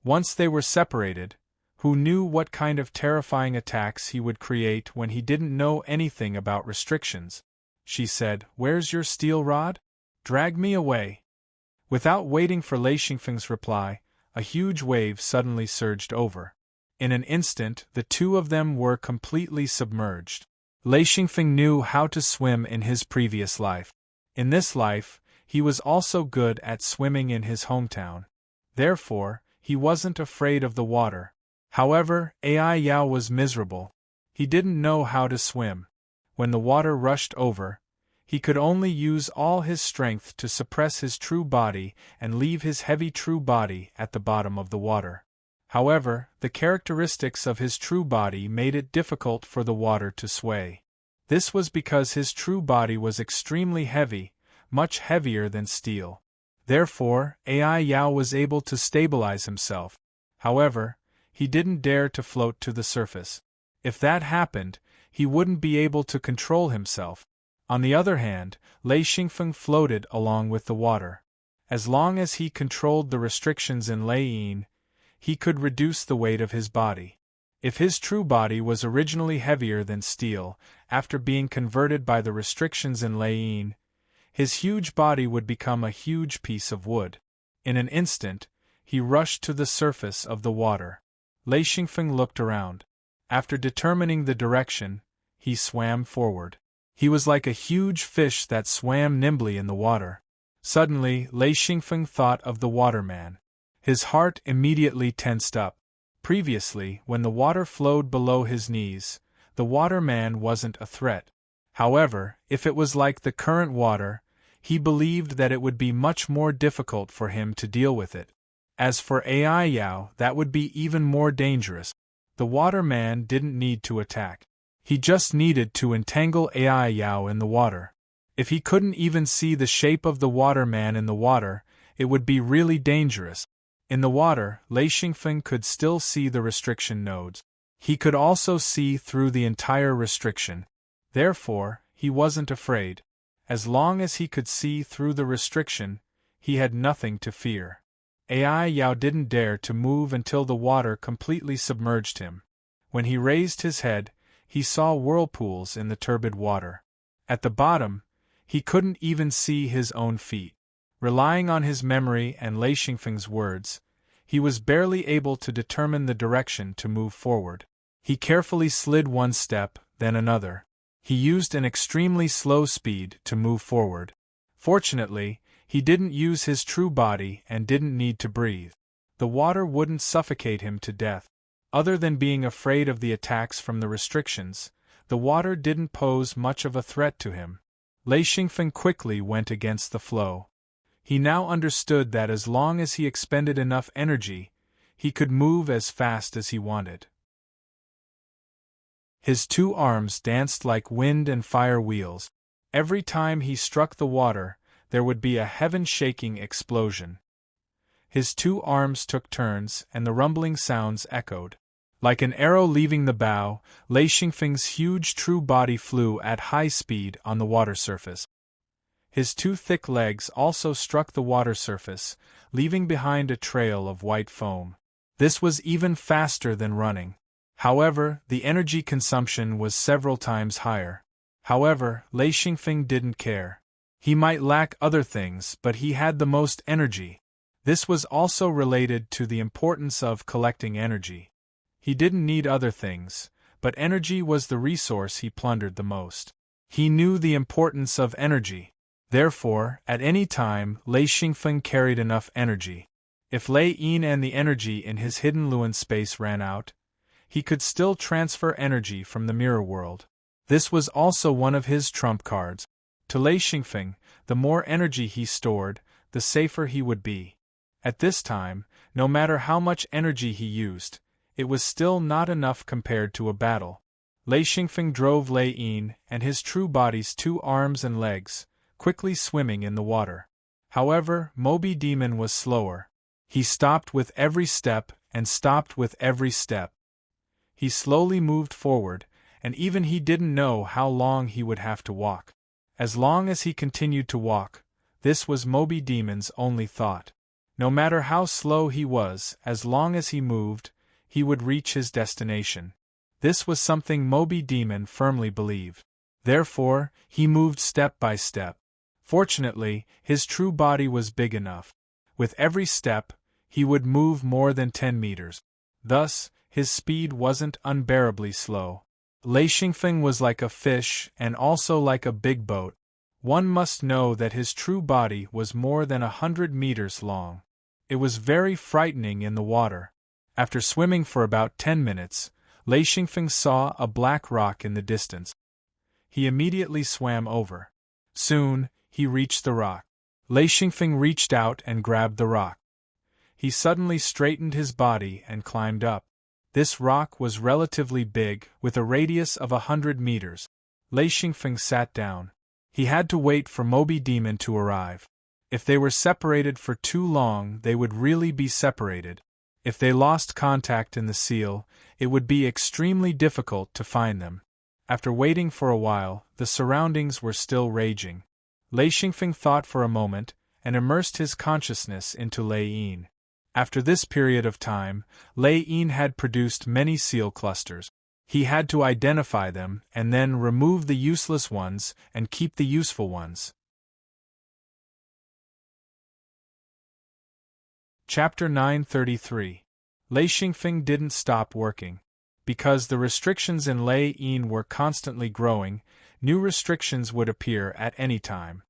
Once they were separated, who knew what kind of terrifying attacks he would create when he didn't know anything about restrictions? She said, where's your steel rod? Drag me away. Without waiting for Lei Xingfeng's reply, a huge wave suddenly surged over. In an instant, the 2 of them were completely submerged. Lei Xingfeng knew how to swim in his previous life. In this life, he was also good at swimming in his hometown. Therefore, he wasn't afraid of the water. However, Ai Yao was miserable. He didn't know how to swim. When the water rushed over, he could only use all his strength to suppress his true body and leave his heavy true body at the bottom of the water. However, the characteristics of his true body made it difficult for the water to sway. This was because his true body was extremely heavy, much heavier than steel. Therefore, Ai Yao was able to stabilize himself. However, he didn't dare to float to the surface. If that happened, he wouldn't be able to control himself. On the other hand, Lei Xingfeng floated along with the water. As long as he controlled the restrictions in Lei Yin, he could reduce the weight of his body. If his true body was originally heavier than steel, after being converted by the restrictions in Lei, his huge body would become a huge piece of wood. In an instant, he rushed to the surface of the water. Lei Xingfeng looked around. After determining the direction, he swam forward. He was like a huge fish that swam nimbly in the water. Suddenly, Lei Xingfeng thought of the waterman. His heart immediately tensed up. Previously, when the water flowed below his knees, the waterman wasn't a threat. However, if it was like the current water, he believed that it would be much more difficult for him to deal with it. As for Ai Yao, that would be even more dangerous. The waterman didn't need to attack. He just needed to entangle Ai Yao in the water. If he couldn't even see the shape of the waterman in the water, it would be really dangerous. In the water, Lei Xingfeng could still see the restriction nodes. He could also see through the entire restriction. Therefore, he wasn't afraid. As long as he could see through the restriction, he had nothing to fear. Ai Yao didn't dare to move until the water completely submerged him. When he raised his head, he saw whirlpools in the turbid water. At the bottom, he couldn't even see his own feet. Relying on his memory and Lei Xingfeng's words, he was barely able to determine the direction to move forward. He carefully slid one step, then another. He used an extremely slow speed to move forward. Fortunately, he didn't use his true body and didn't need to breathe. The water wouldn't suffocate him to death. Other than being afraid of the attacks from the restrictions, the water didn't pose much of a threat to him. Lei Xingfeng quickly went against the flow. He now understood that as long as he expended enough energy, he could move as fast as he wanted. His two arms danced like wind and fire wheels. Every time he struck the water, there would be a heaven-shaking explosion. His two arms took turns, and the rumbling sounds echoed. Like an arrow leaving the bow, Lei Xingfeng's huge true body flew at high speed on the water surface. His two thick legs also struck the water surface, leaving behind a trail of white foam. This was even faster than running. However, the energy consumption was several times higher. However, Lei Xingfeng didn't care. He might lack other things, but he had the most energy. This was also related to the importance of collecting energy. He didn't need other things, but energy was the resource he plundered the most. He knew the importance of energy. Therefore, at any time, Lei Xingfeng carried enough energy. If Lei Yin and the energy in his hidden Luan space ran out, he could still transfer energy from the mirror world. This was also one of his trump cards. To Lei Xingfeng, the more energy he stored, the safer he would be. At this time, no matter how much energy he used, it was still not enough compared to a battle. Lei Xingfeng drove Lei Yin and his true body's two arms and legs, quickly swimming in the water. However, Moby Demon was slower. He stopped with every step and stopped with every step. He slowly moved forward, and even he didn't know how long he would have to walk. As long as he continued to walk, this was Moby Demon's only thought. No matter how slow he was, as long as he moved, he would reach his destination. This was something Moby Demon firmly believed. Therefore, he moved step by step. Fortunately, his true body was big enough. With every step, he would move more than 10 meters. Thus, his speed wasn't unbearably slow. Lei Xingfeng was like a fish and also like a big boat. One must know that his true body was more than 100 meters long. It was very frightening in the water. After swimming for about 10 minutes, Lei Xingfeng saw a black rock in the distance. He immediately swam over. Soon, he reached the rock. Lei Xingfeng reached out and grabbed the rock. He suddenly straightened his body and climbed up. This rock was relatively big, with a radius of 100 meters. Lei Xingfeng sat down. He had to wait for Moby Demon to arrive. If they were separated for too long, they would really be separated. If they lost contact in the seal, it would be extremely difficult to find them. After waiting for a while, the surroundings were still raging. Lei Xingfeng thought for a moment, and immersed his consciousness into Lei Yin. After this period of time, Lei Yin had produced many seal clusters. He had to identify them and then remove the useless ones and keep the useful ones. Chapter 933. Lei Xingfeng didn't stop working. Because the restrictions in Lei Yin were constantly growing, new restrictions would appear at any time.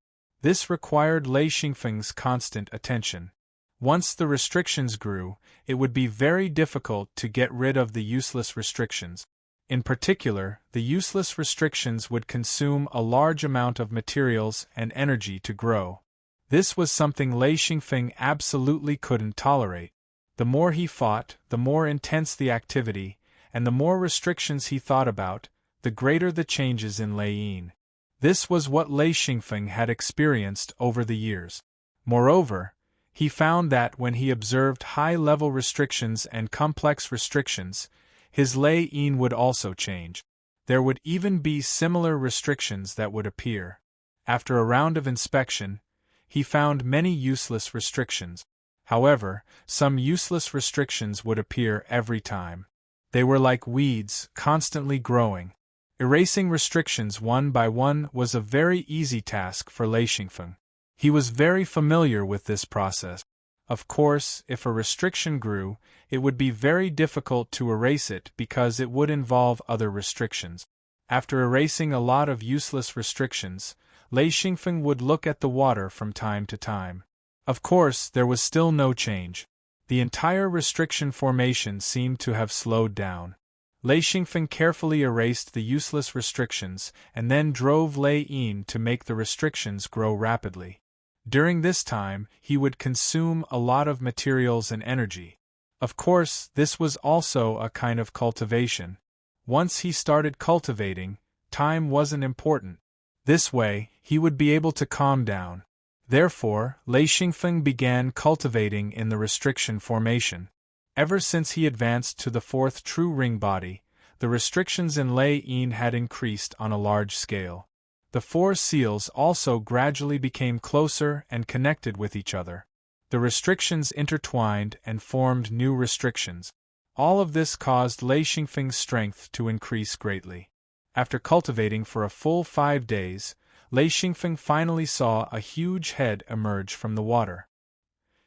This required Lei Xingfeng's constant attention. Once the restrictions grew, it would be very difficult to get rid of the useless restrictions. In particular, the useless restrictions would consume a large amount of materials and energy to grow. This was something Lei Xingfeng absolutely couldn't tolerate. The more he fought, the more intense the activity, and the more restrictions he thought about, the greater the changes in Lei Yin. This was what Lei Xingfeng had experienced over the years. Moreover, he found that when he observed high-level restrictions and complex restrictions, his Lei Yin would also change. There would even be similar restrictions that would appear. After a round of inspection, he found many useless restrictions. However, some useless restrictions would appear every time. They were like weeds, constantly growing. Erasing restrictions one by one was a very easy task for Lei Xingfeng. He was very familiar with this process. Of course, if a restriction grew, it would be very difficult to erase it because it would involve other restrictions. After erasing a lot of useless restrictions, Lei Xingfeng would look at the water from time to time. Of course, there was still no change. The entire restriction formation seemed to have slowed down. Lei Xingfeng carefully erased the useless restrictions and then drove Lei Yin to make the restrictions grow rapidly. During this time, he would consume a lot of materials and energy. Of course, this was also a kind of cultivation. Once he started cultivating, time wasn't important. This way, he would be able to calm down. Therefore, Lei Xingfeng began cultivating in the restriction formation. Ever since he advanced to the fourth true ring body, the restrictions in Lei Yin had increased on a large scale. The four seals also gradually became closer and connected with each other. The restrictions intertwined and formed new restrictions. All of this caused Lei Xingfeng's strength to increase greatly. After cultivating for a full 5 days, Lei Xingfeng finally saw a huge head emerge from the water.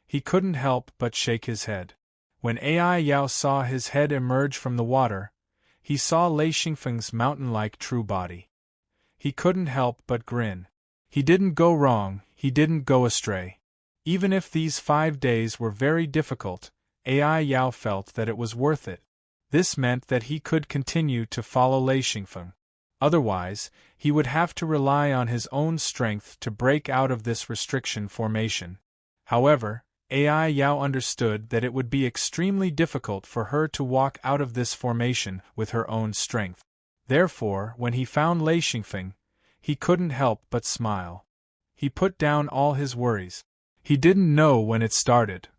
He couldn't help but shake his head. When Ai Yao saw his head emerge from the water, he saw Lei Xingfeng's mountain-like true body. He couldn't help but grin. He didn't go wrong, he didn't go astray. Even if these 5 days were very difficult, Ai Yao felt that it was worth it. This meant that he could continue to follow Lei Xingfeng. Otherwise, he would have to rely on his own strength to break out of this restriction formation. However, Ai Yao understood that it would be extremely difficult for her to walk out of this formation with her own strength. Therefore, when he found Lei Xingfeng, he couldn't help but smile. He put down all his worries. He didn't know when it started.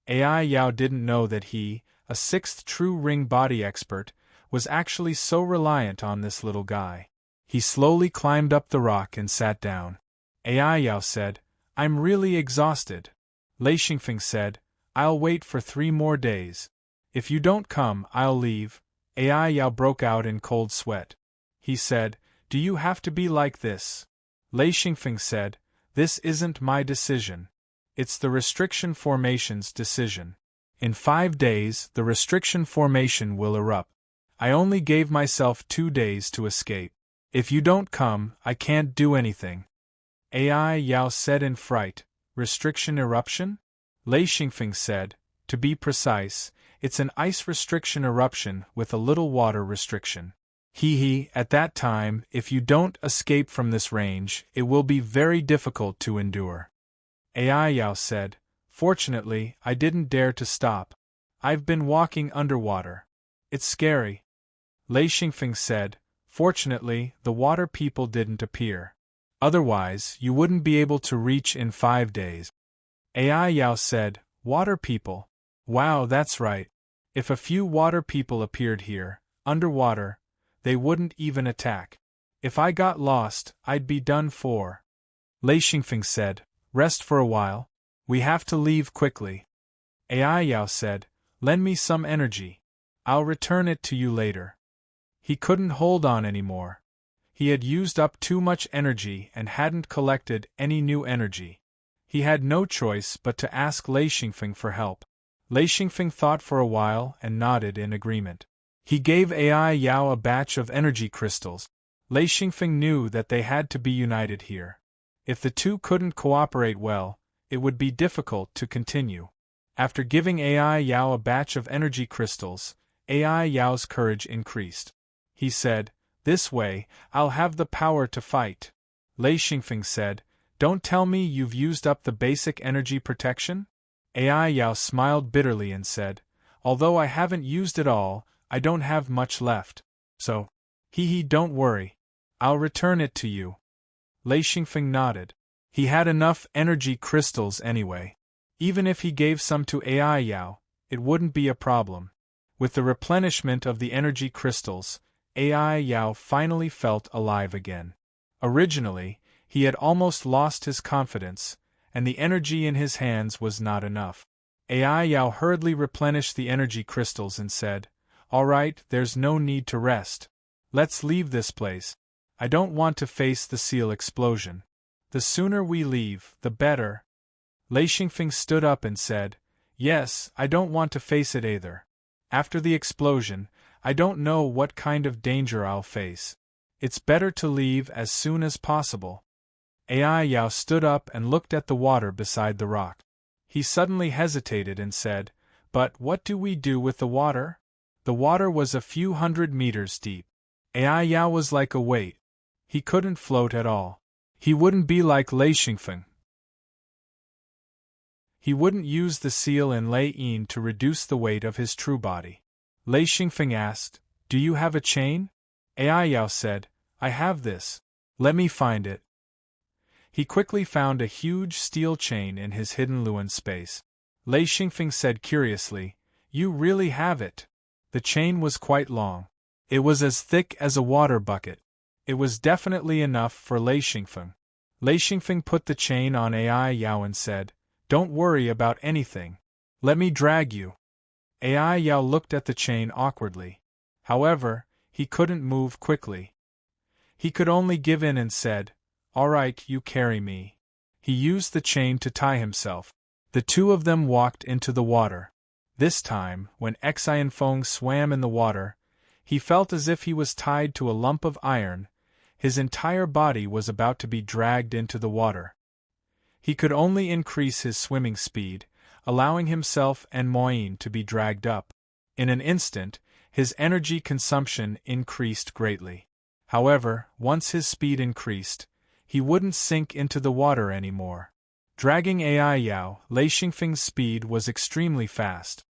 Ai Yao didn't know that he, a sixth true ring body expert, was actually so reliant on this little guy. He slowly climbed up the rock and sat down. Ai Yao said, "I'm really exhausted." Lei Xingfeng said, "I'll wait for 3 more days. If you don't come, I'll leave." Ai Yao broke out in cold sweat. He said, "Do you have to be like this?" Lei Xingfeng said, "This isn't my decision. It's the restriction formation's decision. In 5 days, the restriction formation will erupt. I only gave myself 2 days to escape. If you don't come, I can't do anything." Ai Yao said in fright, "Restriction eruption?" Lei Xingfeng said, "To be precise, it's an ice restriction eruption with a little water restriction. At that time, if you don't escape from this range, it will be very difficult to endure." Ai Yao said, "Fortunately, I didn't dare to stop. I've been walking underwater. It's scary." Lei Xingfeng said, "Fortunately, the water people didn't appear. Otherwise, you wouldn't be able to reach in 5 days." Ai Yao said, "Water people? Wow, that's right. If a few water people appeared here, underwater, they wouldn't even attack. If I got lost, I'd be done for." Lei Xingfeng said, "Rest for a while. We have to leave quickly. AI Yao said, lend me some energy. I'll return it to you later. He couldn't hold on anymore. He had used up too much energy and hadn't collected any new energy. He had no choice but to ask Lei Xingfeng for help. Lei Xingfeng thought for a while and nodded in agreement. He gave AI Yao a batch of energy crystals. Lei Xingfeng knew that they had to be united here. If the two couldn't cooperate well, it would be difficult to continue. After giving AI Yao a batch of energy crystals, AI Yao's courage increased. He said, this way, I'll have the power to fight. Lei Xingfeng said, don't tell me you've used up the basic energy protection? AI Yao smiled bitterly and said, although I haven't used it all, I don't have much left. So, don't worry. I'll return it to you. Lei Xingfeng nodded. He had enough energy crystals anyway. Even if he gave some to AI Yao, it wouldn't be a problem. With the replenishment of the energy crystals, AI Yao finally felt alive again. Originally, he had almost lost his confidence, and the energy in his hands was not enough. AI Yao hurriedly replenished the energy crystals and said, all right, there's no need to rest. Let's leave this place. I don't want to face the seal explosion. The sooner we leave, the better. Lei Xingfeng stood up and said, yes, I don't want to face it either. After the explosion, I don't know what kind of danger I'll face. It's better to leave as soon as possible. AI Yao stood up and looked at the water beside the rock. He suddenly hesitated and said, but what do we do with the water? The water was a few hundred meters deep. AI Yao was like a weight. He couldn't float at all. He wouldn't be like Lei Xingfeng. He wouldn't use the seal in Lei Yin to reduce the weight of his true body. Lei Xingfeng asked, do you have a chain? AI Yao said, I have this. Let me find it. He quickly found a huge steel chain in his hidden Luan space. Lei Xingfeng said curiously, you really have it. The chain was quite long. It was as thick as a water bucket. It was definitely enough for Lei Xingfeng. Lei Xingfeng put the chain on AI Yao and said, don't worry about anything. Let me drag you. AI Yao looked at the chain awkwardly. However, he couldn't move quickly. He could only give in and said, all right, you carry me. He used the chain to tie himself. The two of them walked into the water. This time, when Xianfeng swam in the water, he felt as if he was tied to a lump of iron. His entire body was about to be dragged into the water. He could only increase his swimming speed, allowing himself and Moyin to be dragged up. In an instant, his energy consumption increased greatly. However, once his speed increased, he wouldn't sink into the water anymore. Dragging AI Yao, Lei Xingfeng's speed was extremely fast.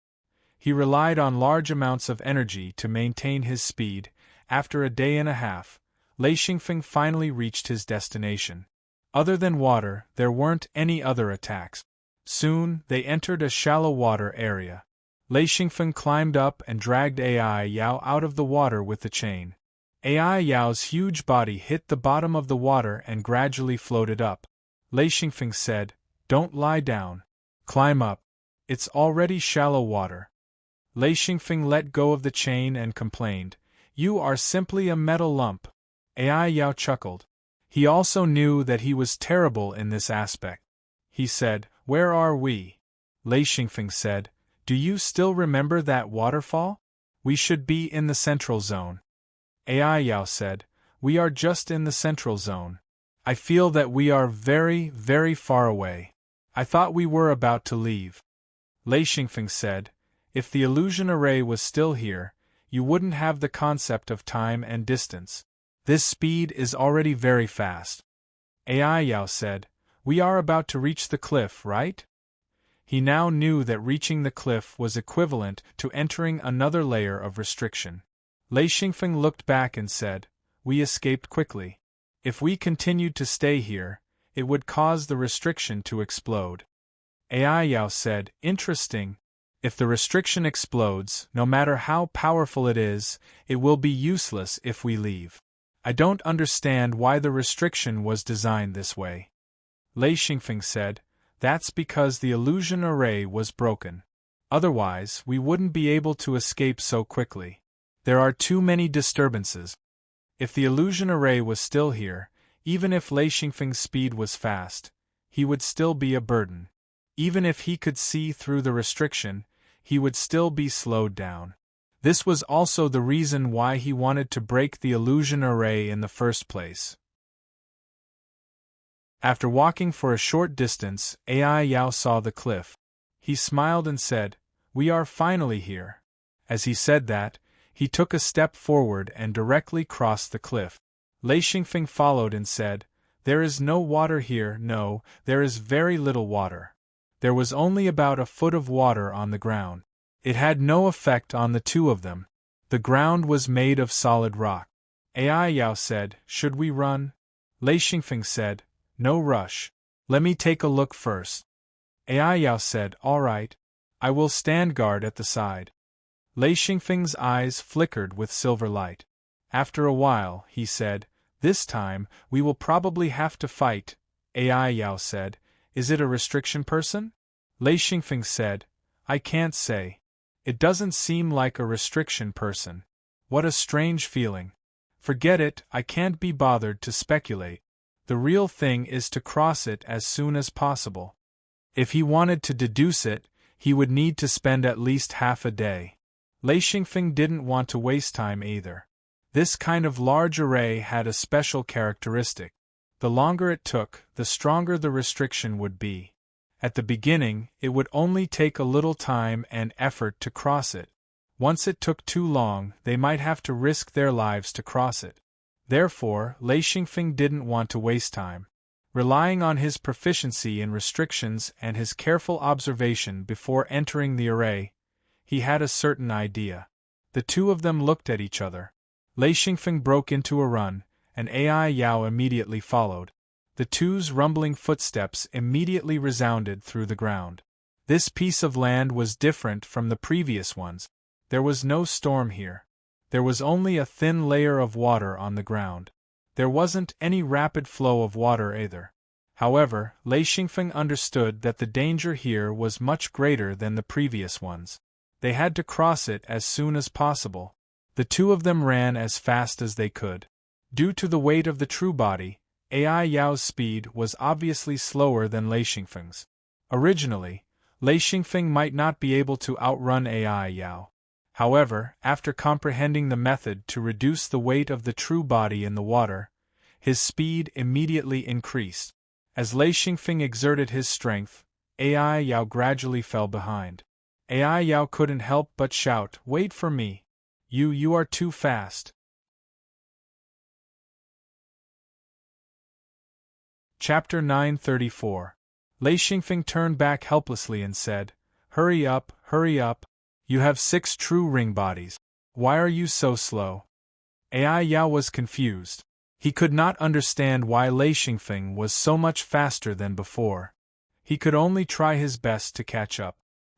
He relied on large amounts of energy to maintain his speed. After a day and a half, Lei Xingfeng finally reached his destination. Other than water, there weren't any other attacks. Soon, they entered a shallow water area. Lei Xingfeng climbed up and dragged AI Yao out of the water with the chain. AI Yao's huge body hit the bottom of the water and gradually floated up. Lei Xingfeng said, don't lie down. Climb up. It's already shallow water. Lei Xingfeng let go of the chain and complained, you are simply a metal lump. AI Yao chuckled. He also knew that he was terrible in this aspect. He said, where are we? Lei Xingfeng said, do you still remember that waterfall? We should be in the central zone. AI Yao said, we are just in the central zone. I feel that we are very, very far away. I thought we were about to leave. Lei Xingfeng said, if the illusion array was still here, you wouldn't have the concept of time and distance. This speed is already very fast. AI Yao said, we are about to reach the cliff, right? He now knew that reaching the cliff was equivalent to entering another layer of restriction. Lei Xingfeng looked back and said, we escaped quickly. If we continued to stay here, it would cause the restriction to explode. AI Yao said, interesting. If the restriction explodes, no matter how powerful it is, it will be useless if we leave. I don't understand why the restriction was designed this way. Lei Xingfeng said, That's because the illusion array was broken. Otherwise, we wouldn't be able to escape so quickly. There are too many disturbances. If the illusion array was still here, even if Lei Xingfeng's speed was fast, he would still be a burden. Even if he could see through the restriction, he would still be slowed down. This was also the reason why he wanted to break the illusion array in the first place. After walking for a short distance, Ai Yao saw the cliff. He smiled and said, "We are finally here." As he said that, he took a step forward and directly crossed the cliff. Lei Xingfeng followed and said, "There is no water here, no, there is very little water." There was only about a foot of water on the ground. It had no effect on the two of them. The ground was made of solid rock. Ai Yao said, "Should we run?" Lei Xingfeng said, "No rush. Let me take a look first." Ai Yao said, "All right. I will stand guard at the side." Lei Xingfeng's eyes flickered with silver light. After a while, he said, "This time, we will probably have to fight." Ai Yao said, "Is it a restriction person?" Lei Xingfeng said, "I can't say. It doesn't seem like a restriction person. What a strange feeling. Forget it, I can't be bothered to speculate. The real thing is to cross it as soon as possible." If he wanted to deduce it, he would need to spend at least half a day. Lei Xingfeng didn't want to waste time either. This kind of large array had a special characteristic. The longer it took, the stronger the restriction would be. At the beginning, it would only take a little time and effort to cross it. Once it took too long, they might have to risk their lives to cross it. Therefore, Lei Xingfeng didn't want to waste time. Relying on his proficiency in restrictions and his careful observation before entering the array, he had a certain idea. The two of them looked at each other. Lei Xingfeng broke into a run, and Ai Yao immediately followed. The two's rumbling footsteps immediately resounded through the ground. This piece of land was different from the previous ones. There was no storm here. There was only a thin layer of water on the ground. There wasn't any rapid flow of water either. However, Lei Xingfeng understood that the danger here was much greater than the previous ones. They had to cross it as soon as possible. The two of them ran as fast as they could. Due to the weight of the true body, Ai Yao's speed was obviously slower than Lei Xingfeng's. Originally, Lei Xingfeng might not be able to outrun Ai Yao. However, after comprehending the method to reduce the weight of the true body in the water, his speed immediately increased. As Lei Xingfeng exerted his strength, Ai Yao gradually fell behind. Ai Yao couldn't help but shout, "Wait for me! You are too fast!" Chapter 934. Lei Xingfeng turned back helplessly and said, hurry up, you have 6 true ring bodies. Why are you so slow?" Ai Yao was confused. He could not understand why Lei Xingfeng was so much faster than before. He could only try his best to catch up.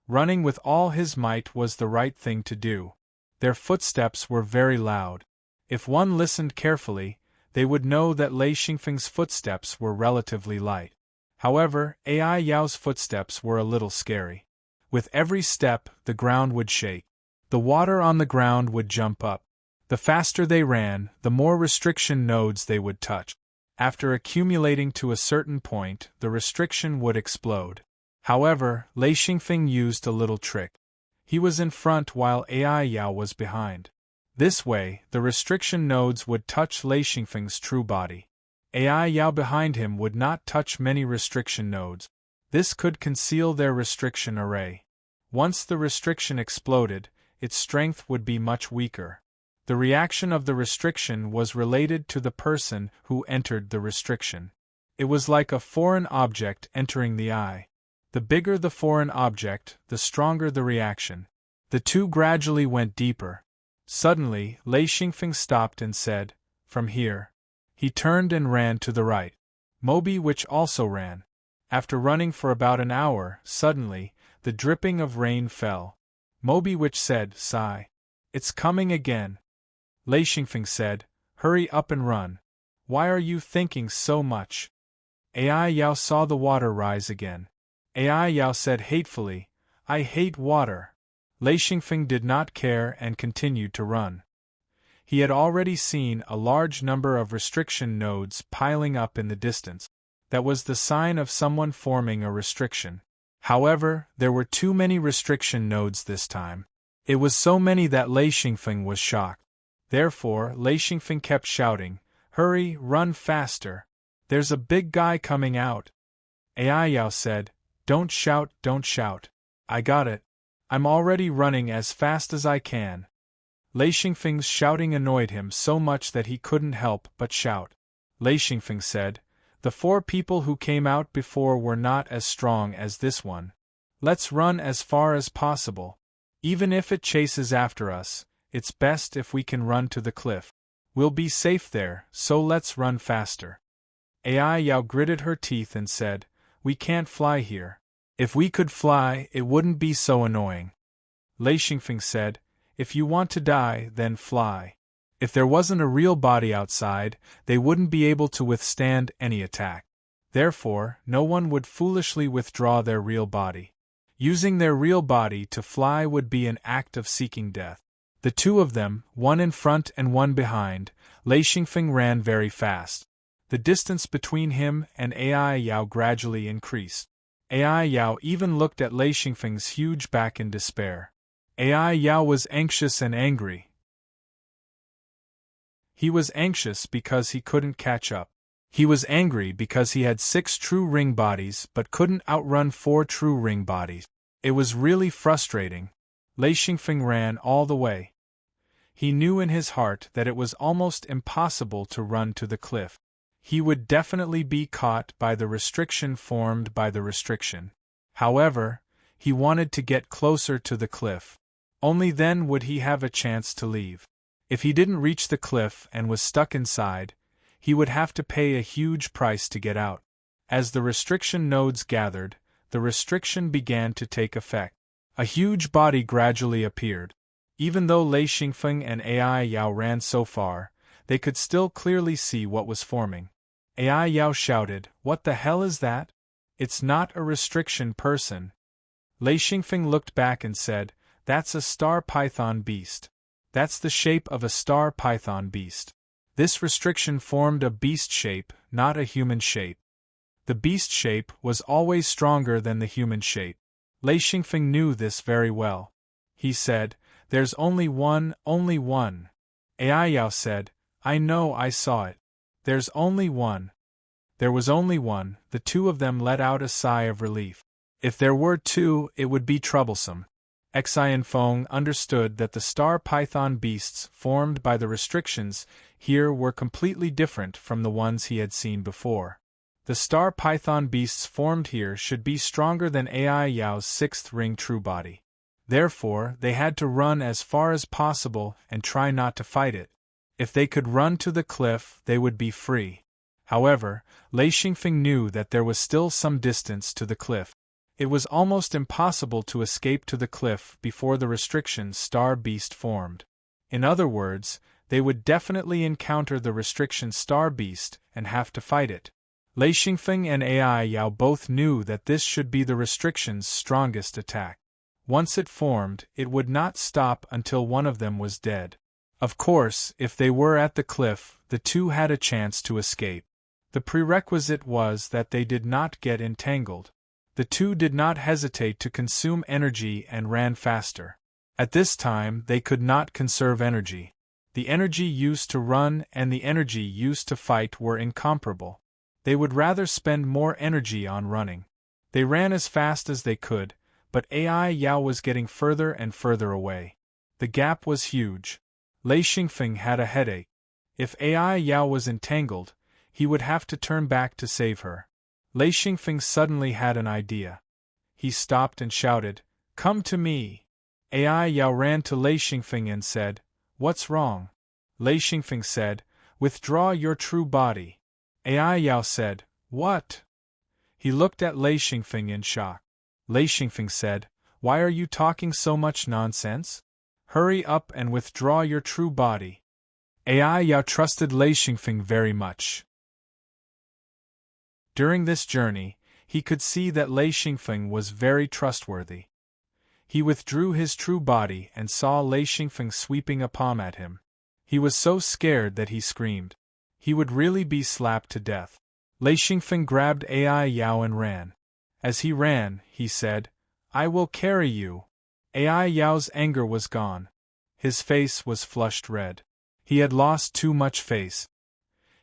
Running with all his might was the right thing to do. Their footsteps were very loud. If one listened carefully, they would know that Lei Xingfeng's footsteps were relatively light. However, Ai Yao's footsteps were a little scary. With every step, the ground would shake. The water on the ground would jump up. The faster they ran, the more restriction nodes they would touch. After accumulating to a certain point, the restriction would explode. However, Lei Xingfeng used a little trick. He was in front while Ai Yao was behind. This way, the restriction nodes would touch Lei Xingfeng's true body. Ai Yao behind him would not touch many restriction nodes. This could conceal their restriction array. Once the restriction exploded, its strength would be much weaker. The reaction of the restriction was related to the person who entered the restriction. It was like a foreign object entering the eye. The bigger the foreign object, the stronger the reaction. The two gradually went deeper. Suddenly, Lei Xingfeng stopped and said, "From here." He turned and ran to the right. Moby Witch also ran. After running for about an hour, suddenly, the dripping of rain fell. Moby Witch said, "Sigh. It's coming again." Lei Xingfeng said, "Hurry up and run. Why are you thinking so much?" Ai Yao saw the water rise again. Ai Yao said hatefully, I hate water. Lei Xingfeng did not care and continued to run. He had already seen a large number of restriction nodes piling up in the distance. That was the sign of someone forming a restriction. However, there were too many restriction nodes this time. It was so many that Lei Xingfeng was shocked. Therefore, Lei Xingfeng kept shouting, Hurry, run faster. There's a big guy coming out. Ai Yao said, Don't shout, don't shout. I got it. I'm already running as fast as I can. Lei Xingfeng's shouting annoyed him so much that he couldn't help but shout. Lei Xingfeng said, The 4 people who came out before were not as strong as this one. Let's run as far as possible. Even if it chases after us, it's best if we can run to the cliff. We'll be safe there, so let's run faster. Ai Yao gritted her teeth and said, We can't fly here. If we could fly, it wouldn't be so annoying. Lei Xingfeng said, If you want to die, then fly. If there wasn't a real body outside, they wouldn't be able to withstand any attack. Therefore, no one would foolishly withdraw their real body. Using their real body to fly would be an act of seeking death. The 2 of them, one in front and one behind, Lei Xingfeng ran very fast. The distance between him and Ai Yao gradually increased. Ai Yao even looked at Lei Xingfeng's huge back in despair. Ai Yao was anxious and angry. He was anxious because he couldn't catch up. He was angry because he had 6 true ring bodies but couldn't outrun 4 true ring bodies. It was really frustrating. Lei Xingfeng ran all the way. He knew in his heart that it was almost impossible to run to the cliff. He would definitely be caught by the restriction formed by the restriction. However, he wanted to get closer to the cliff. Only then would he have a chance to leave. If he didn't reach the cliff and was stuck inside, he would have to pay a huge price to get out. As the restriction nodes gathered, the restriction began to take effect. A huge body gradually appeared. Even though Lei Xingfeng and Ai Yao ran so far, they could still clearly see what was forming. Ai Yao shouted, What the hell is that? It's not a restriction person. Lei Xingfeng looked back and said, That's a star python beast. That's the shape of a star python beast. This restriction formed a beast shape, not a human shape. The beast shape was always stronger than the human shape. Lei Xingfeng knew this very well. He said, There's only one. Ai Yao said, I know, I saw it. There's only one. There was only one. The 2 of them let out a sigh of relief. If there were 2, it would be troublesome. Exhilarating understood that the star python beasts formed by the restrictions here were completely different from the ones he had seen before. The star python beasts formed here should be stronger than Ai Yao's 6th ring true body. Therefore, they had to run as far as possible and try not to fight it. If they could run to the cliff, they would be free. However, Lei Xingfeng knew that there was still some distance to the cliff. It was almost impossible to escape to the cliff before the restriction star beast formed. In other words, they would definitely encounter the restriction star beast and have to fight it. Lei Xingfeng and Ai Yao both knew that this should be the restriction's strongest attack. Once it formed, it would not stop until one of them was dead. Of course, if they were at the cliff, the 2 had a chance to escape. The prerequisite was that they did not get entangled. The 2 did not hesitate to consume energy and ran faster. At this time, they could not conserve energy. The energy used to run and the energy used to fight were incomparable. They would rather spend more energy on running. They ran as fast as they could, but Ai Yao was getting further and further away. The gap was huge. Lei Xingfeng had a headache. If Ai Yao was entangled, he would have to turn back to save her. Lei Xingfeng suddenly had an idea. He stopped and shouted, Come to me! Ai Yao ran to Lei Xingfeng and said, What's wrong? Lei Xingfeng said, Withdraw your true body. Ai Yao said, What? He looked at Lei Xingfeng in shock. Lei Xingfeng said, Why are you talking so much nonsense? Hurry up and withdraw your true body. Ai Yao trusted Lei Xingfeng very much. During this journey, He could see that Lei Xingfeng was very trustworthy. He withdrew his true body and saw Lei Xingfeng sweeping a palm at him. He was so scared that he screamed. He would really be slapped to death. Lei Xingfeng grabbed Ai Yao and ran. As he ran, he said, "I will carry you." Ai Yao's anger was gone. His face was flushed red. He had lost too much face.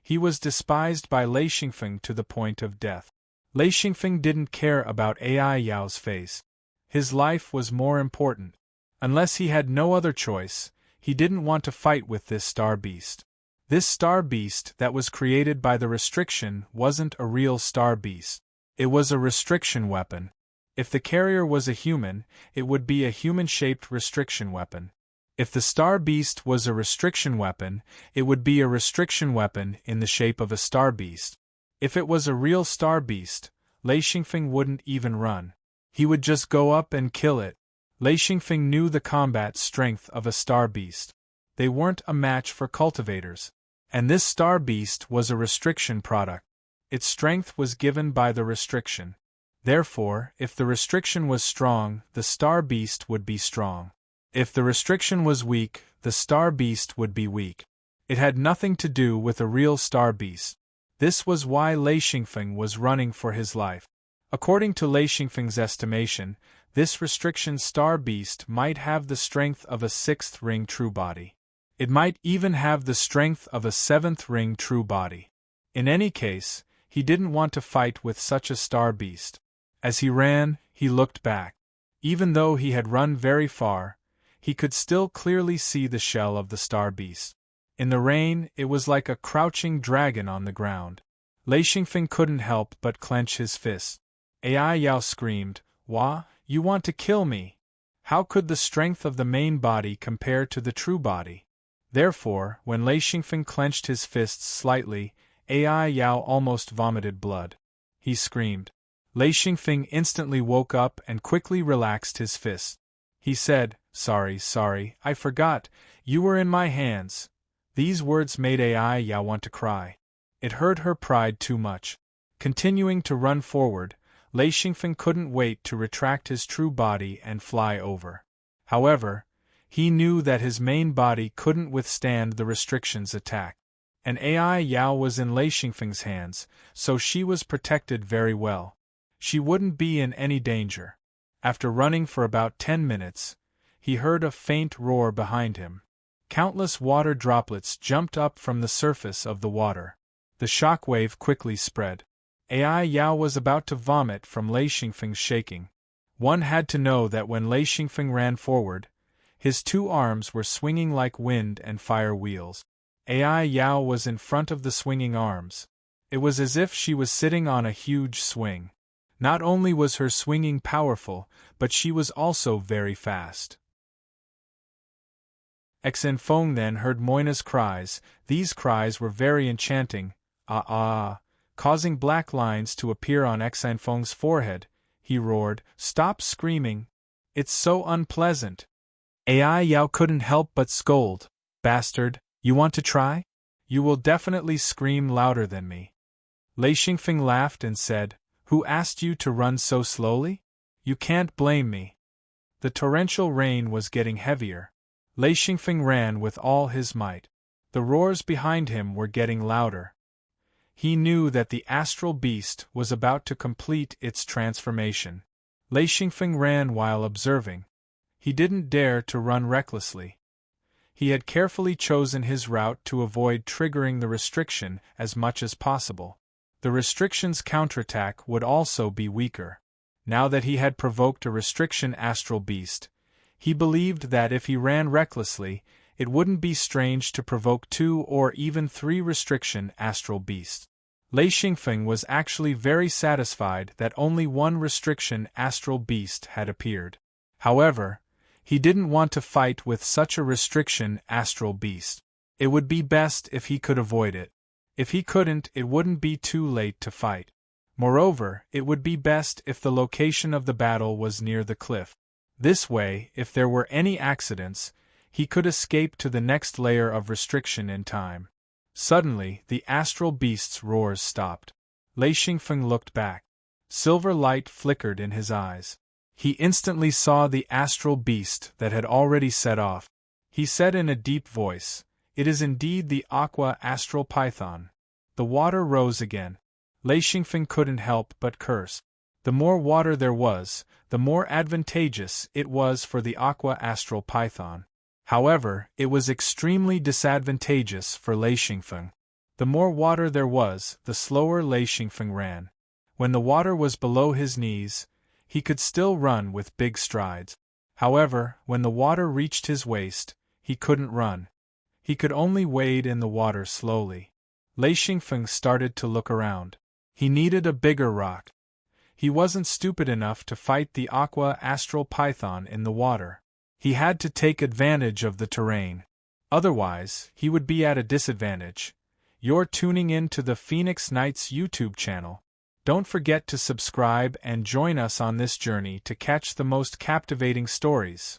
He was despised by Lei Xingfeng to the point of death. Lei Xingfeng didn't care about Ai Yao's face. His life was more important. Unless he had no other choice, he didn't want to fight with this star beast. This star beast that was created by the restriction wasn't a real star beast. It was a restriction weapon. If the carrier was a human, it would be a human-shaped restriction weapon. If the star beast was a restriction weapon, it would be a restriction weapon in the shape of a star beast. If it was a real star beast, Lei Xingfeng wouldn't even run. He would just go up and kill it. Lei Xingfeng knew the combat strength of a star beast. They weren't a match for cultivators. And this star beast was a restriction product. Its strength was given by the restriction. Therefore, if the restriction was strong, the star beast would be strong. If the restriction was weak, the star beast would be weak. It had nothing to do with a real star beast. This was why Lei Xingfeng was running for his life. According to Lei Xingfeng's estimation, this restriction star beast might have the strength of a sixth ring true body. It might even have the strength of a seventh ring true body. In any case, he didn't want to fight with such a star beast. As he ran, he looked back. Even though he had run very far, he could still clearly see the shell of the star beast. In the rain, it was like a crouching dragon on the ground. Lei Xingfeng couldn't help but clench his fists. Ai Yao screamed, "Wah, you want to kill me? How could the strength of the main body compare to the true body?" Therefore, when Lei Xingfeng clenched his fists slightly, Ai Yao almost vomited blood. He screamed. Lei Xingfeng instantly woke up and quickly relaxed his fists. He said, Sorry, I forgot, you were in my hands." These words made Ai Yao want to cry. It hurt her pride too much. Continuing to run forward, Lei Xingfeng couldn't wait to retract his true body and fly over. However, he knew that his main body couldn't withstand the restriction's attack. And Ai Yao was in Lei Xingfeng's hands, so she was protected very well. She wouldn't be in any danger. After running for about 10 minutes, he heard a faint roar behind him. Countless water droplets jumped up from the surface of the water. The shockwave quickly spread. Ai Yao was about to vomit from Lei Xingfeng's shaking. One had to know that when Lei Xingfeng ran forward, his two arms were swinging like wind and fire wheels. Ai Yao was in front of the swinging arms. It was as if she was sitting on a huge swing. Not only was her swinging powerful, but she was also very fast. Exhilarating then heard Moina's cries. These cries were very enchanting, causing black lines to appear on Exhilarating's forehead. He roared, "Stop screaming! It's so unpleasant!" Ai Yao couldn't help but scold. "Bastard, you want to try? You will definitely scream louder than me." Lei Xingfeng laughed and said, "Who asked you to run so slowly? You can't blame me." The torrential rain was getting heavier. Lei Xingfeng ran with all his might. The roars behind him were getting louder. He knew that the astral beast was about to complete its transformation. Lei Xingfeng ran while observing. He didn't dare to run recklessly. He had carefully chosen his route to avoid triggering the restriction as much as possible. The restriction's counterattack would also be weaker. Now that he had provoked a restriction astral beast, he believed that if he ran recklessly, it wouldn't be strange to provoke 2 or even 3 restriction astral beasts. Lei Xingfeng was actually very satisfied that only 1 restriction astral beast had appeared. However, he didn't want to fight with such a restriction astral beast. It would be best if he could avoid it. If he couldn't, it wouldn't be too late to fight. Moreover, it would be best if the location of the battle was near the cliff. This way, if there were any accidents, he could escape to the next layer of restriction in time. Suddenly, the astral beast's roars stopped. Lei Xingfeng looked back. Silver light flickered in his eyes. He instantly saw the astral beast that had already set off. He said in a deep voice, "It is indeed the aqua astral python." The water rose again. Lei Xingfeng couldn't help but curse. The more water there was, the more advantageous it was for the aqua astral python. However, it was extremely disadvantageous for Lei Xingfeng. The more water there was, the slower Lei Xingfeng ran. When the water was below his knees, he could still run with big strides. However, when the water reached his waist, he couldn't run. He could only wade in the water slowly. Lei Xingfeng started to look around. He needed a bigger rock. He wasn't stupid enough to fight the aqua astral python in the water. He had to take advantage of the terrain. Otherwise, he would be at a disadvantage. You're tuning in to the Phoenix Knights YouTube channel. Don't forget to subscribe and join us on this journey to catch the most captivating stories.